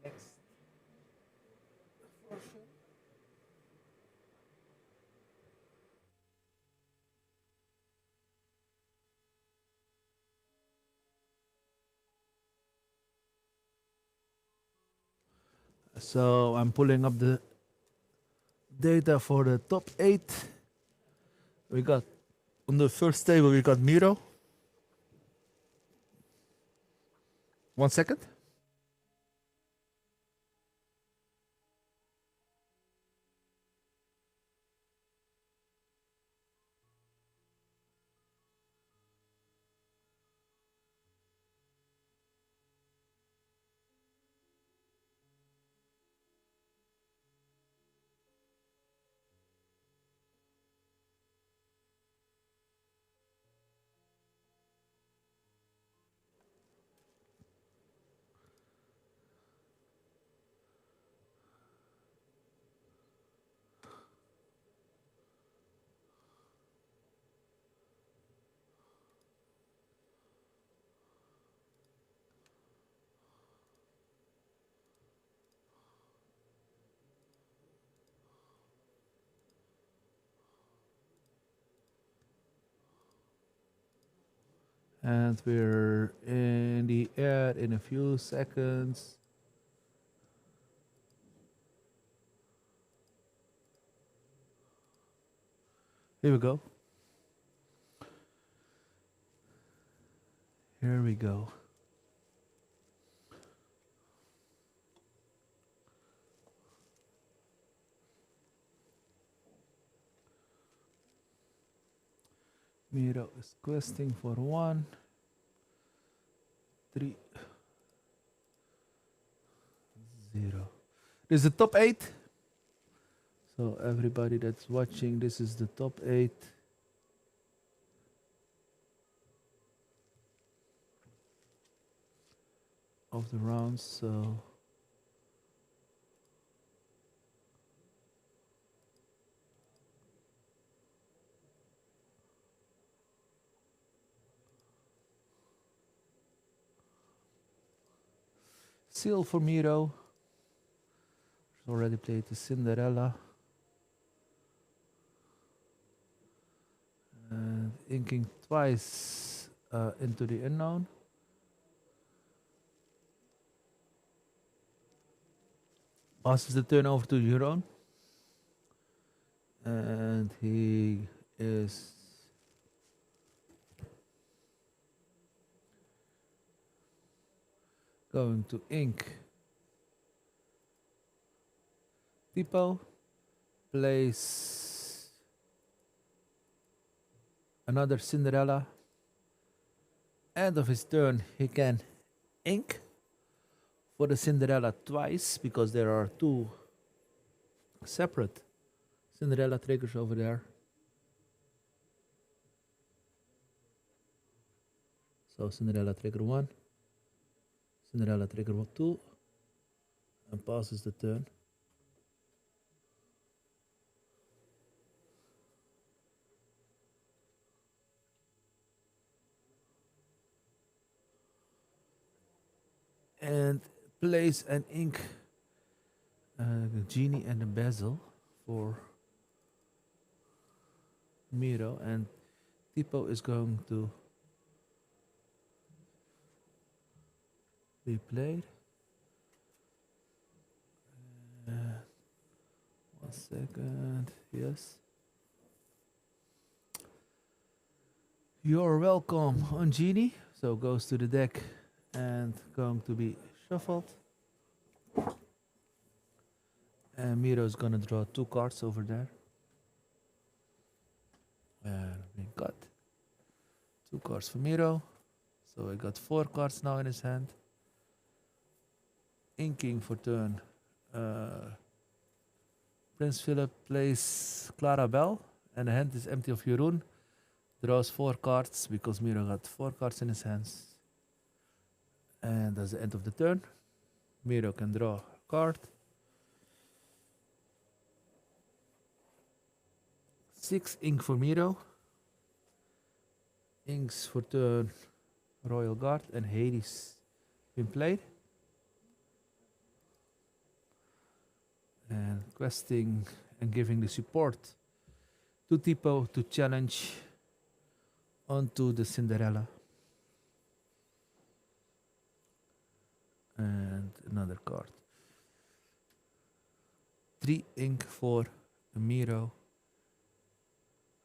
[SPEAKER 1] next version. So I'm pulling up the data for the top 8. We got on the first table we got Miro. 1 second. And we're in the air in a few seconds. Here we go. Here we go. Miro is questing for 1, 3, 0. This is the top 8. So everybody that's watching, this is the top 8. Of the rounds. So seal for Miro. Already played the Cinderella. And inking twice into the unknown. Passes the turn over to Euron. And he is going to ink Tipo, plays another Cinderella. End of his turn, he can ink for the Cinderella twice because there are 2 separate Cinderella triggers over there. So Cinderella trigger 1, Cinderella trigger 2, and passes the turn. And plays an ink genie and a bezel for Miro, and Tipo is going to be played. 1 second. Yes. You're welcome on Genie. So goes to the deck and going to be shuffled. And Miro's gonna draw 2 cards over there. And we got 2 cards for Miro. So I got 4 cards now in his hand. Inking for turn. Prince Philip plays Clarabelle. And the hand is empty of Jeroen. Draws 4 cards because Miro got 4 cards in his hands. And that's the end of the turn. Miro can draw a card. 6 ink for Miro. Inks for turn. Royal Guard and Hades been played. And questing and giving the support to Tipo to challenge onto the Cinderella. And another card. 3 ink for Miro.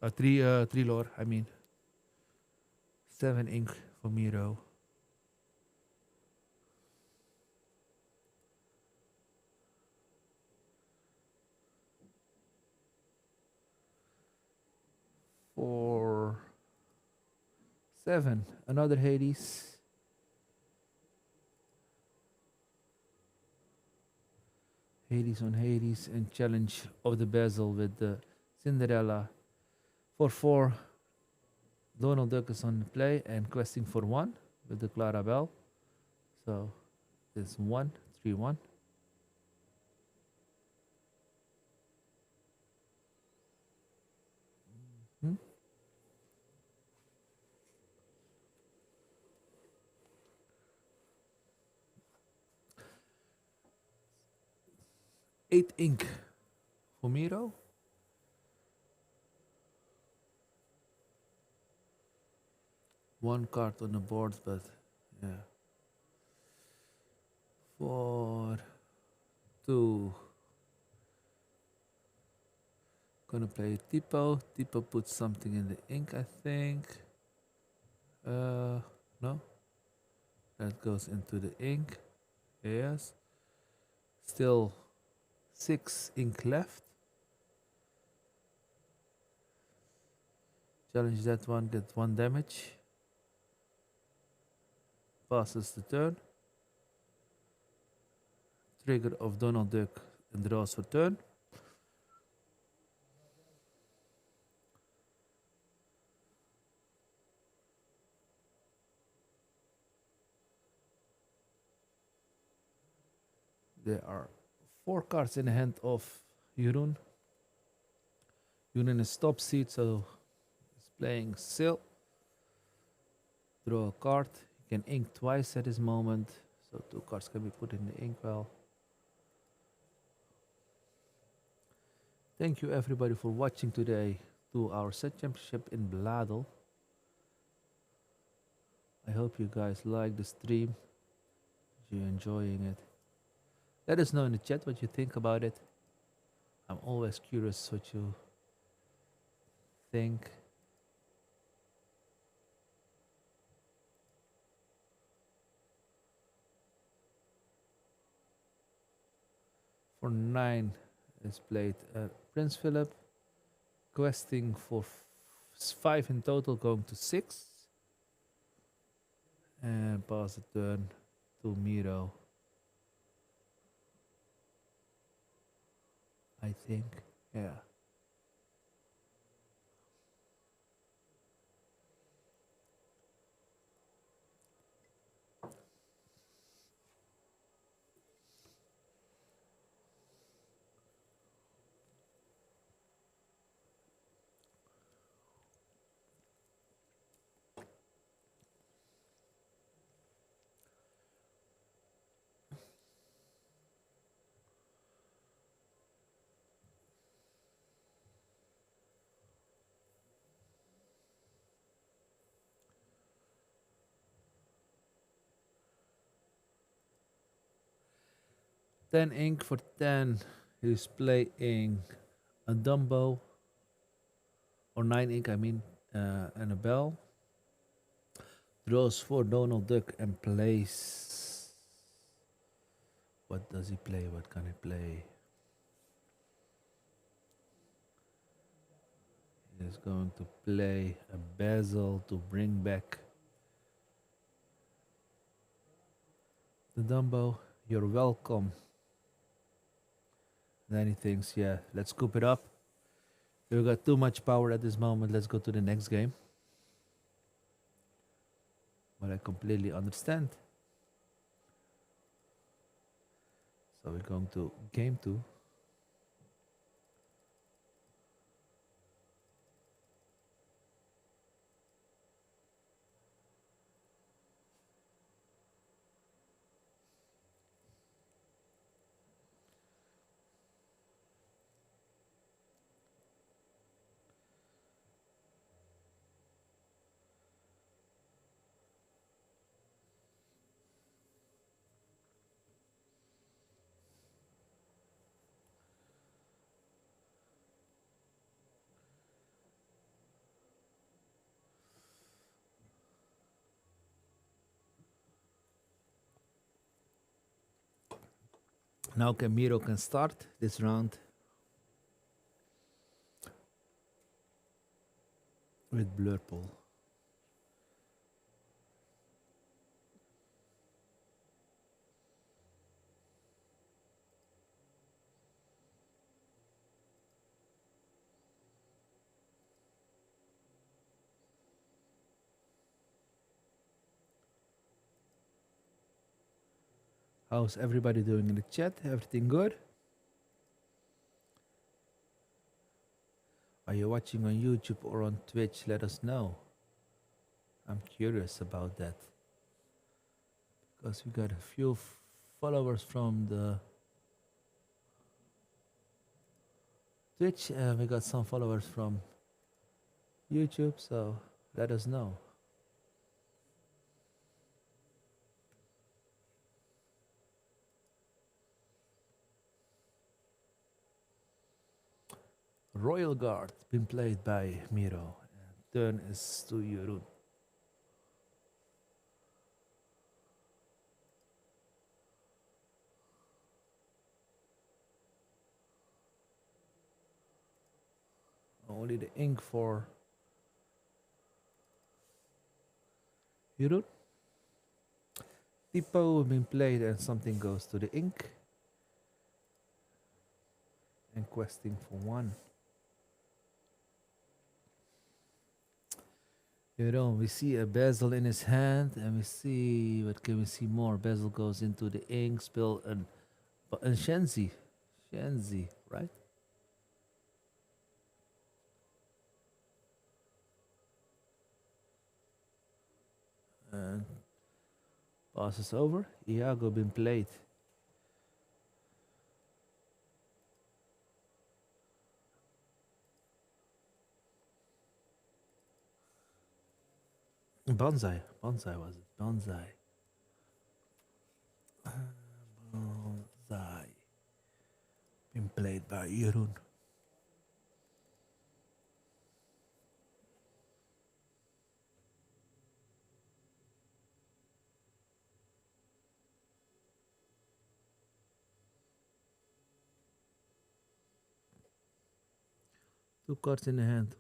[SPEAKER 1] 3 lore, I mean. 7 ink for Miro. For 7, another Hades. Hades on Hades and challenge of the bezel with the Cinderella. For 4, Donald Duck is on play and questing for 1 with the Clarabelle. So it's 1, 3, 1. Mm-hmm. 8 ink for Miro. One card on the board, but yeah. 4, 2. Gonna play Tipo. Tipo puts something in the ink, I think. No. That goes into the ink. Yes. Still 6 ink left. Challenge that one, get 1 damage. Passes the turn. Trigger of Donald Duck and draws for turn. There are 4 cards in the hand of Jeroen. Jeroen is top seat, so he's playing Sil. Draw a card. He can ink twice at this moment, so 2 cards can be put in the inkwell. Thank you everybody for watching today to our set championship in Bladel. I hope you guys like the stream. You're enjoying it. Let us know in the chat what you think about it. I'm always curious what you think. For 9 is played Prince Philip. Questing for 5 in total, going to 6. And pass the turn to Miro. I think, yeah. 10 ink for 10. He's playing a Dumbo. Or 9 ink, I mean. And a bell. Draws 4 Donald Duck and plays. What does he play? What can he play? He's going to play a Basil to bring back the Dumbo. You're welcome. Then he thinks, yeah, let's scoop it up. We've got too much power at this moment. Let's go to the next game. But I completely understand. So we're going to game 2. Now Camilo can start this round with Blurple. How's everybody doing in the chat? Everything good? Are you watching on YouTube or on Twitch? Let us know. I'm curious about that. Because we got a few followers from the Twitch and we got some followers from YouTube, so let us know. Royal Guard been played by Miro. Turn is to Jeroen. Only the ink for Jeroen. Tipo been played and something goes to the ink. And questing for 1. Jeroen, we see a bezel in his hand and we see, what can we see more? Bezel goes into the ink, spill and Shenzi. Shenzi, right? And passes over. Iago been played. Bonsai. Bonsai was it? Bonsai. Bonsai. Been played by Jeroen. Two cards in the hand.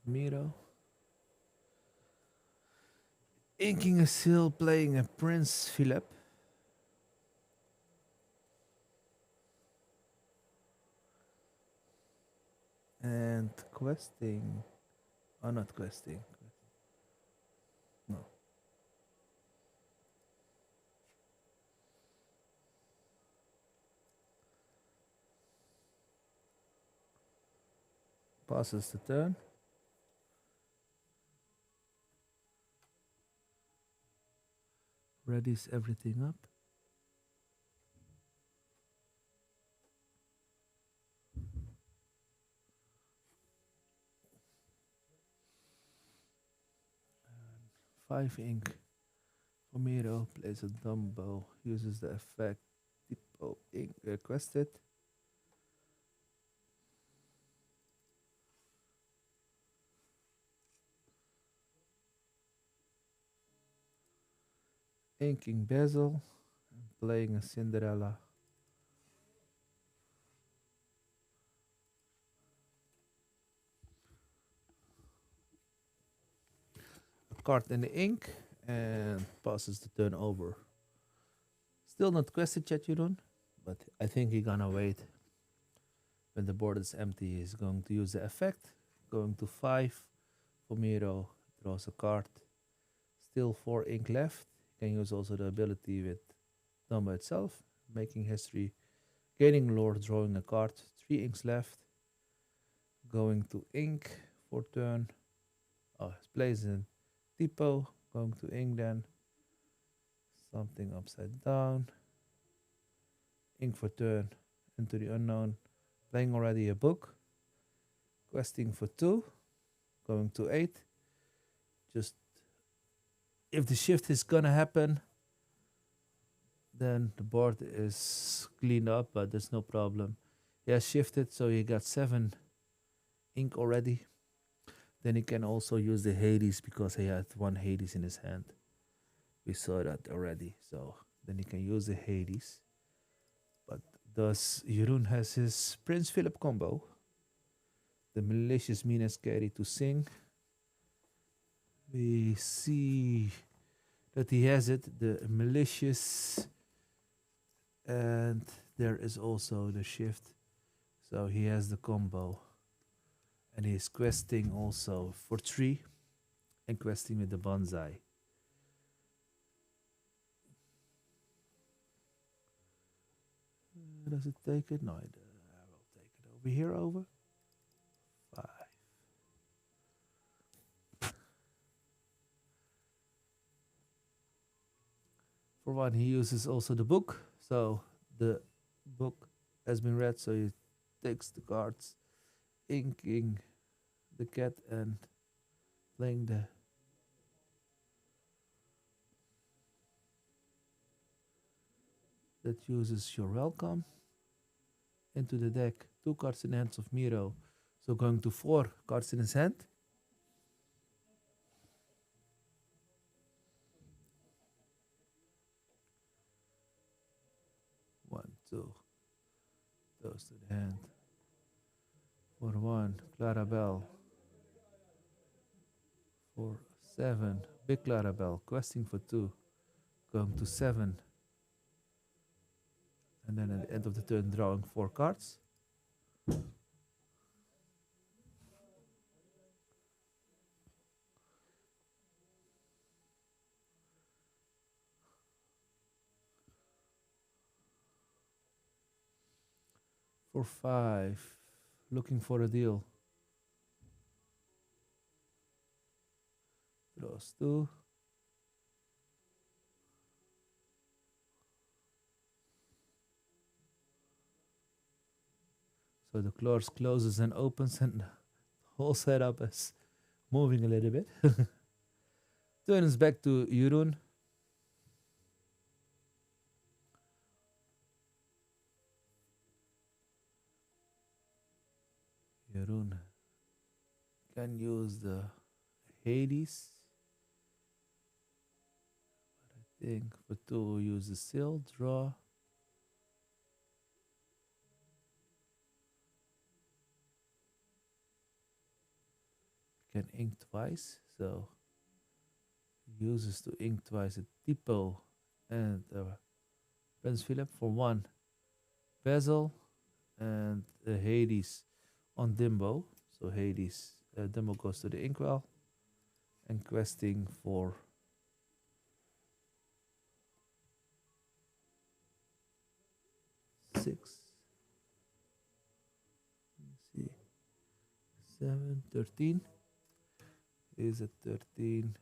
[SPEAKER 1] Miro. Inking a seal, playing a Prince Philip. And questing. Oh, not questing. No. Passes the turn. Readies everything up. And 5 ink Homero plays a Dumbo, uses the effect Tipo ink requested. Inking Basil, playing a Cinderella. A card in the ink and passes the turn over. Still not quested yet, Jeroen, but I think he's gonna wait. When the board is empty, he's going to use the effect. Going to 5. Homero draws a card. Still 4 ink left. Can use also the ability with Dumbo itself, making history, gaining lore, drawing a card. 3 inks left. Going to ink for turn. Oh, he plays in Tipo. Going to ink then. Something upside down. Ink for turn. Into the unknown. Playing already a book. Questing for 2. Going to 8. Just if the shift is gonna happen, then the board is cleaned up, but there's no problem. He has shifted, so he got 7 ink already. Then he can also use the Hades because he had 1 Hades in his hand. We saw that already, so then he can use the Hades. But thus Jeroen has his Prince Philip combo. The malicious meanness carry to sing. We see that he has it, the malicious, and there is also the shift. So he has the combo. And he's questing also for 3 and questing with the bonsai. Does it take it? No, I will take it over here over 5. For 1, he uses also the book. So the book has been read, so he takes the cards, inking the cat and playing the that uses your welcome into the deck. 2 cards in the hands of Miro. So going to 4 cards in his hand. One, 2. Those to the hand. For 1, Clarabelle. For 7, Big Clarabelle. Questing for 2. Going to 7. And then at the end of the turn, drawing 4 cards. For 5, looking for a deal. Draws 2. So the clause closes and opens, and the whole setup is moving a little bit. Turns back to Jeroen. Jeroen can use the Hades. But I think for 2 use the seal, draw. Can ink twice, so uses to ink twice a Tipo and Prince Philip for 1 Basil and Hades on Dimbo. So Hades, Dimbo goes to the inkwell and questing for 6. Let's see, 7, 13. Is it 13?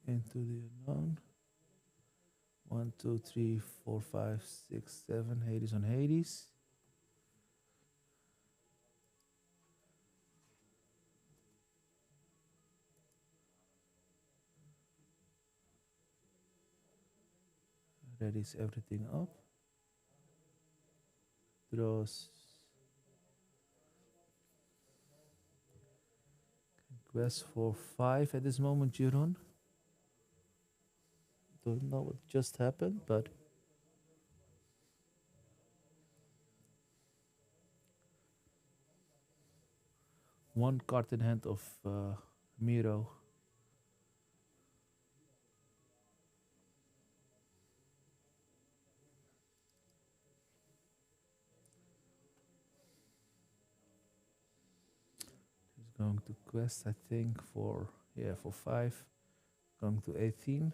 [SPEAKER 1] Into the unknown. 1, 2, 3, 4, 5, 6, 7. Hades on Hades. Readies everything up. Draws. Quest for 5 at this moment, Jiron. Don't know what just happened, but one card in hand of Miro. He's going to quest, I think, for 5. Going to 18.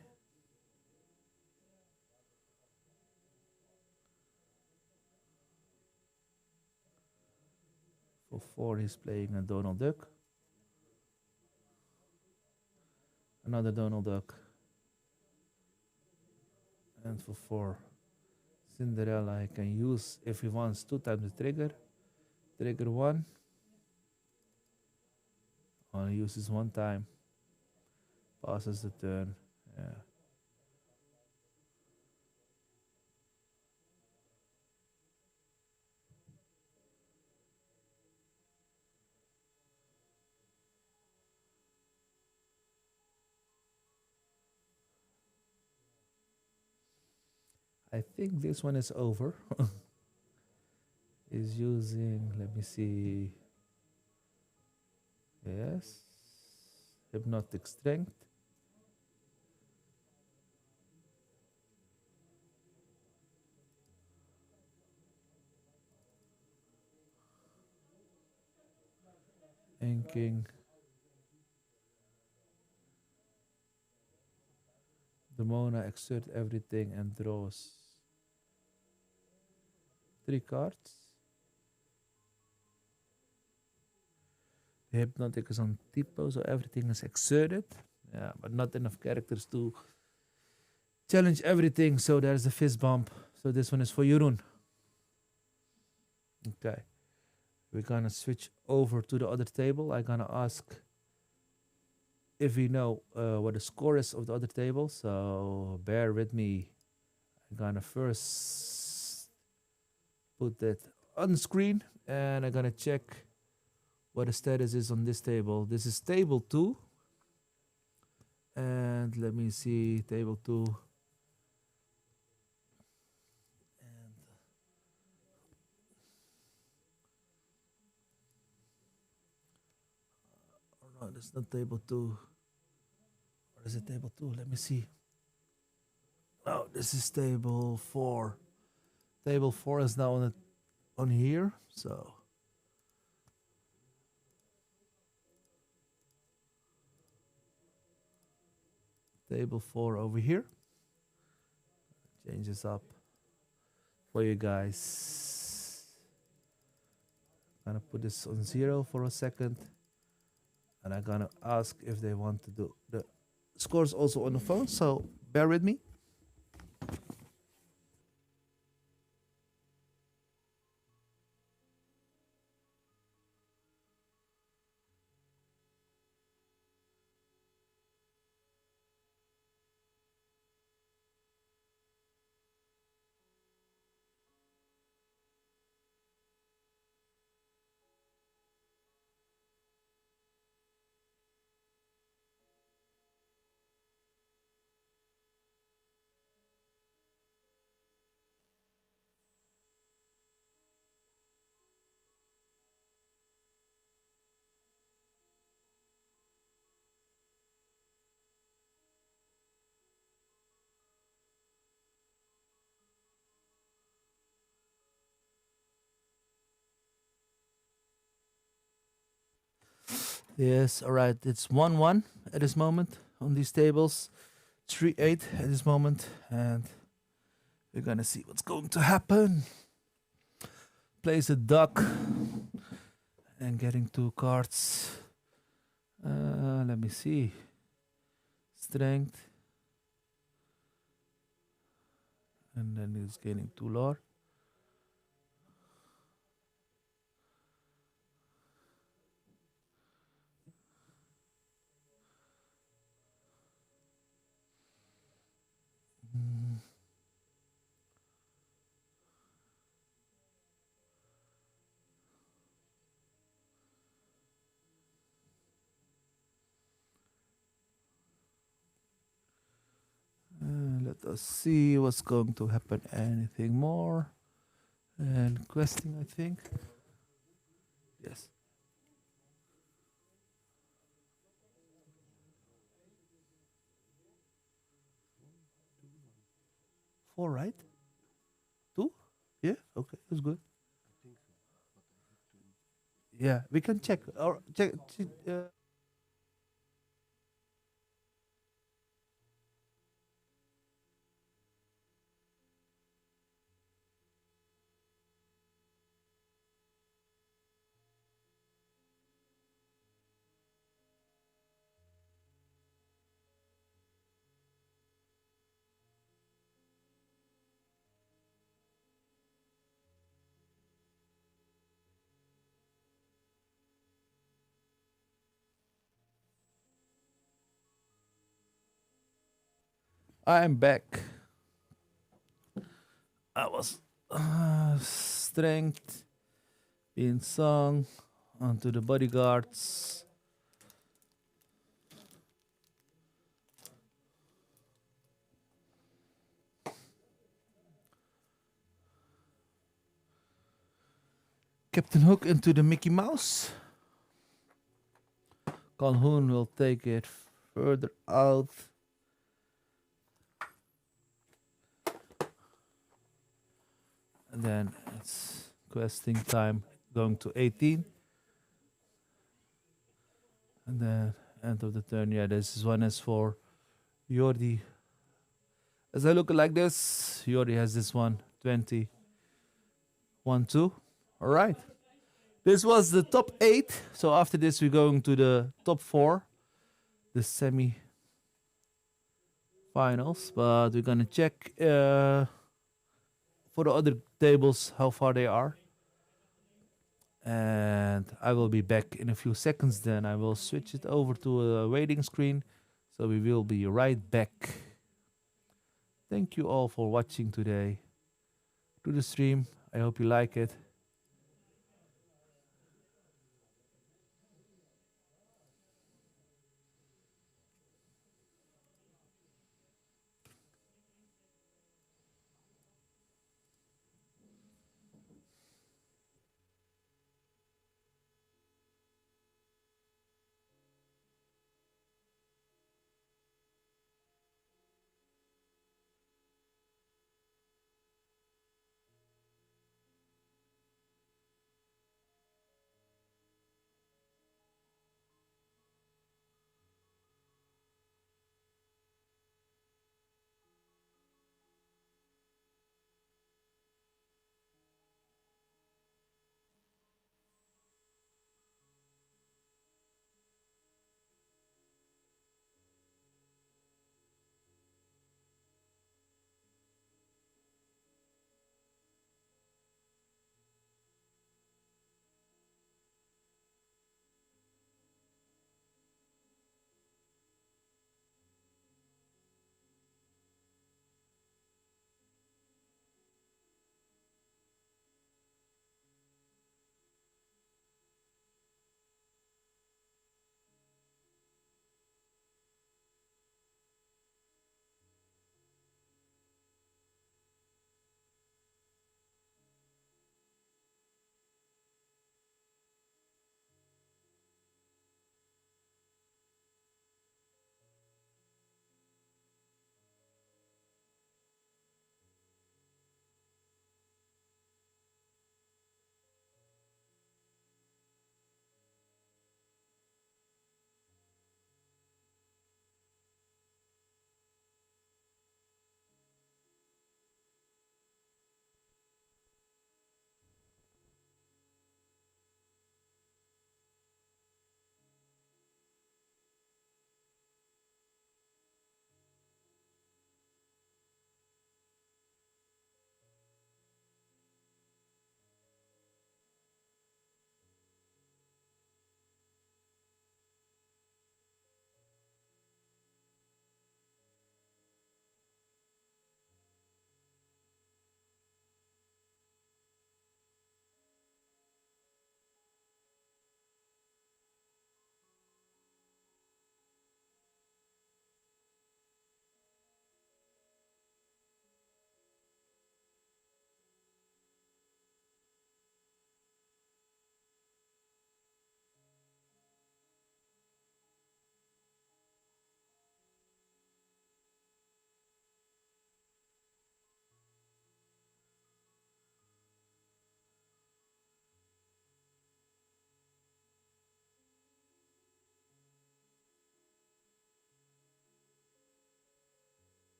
[SPEAKER 1] For 4, he's playing a Donald Duck. Another Donald Duck. And for 4, Cinderella, he can use, if he wants, 2 times the trigger. Trigger 1. Only uses 1 time. Passes the turn. Yeah. I think this one is over. Is using, let me see. Yes. Hypnotic Strength. Inking. Demona exert everything and draws 3 cards. The Hypnotic is on typo, so everything is exerted. Yeah, but not enough characters to challenge everything, so there's a fist bump. So this one is for Jeroen. Okay. We're gonna switch over to the other table. I'm gonna ask if we know what the score is of the other table, so bear with me. I'm gonna first put that on the screen, and I'm gonna check what the status is on this table. This is table 2, and let me see table 2. And oh no, that's not table 2. Or is it table 2? Let me see. Oh, this is table 4. Table 4 is now on here, so table 4 over here. Change this up for you guys. Gonna put this on 0 for a second, and I'm gonna ask if they want to do the scores also on the phone, so bear with me. Yes, all right. It's 1-1 at this moment on these tables. 3-8 at this moment, and we're gonna see what's going to happen. Plays a duck and getting 2 cards. Let me see. strength. And then he's gaining 2 lore. Let us see what's going to happen. Anything more? And questing, I think. Yes. 4, right? 2? Yeah. Okay, that's good. Yeah, we can check or check. I'm back. I was strength being sung onto the bodyguards. Captain Hook into the Mickey Mouse. Calhoun will take it further out. And then it's questing time going to 18. And then end of the turn. Yeah, this one is for Jordi. As I look like this, Jordi has this one 20. 1, 2. All right. This was the top 8. So after this, we're going to the top 4. The semi finals. But we're going to check for the other tables how far they are. And I will be back in a few seconds. Then I will switch it over to a waiting screen. So we will be right back. Thank you all for watching today to the stream. I hope you like it.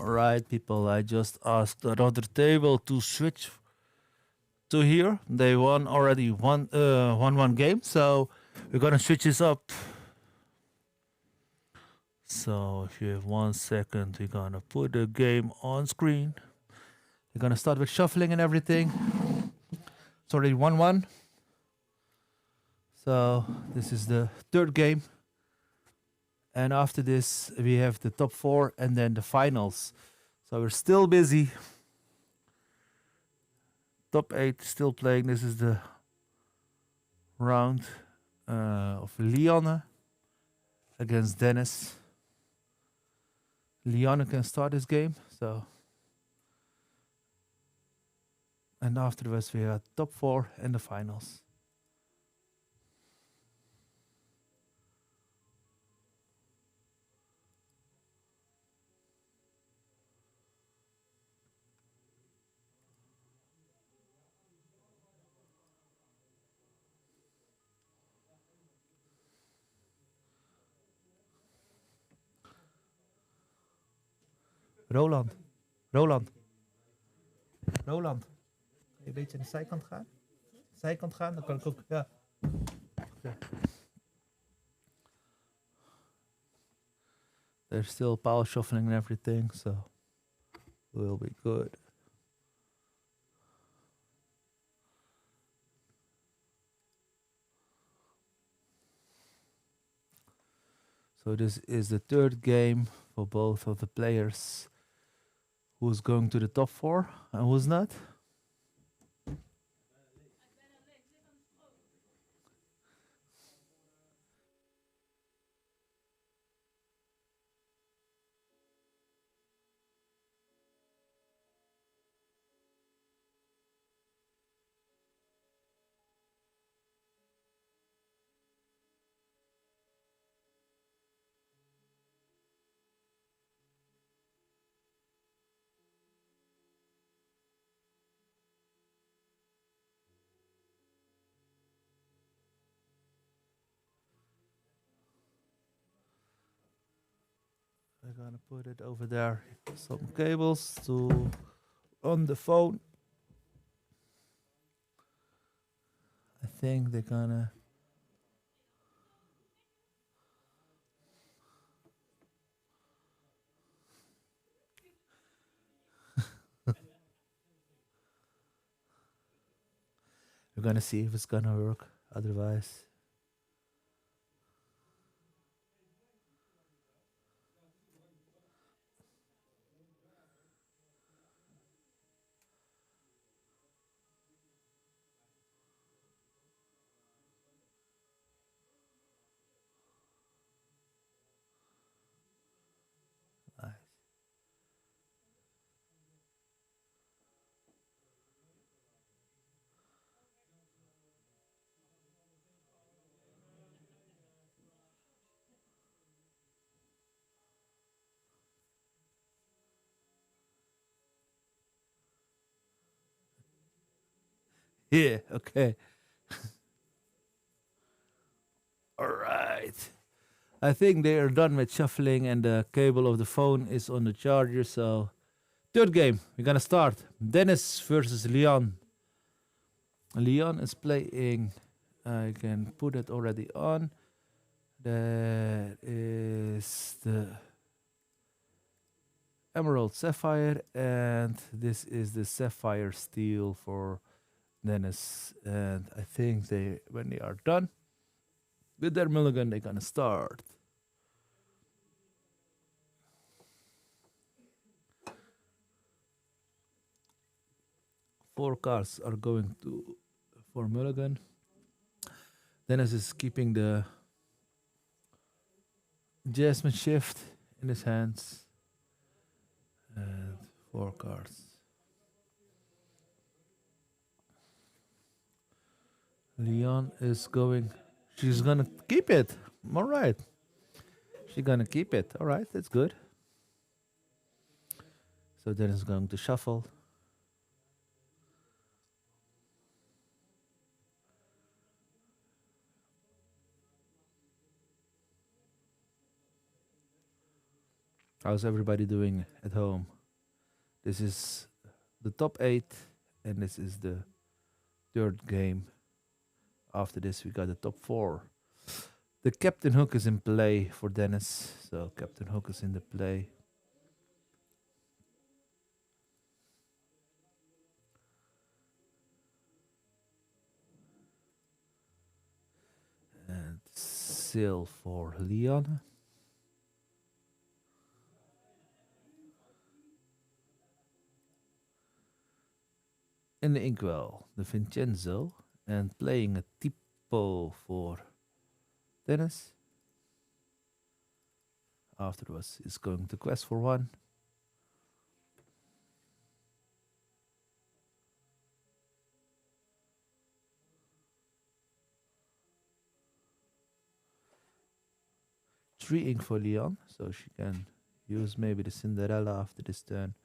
[SPEAKER 1] Alright, people, I just asked another table to switch to here. They won already one game, so we're gonna switch this up. So if you have 1 second, we're gonna put the game on screen. We're gonna start with shuffling and everything. It's already 1-1. So this is the third game. And after this, we have the top 4 and then the finals. So we're still busy. Top 8 still playing. This is the round of Lianne against Dennis. Lianne can start this game. So, and afterwards we have top 4 and the finals. Roland. Roland. Roland. Kan je een beetje aan de zijkant gaan? Zijkant gaan, dan kan ik ook. Ja. Okay. There's still power shuffling and everything, so we'll be good. So this is the third game for both of the players. Who's going to the top 4 and who's not? I'm gonna put it over there. Some cables to on the phone. I think they're gonna. We're gonna see if it's gonna work. Otherwise. Nice. Yeah, okay. All right. I think they are done with shuffling and the cable of the phone is on the charger. So, third game, we're gonna start. Dennis versus Leon. Leon is playing. I can put it already on. That is the Emerald Sapphire, and this is the Sapphire Steel for Dennis. And I think they, when they are done with their mulligan, they're gonna start. Four cards are going to for mulligan. Dennis is keeping the Jasmine Shift in his hands. And 4 cards. Leon is going. She's gonna keep it. All right. She's gonna keep it. All right, that's good. So Dennis is going to shuffle. How's everybody doing at home? This is the top 8, and this is the third game. After this, we got the top 4. The Captain Hook is in play for Dennis, so Captain Hook is in the play. And Sail for Leon. In the Inkwell, the Vincenzo, and playing a Tipo for Dennis. Afterwards, is going to Quest for 1. Three ink for Leon, so she can use maybe the Cinderella after this turn.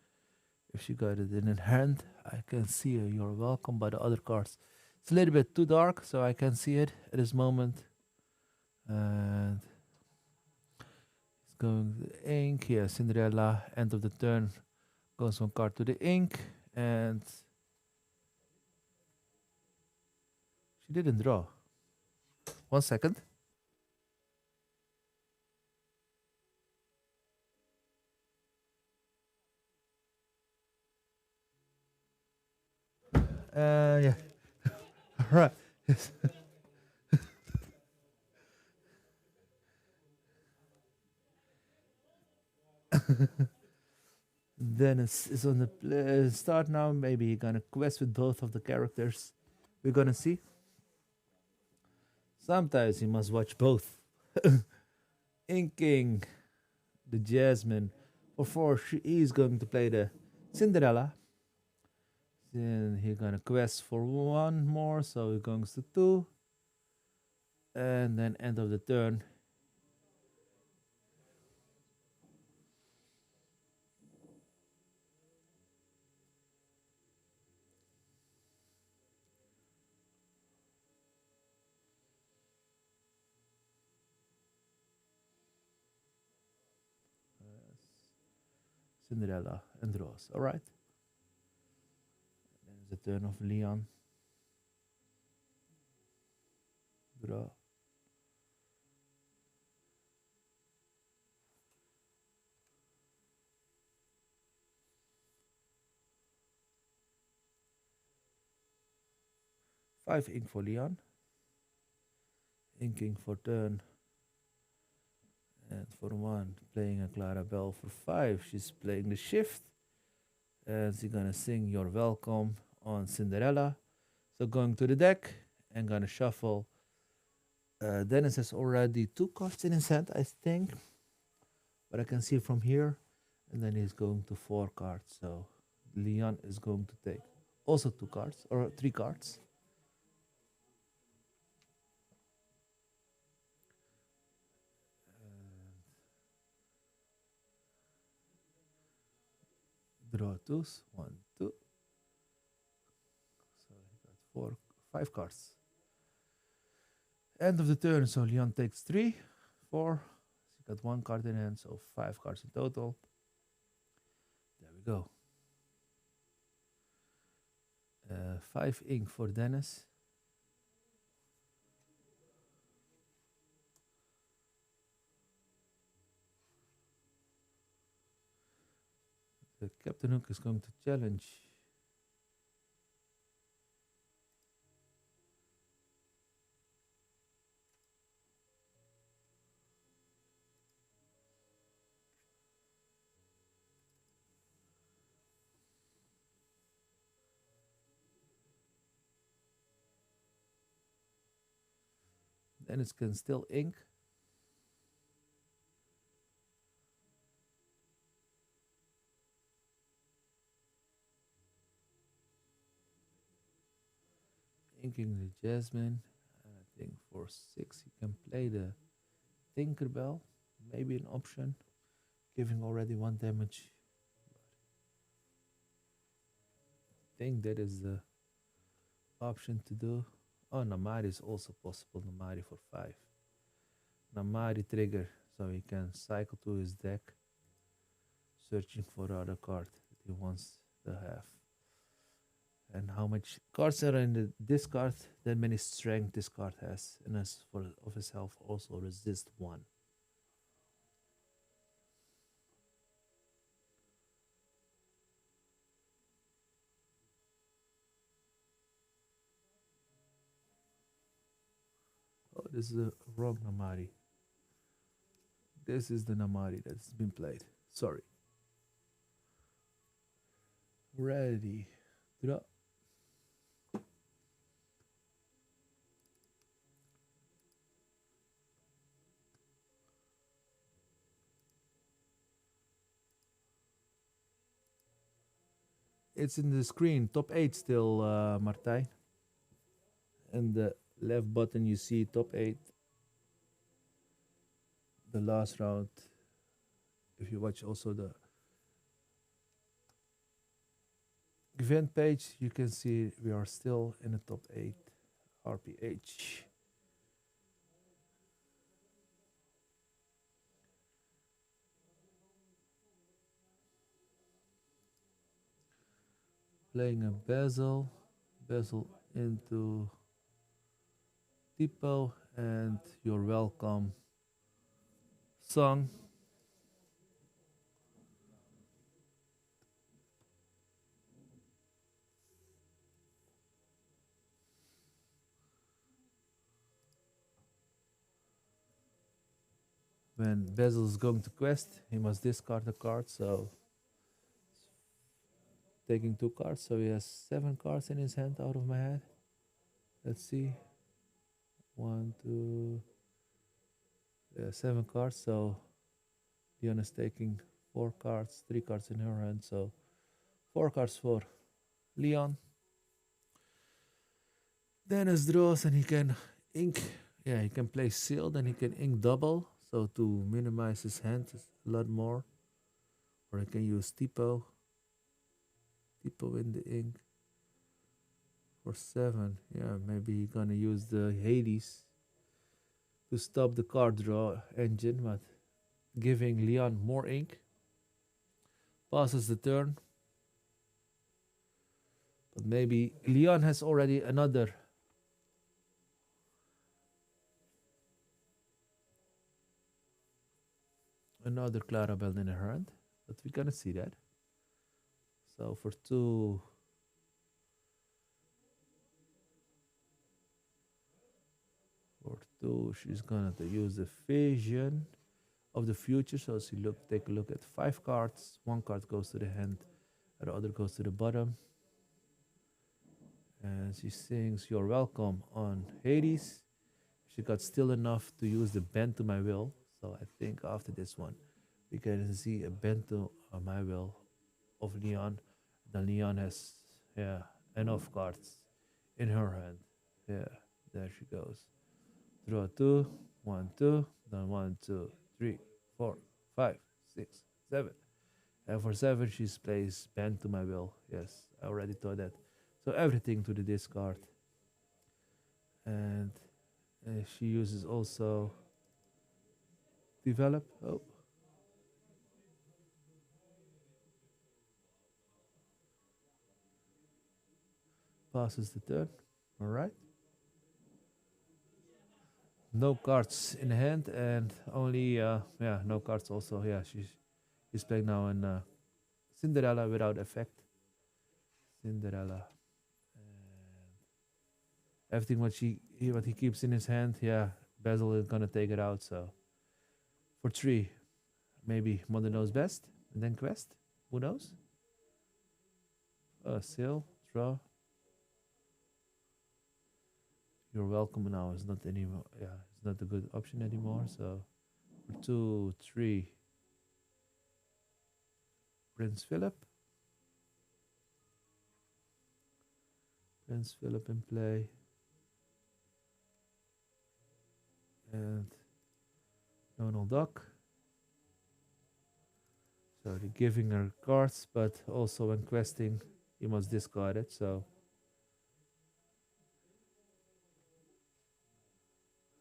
[SPEAKER 1] If she got it in her hand, I can see her. You're welcome by the other cards. It's a little bit too dark, so I can see it at this moment. And it's going to the ink. Here, Cinderella, end of the turn, goes one card to the ink. And she didn't draw. 1 second. Yeah. All right. Yes. Dennis is on the start now. Maybe he's gonna quest with both of the characters. We're gonna see. Sometimes you must watch both. Inking the Jasmine for 4. She is going to play the Cinderella. Then he's gonna quest for 1 more, so he goes to 2. And then end of the turn. Cinderella and draws. All right. Then it's the turn of Leon. Draw. Five ink for Leon. Inking for turn. And for 1, playing a Clarabelle for 5. She's playing the shift. And she's gonna sing You're Welcome on Cinderella. So going to the deck and gonna shuffle. Dennis has already 2 cards in his hand, I think. But I can see from here. And then he's going to 4 cards. So Leon is going to take also 2 cards or 3 cards. Draw 2s. 1, 2. So he got 5 cards. End of the turn, so Leon takes 3, 4. He got 1 card in hand, so 5 cards in total. There we go. 5 ink for Dennis. The Captain Hook is going to challenge. Dennis can still ink. Inking the Jasmine. I think for 6 he can play the Tinkerbell. Maybe an option. Giving already 1 damage. I think that is the option to do. Oh, Namari is also possible. Namari for 5. Namari trigger, so he can cycle to his deck, searching for the other card. he wants to have. And how much cards are in the discard, that many strength this card has. And as for of itself also resist 1. Oh, this is the wrong Namari. This is the Namari that's been played. Sorry. Ready. Draw. It's in the screen. Top 8 still, Martijn. And the left button you see top 8. The last round. If you watch also the event page, you can see we are still in the top 8 RPH. Playing a Basil into Tipo and your welcome song. When Basil is going to quest, he must discard a card, so taking 2 cards, so he has 7 cards in his hand out of my head. Let's see. 1, 2, 7 cards, so Leon is taking 4 cards, 3 cards in her hand, so 4 cards for Leon. Dennis draws and he can ink. Yeah, he can play sealed and he can ink double, so to minimize his hand a lot more. Or he can use Tipo in the ink for 7. Yeah, maybe he's gonna use the Hades to stop the card draw engine, but giving Leon more ink. Passes the turn. But maybe Leon has already another Clarabelle in her hand. But we're gonna see that. So for 2, she's gonna use the Vision of the Future. So she take a look at 5 cards. 1 card goes to the hand, and the other goes to the bottom. And she sings "You're Welcome" on Hades. She got still enough to use the Bend to My Will. So I think after this one, we can see a Bend to My Will of Leon. Then Leon has enough cards in her hand. Yeah, there she goes. Draw 2, 1, 2, then 1, 2, 3, 4, 5, 6, 7. And for 7, she plays Bend to My Will. Yes, I already thought that. So everything to the discard. And she uses also Develop. Oh. Passes the turn. All right. No cards in hand and only no cards also. Yeah, she's playing now in Cinderella without effect. Cinderella. And everything what he keeps in his hand, yeah, Basil is gonna take it out. So for 3, maybe Mother knows best, and then quest. Who knows? Seal, draw. You're welcome now is not anymore. Yeah, it's not a good option anymore. So for 2, 3, Prince Philip. Prince Philip in play. And Donald Duck. So they're giving her cards, but also when questing, you must discard it. So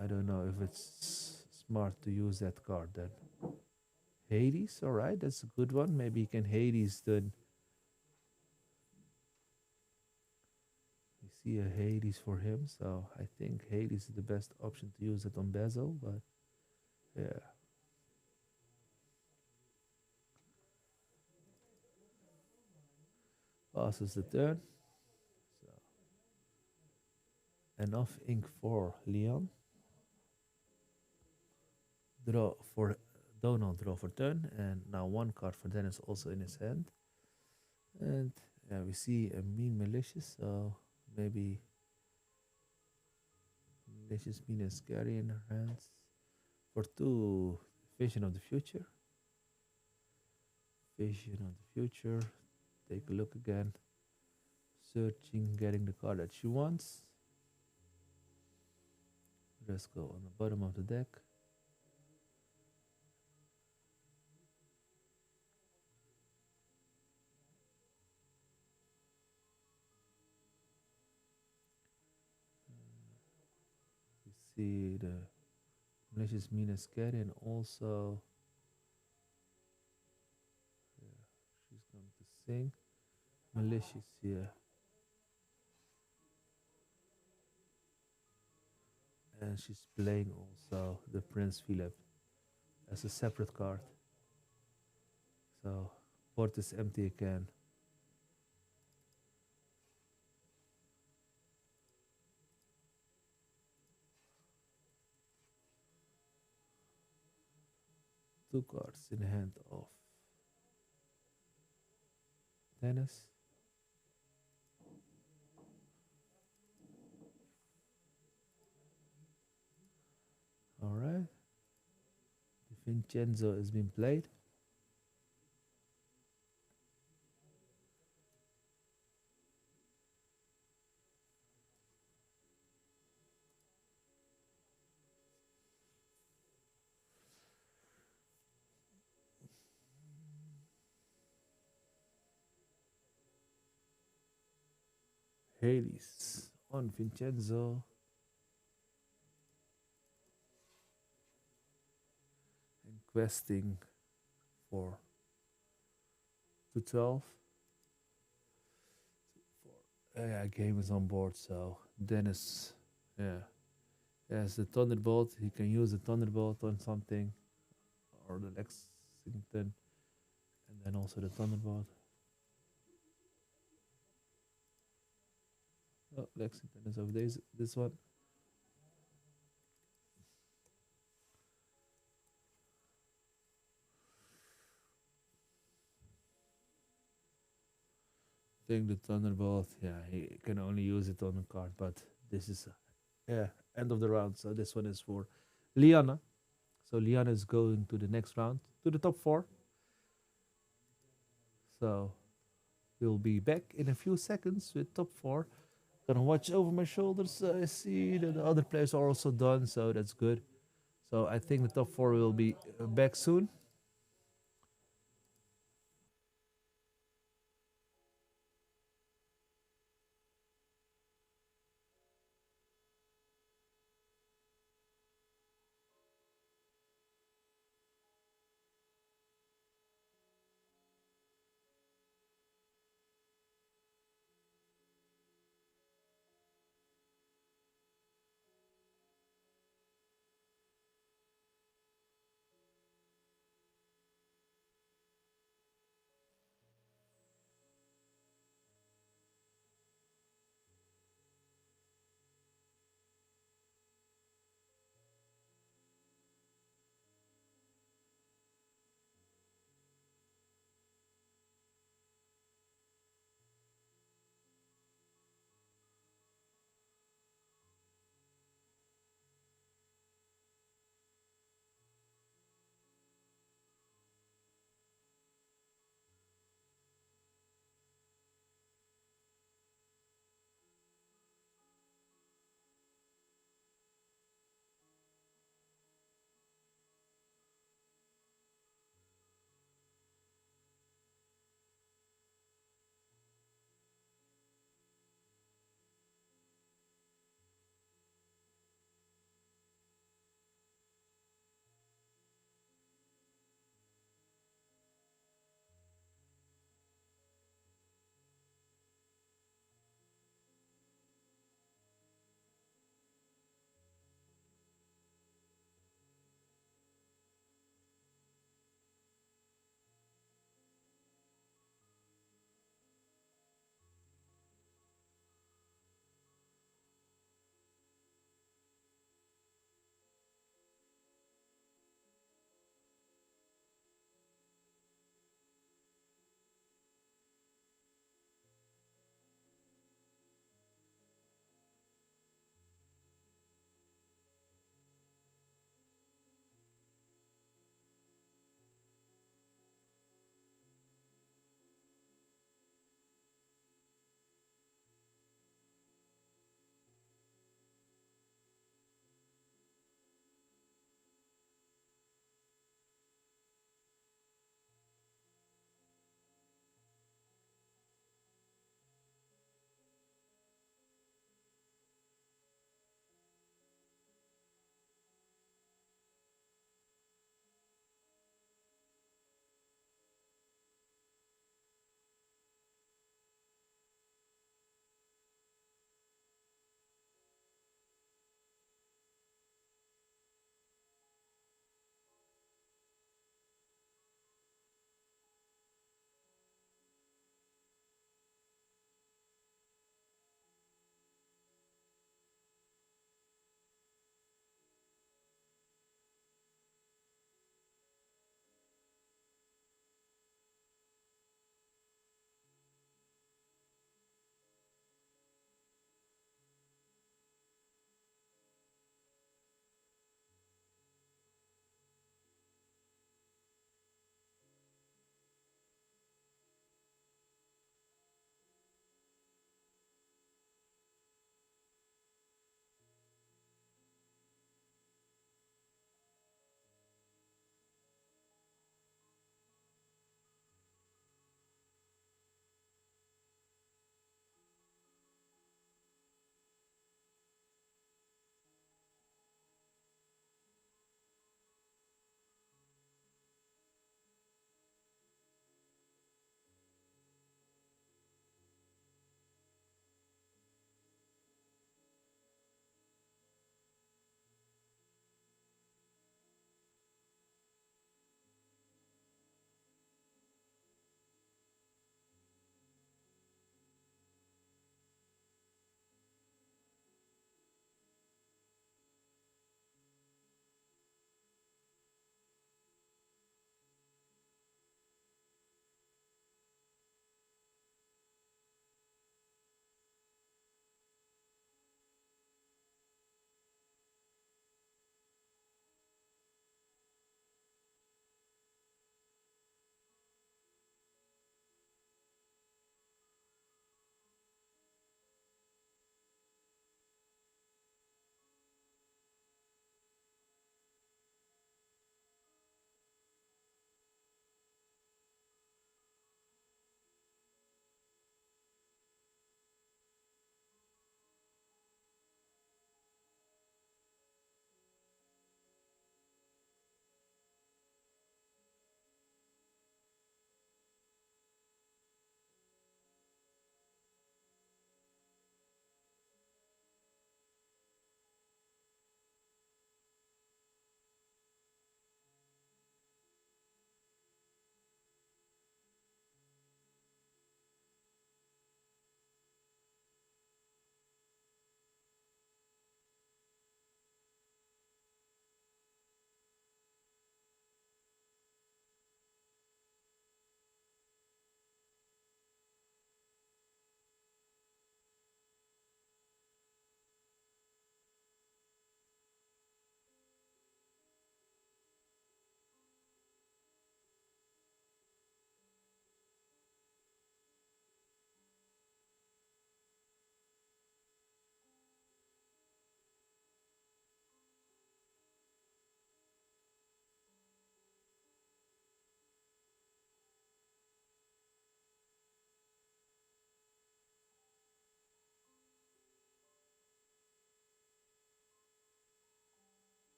[SPEAKER 1] I don't know if it's smart to use that card then. Hades, alright, that's a good one. Maybe you can Hades then see a Hades for him, so I think Hades is the best option to use it on Basil, but yeah. Passes the turn. So enough ink for Leon. Draw for Donald, draw for turn, and now one card for Dennis also in his hand. And yeah, we see a mean malicious, so maybe malicious mean and scary in her hands. For 2, vision of the future. Vision of the future. Take a look again. Searching, getting the card that she wants. Let's go on the bottom of the deck. We see the malicious mean and scary, and also yeah, she's going to sing malicious here. And she's playing also the Prince Philip as a separate card. So board is empty again. Two cards in the hand of Dennis. Alright. Vincenzo has been played. Hades on Vincenzo. And questing for 212. Yeah, game is on board, so Dennis, yeah, has the Thunderbolt. He can use the Thunderbolt on something, or the Lexington, and then also the Thunderbolt. Oh, Lexington is over there. This one. I think the Thunderbolt, yeah, he can only use it on a card, but this is, yeah, end of the round. So this one is for Liana. So Liana is going to the next round, to the top 4. So we'll be back in a few seconds with top 4. Gonna watch over my shoulders. I see that the other players are also done, so that's good. So I think the top 4 will be back soon.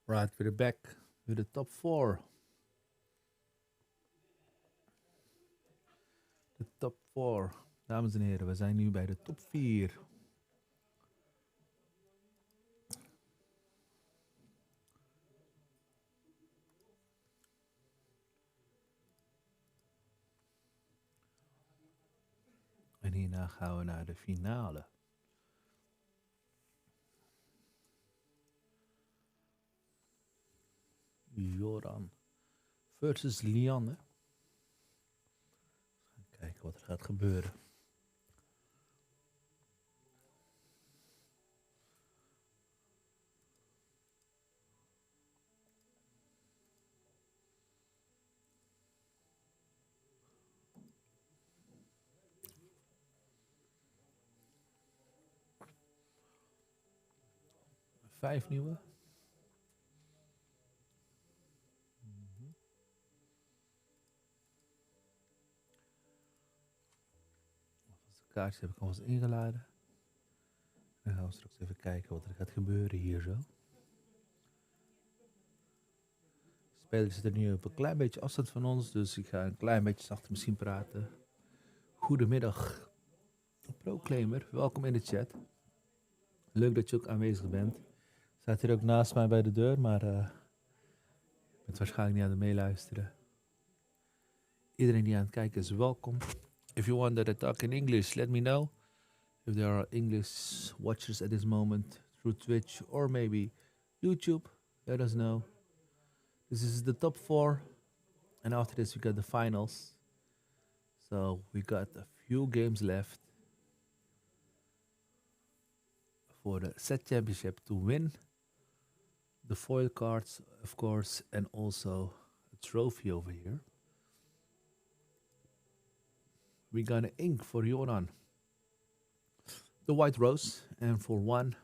[SPEAKER 1] Right, we're back with the top 4. De top 4. Dames en heren, we zijn nu bij de top 4. En hierna gaan we naar de finale. Joran versus Lianne. Kijken wat er gaat gebeuren. Vijf nieuwe. De kaartjes heb ik alvast ingeladen. Dan gaan we straks even kijken wat er gaat gebeuren hier zo. De spelers zitten nu op een klein beetje afstand van ons, dus ik ga een klein beetje zachter misschien praten. Goedemiddag, Proclaimer. Welkom in de chat. Leuk dat je ook aanwezig bent. Staat hier ook naast mij bij de deur, maar je bent waarschijnlijk niet aan het meeluisteren. Iedereen die aan het kijken is, welkom. If you want that I talk in English, let me know. If there are English watchers at this moment through Twitch or maybe YouTube, let us know. This is the top 4, and after this we got the finals. So we got a few games left for the set championship to win the foil cards, of course, and also a trophy over here. We're gonna ink for Joran the White Rose, and for one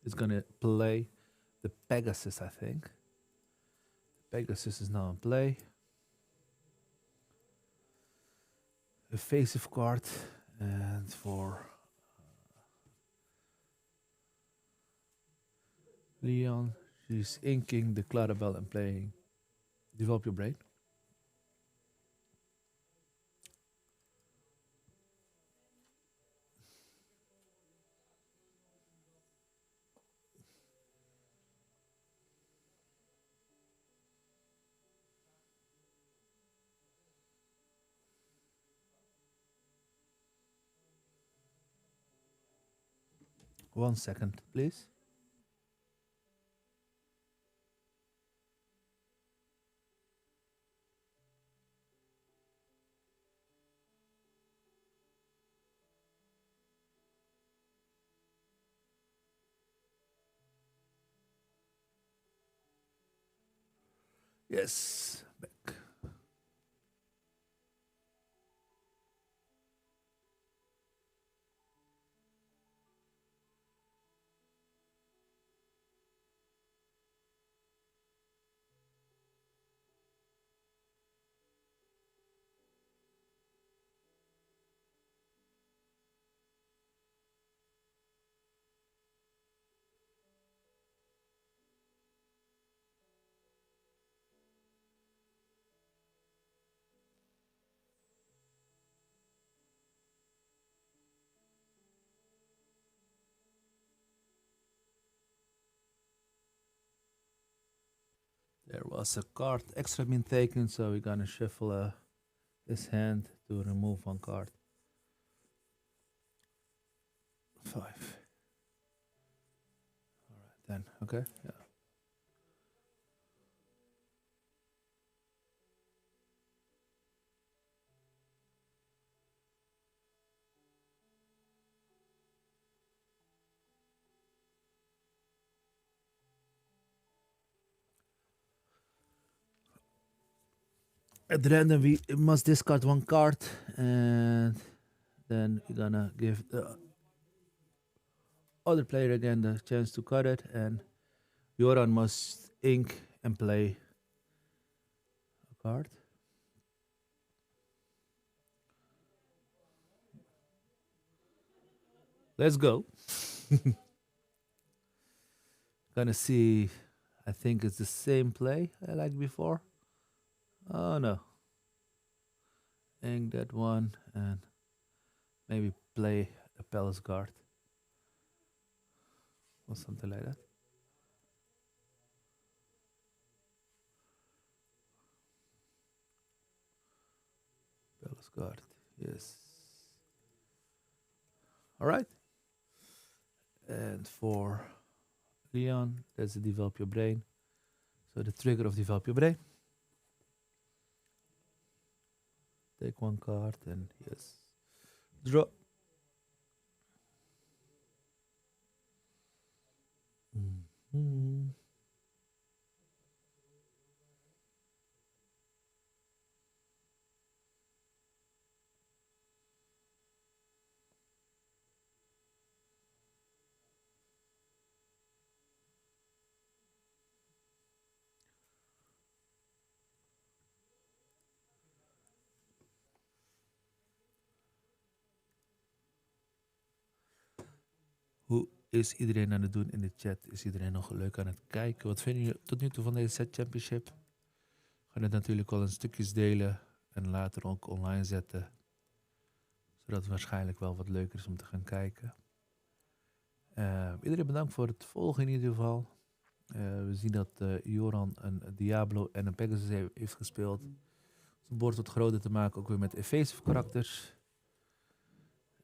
[SPEAKER 1] is gonna play the Pegasus, I think. Pegasus is now in play. A evasive card, and for Leon, she's inking the Clarabelle and playing Develop Your Brain. One second, please. Yes, back. There was a card extra been taken, so we're gonna shuffle this hand to remove one card. 5. Alright then, okay, yeah. At random, we must discard one card, and then we're gonna give the other player again the chance to cut it, and Joran must ink and play a card. Let's go. Gonna see I think it's the same play I like before. Oh no. Ink that one and maybe play a palace guard or something like that. Palace guard. Yes. All right. And for Leon, that's the develop your brain. So the trigger of develop your brain. Take one card and yes. Draw. Mhm. Hoe is iedereen aan het doen in de chat? Is iedereen nog leuk aan het kijken? Wat vinden jullie tot nu toe van deze set championship? We gaan het natuurlijk al in stukjes delen en later ook online zetten. Zodat het waarschijnlijk wel wat leuker is om te gaan kijken. Iedereen bedankt voor het volgen in ieder geval. We zien dat Joran een Diablo en een Pegasus heeft gespeeld. Zijn bord wat groter te maken, ook weer met evasive karakters.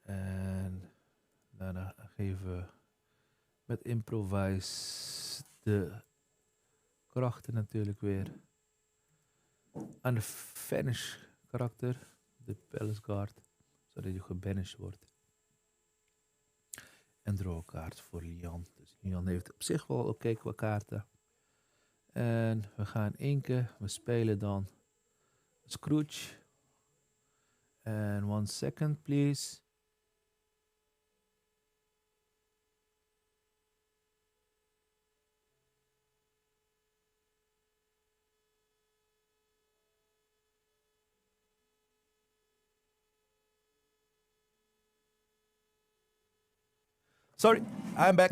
[SPEAKER 1] En daarna geven we met improvise de krachten natuurlijk weer aan de vanish karakter, de palace guard, zodat je gebanished wordt. En draw een kaart voor Lian. Dus Lian heeft op zich wel oké qua kaarten. En we gaan inken. We spelen dan Scrooge. En 1 second please. Sorry, I'm back.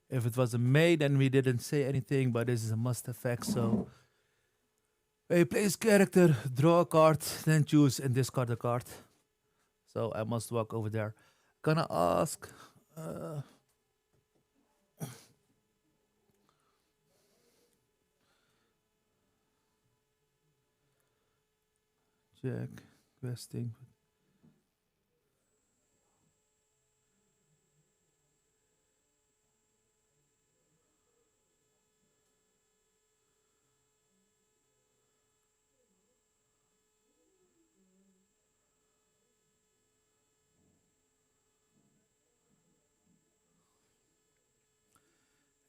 [SPEAKER 1] If it was a May, then we didn't say anything, but this is a must effect, so when you place character, draw a card, then choose and discard a card. So I must walk over there. Gonna ask Jack, questing.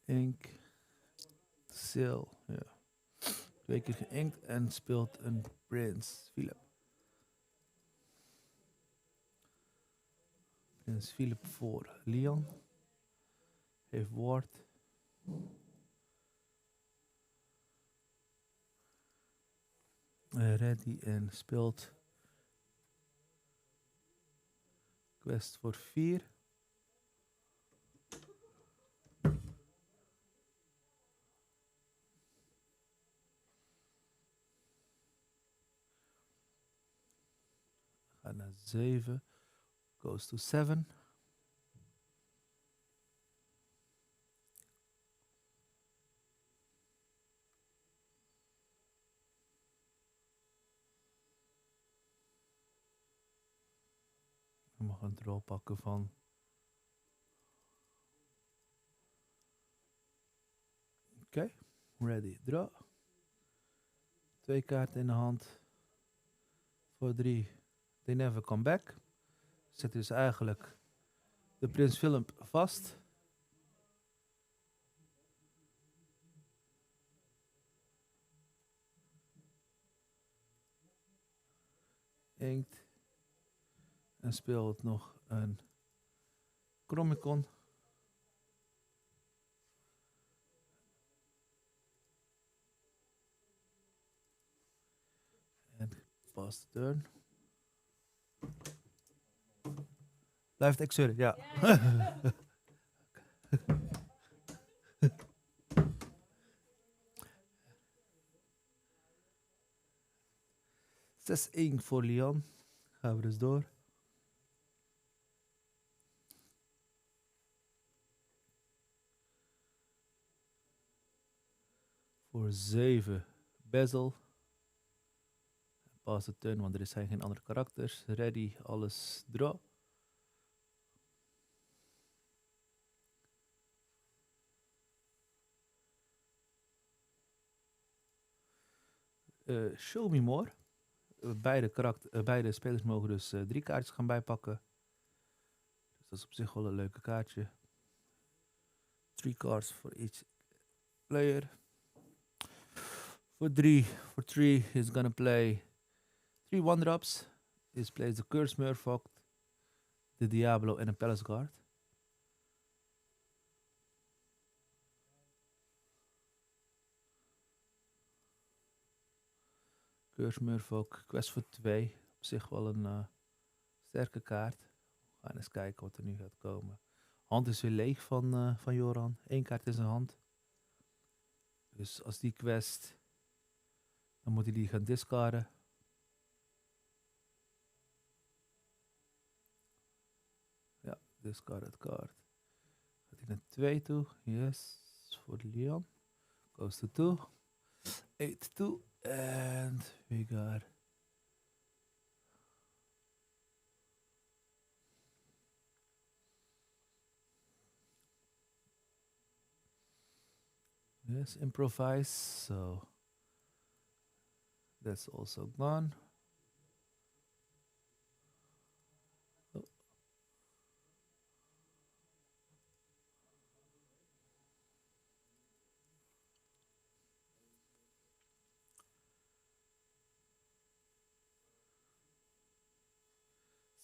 [SPEAKER 1] Ink, Sil, ja. 2 keer geïnkt en speelt een Prins Philip. Prins Philip voor Leon. Heeft woord. Ready en speelt quest voor 4. Gaat naar 7. Goes to 7. Je mag een draw pakken van. Oké, ready, draw. 2 kaarten in de hand. Voor 3. They never come back. Zet dus eigenlijk de Prins Philip vast. Inkt. En speelt nog een Chromicon. En pass the turn. Blijft exuren, ja. 6-1 voor Leon. Gaan we dus door. Voor 7 Bezel. Pass de turn, want er zijn geen andere karakters. Ready, alles draw. Show me more. Beide spelers mogen dus 3 kaartjes gaan bijpakken. Dus dat is op zich wel een leuke kaartje. 3 cards for each player. For 3, he's gonna play 3 1-drops. He plays the Curse Murfoc, the Diablo en een Palace Guard. Curse Murfoc, quest voor 2. Op zich wel een sterke kaart. We gaan eens kijken wat er nu gaat komen. Hand is weer leeg van Joran. 1 kaart in zijn hand. Dus als die quest, dan moet hij die gaan discarden. Ja, discarded card. Gaat hij naar 2 toe? Yes, voor Leon. Goes to 2. 8-2. And we got yes, improvise, so that's also gone. Oh.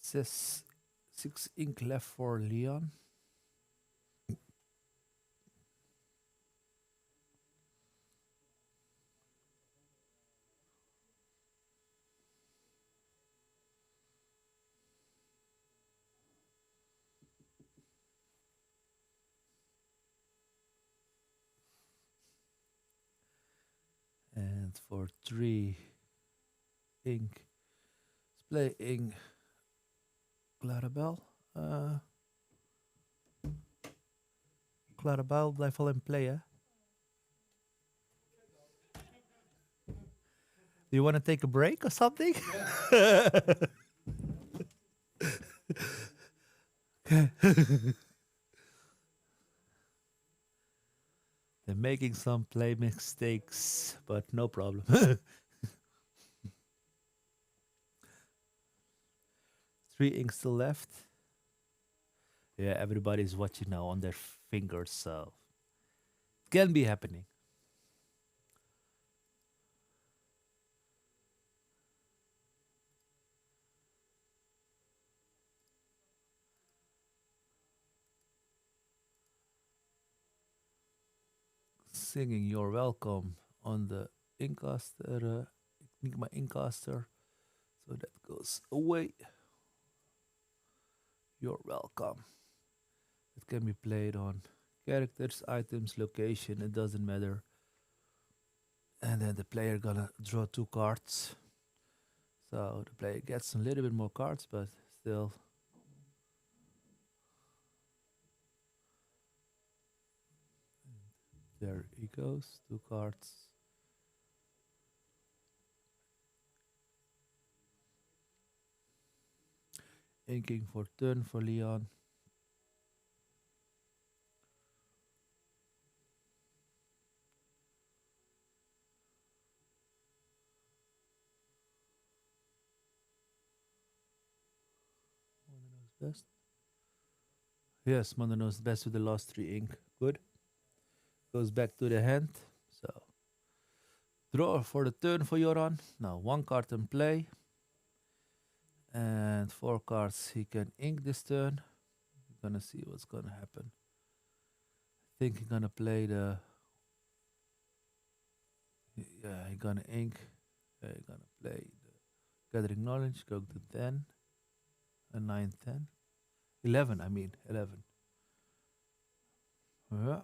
[SPEAKER 1] Says 6 ink left for Leon. And for 3 ink, let's play ink Clarabel. Clarabel blijft wel in play, hè? Do you want to take a break or something? They're making some play mistakes, but no problem. 3 inks still left. Yeah, everybody's watching now on their fingers, so it can be happening. Singing You're Welcome on the Incaster, Enigma Incaster. So that goes away. You're welcome. It can be played on characters, items, location, it doesn't matter. And then the player gonna draw 2 cards. So the player gets a little bit more cards, but still. There he goes, 2 cards. Inking for turn for Leon. Mother knows best. Yes, Mother knows best with the last 3 ink. Good. Goes back to the hand. So draw for the turn for Joran. Now 1 card in play. And 4 cards he can ink this turn. We're gonna see what's gonna happen. I think he's gonna play the. Yeah, he's gonna ink. He's gonna play the Gathering Knowledge. Go to 10. A 9, 10. 11, I mean. 11. Yeah.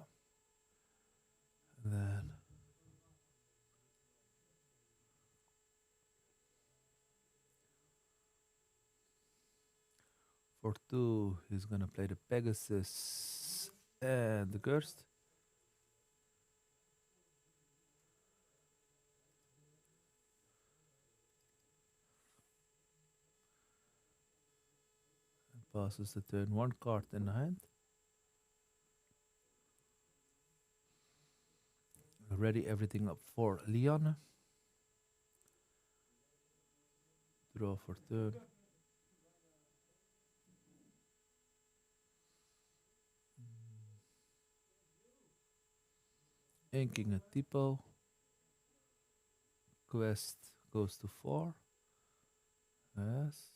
[SPEAKER 1] And then. For 2, he's gonna play the Pegasus and the Cursed. And passes the turn. 1 card in the hand. Ready everything up for Leon. Draw for turn. Inking a typo. Quest goes to 4. Yes.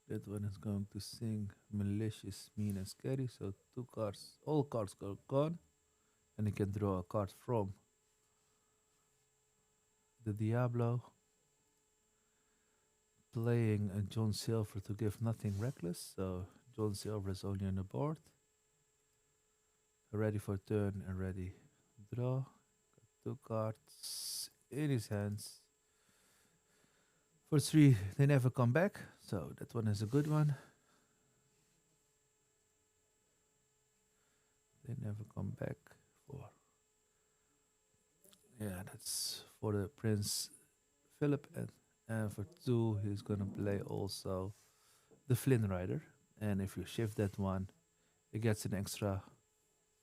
[SPEAKER 1] That one is going to sing malicious, mean, and scary. So 2 cards, all cards are gone, and you can draw a card from the Diablo. Playing a John Silver to give nothing reckless. So John Silver is only on the board. Ready for turn and ready draw. Got 2 cards in his hands. For 3, they never come back. So that one is a good one. They never come back. For yeah, that's for the Prince Philip, and for 2 he's gonna play also the Flynn Rider. And if you shift that one, it gets an extra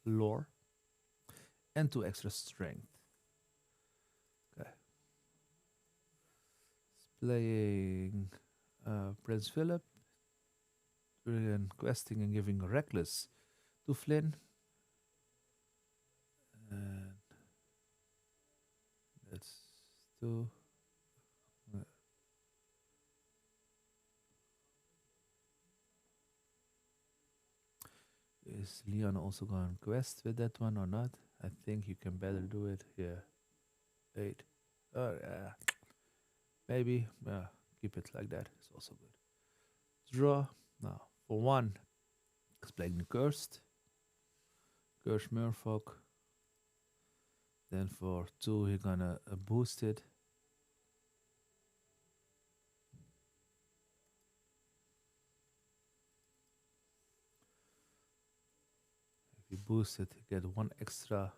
[SPEAKER 1] lore and 2 extra strength. Okay. It's playing Prince Philip, and questing and giving reckless to Flynn. And that's 2. Is Leon also going to quest with that one or not? I think you can better do it here. 8. Yeah. Maybe. Keep it like that. It's also good. Draw. Now, for 1, explain the Cursed. Curse Merfolk. Then for 2, you're gonna boost it. If you boost it, you get 1 extra.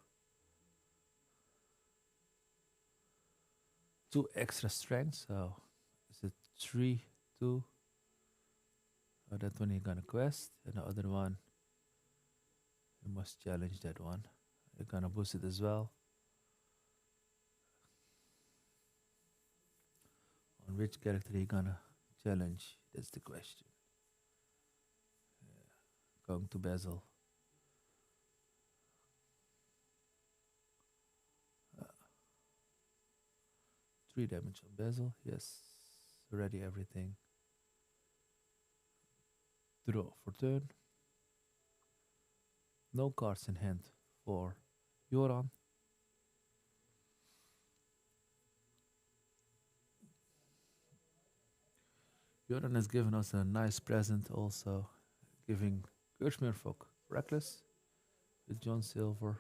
[SPEAKER 1] 2 extra strength. So is it 3, 2? That one you're gonna quest, and the other one you must challenge that one. You're gonna boost it as well. On which character you're gonna challenge? That's the question. Going to Basil. 3 damage on Basil. Yes. Ready everything. Draw for turn. No cards in hand for Joran. Joran has given us a nice present also, giving Kursmeerfolk Reckless with John Silver.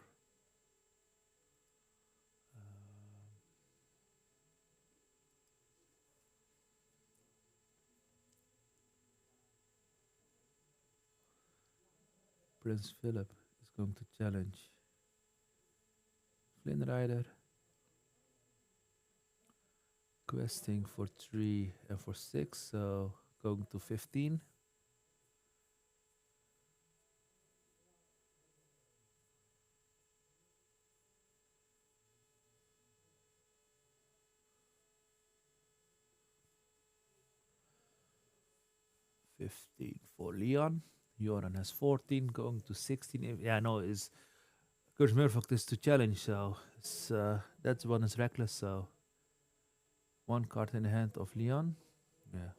[SPEAKER 1] Prince Philip is going to challenge Flynn Rider. Questing for 3 and for 6, so going to 15. For Leon. Joran has 14, going to 16. Yeah, no, is Kurt Murphy is to challenge, so it's, that one is reckless, so 1 card in the hand of Leon. Yeah.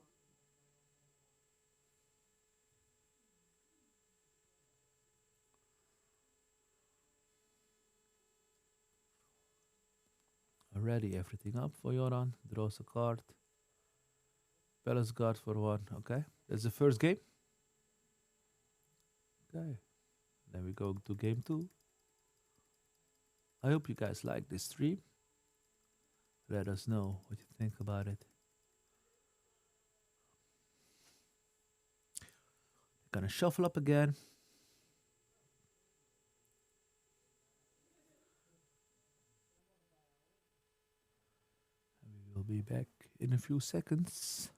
[SPEAKER 1] ready everything up for Joran. Draws a card. Palace guard for 1. Okay, that's the first game. Okay, then we go to game 2. I hope you guys like this stream. Let us know what you think about it. Gonna shuffle up again. And we will be back in a few seconds.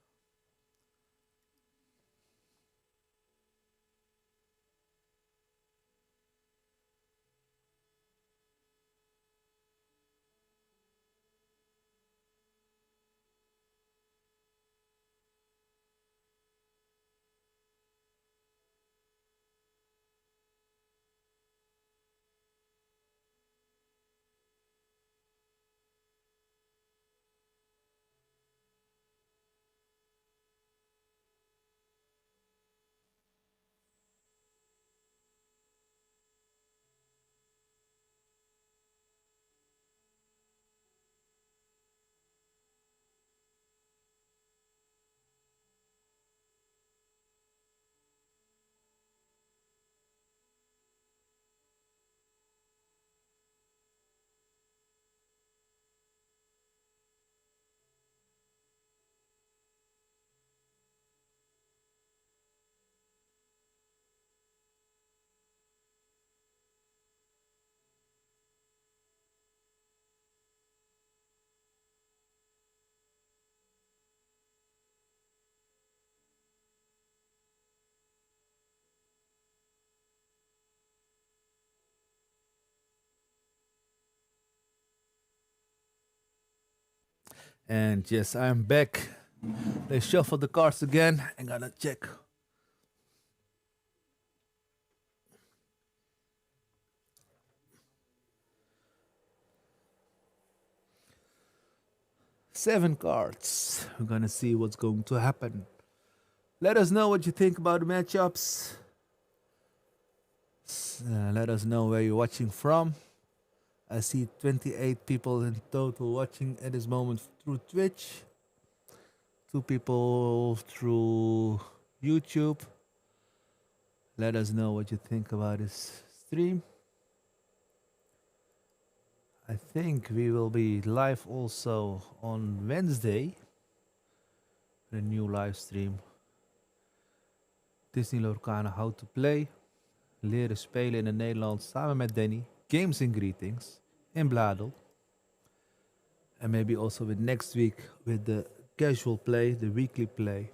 [SPEAKER 1] And yes, I'm back. Let's shuffle the cards again. I gotta check. Seven cards. We're gonna see what's going to happen. Let us know what you think about the matchups. Let us know where you're watching from. I see 28 people in total watching at this moment through Twitch. 2 people through YouTube. Let us know what you think about this stream. I think we will be live also on Wednesday. A new live stream. Disney Lorcana How to Play. Leren spelen in het Nederlands samen met Danny. Games and Greetings in Bladel. And maybe also with next week with the casual play, the weekly play.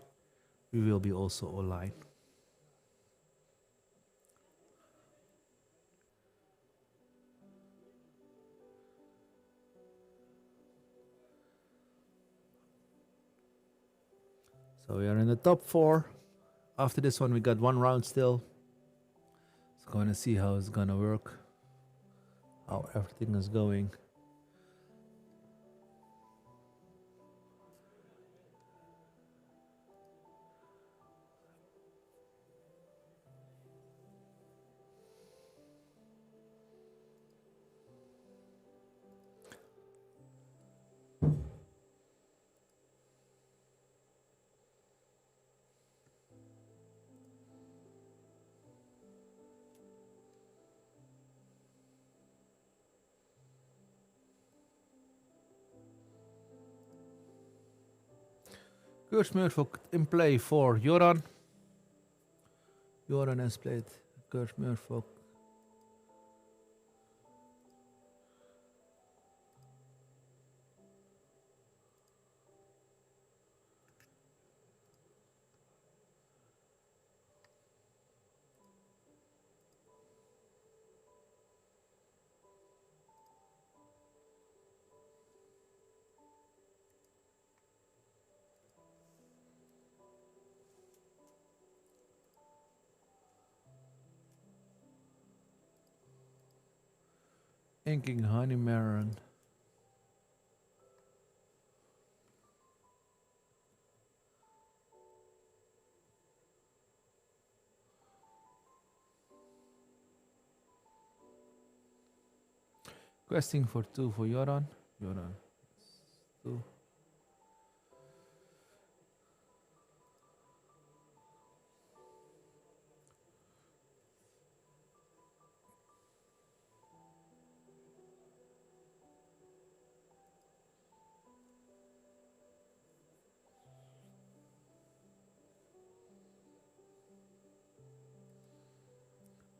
[SPEAKER 1] We will be also online. So we are in the top 4. After this one we got 1 round still. So going to see how it's gonna work. How everything is going. Curse Murfolk in play for Joran. Joran has played Curse Murfolk. Inking Honeymaron. Questing for 2 for Joran. Joran 2.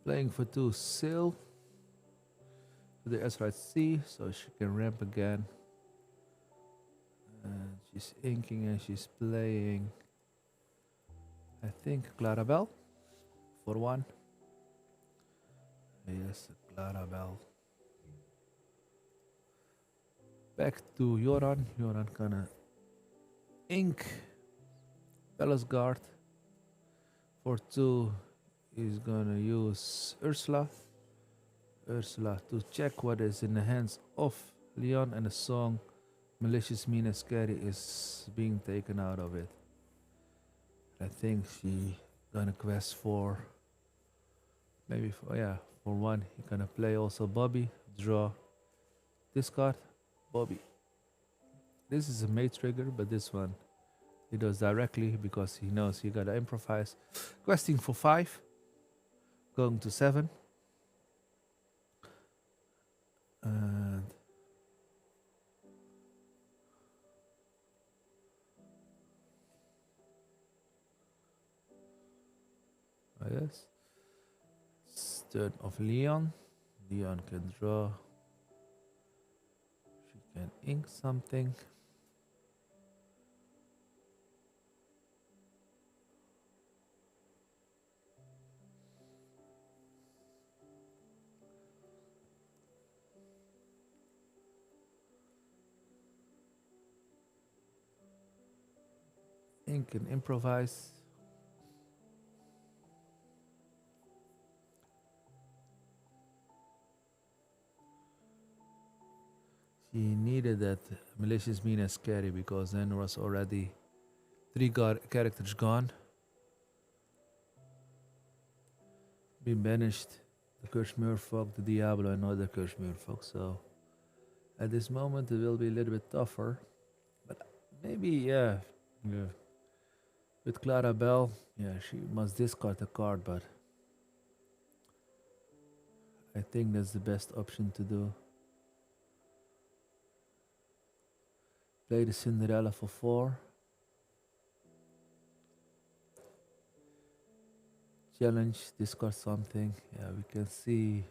[SPEAKER 1] Playing for 2 Sail to the S right C, so she can ramp again. And she's inking and she's playing, I think, Clarabelle for 1. Yes, Clarabelle. Back to Joran. Joran gonna ink Palace Guard. For 2, he's gonna use Ursula. Ursula to check what is in the hands of Leon, and the song Malicious, Mean and Scary is being taken out of it. I think she gonna quest for, maybe for, yeah, for 1 he gonna play also Bobby, draw, discard, Bobby. This is a mate trigger, but this one he does directly because he knows he gotta improvise. Questing for 5, going to 7. And yes, it's turn of Leon. Leon can draw. She can ink something. Ink and improvise. She needed that Malicious, Mean and Scary because then there was already 3 characters gone. Been banished the Cursed Merfolk, the Diablo, and other Cursed Merfolk. So at this moment it will be a little bit tougher. But maybe, yeah. With Clarabelle, yeah, she must discard a card, but I think that's the best option to do. Play the Cinderella for 4. Challenge, discard something. Yeah, we can see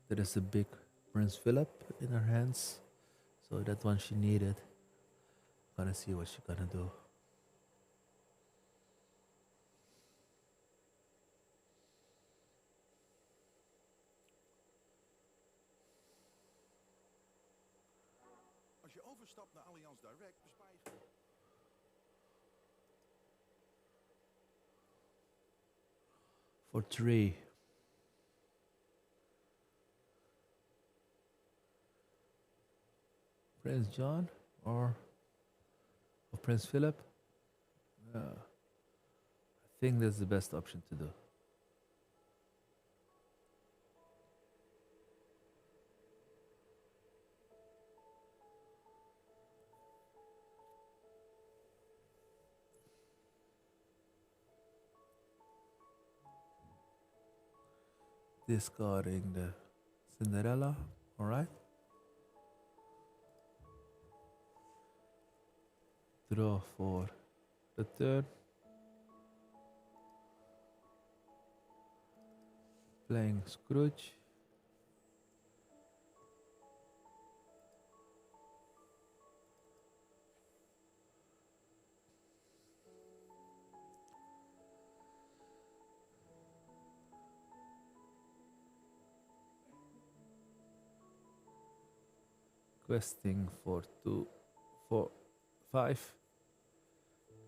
[SPEAKER 1] there is a big Prince Philip in her hands. So that one she needed. Gonna see what she's gonna do.
[SPEAKER 3] Als je overstapt naar Allianz Direct bespaar je...
[SPEAKER 1] For 3. Prince John or Prince Philip? I think that's the best option to do. Discarding the Cinderella, alright. Draw for the turn. Playing Scrooge. Questing for 2, 4, 5.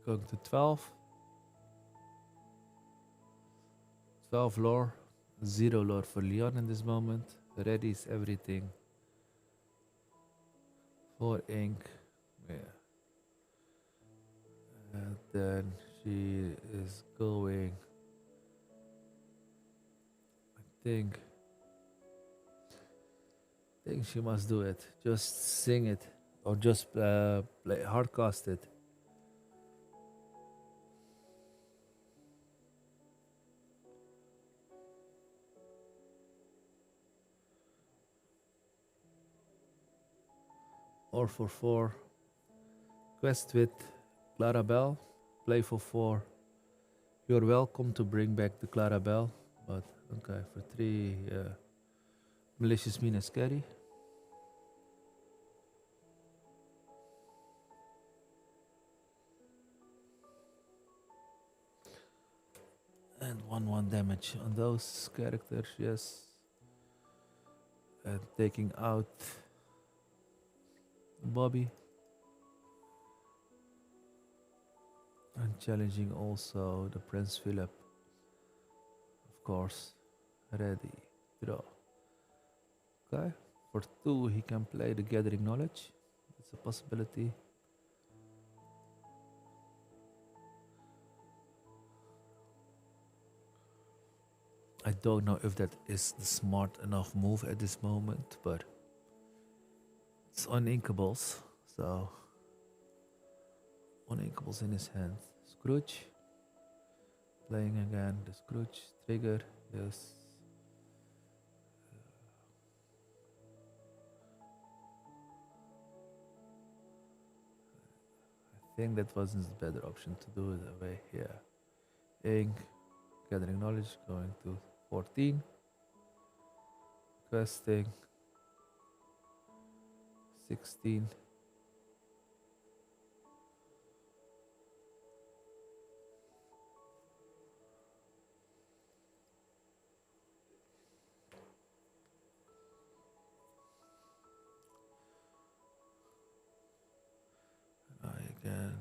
[SPEAKER 1] Going to 12. 12 lore. 0 lore for Leon in this moment. Ready is everything. 4 ink. Yeah. And then she is going. I think she must do it. Just sing it. or just play hardcast it. Or for 4. Quest with Clarabelle. Play for 4. You're welcome to bring back the Clarabelle. But okay, for 3, malicious mean and scary. And 1/1 damage on those characters, yes. And taking out Bobby. And challenging also the Prince Philip. Of course. Ready. Draw. Okay. For 2 he can play the Gathering Knowledge. It's a possibility. I don't know if that is the smart enough move at this moment, but it's uninkables, so uninkables in his hand. Scrooge, playing again. The Scrooge trigger, yes. I think that wasn't the better option to do it that way. Yeah, ink, gathering knowledge, going to 14, questing 16. Again,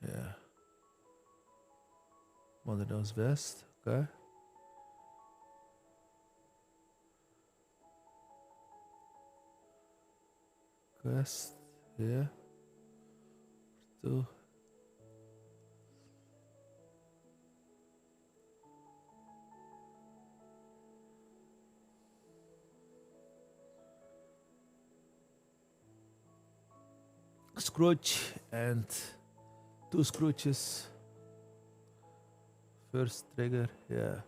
[SPEAKER 1] yeah. Mother knows best, okay. Quest, yeah. 2. Scrooge and 2 Scrooges. First trigger, yeah.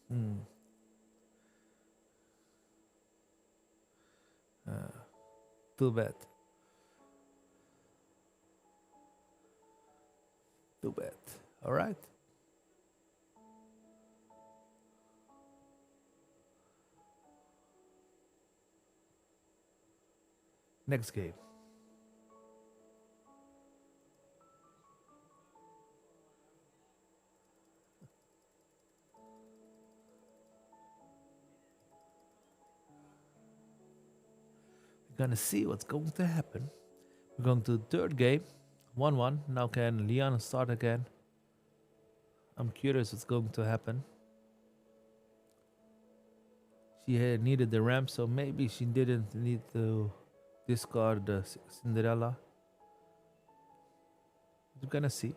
[SPEAKER 1] Hmm. Too bad. Too bad. All right. Next game. We're gonna see what's going to happen. We're going to the third game. 1-1. Now can Leon start again? I'm curious what's going to happen. She had needed the ramp, so maybe she didn't need to discard the Cinderella. We're gonna see.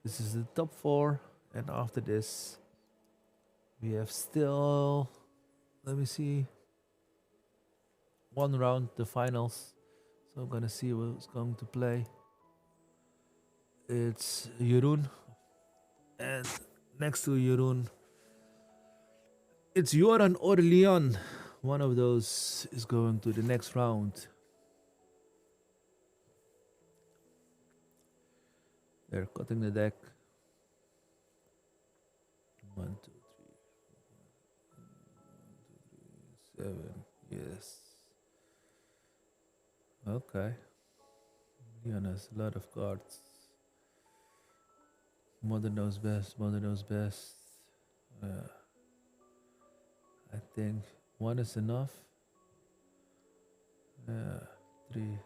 [SPEAKER 1] This is the top 4, and after this, we have still, let me see, 1 round, the finals. So I'm gonna see who's going to play. It's Jeroen, and next to Jeroen, it's Joran or Leon. One of those is going to the next round. They're cutting the deck. 1, 2, 3, 4, 5, 1, 2, 3, 7. Yes. Okay. Leon has a lot of cards. Mother knows best. Mother knows best. I think 1 is enough. 3.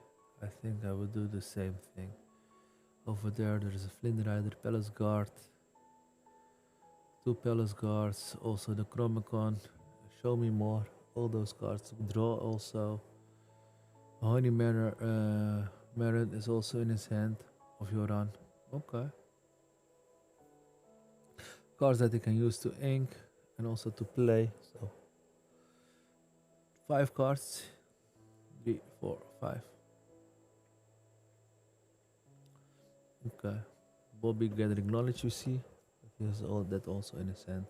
[SPEAKER 1] I think I would do the same thing. Over there's a Flint Rider, Palace Guard. 2 palace guards, also the Chromicon, show me more, all those cards. Draw also. Honey Marin is also in his hand of Yoran. Okay. Cards that he can use to ink and also to play. So 5 cards. 3, 4, 5. Okay. Bobby gathering knowledge, we see. He has all that also in his hand.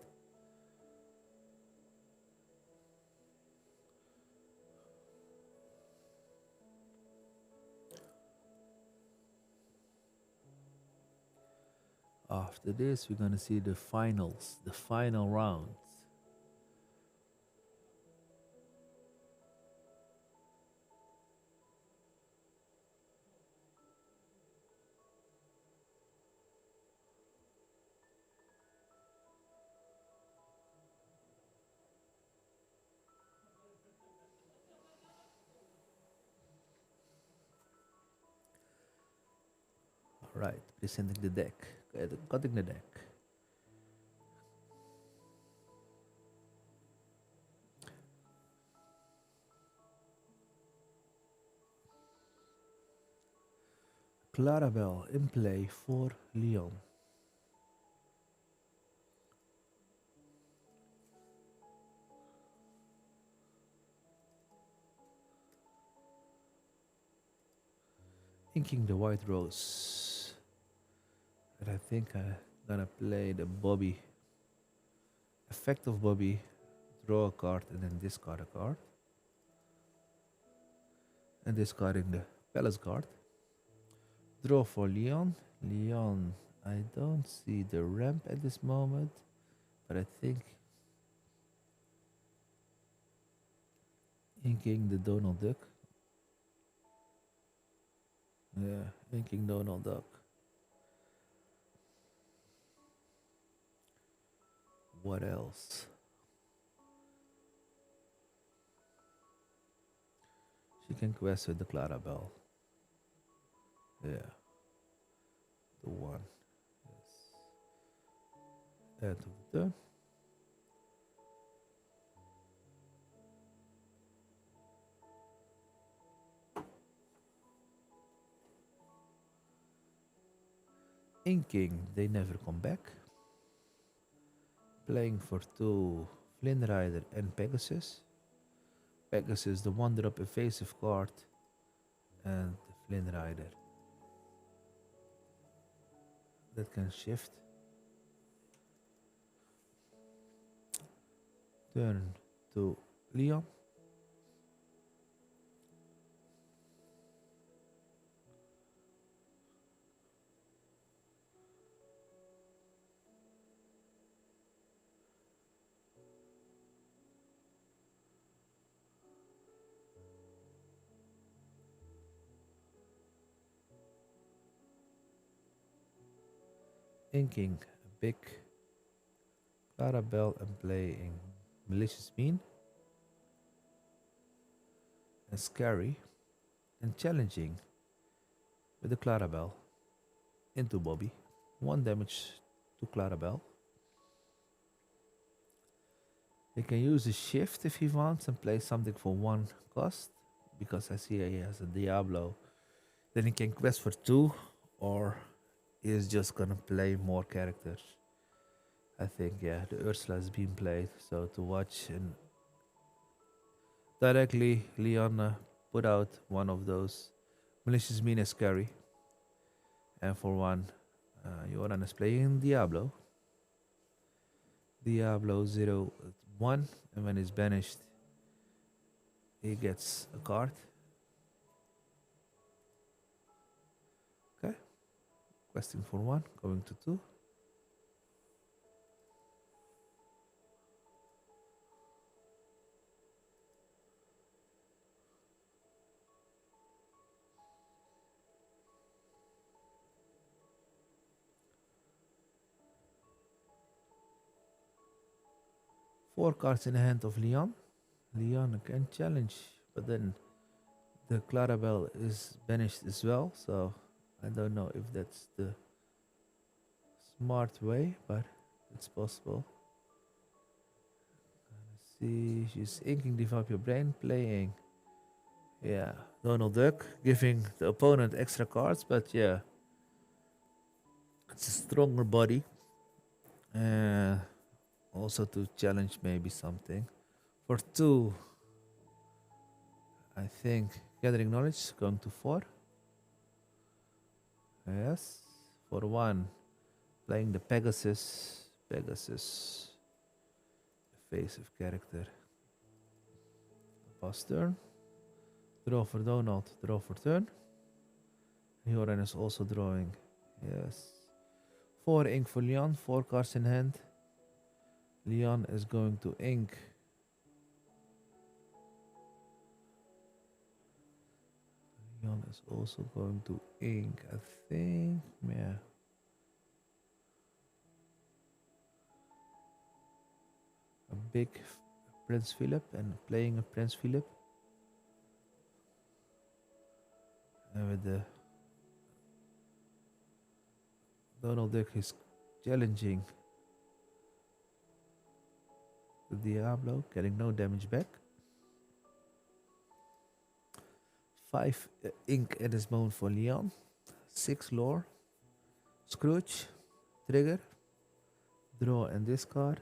[SPEAKER 1] After this, we're gonna see the finals, the final rounds. Alright, presenting the deck. Cutting the deck. Clarabelle in play for Leon. Inking the white rose. And I think I'm gonna play the Bobby. Effect of Bobby. Draw a card and then discard a card. And discarding the Palace card. Draw for Leon. Leon, I don't see the ramp at this moment, but I think inking the Donald Duck. Yeah, inking Donald Duck. What else? She can quest with the Clarabelle. Yeah. The one. Yes. End of the turn. Inking, they never come back. Playing for 2 Flynn Rider and Pegasus. Pegasus, the 1-drop evasive card, and the Flynn Rider. That can shift. Turn to Leon. Inking a big Clarabelle and playing Malicious Mean and Scary and challenging with the Clarabelle into Bobby. 1 damage to Clarabelle. He can use a shift if he wants and play something for 1 cost, because I see he has a Diablo. Then he can quest for 2, or he is just gonna play more characters. I think, yeah, the Ursula is being played, so to watch and directly Leon put out one of those Malicious Mean and Scary, and for 1 Joran is playing Diablo. Diablo 0-1, and when he's banished he gets a card. Okay, questing for 1, going to 2. Four cards in the hand of Leon. Leon can challenge, but then the Clarabelle is banished as well, so I don't know if that's the smart way, but It's possible. Let's see, she's inking Develop Your Brain, playing. Yeah, Donald Duck, giving the opponent extra cards, but yeah, it's a stronger body. Also to challenge maybe something. For 2, I think Gathering Knowledge going to 4. Yes. For 1, playing the Pegasus. Pegasus, evasive character. Pass turn. Draw for Donald, draw for turn. Joran is also drawing. Yes. 4 ink for Leon, 4 cards in hand. Leon is going to ink. Leon is also going to ink, I think. Yeah. A big Prince Philip and playing a Prince Philip. And with the Donald Duck is challenging the Diablo, getting no damage back. 5 ink at this moment for Leon. 6 lore. Scrooge, trigger, draw and discard.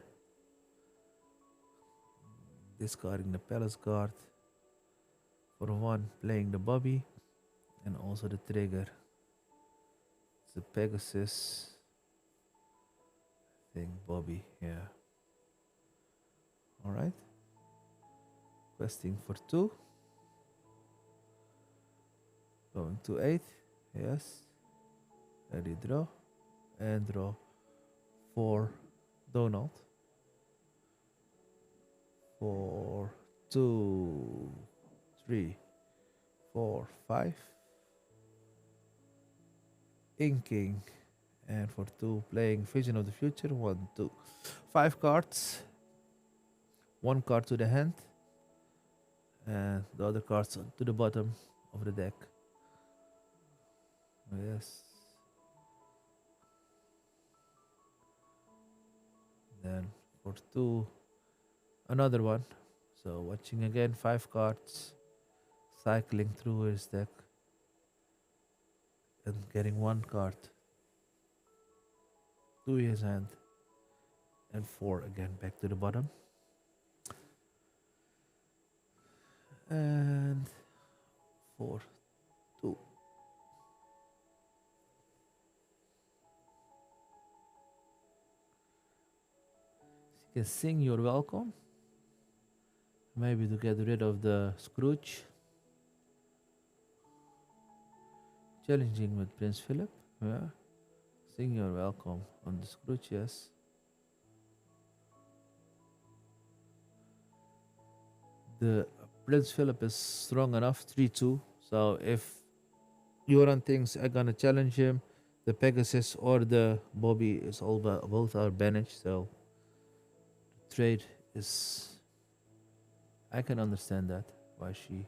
[SPEAKER 1] Discarding the Palace Guard. For 1, playing the Bobby and also the trigger. It's the Pegasus. I think Bobby, yeah. Alright. Questing for 2. Going to 8. Yes. Ready, draw. And draw for Donald. 4, 2, 3, 4, 5. Inking. And for 2, playing Vision of the Future. 1, 2, 5 cards. 1 card to the hand. And the other cards to the bottom of the deck. Yes. Then for 2, another one. So watching again 5 cards. Cycling through his deck. And getting 1 card to his hand. And 4 again back to the bottom. And 4, 2. You can sing You're Welcome. Maybe to get rid of the Scrooge. Challenging with Prince Philip. Yeah. Sing You're Welcome on the Scrooge, yes. The Prince Philip is strong enough, 3-2. So if Joran thinks I'm gonna challenge him, the Pegasus or the Bobby is all both are banished. So trade is, I can understand that why she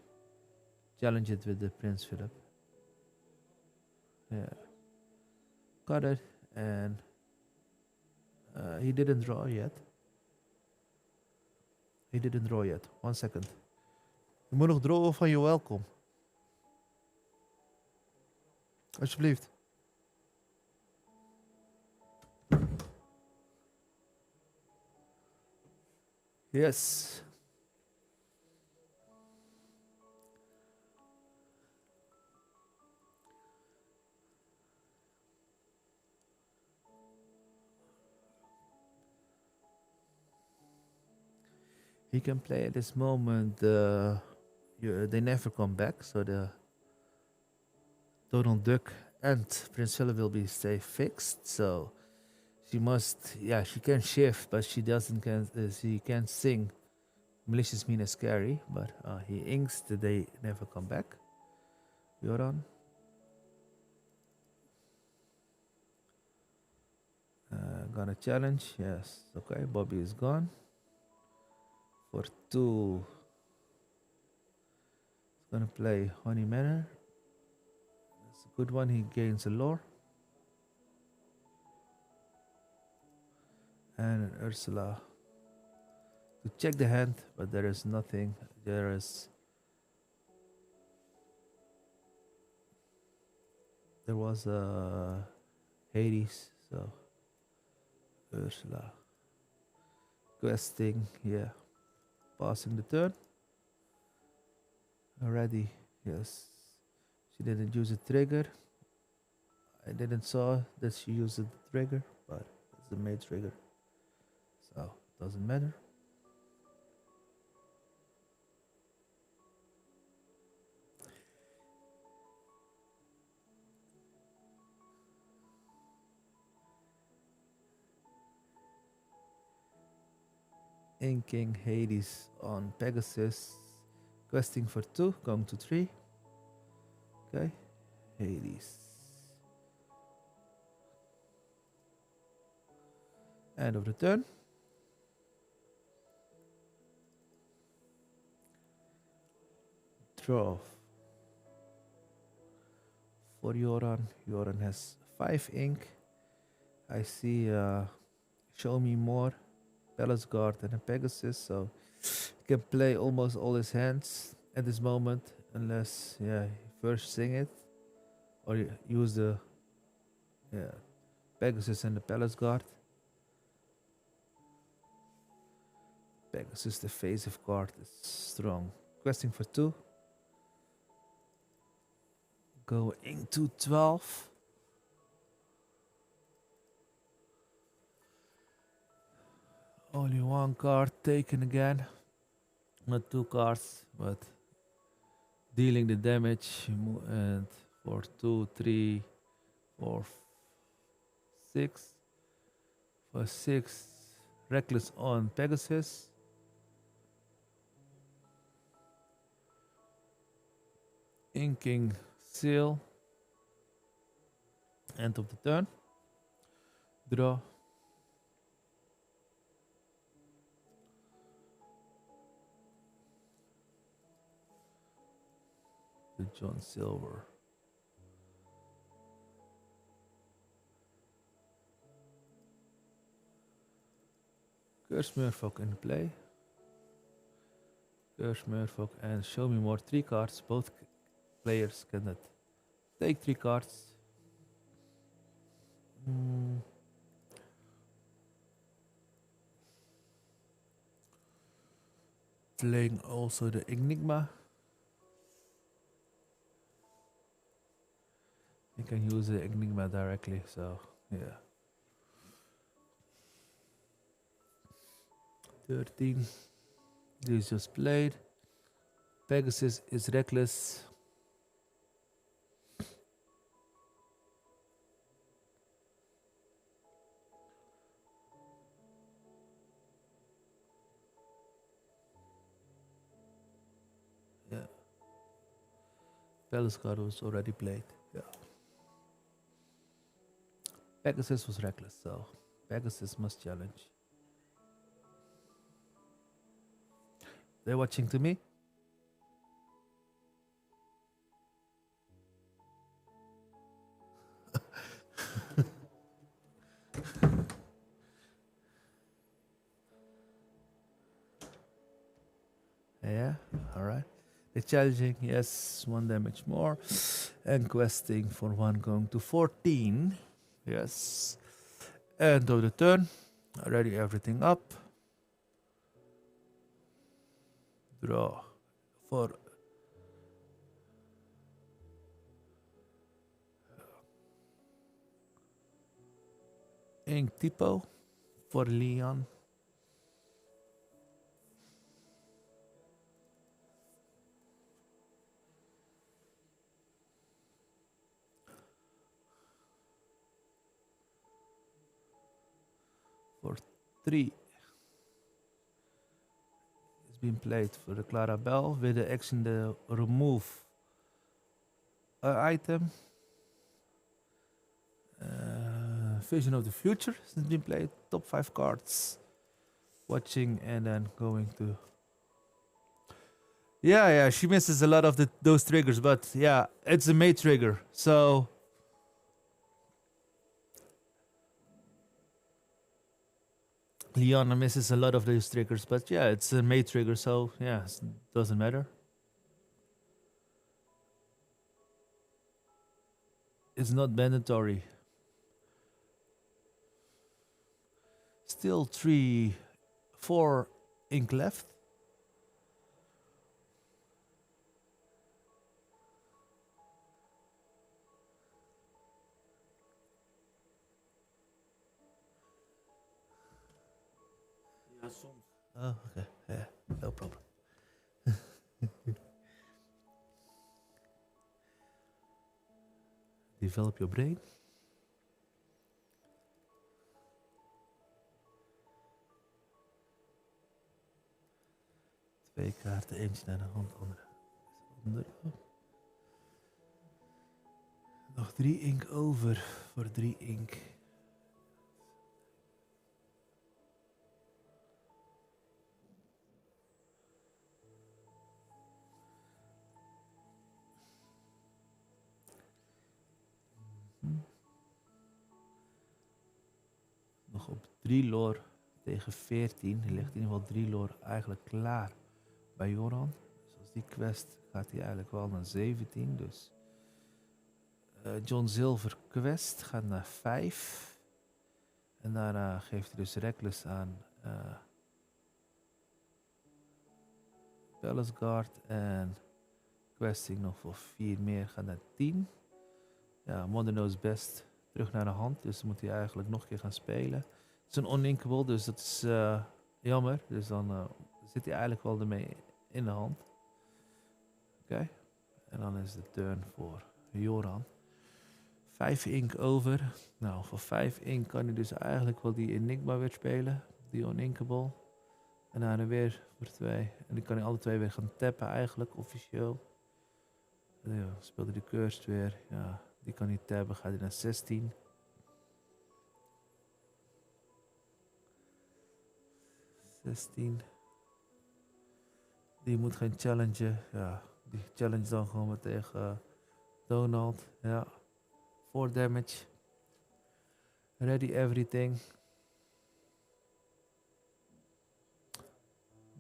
[SPEAKER 1] challenged it with the Prince Philip. Yeah, got it, and he didn't draw yet. He didn't draw yet. 1 second. Je moet nog drawen van je welkom. Alsjeblieft. Yes. He can play at this moment. They never come back, so the Donald Duck and Prince Philip will be stay fixed. So she must, yeah, she can shift, but she she can't sing. Malicious mean is scary, but he inks that they never come back. Joran. Gonna challenge, yes. Okay, Bobby is gone. For 2, he's gonna play Honey Manor. That's a good one. He gains a lore. and an Ursula to check the hand, but there is nothing. There was a Hades, so Ursula questing, yeah, passing the turn already. Yes, she didn't use a trigger. I didn't saw that she used the trigger, but it's the main trigger, so doesn't matter. Inking Hades on Pegasus, questing for 2, going to 3. Okay, Hades. End of the turn. Draw for Joran. Joran has 5 ink. I see Show Me More, Palace Guard and a Pegasus, so he can play almost all his hands at this moment, unless he first sing it or use the Pegasus and the Palace Guard. Pegasus, the evasive card, is strong. Questing for 2. Going to 12. Only 1 card taken again. Not 2 cards, but dealing the damage. And for 2, 3, 4, 6. For 6, Reckless on Pegasus. Inking Seal. End of the turn. Draw. The John Silver. Curse Murfolk in play. Curse Murfolk and Show Me More, 3 cards. Both players cannot take 3 cards. Playing also the Enigma. You can use the Enigma directly, so yeah. 13. This just played. Pegasus is reckless. Yeah. Palace card was already played. Yeah. Pegasus was reckless, so Pegasus must challenge. They're watching to me. Yeah, alright. They're challenging, yes, 1 damage more. And questing for 1, going to 14. Yes. End of the turn. Already everything up. Draw for Ink Tipo for Leon. For 3. It's been played for the Clara Bell with the action to remove an item. Vision of the Future has been played. Top 5 cards. Watching and then going to. Yeah, she misses a lot of those triggers, but yeah, it's a May trigger, so. Liana misses a lot of those triggers, but yeah, it's a May trigger, so yeah, it doesn't matter. It's not mandatory. Still 4 ink left.
[SPEAKER 2] Ja, soms.
[SPEAKER 1] Oh, okay. Yeah, no problem. Develop your brain. Twee kaarten, eentje naar de hand, andere onder. Nog 3 ink over voor 3 ink. Nog op 3 lore tegen 14. Er ligt in ieder geval 3 lore eigenlijk klaar bij Joran. Dus als die quest gaat hij eigenlijk wel naar 17. Dus John Silver quest gaat naar 5. En daarna geeft hij dus Reckless aan Palace Guard. En questing nog voor 4 meer gaat naar 10. Ja, Modern Knows Best terug naar de hand. Dus moet hij eigenlijk nog een keer gaan spelen. Het is een uninkable, dus dat is jammer. Dus dan zit hij eigenlijk wel ermee in de hand. Oké. En dan is de turn voor Joran. 5 ink over. Nou, voor 5 ink kan hij dus eigenlijk wel die Enigma weer spelen. Die uninkable. En daarna weer voor 2. En die kan hij alle 2 weer gaan tappen eigenlijk, officieel. Ja, speelde die cursed weer. Ja, die kan hij tabben. Gaat hij naar 16. 16. Die moet gaan challengen. Ja, die challenge dan gewoon weer tegen Donald. Ja. 4 damage. Ready everything.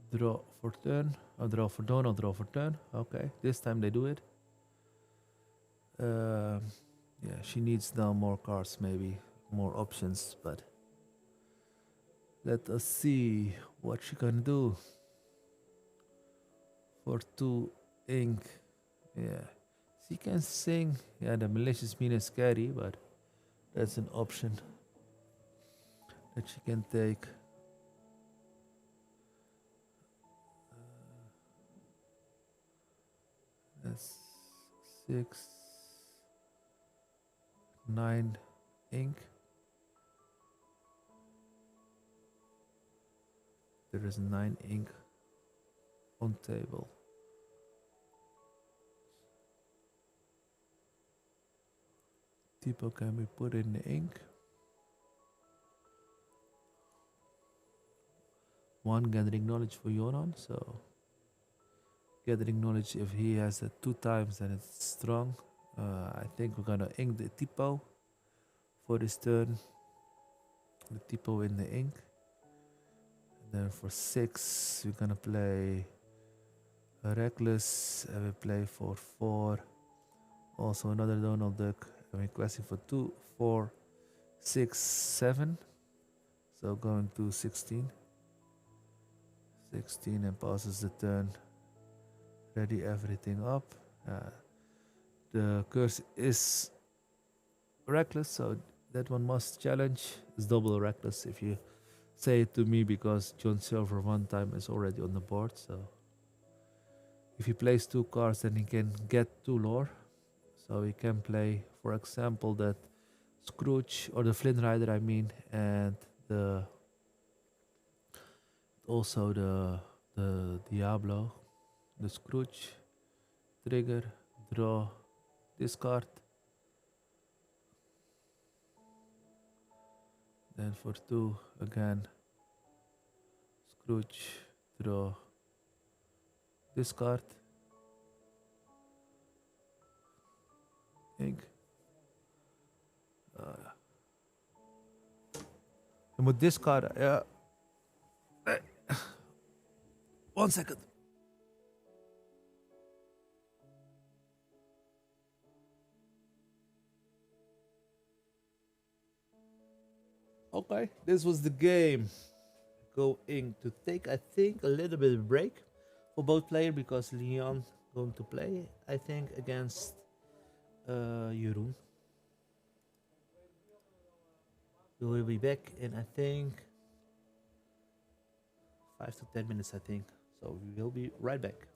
[SPEAKER 1] Draw for turn. Oh, draw for Donald, draw for turn. Okay, this time they do it. Yeah, she needs now more cards, maybe more options, but let us see what she can do. For 2 ink, yeah, she can sing. Yeah, the malicious mean is scary, but that's an option that she can take. That's 6, 9 ink. There is 9 ink on table. Tipo can be put in the ink. 1 gathering knowledge for Yoran, so gathering knowledge, if he has it 2 times then it's strong. I think we're gonna ink the tipo for this turn. The tipo in the ink. And then for 6 we're gonna play a Reckless, and we play for 4 also another Donald Duck, and we're questing for 2, 4, 6, 7. So going to 16. 16 and passes the turn. Ready everything up. The curse is Reckless, so that one must challenge. It's double Reckless if you say it to me, because John Silver 1 time is already on the board. So if he plays 2 cards, then he can get 2 lore. So he can play, for example, that Scrooge, or the Flynn Rider, I mean, and also the Diablo. The Scrooge, trigger, draw, discard. Then for 2 again, Scrooge, draw, discard, ink. Je moet discarden, ja. 1 second. Okay, this was the game. Going to take, I think, a little bit of break for both players because Leon going to play, I think, against Jeroen. We will be back in, I think, 5 to 10 minutes, I think. So we will be right back.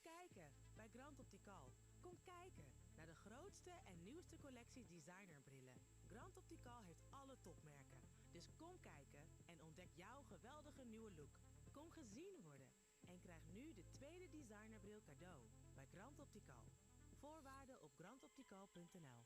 [SPEAKER 4] kijken bij Grand Optical. Kom kijken naar de grootste en nieuwste collectie designerbrillen. Grand Optical heeft alle topmerken. Dus kom kijken en ontdek jouw geweldige nieuwe look. Kom gezien worden en krijg nu de tweede designerbril cadeau bij Grand Optical. Voorwaarden op grandoptical.nl.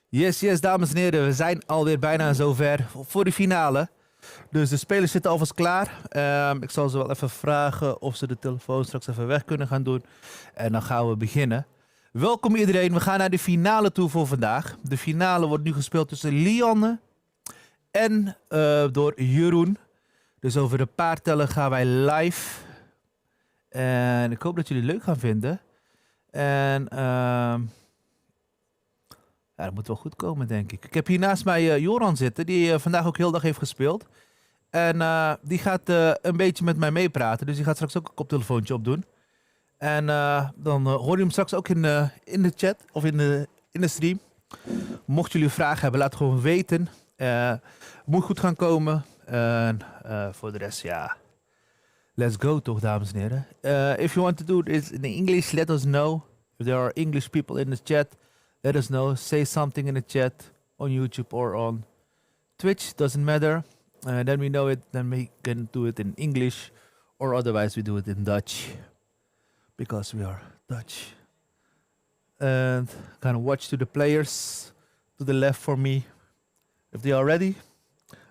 [SPEAKER 1] Yes, dames en heren. We zijn alweer bijna zover voor de finale. Dus de spelers zitten alvast klaar. Ik zal ze wel even vragen of ze de telefoon straks even weg kunnen gaan doen. En dan gaan we beginnen. Welkom iedereen. We gaan naar de finale toe voor vandaag. De finale wordt nu gespeeld tussen Lianne en door Jeroen. Dus over een paar tellen gaan wij live. En ik hoop dat jullie het leuk gaan vinden. En ja, dat moet wel goed komen, denk ik. Ik heb hier naast mij Joran zitten, die vandaag ook heel dag heeft gespeeld. En die gaat een beetje met mij meepraten. Dus die gaat straks ook een koptelefoontje opdoen. En dan hoor je hem straks ook in de chat of in de stream. Mocht jullie vragen hebben, laat het gewoon weten. Moet goed gaan komen. En voor de rest, ja. Let's go toch, dames en heren. If you want to do this in English, let us know. If there are English people in the chat, let us know. Say something in the chat on YouTube or on Twitch. Doesn't matter. Then we know it. Then we can do it in English. Or otherwise we do it in Dutch. Because we are Dutch. And kind of watch to the players to the left for me. If they are ready,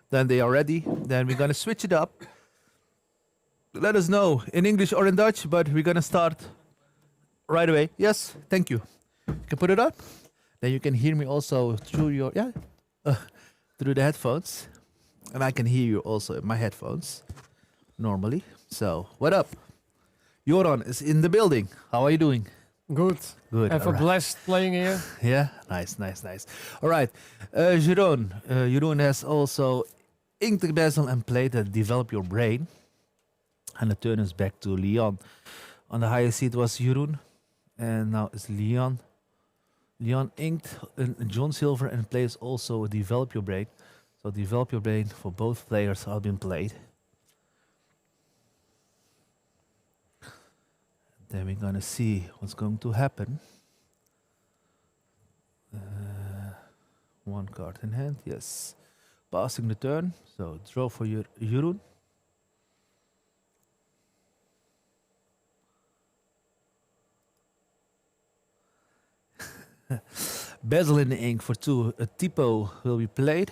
[SPEAKER 1] then they are ready. Then we're going to switch it up. Let us know in English or in Dutch, but we're going to start right away. Yes, thank you. You can put it up. Then you can hear me also through your, through the headphones. And I can hear you also in my headphones normally. So, what up? Joran is in the building. How are you doing?
[SPEAKER 5] Good.
[SPEAKER 1] Good.
[SPEAKER 5] Have a
[SPEAKER 1] alright.
[SPEAKER 5] blast playing here.
[SPEAKER 1] Yeah, nice. All right, Jeroen has also inked the bezel and played the Develop Your Brain. And the turn is back to Leon. On the highest seat was Jeroen. And now it's Leon. Leon inked John Silver and plays also Develop Your Brain. So Develop Your Brain for both players have been played. Then we're gonna see what's going to happen. One card in hand, yes. Passing the turn, so draw for Jeroen. Bezel in the ink for 2. A typo will be played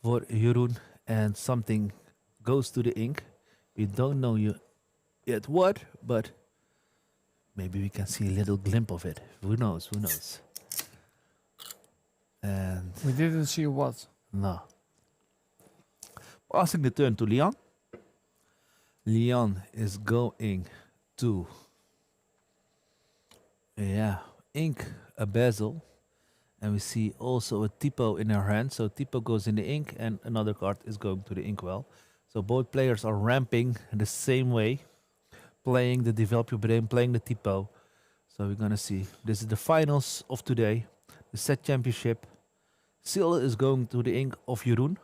[SPEAKER 1] for Jeroen and something goes to the ink. We don't know yet what, but maybe we can see a little glimpse of it. Who knows? And
[SPEAKER 5] We didn't see what.
[SPEAKER 1] no. Passing the turn to Leon. Leon is going to ink a bezel. And we see also a typo in her hand. So typo goes in the ink and another card is going to the inkwell. So both players are ramping the same way. Playing the Develop Your Brain, playing the typo. So we're gonna see. This is the finals of today. The set championship. Seal is going to the ink of Jeroen.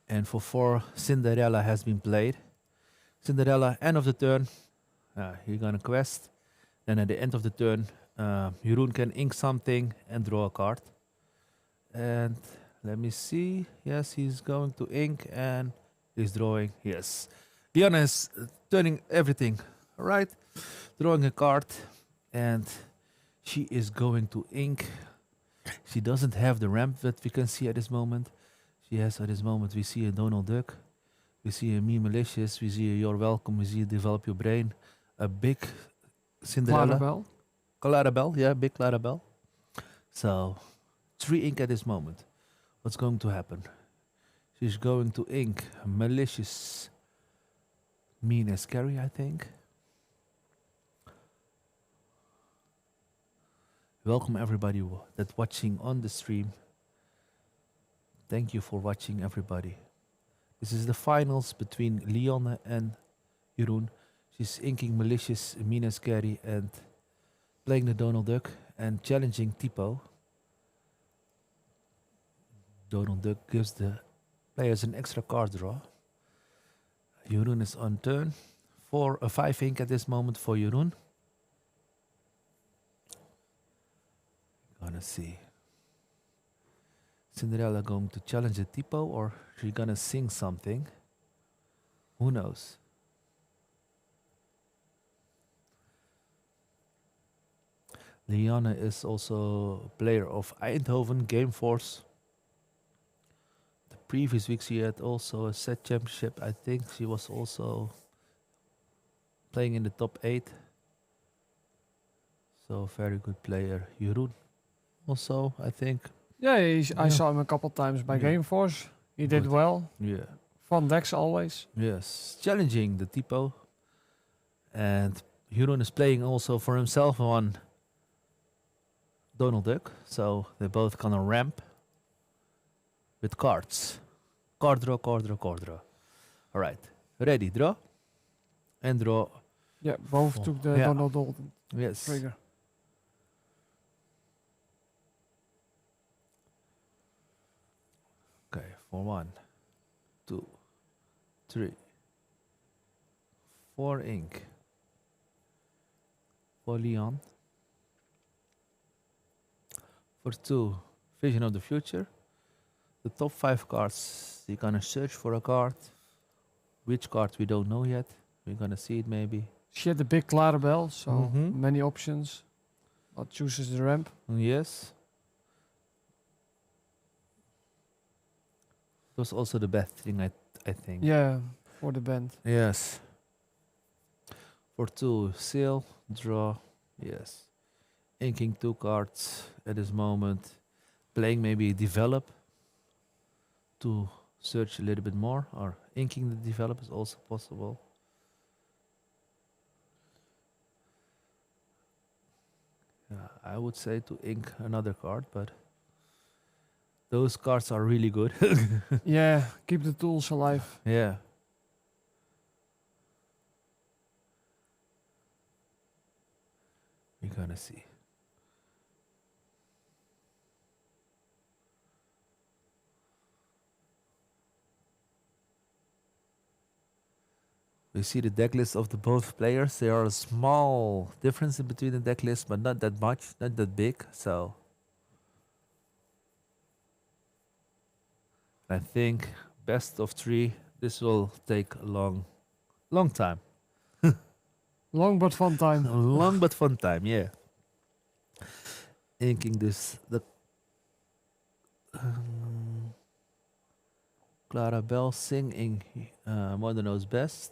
[SPEAKER 1] And for 4, Cinderella has been played. Cinderella, end of the turn. You're gonna quest. Then at the end of the turn, Jeroen can ink something and draw a card. And let me see. Yes, he's going to ink and he's drawing. Yes. Diana is turning everything. All right. Drawing a card. And she is going to ink. She doesn't have the ramp that we can see at this moment. She has at this moment, we see a Donald Duck. We see a Me Malicious. We see a You're Welkom. We see a Develop Your Brain. A big Cinderella. Clarabelle. Yeah, big Clarabelle. So, 3 ink at this moment. What's going to happen? She's going to ink Malicious, Mean and Scary, I think. Welcome everybody that's watching on the stream. Thank you for watching, everybody. This is the finals between Leon and Jeroen. She's inking Malicious, Mean and Scary and playing the Donald Duck and challenging Tipo. Donald Duck gives the players an extra card draw. Jeroen is on turn. 5 ink at this moment for Jeroen. Gonna see. Cinderella going to challenge a Tipo or she gonna sing something? Who knows? Liane is also a player of Eindhoven Game Force. The previous week she had also a set championship. I think she was also playing in the top 8. So very good player. Jeroen also, I think.
[SPEAKER 5] Yeah, I
[SPEAKER 1] Yeah.
[SPEAKER 5] saw him a couple times by
[SPEAKER 1] Yeah.
[SPEAKER 5] Gameforce. He did
[SPEAKER 1] Good.
[SPEAKER 5] well.
[SPEAKER 1] Yeah.
[SPEAKER 5] Fun decks always.
[SPEAKER 1] Yes. Challenging the typo. And Jeroen is playing also for himself on Donald Duck. So they both gonna ramp with cards. Card draw, card draw, card draw. Alright. Ready, draw. And draw.
[SPEAKER 5] Yeah, both
[SPEAKER 1] Oh,
[SPEAKER 5] took the
[SPEAKER 1] yeah.
[SPEAKER 5] Donald Dalton
[SPEAKER 1] Yes.
[SPEAKER 5] trigger.
[SPEAKER 1] Okay, for 1, 2, 3, 4 ink. For Leon. For 2, Vision of the Future. The top 5 cards, you're gonna search for a card. Which card we don't know yet. We're gonna see it maybe.
[SPEAKER 5] She had the big Clarabelle, so
[SPEAKER 1] Mhm.
[SPEAKER 5] many options. But chooses the ramp.
[SPEAKER 1] Yes. That was also the best thing, I think.
[SPEAKER 5] Yeah, for the band.
[SPEAKER 1] Yes. For 2, seal, draw. Yes. Inking 2 cards at this moment. Playing maybe develop to search a little bit more, or inking the develop is also possible. Yeah, I would say to ink another card, but those cards are really good.
[SPEAKER 5] Yeah, keep the tools alive.
[SPEAKER 1] Yeah. We're gonna see. We see the deck list of the both players. There are a small difference in between the deck lists, but not that much, not that big. So I think best of 3. This will take a long time.
[SPEAKER 5] Long but fun time.
[SPEAKER 1] A long but fun time, yeah. Inking this, the Clara Bell singing Mother Knows Best.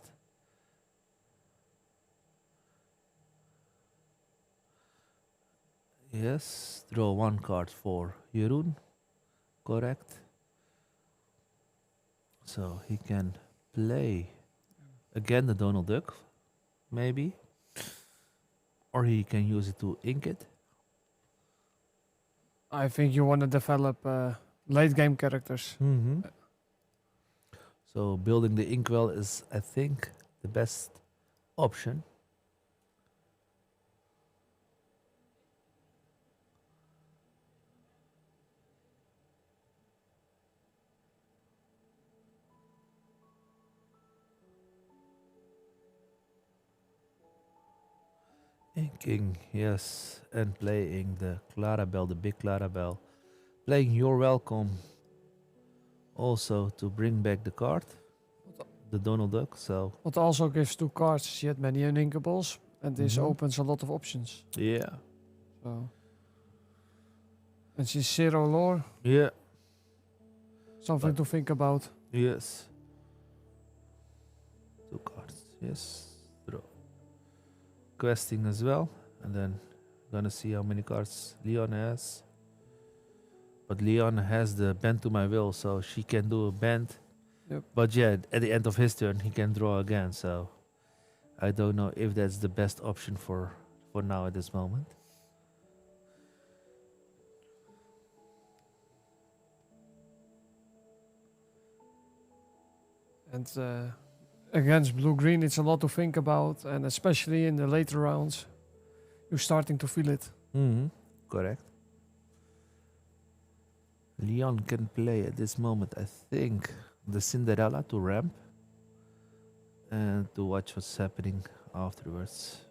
[SPEAKER 1] Yes, draw 1 card for Jeroen. Correct. So he can play again the Donald Duck, maybe. Or he can use it to ink it.
[SPEAKER 5] I think you want to develop late game characters.
[SPEAKER 1] Mm-hmm. So building the inkwell is, I think, the best option. Inking, yes, and playing the Clarabelle, the big Clarabelle. Playing You're Welkom also to bring back the card, the Donald Duck. So
[SPEAKER 5] What also gives 2 cards. She had many uninkables, and this
[SPEAKER 1] Mhm.
[SPEAKER 5] opens a lot of options.
[SPEAKER 1] yeah,
[SPEAKER 5] So. And she's 0 lore.
[SPEAKER 1] yeah,
[SPEAKER 5] Something
[SPEAKER 1] But-
[SPEAKER 5] to think about.
[SPEAKER 1] yes. 2 cards, yes. Draw. Questing as well, and then gonna see how many cards Leon has. But Leon has the bend to my will, so she can do a bend.
[SPEAKER 5] Yep.
[SPEAKER 1] But yeah, at the end of his turn, he can draw again. So I don't know if that's the best option for now at this moment.
[SPEAKER 5] And against blue-green, it's a lot to think about. And especially in the later rounds, you're starting to feel it.
[SPEAKER 1] Mm-hmm. Correct. Leon can play at this moment, I think, the Cinderella to ramp and to watch what's happening afterwards.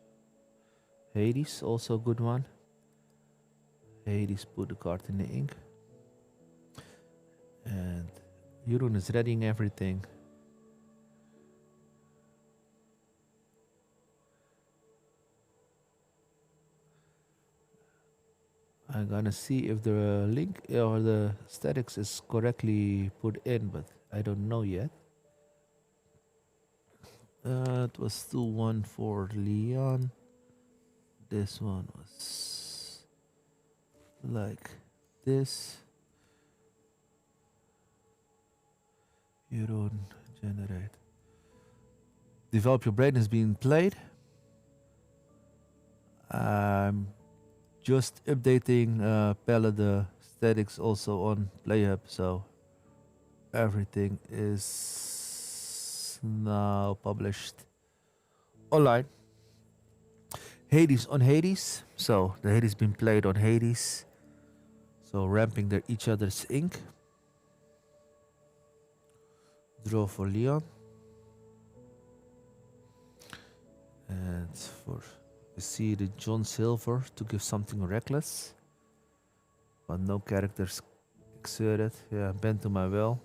[SPEAKER 1] Hades, also a good one. Hades put the card in the ink. And Jeroen is readying everything. I'm gonna see if the link or the statics is correctly put in, but I don't know yet. It was 2-1 for Leon. This one was like this. You don't generate. Develop Your Brain is being played. I'm just updating the statics also on PlayHub, so everything is now published online. Hades on Hades, so the Hades been played on Hades, so ramping each other's ink. Draw for Leon, and for we see the John Silver to give something reckless, but no characters exerted. Yeah, bend to my will.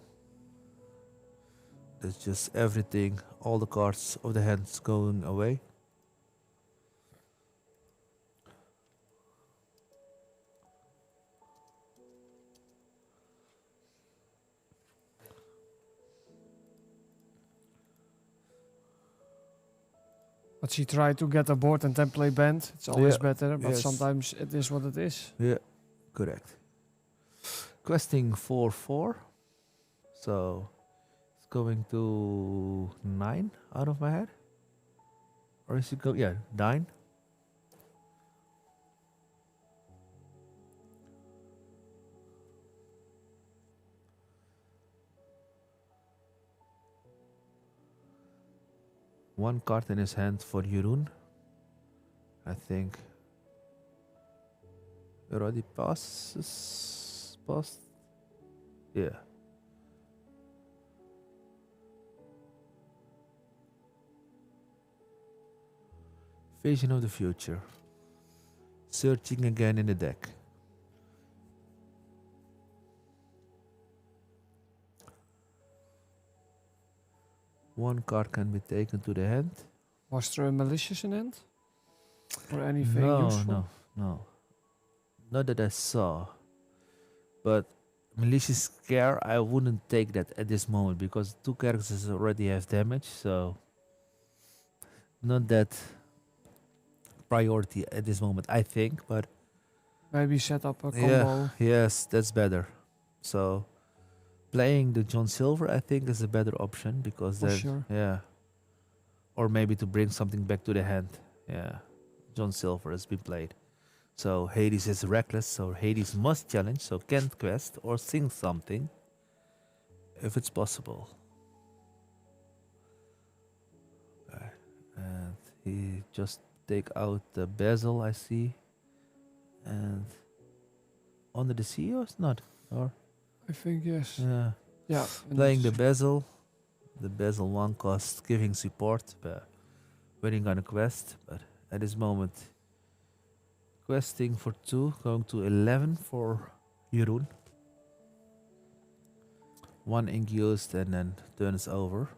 [SPEAKER 1] That's just everything, all the cards of the hands going away.
[SPEAKER 5] But she tried to get a board and then play band. It's always
[SPEAKER 1] Yeah,
[SPEAKER 5] better, but
[SPEAKER 1] yes.
[SPEAKER 5] sometimes it is what it is.
[SPEAKER 1] Yeah, correct. Questing 4-4. So it's going to 9 out of my head. Or is it go? Yeah, 9. One card in his hand for Jeroen. I think it already passes. Passed. Yeah. Vision of the future. Searching again in the deck. One card can be taken to the hand.
[SPEAKER 5] Was there a malicious in it? Or anything
[SPEAKER 1] No,
[SPEAKER 5] useful?
[SPEAKER 1] no. Not that I saw. But malicious scare, I wouldn't take that at this moment because 2 characters already have damage, so not that priority at this moment, I think. But
[SPEAKER 5] Maybe set up a combo.
[SPEAKER 1] yeah, yes, that's better. So playing the John Silver, I think, is a better option because
[SPEAKER 5] For
[SPEAKER 1] that,
[SPEAKER 5] sure.
[SPEAKER 1] yeah, or maybe to bring something back to the hand. Yeah, John Silver has been played. So Hades is reckless, so Hades must challenge, so can't quest or sing something if it's possible. Okay. And he just take out the bezel, I see. And under the sea or it's not? Or
[SPEAKER 5] I think yes.
[SPEAKER 1] yeah.
[SPEAKER 5] Yeah. and
[SPEAKER 1] Playing the
[SPEAKER 5] it's-
[SPEAKER 1] bezel 1 cost, giving support, but winning on a quest. But at this moment, questing for 2, going to 11 for Jeroen. 1 ink used and then turns over.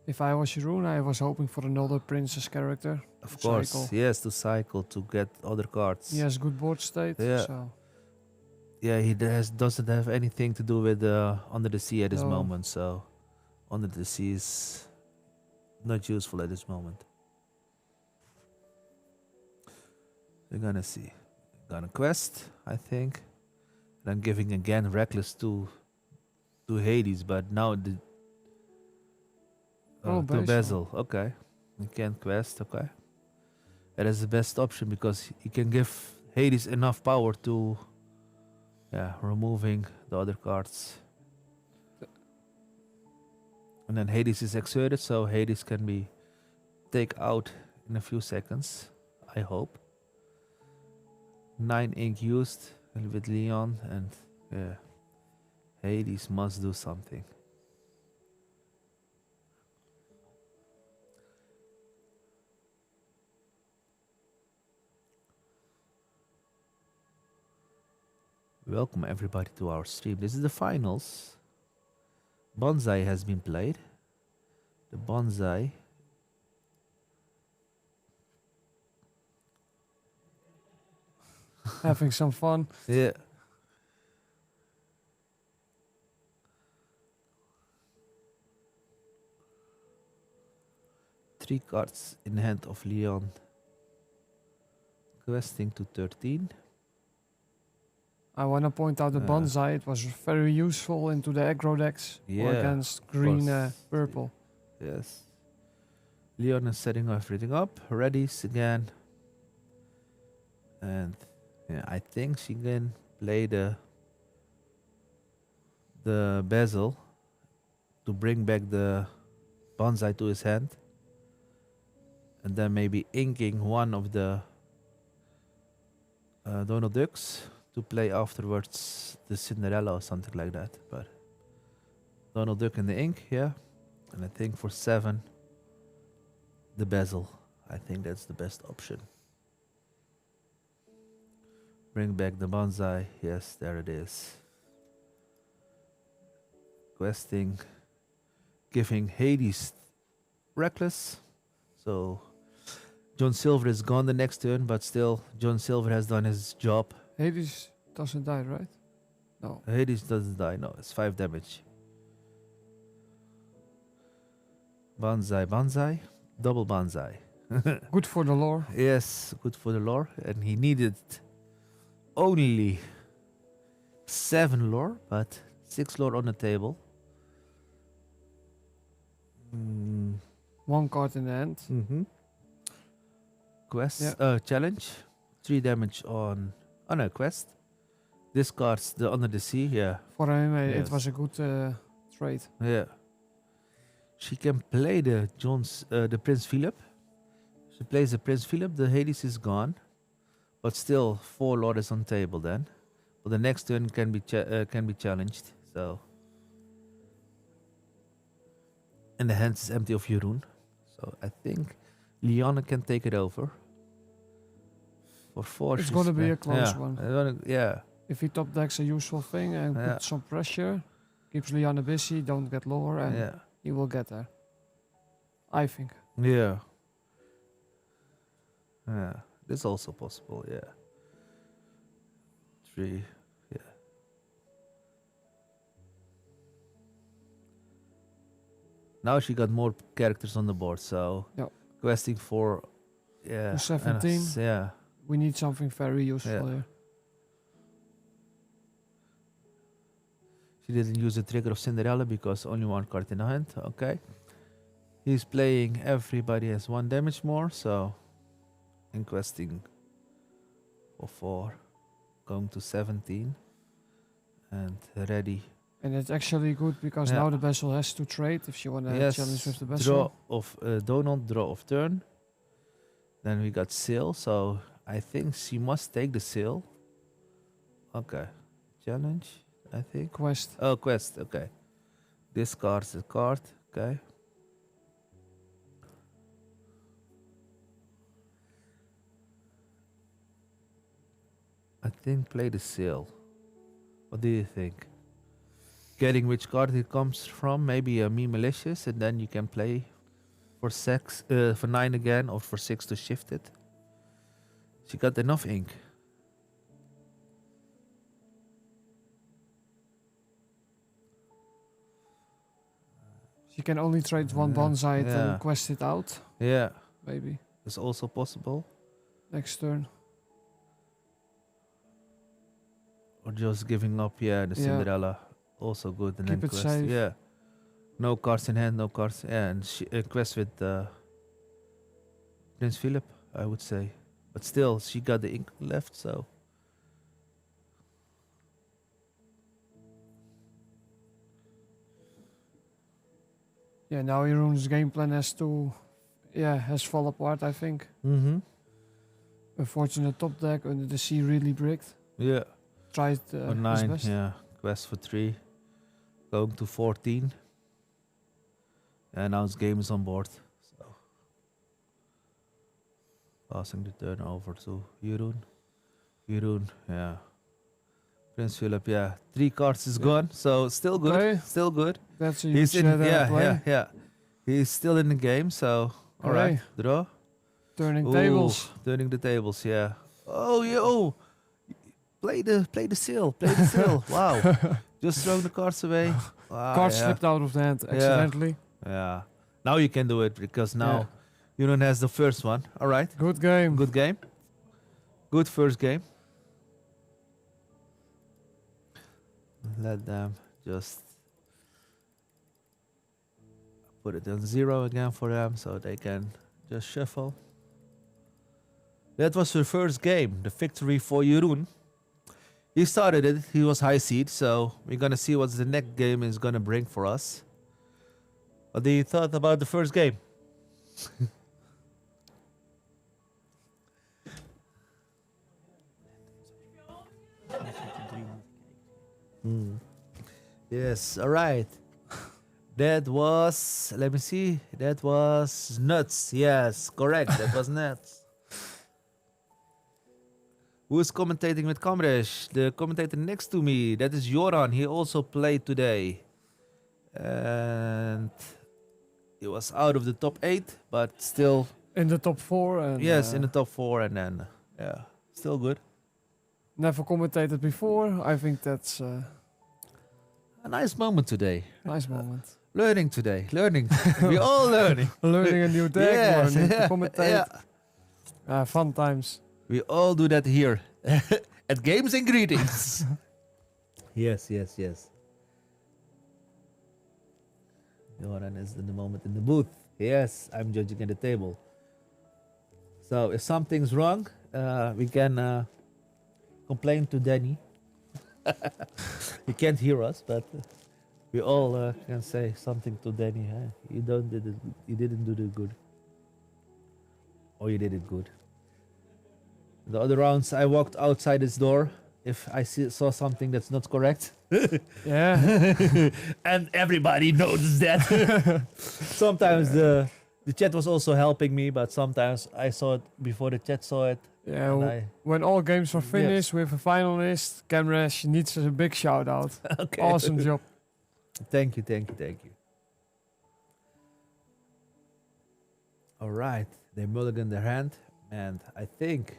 [SPEAKER 5] If I was Jeroen, I was hoping for another princess character.
[SPEAKER 1] Of
[SPEAKER 5] to
[SPEAKER 1] course,
[SPEAKER 5] cycle.
[SPEAKER 1] he has to cycle to get other cards.
[SPEAKER 5] He has good board state.
[SPEAKER 1] Yeah.
[SPEAKER 5] So
[SPEAKER 1] Yeah, he doesn't have anything to do with Under the Sea at this
[SPEAKER 5] No.
[SPEAKER 1] moment, so Under the Sea is not useful at this moment. We're gonna see. Gonna quest, I think. And I'm giving again reckless to Hades, but now the
[SPEAKER 5] Oh,
[SPEAKER 1] to
[SPEAKER 5] Basil.
[SPEAKER 1] Basil. Okay, you can't quest. Okay, that is the best option because you can give Hades enough power to, yeah, removing the other cards. And then Hades is exerted, so Hades can be take out in a few seconds. I hope. 9 ink used with Leon, and yeah, Hades must do something. Welcome everybody to our stream. This is the finals. Bonsai has been played. The Bonsai
[SPEAKER 5] having some fun.
[SPEAKER 1] Yeah. Three cards in hand of Leon. Questing to 13.
[SPEAKER 5] I want to point out the bonsai. It was very useful into the aggro decks or
[SPEAKER 1] Yeah,
[SPEAKER 5] against green,
[SPEAKER 1] course.
[SPEAKER 5] purple.
[SPEAKER 1] Yes. Leon is setting everything up. Readies again. And yeah, I think she can play the bezel to bring back the bonsai to his hand. And then maybe inking one of the Donald Ducks to play afterwards the Cinderella or something like that. But Donald Duck in the ink, yeah. And I think for 7, the bezel. I think that's the best option. Bring back the bonsai. Yes, there it is. Questing, giving Hades reckless. So John Silver is gone the next turn, but still John Silver has done his job.
[SPEAKER 5] Hades doesn't die, right? No.
[SPEAKER 1] Hades doesn't die, no, it's 5 damage. Bonsai, bonsai, double bonsai.
[SPEAKER 5] Good for the lore.
[SPEAKER 1] Yes, good for the lore. And he needed only 7 lore, but 6 lore on the table.
[SPEAKER 5] One card in the hand.
[SPEAKER 1] Mm-hmm. Quest,
[SPEAKER 5] Yeah.
[SPEAKER 1] challenge. 3 damage on a quest. Discards the Under the Sea, yeah.
[SPEAKER 5] For him, it
[SPEAKER 1] Yes.
[SPEAKER 5] was a good trade.
[SPEAKER 1] Yeah. She can play the Prince Philip. She plays the Prince Philip, the Hades is gone. But still 4 lore is on table then. But the next turn can be challenged. So and the hand is empty of Jeroen. So I think Liana can take it over. For 4
[SPEAKER 5] It's
[SPEAKER 1] she's
[SPEAKER 5] gonna be a
[SPEAKER 1] play-
[SPEAKER 5] close
[SPEAKER 1] yeah,
[SPEAKER 5] one.
[SPEAKER 1] Yeah.
[SPEAKER 5] If he top decks a useful thing and
[SPEAKER 1] Yeah.
[SPEAKER 5] puts some pressure, keeps Liana busy, don't get lower, and
[SPEAKER 1] Yeah.
[SPEAKER 5] he will get there. I think.
[SPEAKER 1] Yeah. Yeah. That's also possible, yeah. 3. Yeah. Now she got more characters on the board, so
[SPEAKER 5] Yep.
[SPEAKER 1] questing for yeah.
[SPEAKER 5] To 17.
[SPEAKER 1] Yeah.
[SPEAKER 5] We need something very useful
[SPEAKER 1] Yeah.
[SPEAKER 5] here.
[SPEAKER 1] She didn't use the trigger of Cinderella because only 1 card in the hand. Okay. He's playing everybody has 1 damage more, so in questing for 4. Going to 17. And ready.
[SPEAKER 5] And it's actually good because
[SPEAKER 1] Yeah.
[SPEAKER 5] now the Bessel has to trade if she want to
[SPEAKER 1] Yes.
[SPEAKER 5] challenge with the
[SPEAKER 1] Draw
[SPEAKER 5] Bessel.
[SPEAKER 1] of Donald, draw of turn. Then we got Sail, so I think she must take the Sail. Okay. Challenge, I think.
[SPEAKER 5] Quest.
[SPEAKER 1] Oh, quest, okay. Discards the card, okay. I think play the Sail. What do you think? Getting which card it comes from, maybe a Me Malicious, and then you can play for 9 again, or for 6 to shift it. She got enough ink.
[SPEAKER 5] She can only trade 1 bonsai
[SPEAKER 1] yeah.
[SPEAKER 5] and quest it out,
[SPEAKER 1] Yeah,
[SPEAKER 5] maybe.
[SPEAKER 1] it's also possible.
[SPEAKER 5] Next turn.
[SPEAKER 1] Or just giving up, yeah, the
[SPEAKER 5] Yeah.
[SPEAKER 1] Cinderella. Also good, and
[SPEAKER 5] Keep
[SPEAKER 1] then
[SPEAKER 5] it
[SPEAKER 1] quest.
[SPEAKER 5] safe.
[SPEAKER 1] Yeah. No cards in hand, no cards. Yeah, and quest with Prince Philip, I would say. But still, she got the ink left, so.
[SPEAKER 5] Yeah, now Jeroen's game plan has fall apart, I think.
[SPEAKER 1] Mm-hmm.
[SPEAKER 5] Unfortunate top deck under the sea really bricked.
[SPEAKER 1] Yeah.
[SPEAKER 5] Tried
[SPEAKER 1] For
[SPEAKER 5] his
[SPEAKER 1] 9,
[SPEAKER 5] best.
[SPEAKER 1] yeah. Quest for 3. Going to 14. And now his game is on board. So. Passing the turn over to Jeroen. Jeroen, yeah. Prince Philip, yeah. 3 cards is gone, so still good.
[SPEAKER 5] Okay.
[SPEAKER 1] Still good.
[SPEAKER 5] That's a
[SPEAKER 1] He's
[SPEAKER 5] huge
[SPEAKER 1] in,
[SPEAKER 5] play.
[SPEAKER 1] yeah. He's still in the game, so all right.
[SPEAKER 5] Okay.
[SPEAKER 1] Draw.
[SPEAKER 5] Turning
[SPEAKER 1] Ooh,
[SPEAKER 5] tables.
[SPEAKER 1] Turning the tables, yeah. Oh, yo. play the seal. Play the seal. Wow. Just throwing the cards away. Wow,
[SPEAKER 5] Card
[SPEAKER 1] yeah.
[SPEAKER 5] slipped out of the hand accidentally.
[SPEAKER 1] Yeah. Now you can do it because now Union has the first one. All right.
[SPEAKER 5] Good game.
[SPEAKER 1] Good game. Good first game. Let them just put it on 0 again for them so they can just shuffle. That was the first game, the victory for Jeroen. He started it, he was high seed, so we're gonna see what the next game is gonna bring for us. What do you thought about the first game? Yes, alright. That was, let me see, that was nuts. Yes, correct, that was nuts. Who's commentating with Kamresh? The commentator next to me, that is Joran. He also played today. And he was out of the top 8, but still.
[SPEAKER 5] In the top 4. And,
[SPEAKER 1] Yes, in the top 4 and then, yeah, still good.
[SPEAKER 5] Never commentated before. I think that's
[SPEAKER 1] A nice moment today.
[SPEAKER 5] nice moment.
[SPEAKER 1] Learning today, learning. We all learning.
[SPEAKER 5] Learning a new deck,
[SPEAKER 1] Yes,
[SPEAKER 5] learning
[SPEAKER 1] yeah,
[SPEAKER 5] to commentate.
[SPEAKER 1] yeah.
[SPEAKER 5] Fun times.
[SPEAKER 1] We all do that here at Games and Greetings. Yes. Joran is in the moment in the booth. Yes, I'm judging at the table. So if something's wrong, we can complain to Danny. He can't hear us, but we all can say something to Danny. Huh? You didn't do it good, or you did it good. The other rounds, I walked outside his door if I saw something that's not correct.
[SPEAKER 5] Yeah.
[SPEAKER 1] And everybody noticed that. Sometimes the chat was also helping me, but sometimes I saw it before the chat saw it.
[SPEAKER 5] Yeah,
[SPEAKER 1] And
[SPEAKER 5] when all games are finished with a finalist, Kamresh needs a big shout out.
[SPEAKER 1] Okay.
[SPEAKER 5] Awesome job.
[SPEAKER 1] Thank you. All right, they mulligan their hand, and I think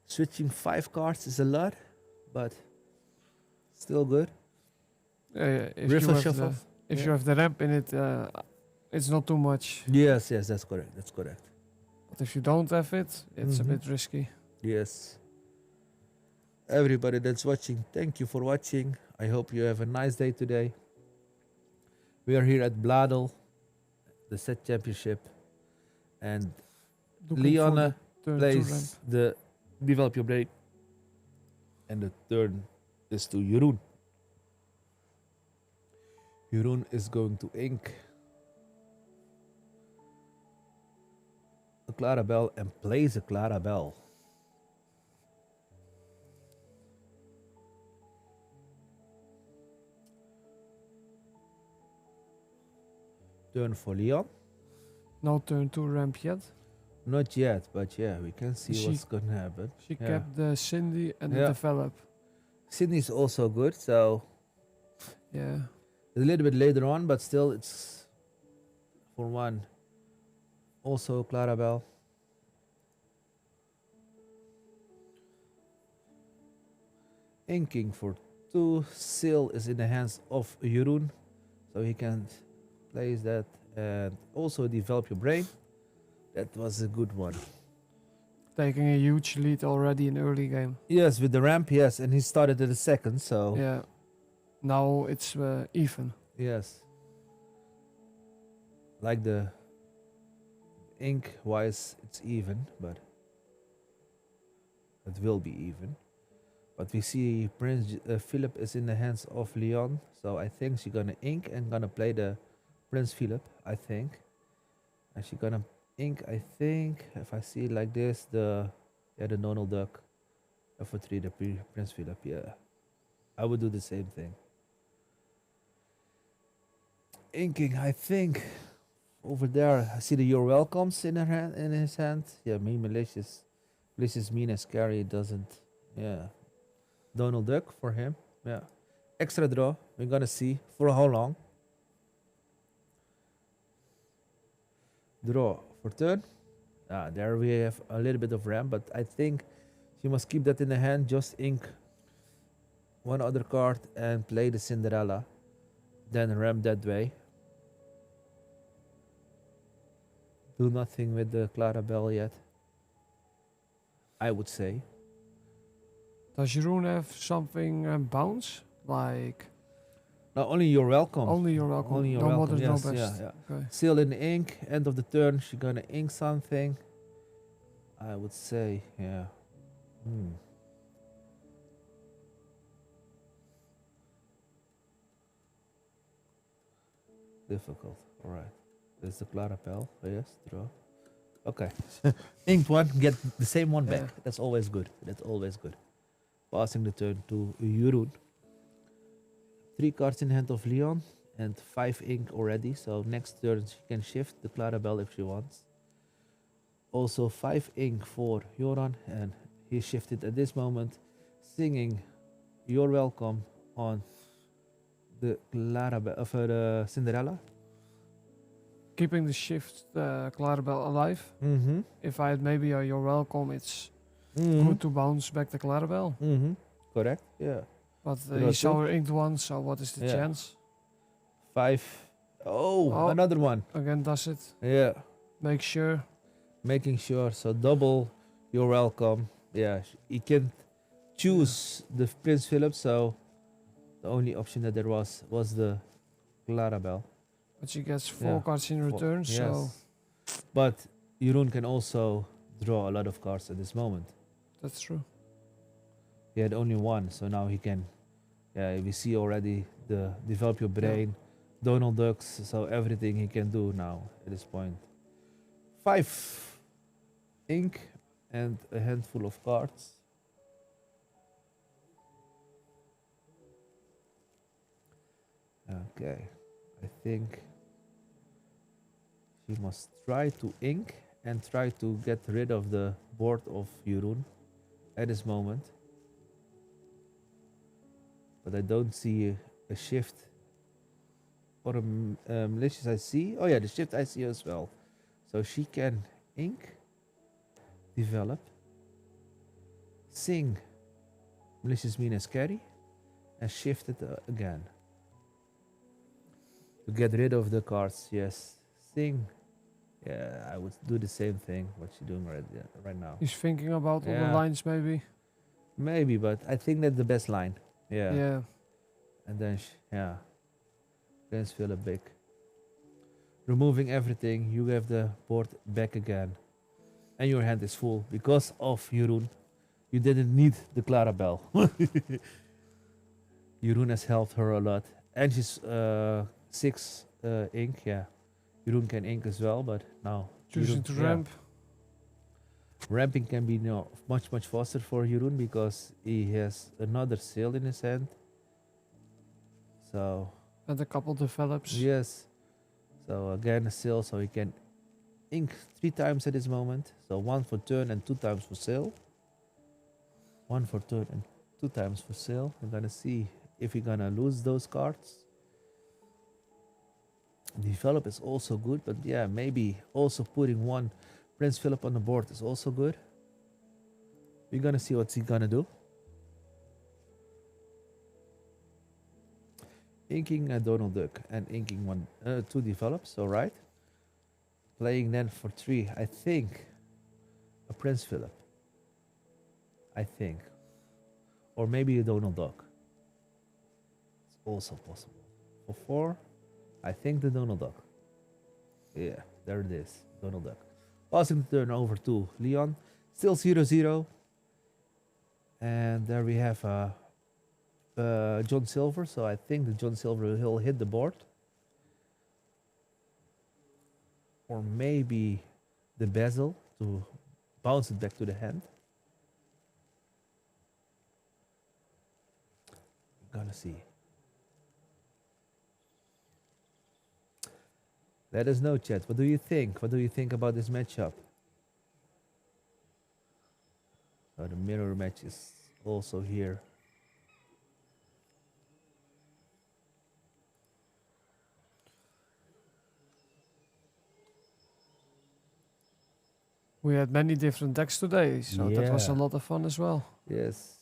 [SPEAKER 1] switching 5 cards is a lot, but still good.
[SPEAKER 5] If
[SPEAKER 1] Riffle
[SPEAKER 5] you have
[SPEAKER 1] shuffle.
[SPEAKER 5] if you have the ramp in it, it's not too much.
[SPEAKER 1] Yes, that's correct.
[SPEAKER 5] But if you don't have it, it's a
[SPEAKER 1] Mhm.
[SPEAKER 5] bit risky.
[SPEAKER 1] Yes. Everybody that's watching, thank you for watching. I hope you have a nice day today. We are here at Bladel, the set championship, and
[SPEAKER 5] Looking
[SPEAKER 1] Lianne
[SPEAKER 5] for the turn 2 ramp.
[SPEAKER 1] plays the develop your brain, and the turn is to Jeroen. Jeroen is going to ink a Clarabelle and plays a Clarabelle. Turn for Leon.
[SPEAKER 5] No turn 2 ramp yet.
[SPEAKER 1] Not yet, but yeah, we can see
[SPEAKER 5] She-
[SPEAKER 1] what's gonna happen.
[SPEAKER 5] She
[SPEAKER 1] Yeah.
[SPEAKER 5] kept the Cindy and the
[SPEAKER 1] Yeah.
[SPEAKER 5] develop.
[SPEAKER 1] Sydney's also good, so
[SPEAKER 5] Yeah.
[SPEAKER 1] a little bit later on, but still it's for one. Also Clarabelle. Inking for 2. Seal is in the hands of Jeroen, so he can place that and also develop your brain. That was a good one.
[SPEAKER 5] Taking a huge lead already in early game.
[SPEAKER 1] Yes, with the ramp, yes, and he started at the second, so
[SPEAKER 5] Yeah. Now it's even.
[SPEAKER 1] yes. Like the ink wise, it's even, but it will be even. But we see Prince Philip is in the hands of Leon, so I think she's gonna ink and gonna play the Prince Philip, I think. And she's gonna ink, I think, if I see it like this, the Donald Duck. For 3, the Prince Philip, yeah. I would do the same thing. Inking, I think, over there, I see the You're Welcomes in his hand. Yeah, me, malicious mean and scary, doesn't, yeah. Donald Duck for him, yeah. Extra draw, we're gonna see for how long. Draw for turn. There we have a little bit of ramp, but I think she must keep that in the hand. Just ink one other card and play the Cinderella. Then ramp that way. Do nothing with the Clarabelle yet, I would say.
[SPEAKER 5] Does Jeroen have something bounce? Like
[SPEAKER 1] Now only you're welcome.
[SPEAKER 5] only you're welcome.
[SPEAKER 1] Only you're
[SPEAKER 5] no more
[SPEAKER 1] welcome.
[SPEAKER 5] than no
[SPEAKER 1] Yes,
[SPEAKER 5] best.
[SPEAKER 1] yeah.
[SPEAKER 5] Okay.
[SPEAKER 1] Still in the ink. End of the turn, she's gonna ink something. I would say, yeah. Difficult. All right. There's the Clarabelle. Yes, draw. Okay. Inked one, get the same one back.
[SPEAKER 5] Yeah.
[SPEAKER 1] That's always good. That's always good. Passing the turn to Jeroen. 3 cards in hand of Leon and 5 ink already. So next turn she can shift the Clarabelle if she wants. Also 5 ink for Joran, and he shifted at this moment, singing "You're Welcome" on the Clarabelle of the Cinderella.
[SPEAKER 5] Keeping the shift Clarabelle alive.
[SPEAKER 1] Mm-hmm.
[SPEAKER 5] If I had maybe a you're welcome, it's
[SPEAKER 1] Mm-hmm.
[SPEAKER 5] good to bounce back the Clarabelle.
[SPEAKER 1] Mm-hmm. Correct. Yeah.
[SPEAKER 5] But
[SPEAKER 1] It
[SPEAKER 5] he
[SPEAKER 1] was
[SPEAKER 5] saw
[SPEAKER 1] good.
[SPEAKER 5] her inked one, so what is the
[SPEAKER 1] Yeah.
[SPEAKER 5] chance?
[SPEAKER 1] 5. Oh,
[SPEAKER 5] Oh.
[SPEAKER 1] another one.
[SPEAKER 5] Again, does it.
[SPEAKER 1] Yeah.
[SPEAKER 5] Make sure.
[SPEAKER 1] Making sure. So double "You're Welcome." Yeah. He can choose the Prince Philip. So the only option that there was the Clarabelle.
[SPEAKER 5] But she gets 4
[SPEAKER 1] Yeah,
[SPEAKER 5] cards in
[SPEAKER 1] 4,
[SPEAKER 5] return, so
[SPEAKER 1] yes. But Jeroen can also draw a lot of cards at this moment.
[SPEAKER 5] that's true.
[SPEAKER 1] He had only one, so now he can. Yeah, we see already the develop your brain, Donald Ducks, so everything he can do now at this point. 5 ink and a handful of cards. Okay, I think she must try to ink and try to get rid of the board of Jeroen at this moment. But I don't see a shift or a malicious I see. Oh yeah, the shift I see as well. So she can ink, develop, sing malicious mean as carry, and shift it again. To get rid of the cards, yes. Sing. Yeah, I would do the same thing. What she doing right now?
[SPEAKER 5] He's thinking about all the
[SPEAKER 1] Yeah.
[SPEAKER 5] lines, maybe.
[SPEAKER 1] Maybe, but I think that's the best line. Yeah.
[SPEAKER 5] Yeah.
[SPEAKER 1] And then, yeah. Against Philip big. Removing everything, you have the board back again. And your hand is full. Because of Jeroen, you didn't need the Clarabelle. Jeroen has helped her a lot. And she's 6 ink, yeah. Jeroen can ink as well, but now
[SPEAKER 5] Choosing to ramp.
[SPEAKER 1] Ramping can be much faster for Jeroen because he has another sail in his hand. So
[SPEAKER 5] And a couple develops.
[SPEAKER 1] yes. So again a sail, so he can ink 3 times at this moment. So 1 for turn and 2 times for sail. 1 for turn and 2 times for sail. We're gonna see if we're gonna lose those cards. Develop is also good, but yeah, maybe also putting 1 Prince Philip on the board is also good. We're gonna see what's he gonna do. Inking a Donald Duck and inking 2 develops, alright. Playing then for 3, I think a Prince Philip. I think. Or maybe a Donald Duck. It's also possible. For 4, I think the Donald Duck. Yeah, there it is. Donald Duck. Passing the turn over to Leon. Still 0-0. And there we have John Silver. So I think the John Silver will hit the board. Or maybe the bezel to bounce it back to the hand. We're gonna see. Let us know, chat. What do you think? What do you think about this matchup? So the mirror match is also here.
[SPEAKER 5] We had many different decks today, so that was a
[SPEAKER 1] Yeah.
[SPEAKER 5] lot of fun as well.
[SPEAKER 1] Yes.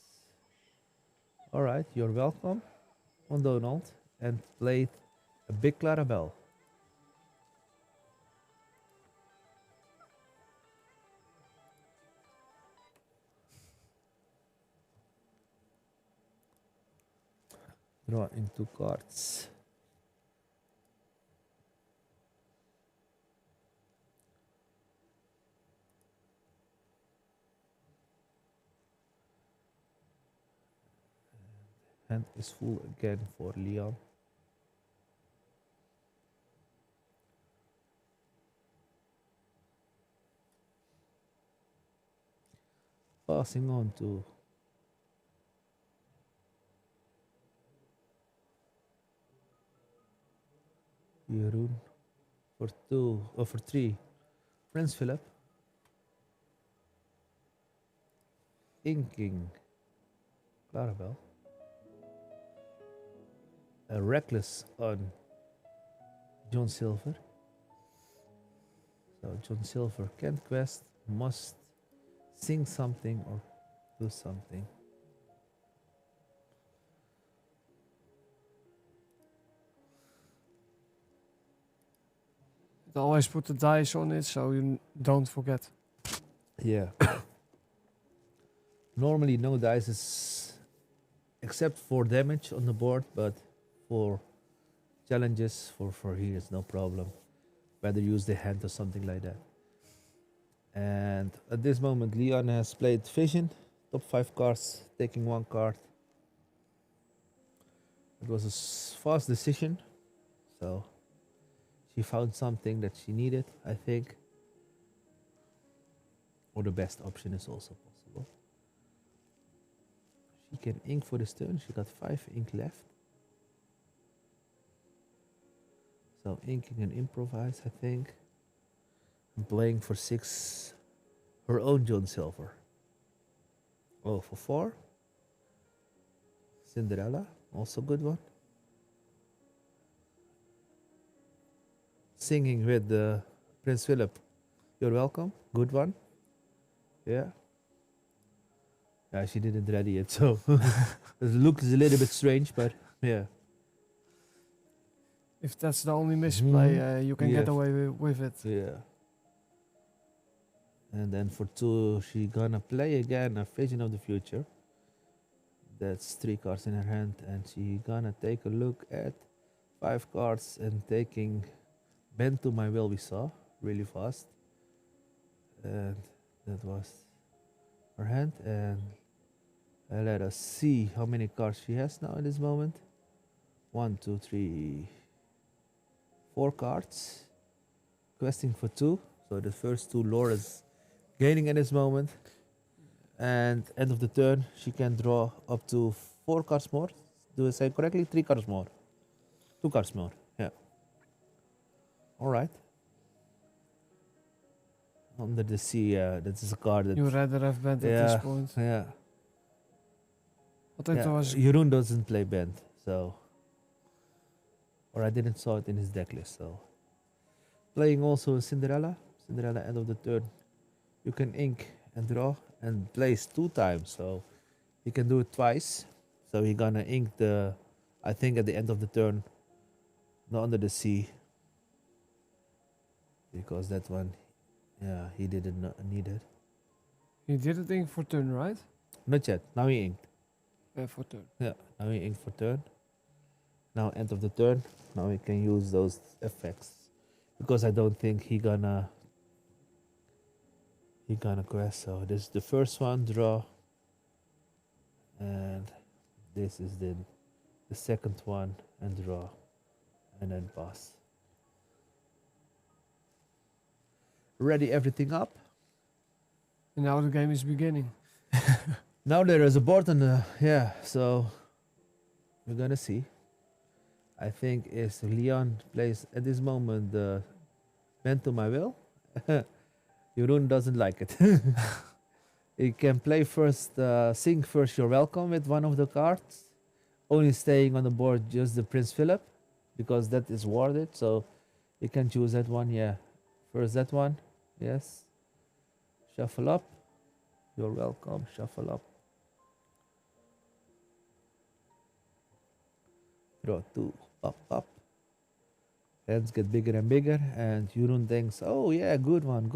[SPEAKER 1] All right, you're welcome on Donald and played a big Clarabelle. Draw in 2 cards. Hand is full again for Leon. Passing on to Jeroen for 2 or for 3. Prince Philip. Inking Clarabelle. A reckless on John Silver. So John Silver can't quest, must sing something or do something.
[SPEAKER 5] Always put the dice on it so you don't forget.
[SPEAKER 1] Yeah. Normally no dice is except for damage on the board, but for challenges for here is no problem. Rather use the hand or something like that. And at this moment Leon has played Vision, top 5 cards, taking 1 card. It was a fast decision, so she found something that she needed, I think. Or the best option is also possible. She can ink for this turn. She got 5 ink left. So inking and improvise, I think. And playing for 6 her own John Silver. Oh, for 4. Cinderella, also good one. Singing with Prince Philip. You're welcome. Good one. Yeah. Yeah, she didn't ready it, so the look is a little bit strange, but yeah.
[SPEAKER 5] If that's the only misplay, you can get
[SPEAKER 1] Yeah.
[SPEAKER 5] away with it.
[SPEAKER 1] Yeah. And then for 2, she gonna play again a Vision of the Future. That's 3 cards in her hand, and she gonna take a look at 5 cards and taking Bend to My Will we saw really fast. And that was her hand, and let us see how many cards she has now at this moment. 1, 2, 3, 4 cards. Questing for 2. So the first 2 Laura's gaining at this moment. And end of the turn, she can draw up to 4 cards more. Do I say correctly? 3 cards more. 2 cards more. Yeah. All right. Under the Sea, that is a card that.
[SPEAKER 5] You rather have bent at this point.
[SPEAKER 1] Yeah.
[SPEAKER 5] But it was
[SPEAKER 1] Jeroen doesn't play Bend, so. Or I didn't saw it in his deck list, so. Playing also Cinderella. Cinderella, end of the turn. You can ink and draw and place 2 times, so he can do it twice. So he gonna ink the, I think at the end of the turn, not Under the Sea, because that one, yeah, he didn't need it.
[SPEAKER 5] he did it ink for turn, right?
[SPEAKER 1] Not yet. Now he inked.
[SPEAKER 5] Yeah, for turn.
[SPEAKER 1] Yeah, now he inked for turn. Now end of the turn. Now he can use those effects, because I don't think he gonna quest. So this is the first one, draw, and this is the second one, and draw, and then pass. Ready everything up.
[SPEAKER 5] And now the game is beginning.
[SPEAKER 1] Now there is a board on the, yeah, so we're gonna see. I think is Leon plays at this moment the Bend to My Will. Jeroen doesn't like it. You can play first, sing first You're Welcome with one of the cards. Only staying on the board just the Prince Philip, because that is warded, so you can choose that one, yeah. First that one, yes. Shuffle up. You're welcome. Shuffle up. Draw 2. Up. Hands get bigger and bigger, and Jurun thinks, oh yeah, good one.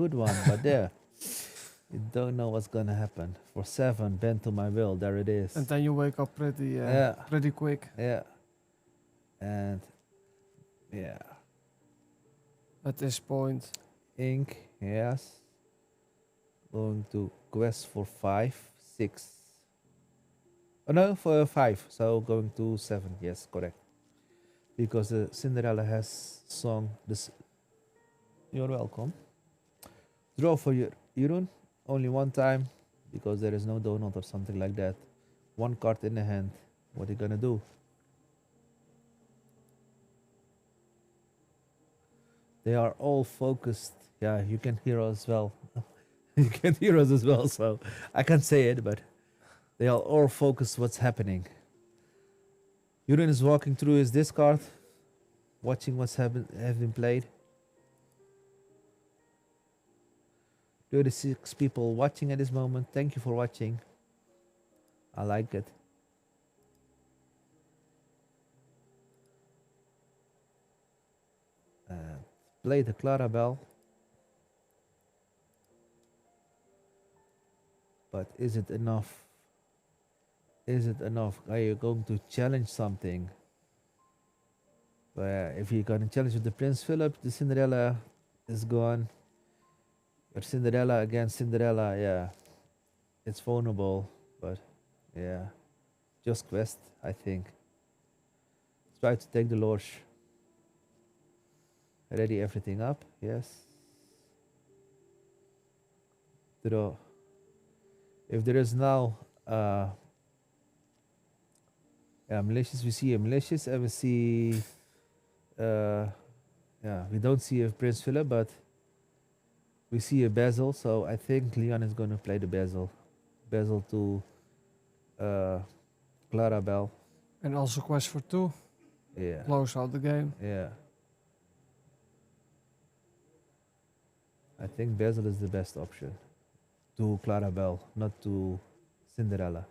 [SPEAKER 1] But there, you don't know what's gonna happen. For 7, bend to my will. There it is.
[SPEAKER 5] And then you wake up pretty quick.
[SPEAKER 1] Yeah. And yeah.
[SPEAKER 5] At this point,
[SPEAKER 1] Ink, yes. Going to quest for 5, 6. Oh no, for 5. So going to 7. Yes, correct. Because Cinderella has sung this. You're welcome. Draw for your Jurun. Only one time, because there is no donut or something like that. 1 card in the hand. What are you gonna do? They are all focused. Yeah, you can hear us well. You can hear us as well, so I can't say it, but they are all focused what's happening. Jurun is walking through his discard, watching what's have been played. 36 people watching at this moment. Thank you for watching. I like it. Play the Clarabelle. But is it enough? Is it enough? Are you going to challenge something? If you're going to challenge with the Prince Philip, the Cinderella is gone. But Cinderella against Cinderella, yeah. It's vulnerable, but yeah. Just quest, I think. Try to take the Lorch. Ready everything up, yes. Draw. If there is now malicious, we see a malicious, and we see we don't see a Prince Philip, but we see a Basil, so I think Leon is gonna play the Basil. Basil to Clarabelle.
[SPEAKER 5] and also quest for 2.
[SPEAKER 1] Yeah.
[SPEAKER 5] Close out the game.
[SPEAKER 1] Yeah. I think Basil is the best option. To Clarabelle, not to Cinderella.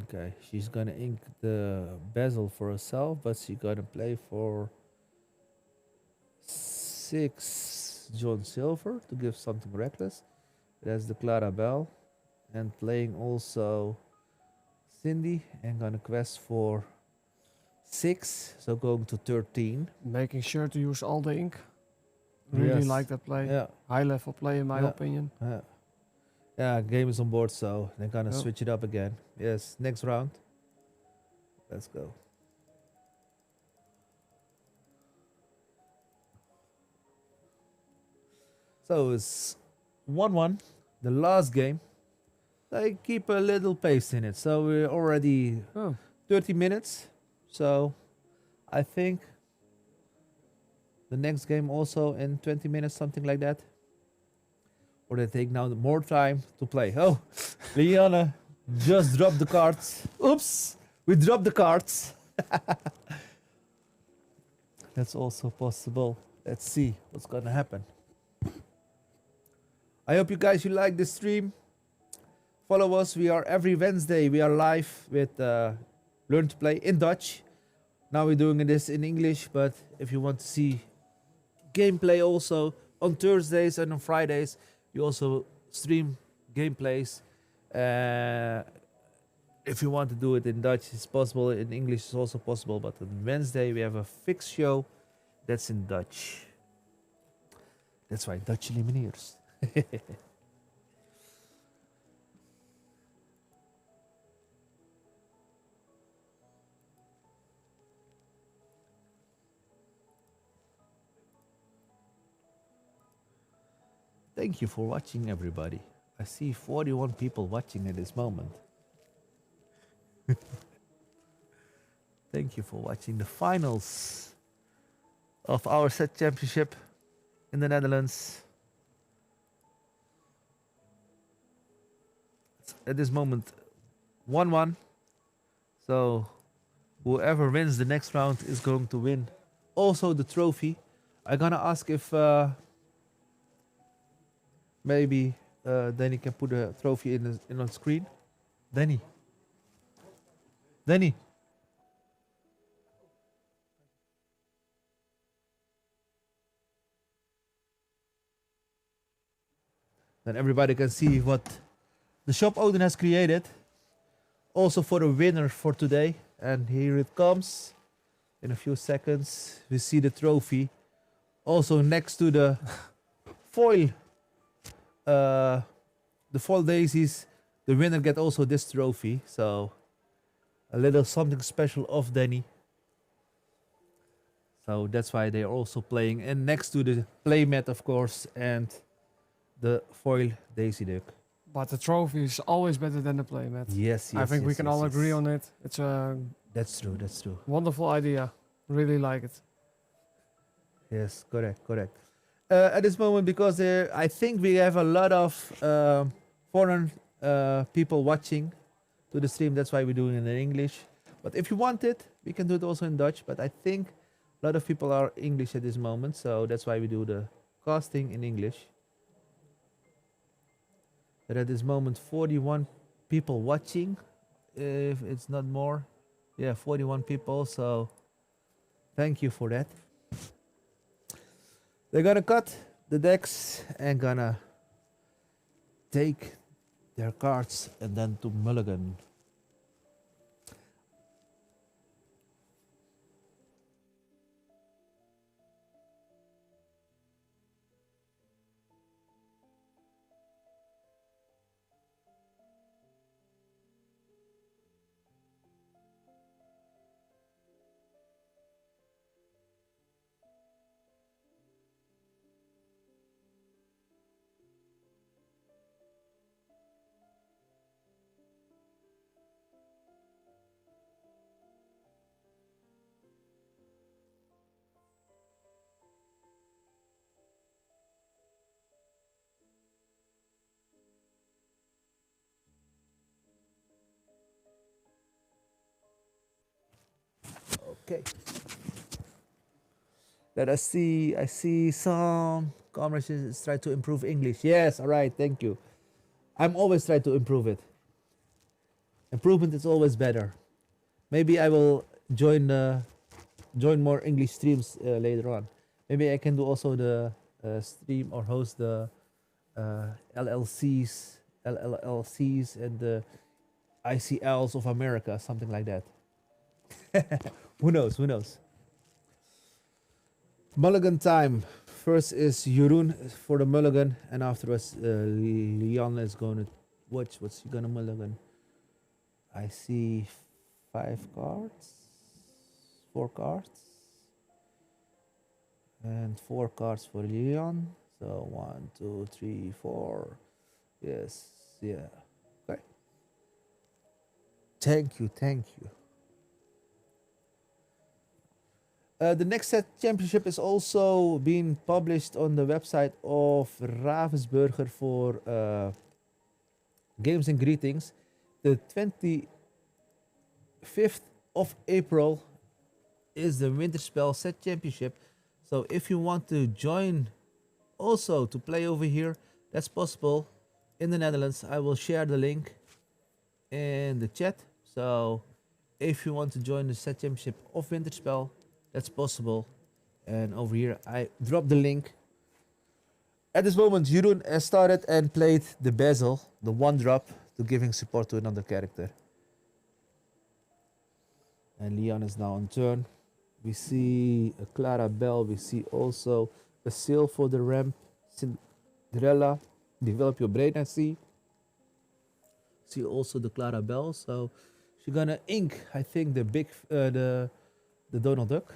[SPEAKER 1] Okay, she's gonna ink the Basil for herself, but she's gonna play for 6 John Silver to give something reckless. That's the Clarabelle. And playing also Cindy and gonna quest for 6, so going to 13.
[SPEAKER 5] Making sure to use all the ink. Really
[SPEAKER 1] Yes.
[SPEAKER 5] like that play.
[SPEAKER 1] Yeah.
[SPEAKER 5] High level play in my
[SPEAKER 1] Yeah.
[SPEAKER 5] opinion.
[SPEAKER 1] Yeah, game is on board, so they're gonna
[SPEAKER 5] Yep.
[SPEAKER 1] switch it up again. Yes, next round. Let's go. So it's 1-1, the last game. They keep a little pace in it. So we're already 30 minutes. So I think the next game also in 20 minutes, something like that. Or they take now more time to play. Oh, Liana just dropped the cards. Oops, we dropped the cards. That's also possible. Let's see what's gonna happen. I hope you guys like this stream. Follow us. We are every Wednesday. We are live with Learn to Play in Dutch. Now we're doing this in English, but if you want to see gameplay also on Thursdays and on Fridays, we also stream gameplays. If you want to do it in Dutch, it's possible. In English, it's also possible. But on Wednesday, we have a fixed show that's in Dutch. That's right, Dutch Illumineers. Thank you for watching, everybody. I see 41 people watching at this moment. Thank you for watching the finals of our set championship. in the Netherlands. It's at this moment 1-1. So whoever wins the next round is going to win also the trophy. I'm gonna ask if maybe Danny can put a trophy in on screen. Danny. Danny. Then everybody can see what the shop owner has created. Also for the winner for today. And here it comes. In a few seconds, we see the trophy. Also next to the foil, the foil daisies, the winner get also this trophy. So a little something special of Danny. So that's why they are also playing. And next to the playmat, of course, and the foil daisy duck.
[SPEAKER 5] But the trophy is always better than the playmat.
[SPEAKER 1] Yes, yes.
[SPEAKER 5] I think we
[SPEAKER 1] yes,
[SPEAKER 5] can
[SPEAKER 1] yes,
[SPEAKER 5] all
[SPEAKER 1] yes.
[SPEAKER 5] agree on it. It's a
[SPEAKER 1] That's true. That's true.
[SPEAKER 5] wonderful idea. Really like it.
[SPEAKER 1] Yes, correct, correct. At this moment, because I think we have a lot of foreign people watching to the stream. That's why we're doing it in English. But if you want it, we can do it also in Dutch. But I think a lot of people are English at this moment, so that's why we do the casting in English. But at this moment, 41 people watching, if it's not more. Yeah, 41 people. So thank you for that. They're gonna cut the decks and gonna take their cards and then to mulligan. Okay. Let us see. I see some Kamresh is try to improve English. Yes, all right, thank you. I'm always trying to improve it. Improvement is always better. Maybe I will join more English streams later on. Maybe I can do also the stream or host the LLCs and the ICLs of America, something like that. Who knows? Who knows? Mulligan time. First is Jeroen for the mulligan, and afterwards Leon is going to watch what's he gonna mulligan. I see 5 cards, 4 cards, and 4 cards for Leon. So 1, 2, 3, 4. Yes, yeah. Okay. Thank you, thank you. The next set championship is also being published on the website of Ravensburger for Games and Greetings. The 25th of April is the Winterspel set championship. So if you want to join also to play over here, that's possible in the Netherlands. I will share the link in the chat. So if you want to join the set championship of Winterspel, that's possible. And over here, I dropped the link. At this moment, Jeroen has started and played the Basil, the 1-drop, to giving support to another character. And Leon is now on turn. We see a Clara Bell. We see also a Seal for the ramp. Cinderella, develop your brain, I see. See also the Clara Bell. So she's gonna ink, I think, the big, the Donald Duck.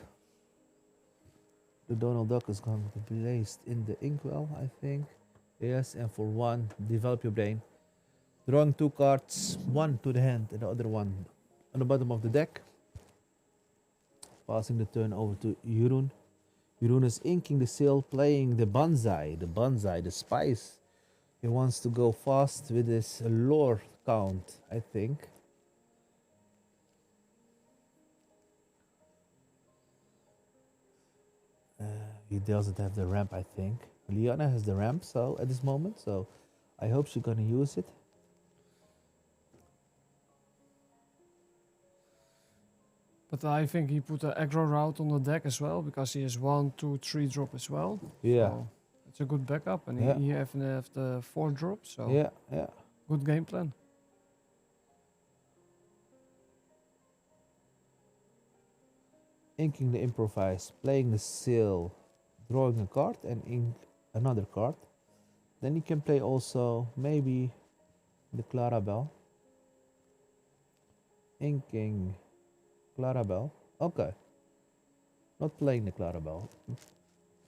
[SPEAKER 1] The Donald Duck is going to be placed in the inkwell, I think. Yes, and for 1, develop your brain. Drawing 2 cards, 1 to the hand and the other one on the bottom of the deck. Passing the turn over to Jeroen. Jeroen is inking the seal, playing the bonsai, the spice. He wants to go fast with his lore count, I think. He doesn't have the ramp, I think. Liana has the ramp, so at this moment, so I hope she's gonna use it.
[SPEAKER 5] But I think he put the aggro route on the deck as well because he has 1, 2, 3 drop as well.
[SPEAKER 1] Yeah.
[SPEAKER 5] So it's a good backup, and
[SPEAKER 1] Yeah.
[SPEAKER 5] he have the 4 drop. So
[SPEAKER 1] Yeah, yeah.
[SPEAKER 5] good game plan.
[SPEAKER 1] Inking the improvise, playing the seal, drawing a card and ink another card. Then you can play also maybe the Clarabelle. Inking Clarabelle. Okay. Not playing the Clarabelle.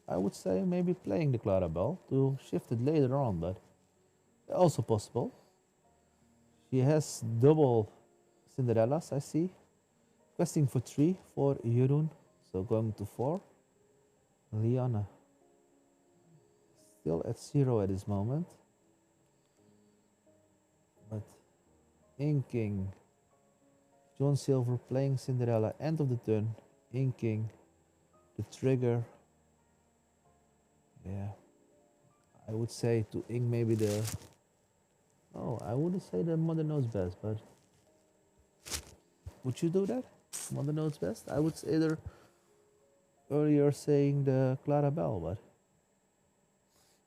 [SPEAKER 1] I would say maybe playing the Clarabelle to shift it later on, but also possible. She has double Cinderellas, I see. Questing for 3 for Jeroen. So going to 4. Liana. Still at 0 at this moment. But inking. John Silver playing Cinderella. End of the turn. Inking. The trigger. Yeah. I would say to ink maybe the... Oh, I wouldn't say the Mother Knows Best, but... Would you do that? Mother Knows Best? I would either earlier saying the Clarabelle, but...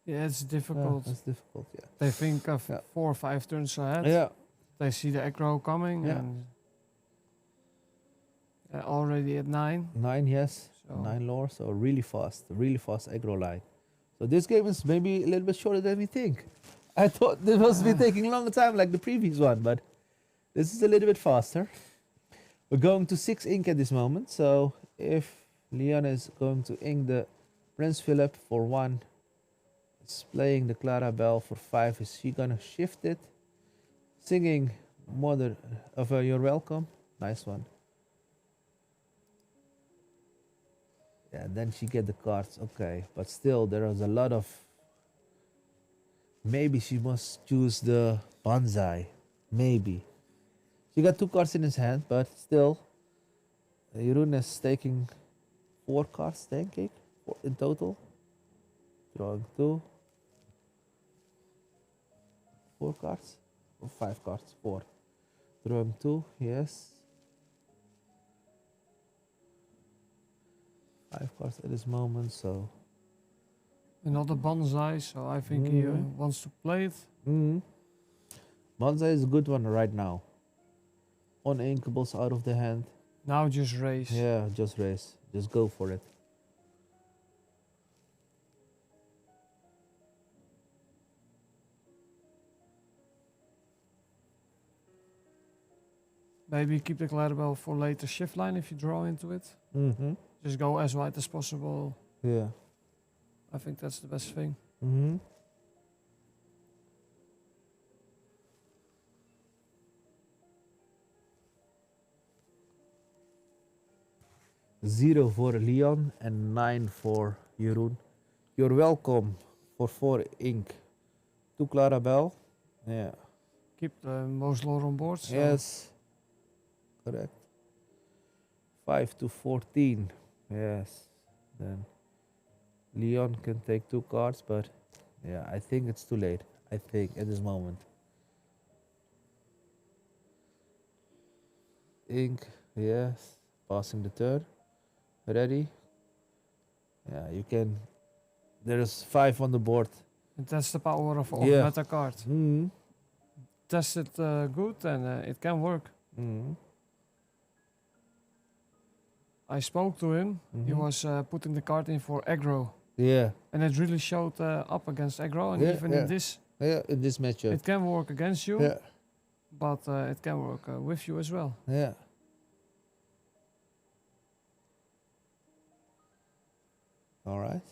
[SPEAKER 5] Yeah, it's difficult.
[SPEAKER 1] It's difficult, yeah.
[SPEAKER 5] They think of
[SPEAKER 1] Yeah.
[SPEAKER 5] 4 or 5 turns ahead.
[SPEAKER 1] Yeah.
[SPEAKER 5] They see the aggro coming
[SPEAKER 1] Yeah.
[SPEAKER 5] and already at 9.
[SPEAKER 1] 9, yes.
[SPEAKER 5] So
[SPEAKER 1] 9 lore, so really fast aggro line. So this game is maybe a little bit shorter than we think. I thought this was be taking a longer time like the previous one, but this is a little bit faster. We're going to 6 ink at this moment, so if Leon is going to ink the Prince Philip for 1, it's playing the Clarabelle for 5, is she gonna shift it? Singing Mother of You're Welcome, nice one. Yeah, then she get the cards, okay, but still there is a lot of... Maybe she must choose the bonsai, maybe. She got 2 cards in his hand, but still, Jeroen is taking 4 cards, think ik, in total. Drawing 2. 4 cards, or 5 cards, 4. Drawing 2, yes. 5 cards at this moment, so...
[SPEAKER 5] another bonsai, so I think he wants to play it.
[SPEAKER 1] Bonsai is a good one right now. Uninkables out of the hand.
[SPEAKER 5] Now just raise.
[SPEAKER 1] Yeah, just raise. Just go for it.
[SPEAKER 5] Maybe keep the Clarabelle for later shift line if you draw into it. Just go as wide as possible.
[SPEAKER 1] Yeah.
[SPEAKER 5] I think that's the best thing.
[SPEAKER 1] 0 for Leon and 9 for Jeroen. You're welcome for 4 ink. To Clarabelle. Yeah.
[SPEAKER 5] Keep the most lore on board. So
[SPEAKER 1] Yes. Correct. 5 to 14. Yes. Then Leon can take 2 cards, but yeah, I think it's too late. I think at this moment. Ink. Yes. Passing the turn. Ready? Yeah, you can. There's 5 on the board.
[SPEAKER 5] and that's the power of
[SPEAKER 1] Yeah.
[SPEAKER 5] meta card. Test it good and it can work. I spoke to him. He was putting the card in for aggro.
[SPEAKER 1] Yeah.
[SPEAKER 5] And it really showed up against aggro. And
[SPEAKER 1] Yeah,
[SPEAKER 5] even
[SPEAKER 1] yeah.
[SPEAKER 5] in this,
[SPEAKER 1] Yeah, in this matchup.
[SPEAKER 5] it can work against you,
[SPEAKER 1] Yeah.
[SPEAKER 5] but it can work with you as well.
[SPEAKER 1] Yeah. All right.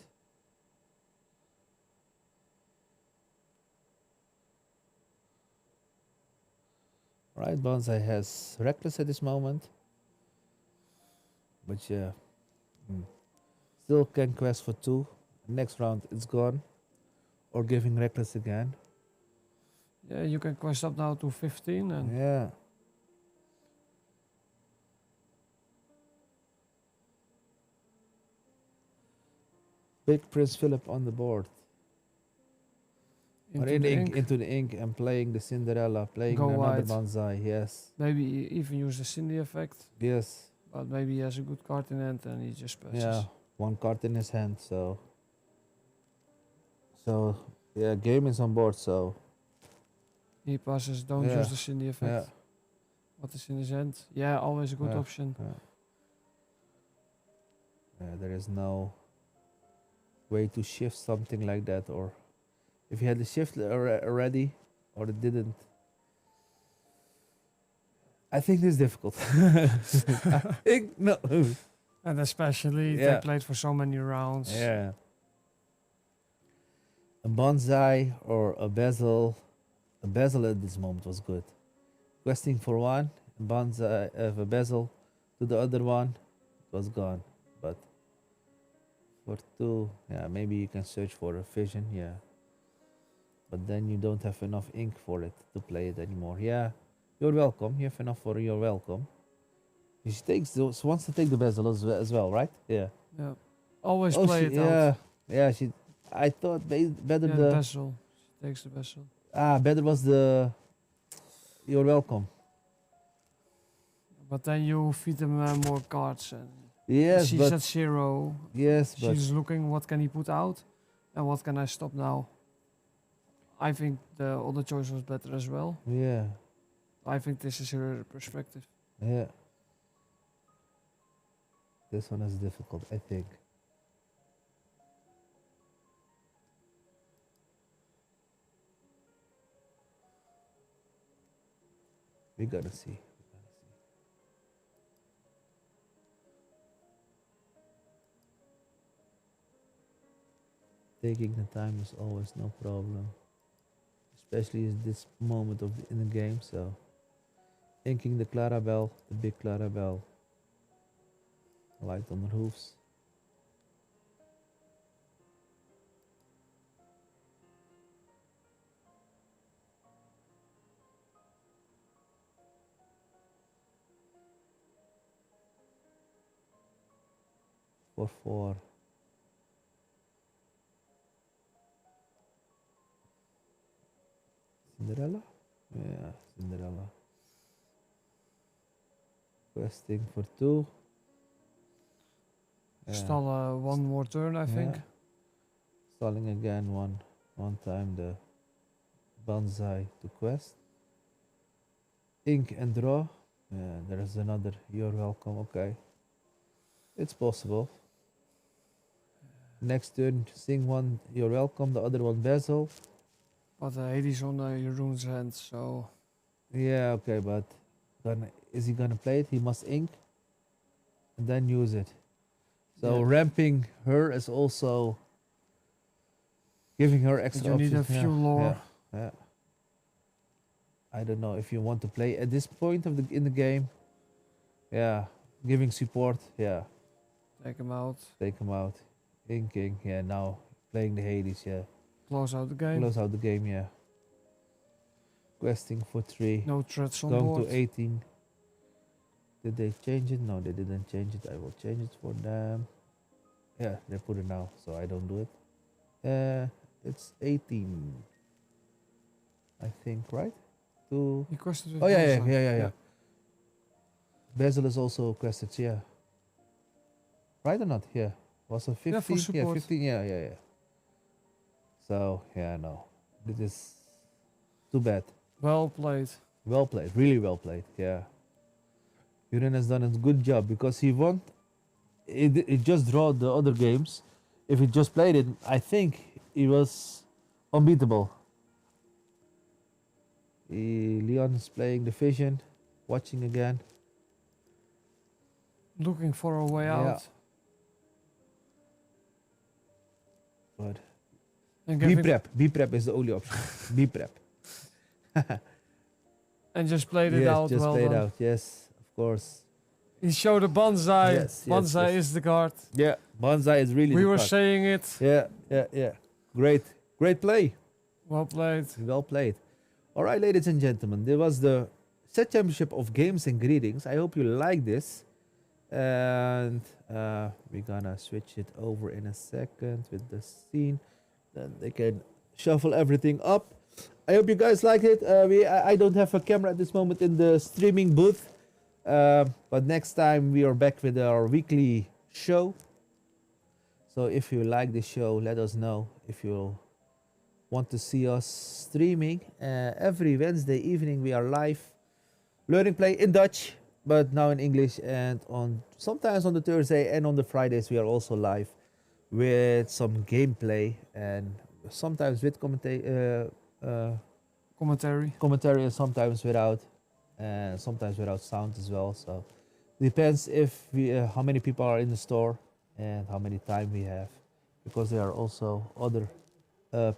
[SPEAKER 1] All right, Bonsai has Reckless at this moment. But yeah. Still can quest for 2. Next round it's gone. Or giving reckless again.
[SPEAKER 5] Yeah, you can quest up now to 15 and
[SPEAKER 1] Yeah. Big Prince Philip on the board. Or
[SPEAKER 5] into
[SPEAKER 1] in
[SPEAKER 5] the
[SPEAKER 1] ink,
[SPEAKER 5] ink.
[SPEAKER 1] into the ink and playing the Cinderella, playing
[SPEAKER 5] Go
[SPEAKER 1] another
[SPEAKER 5] wide.
[SPEAKER 1] Banzai, yes.
[SPEAKER 5] Maybe even use the Cindy effect.
[SPEAKER 1] Yes.
[SPEAKER 5] But maybe he has a good card in hand and he just passes.
[SPEAKER 1] Yeah. One card in his hand, so yeah, game is on board, so
[SPEAKER 5] He passes, don't
[SPEAKER 1] Yeah,
[SPEAKER 5] use the Cindy effect.
[SPEAKER 1] yeah.
[SPEAKER 5] What is in his hand? Yeah, always a good
[SPEAKER 1] Yeah.
[SPEAKER 5] option.
[SPEAKER 1] There is no way to shift something like that, or if you had the shift already, or it didn't. I think this is difficult. I think no.
[SPEAKER 5] And especially
[SPEAKER 1] Yeah.
[SPEAKER 5] they played for so many rounds.
[SPEAKER 1] Yeah. A bonsai or a bezel. A bezel at this moment was good. Questing for one, a bonsai of a bezel to the other one, it was gone. But for 2, yeah, maybe you can search for a fission, yeah. But then you don't have enough ink for it to play it anymore. Yeah, you're welcome. You have enough for your welcome. She wants to take the bezel as well, right? Yeah.
[SPEAKER 5] Yeah. Always
[SPEAKER 1] Oh,
[SPEAKER 5] play
[SPEAKER 1] she,
[SPEAKER 5] it out.
[SPEAKER 1] yeah, yeah. I thought better
[SPEAKER 5] Yeah,
[SPEAKER 1] the
[SPEAKER 5] bezel. She takes the bezel.
[SPEAKER 1] better was the. You're welcome.
[SPEAKER 5] But then you feed them more cards and
[SPEAKER 1] Yes,
[SPEAKER 5] she's
[SPEAKER 1] but
[SPEAKER 5] at 0.
[SPEAKER 1] yes, but
[SPEAKER 5] She's looking what can he put out and what can I stop now. I think the other choice was better as well.
[SPEAKER 1] yeah,
[SPEAKER 5] I think this is her perspective.
[SPEAKER 1] yeah. This one is difficult, I think. We gotta see. Taking the time is always no problem, especially in this moment in the game. So, inking the Clarabelle, the big Clarabelle, light on the roofs. For 4. Cinderella? Yeah, Cinderella. Questing for 2. Yeah.
[SPEAKER 5] Stall one more turn, I think.
[SPEAKER 1] Yeah. Stalling again one time the bonsai to quest. Ink and draw. Yeah, there is another. You're welcome. Okay, it's possible. Next turn, sing one. You're welcome. The other one bezel.
[SPEAKER 5] But Hades on your rune's hand, so
[SPEAKER 1] Yeah, okay, but is he gonna play it? He must ink and then use it. So
[SPEAKER 5] Yeah.
[SPEAKER 1] ramping her is also giving her extra
[SPEAKER 5] you need a
[SPEAKER 1] options.
[SPEAKER 5] few lore.
[SPEAKER 1] Yeah. I don't know if you want to play at this point in the game. Yeah, giving support. Yeah,
[SPEAKER 5] Take him out,
[SPEAKER 1] take him out. Inking. Yeah, now playing the Hades. Yeah,
[SPEAKER 5] close out the game.
[SPEAKER 1] close out the game. Yeah. Questing for 3.
[SPEAKER 5] No threats on
[SPEAKER 1] Going
[SPEAKER 5] board.
[SPEAKER 1] to 18. Did they change it? No, they didn't change it. I will change it for them. Yeah, they put it now, so I don't do it. It's 18. I think, right? To
[SPEAKER 5] He quested with
[SPEAKER 1] oh yeah,
[SPEAKER 5] Bonsai.
[SPEAKER 1] yeah. Bezel is also quested, yeah. Right or not? Yeah. Was it 15?
[SPEAKER 5] Yeah, for support.
[SPEAKER 1] 15. Yeah. So yeah, no. This is too bad.
[SPEAKER 5] Well played.
[SPEAKER 1] Well played, really well played. Yeah. Uren has done a good job because he won. It just draw the other games. If he just played it, I think he was unbeatable. Leon is playing the Vision, watching again.
[SPEAKER 5] Looking for a way
[SPEAKER 1] Yeah.
[SPEAKER 5] out.
[SPEAKER 1] But
[SPEAKER 5] And
[SPEAKER 1] be
[SPEAKER 5] give it-
[SPEAKER 1] prep. Be prep is the only option. Be prep.
[SPEAKER 5] And just played it
[SPEAKER 1] Yes,
[SPEAKER 5] out
[SPEAKER 1] just
[SPEAKER 5] well
[SPEAKER 1] play it
[SPEAKER 5] done.
[SPEAKER 1] out. Yes, of course.
[SPEAKER 5] He showed a bonsai.
[SPEAKER 1] Yes, yes,
[SPEAKER 5] Bonsai
[SPEAKER 1] yes.
[SPEAKER 5] is the card.
[SPEAKER 1] Yeah, bonsai is really
[SPEAKER 5] We
[SPEAKER 1] the
[SPEAKER 5] were
[SPEAKER 1] card.
[SPEAKER 5] saying it.
[SPEAKER 1] Yeah. Great play.
[SPEAKER 5] Well played.
[SPEAKER 1] Well played. All right, ladies and gentlemen, there was the set championship of games and greetings. I hope you like this. And we're gonna switch it over in a second with the scene. Then they can shuffle everything up. I hope you guys like it. I don't have a camera at this moment in the streaming booth. But next time we are back with our weekly show. So if you like the show, let us know. If you want to see us streaming, every Wednesday evening we are live. Learning play in Dutch, but now in English, and sometimes on the Thursday and on the Fridays we are also live with some gameplay and sometimes with commentary and sometimes without, and sometimes without sound as well. So depends if how many people are in the store and how many time we have, because there are also other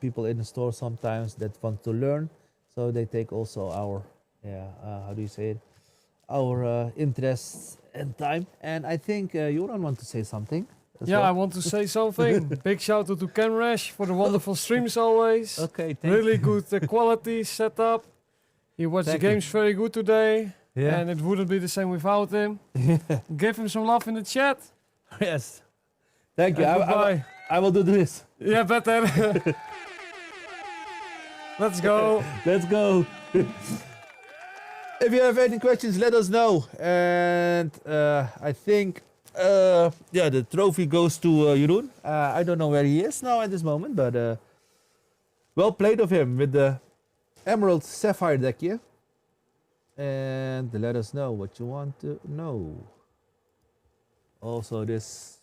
[SPEAKER 1] people in the store sometimes that want to learn, so they take also our how do you say it, our interests and time. And I think Joran want to say something as
[SPEAKER 5] Yeah,
[SPEAKER 1] well.
[SPEAKER 5] I want to say something. Big shout out to Kamresh for the wonderful streams always.
[SPEAKER 1] Okay,
[SPEAKER 5] Really good quality setup. He watched
[SPEAKER 1] Thank
[SPEAKER 5] the
[SPEAKER 1] you.
[SPEAKER 5] games very good today.
[SPEAKER 1] Yeah.
[SPEAKER 5] And it wouldn't be the same without him. Give him some love in the chat.
[SPEAKER 1] Yes. Thank you.
[SPEAKER 5] And
[SPEAKER 1] I
[SPEAKER 5] goodbye.
[SPEAKER 1] I will do this.
[SPEAKER 5] Yeah, better. Let's go.
[SPEAKER 1] Let's go. If you have any questions, let us know. And I think, the trophy goes to Jeroen. I don't know where he is now at this moment, but well played of him with the Emerald Sapphire deck here. And let us know what you want to know. Also, this